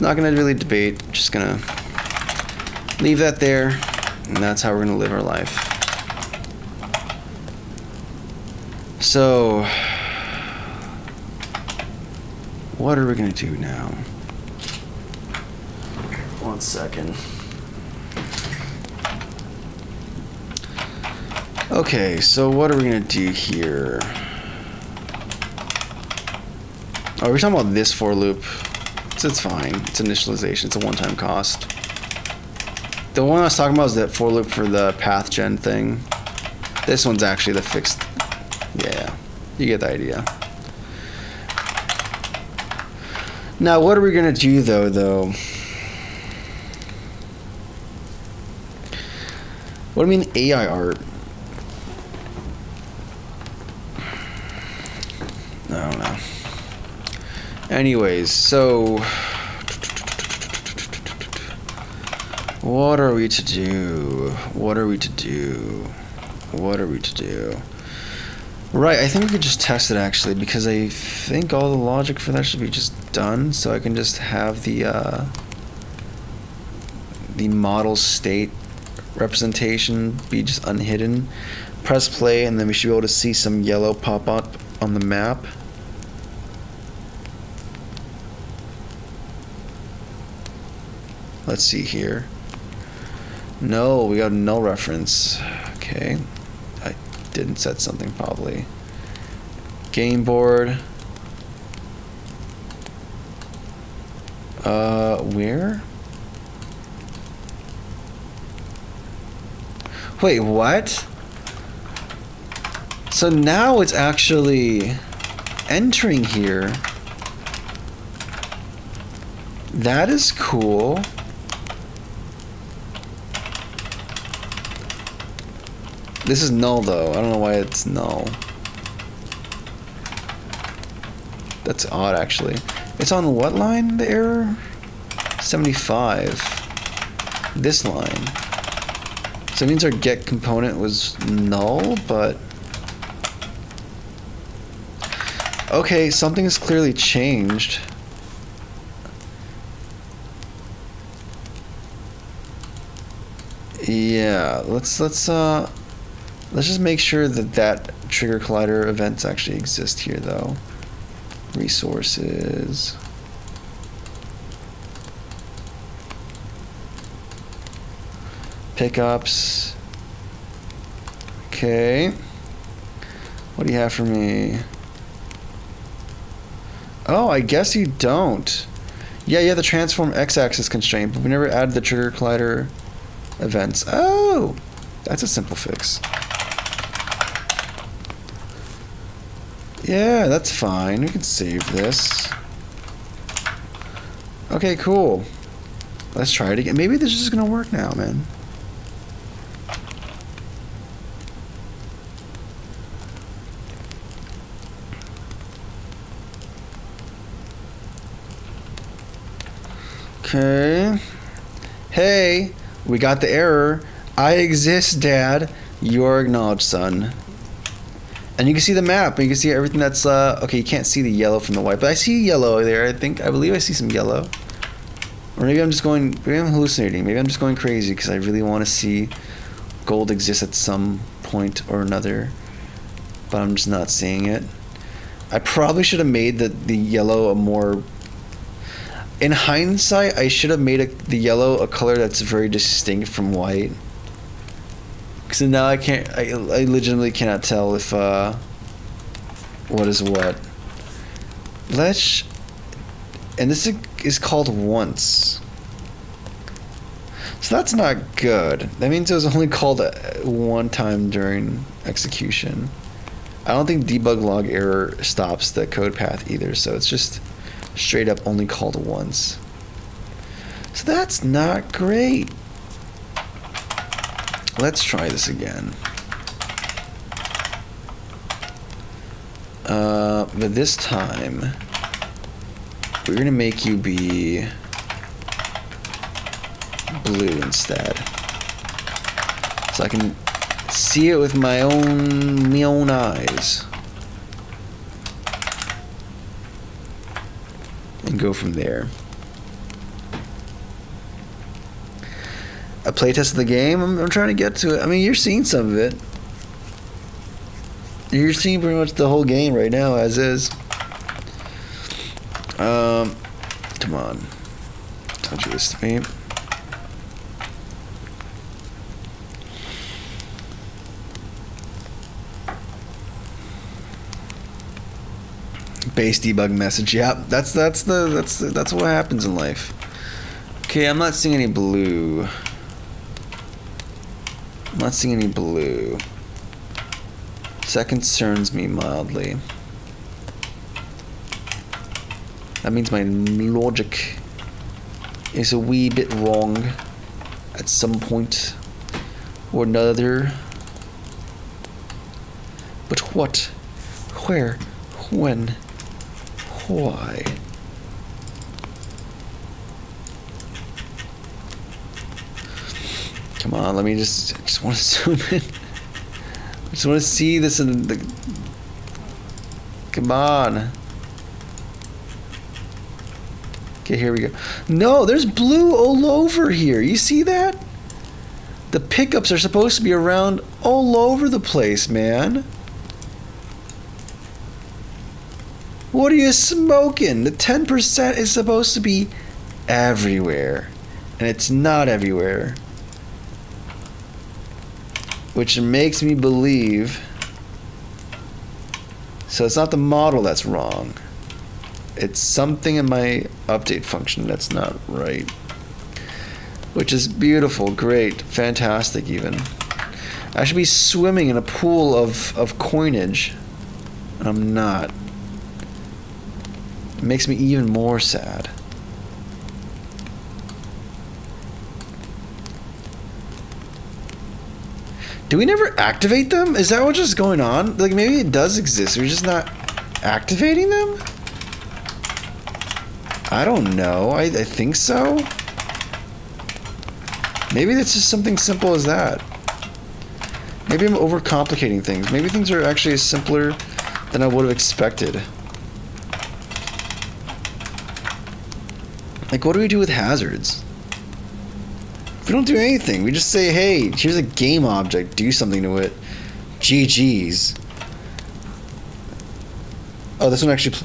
Not gonna really debate, just gonna leave that there, and that's how we're gonna live our life. So, what are we gonna do now? 1 second. Okay, so what are we gonna do here? Oh, we're talking about this for loop. So it's fine. It's initialization. It's a one-time cost. The one I was talking about is that for loop for the path gen thing. This one's actually the fixed. Yeah, you get the idea. Now, what are we gonna do though? What do you mean AI art? I don't know. Anyways, so what are we to do? What are we to do? What are we to do? Right, I think we could just test it actually, because I think all the logic for that should be just done, so I can just have the model state representation be just unhidden. Press play, and then we should be able to see some yellow pop up on the map. Let's see here. No, we got a null reference. Okay. I didn't set something probably. Game board. Where? Wait, what? So now it's actually entering here. That is cool. This is null though. I don't know why it's null. That's odd actually. It's on what line, the error? 75. This line. So that means our get component was null, but... Okay, something has clearly changed. Yeah, let's just make sure that trigger collider events actually exist here, though. Resources. Pickups. Okay. What do you have for me? Oh, I guess you don't. Yeah, you have the transform x-axis constraint, but we never added the trigger collider events. Oh, that's a simple fix. Yeah, that's fine. We can save this. Okay, cool. Let's try it again. Maybe this is just gonna work now, man. Okay. Hey, we got the error. I exist, Dad. You are acknowledged, son. And you can see the map, and you can see everything that's, okay, you can't see the yellow from the white, but I see yellow there, I believe I see some yellow. Or maybe I'm just going, maybe I'm hallucinating, maybe I'm just going crazy, because I really want to see gold exist at some point or another, but I'm just not seeing it. I probably should have made the yellow a more... In hindsight, I should have made the yellow a color that's very distinct from white. Because now I legitimately cannot tell if, what is what. And this is called once. So that's not good. That means it was only called one time during execution. I don't think debug log error stops the code path either, so it's just straight up only called once. So that's not great. Let's try this again. But this time, we're gonna make you be blue instead. So I can see it with my own eyes. And go from there. A playtest of the game? I'm trying to get to it. I mean, you're seeing some of it. You're seeing pretty much the whole game right now, as is. Come on. Don't do this to me. Base debug message. Yeah, that's what happens in life. Okay, I'm not seeing any blue. I'm not seeing any blue. So that concerns me mildly. That means my logic is a wee bit wrong at some point or another. But what? Where? When? Why? Come on, let me just... I just want to zoom in. I just want to see this in the... Come on. Okay, here we go. No, there's blue all over here. You see that? The pickups are supposed to be around all over the place, man. What are you smoking? The 10% is supposed to be everywhere. And it's not everywhere. Which makes me believe... So it's not the model that's wrong. It's something in my update function that's not right. Which is beautiful, great, fantastic even. I should be swimming in a pool of coinage. And I'm not. It makes me even more sad. Do we never activate them? Is that what's just going on? Like, maybe it does exist. We're just not activating them? I don't know. I think so. Maybe it's just something simple as that. Maybe I'm overcomplicating things. Maybe things are actually simpler than I would have expected. Like, what do we do with hazards? We don't do anything. We just say, hey, here's a game object. Do something to it. GG's. Oh, this one actually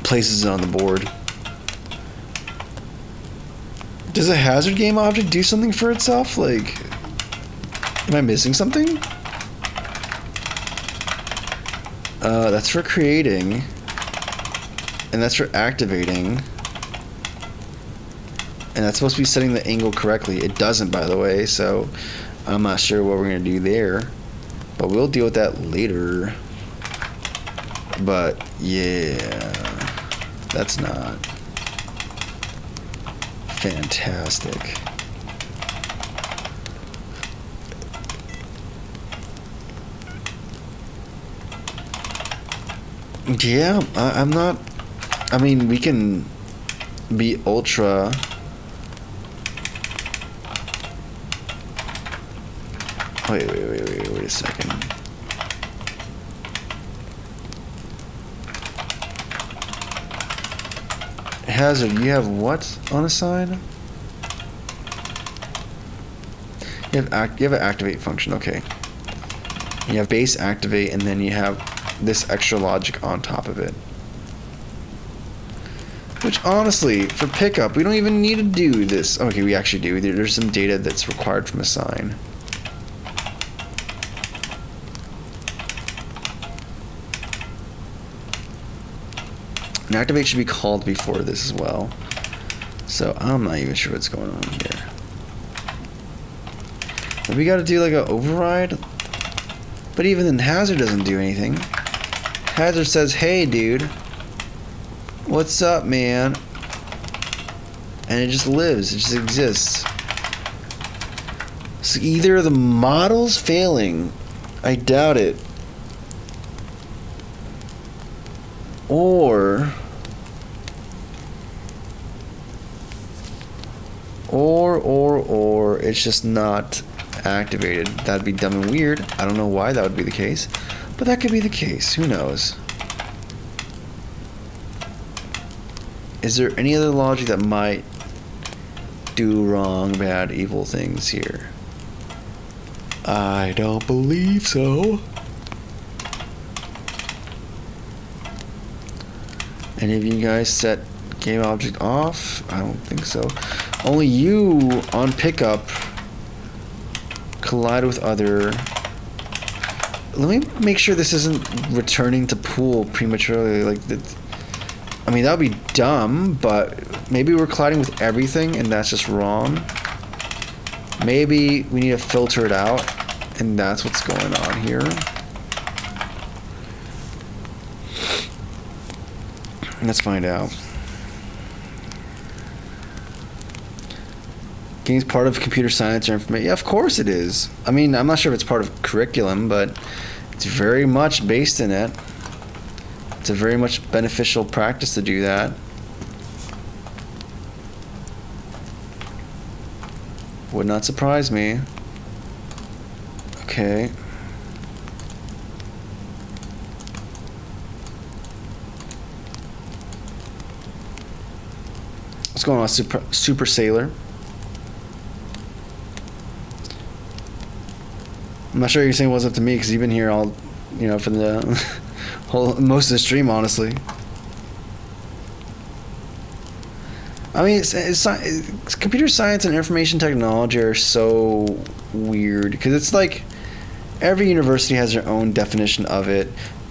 places it on the board. Does a hazard game object do something for itself? Like, am I missing something? That's for creating. And that's for activating. And that's supposed to be setting the angle correctly. It doesn't, by the way, so I'm not sure what we're going to do there. But we'll deal with that later. But, yeah. That's not fantastic. Yeah, I'm not... I mean, we can be ultra... Wait a second. Hazard, you have what on a sign? You have an activate function, okay. You have base activate, and then you have this extra logic on top of it. Which honestly, for pickup, we don't even need to do this. Okay, we actually do. There's some data that's required from a sign. And activate should be called before this as well. So I'm not even sure what's going on here. But we gotta do like an override. But even then, hazard doesn't do anything. Hazard says, hey dude, what's up, man? And it just lives, it just exists. So either the model's failing, I doubt it, or it's just not activated. That'd be dumb and weird. I don't know why that would be the case, but that could be the case. Who knows? Is there any other logic that might do wrong, bad, evil things here? I don't believe so. Any of you guys set game object off? I don't think so. Only you on pickup collide with other. Let me make sure this isn't returning to pool prematurely. Like that. I mean, that would be dumb, but maybe we're colliding with everything and that's just wrong. Maybe we need to filter it out, and that's what's going on here. Let's find out. Game's part of computer science or information. Yeah, of course it is. I mean, I'm not sure if it's part of curriculum, but it's very much based in it. It's a very much beneficial practice to do that. Would not surprise me. Okay. What's going on, Super Sailor? I'm not sure you're saying what's up to me because you've been here all, for the most of the stream, honestly. I mean, it's computer science and information technology are so weird because it's like every university has their own definition of it.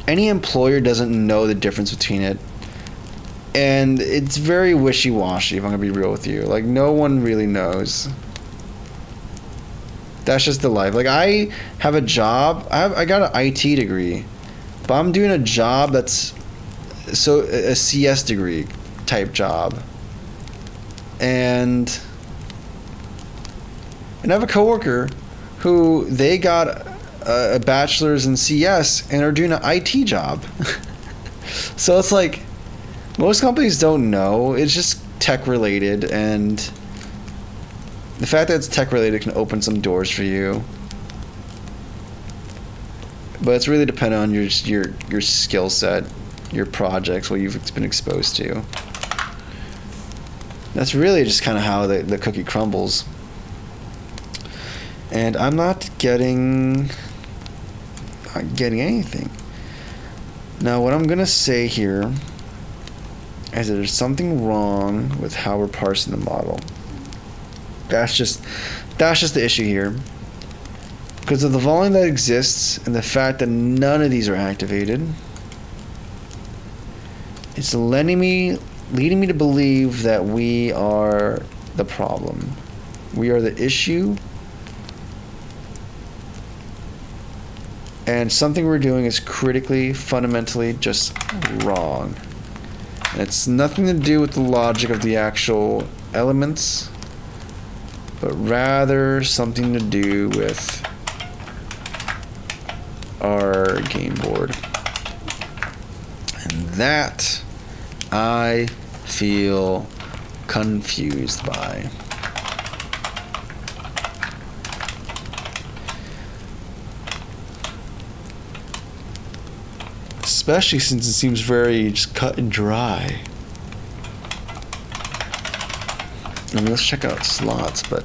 Any employer doesn't know the difference between it. And it's very wishy-washy, if I'm going to be real with you. Like, no one really knows. That's just the life. Like, I have a job. I got an IT degree. But I'm doing a job that's a CS degree type job. And I have a coworker who they got a bachelor's in CS and are doing an IT job. So it's like, most companies don't know. It's just tech related, and the fact that it's tech related can open some doors for you. But it's really dependent on your skill set, your projects, what you've been exposed to. That's really just kind of how the cookie crumbles. And I'm not getting anything. Now, what I'm gonna say here is that there's something wrong with how we're parsing the model. That's just the issue here. Because of the volume that exists and the fact that none of these are activated, it's leading me to believe that we are the problem. We are the issue. And something we're doing is critically, fundamentally just wrong. And it's nothing to do with the logic of the actual elements, but rather something to do with our game board. And that I feel confused by. Especially since it seems very just cut and dry. I mean, let's check out slots, but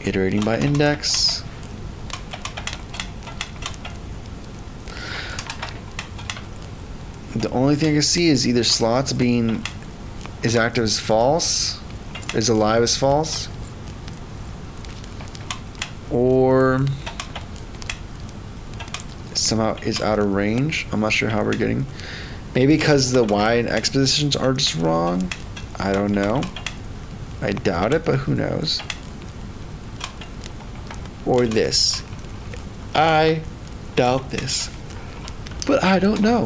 iterating by index. The only thing I can see is either slots being is active as false, is alive as false, or somehow is out of range. I'm not sure how we're getting. Maybe because the Y and X positions are just wrong. I don't know. I doubt it, but who knows. Or this. I doubt this. But I don't know.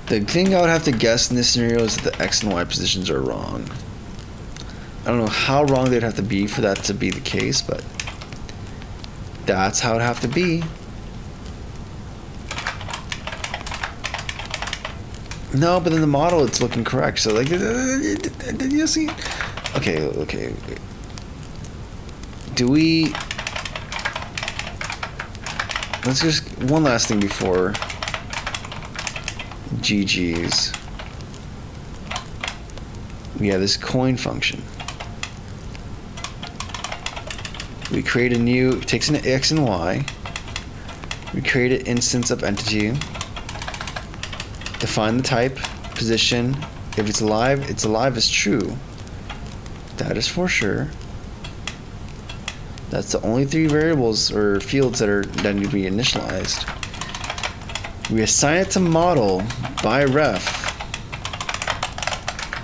The thing I would have to guess in this scenario is that the X and Y positions are wrong. I don't know how wrong they'd have to be for that to be the case, but that's how it'd have to be. No, but in the model it's looking correct. So like, did you see? Okay. Do we? Let's just one last thing before GG's. We have this coin function. We create a new, it takes an X and Y. We create an instance of entity. Define the type, position. If it's alive as true. That is for sure. That's the only three variables or fields that need to be initialized. We assign it to model by ref.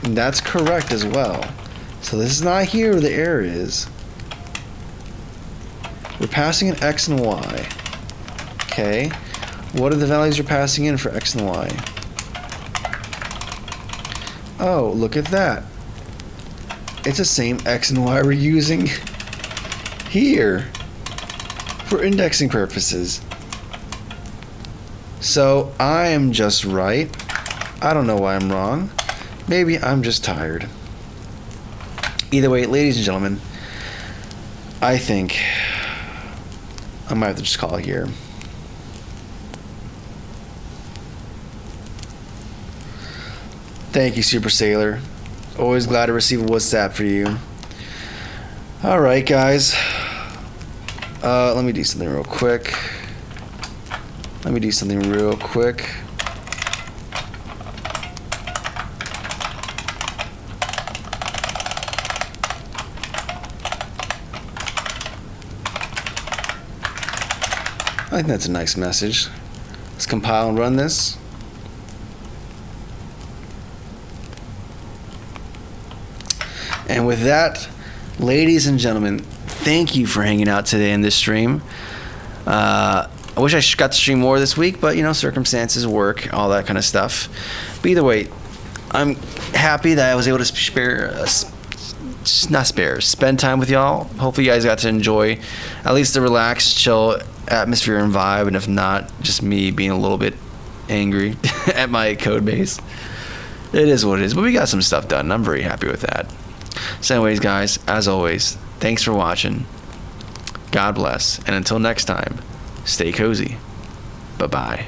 And that's correct as well. So this is not here where the error is. We're passing an X and Y. Okay. What are the values you're passing in for X and Y? Oh, look at that. It's the same X and Y we're using here for indexing purposes. So I am just right. I don't know why I'm wrong. Maybe I'm just tired. Either way, ladies and gentlemen, I think I might have to just call it here. Thank you, Super Sailor. Always glad to receive a WhatsApp for you. Alright, guys. Let me do something real quick. I think that's a nice message. Let's compile and run this. And with that, ladies and gentlemen, thank you for hanging out today in this stream. I wish I got to stream more this week, but circumstances, work, all that kind of stuff. But either way, I'm happy that I was able to spend time with y'all. Hopefully you guys got to enjoy at least the relaxed, chill atmosphere and vibe, and if not, just me being a little bit angry at my code base. It is what it is, but we got some stuff done, and I'm very happy with that. So anyways, guys, as always, thanks for watching. God bless. And until next time, stay cozy. Bye-bye.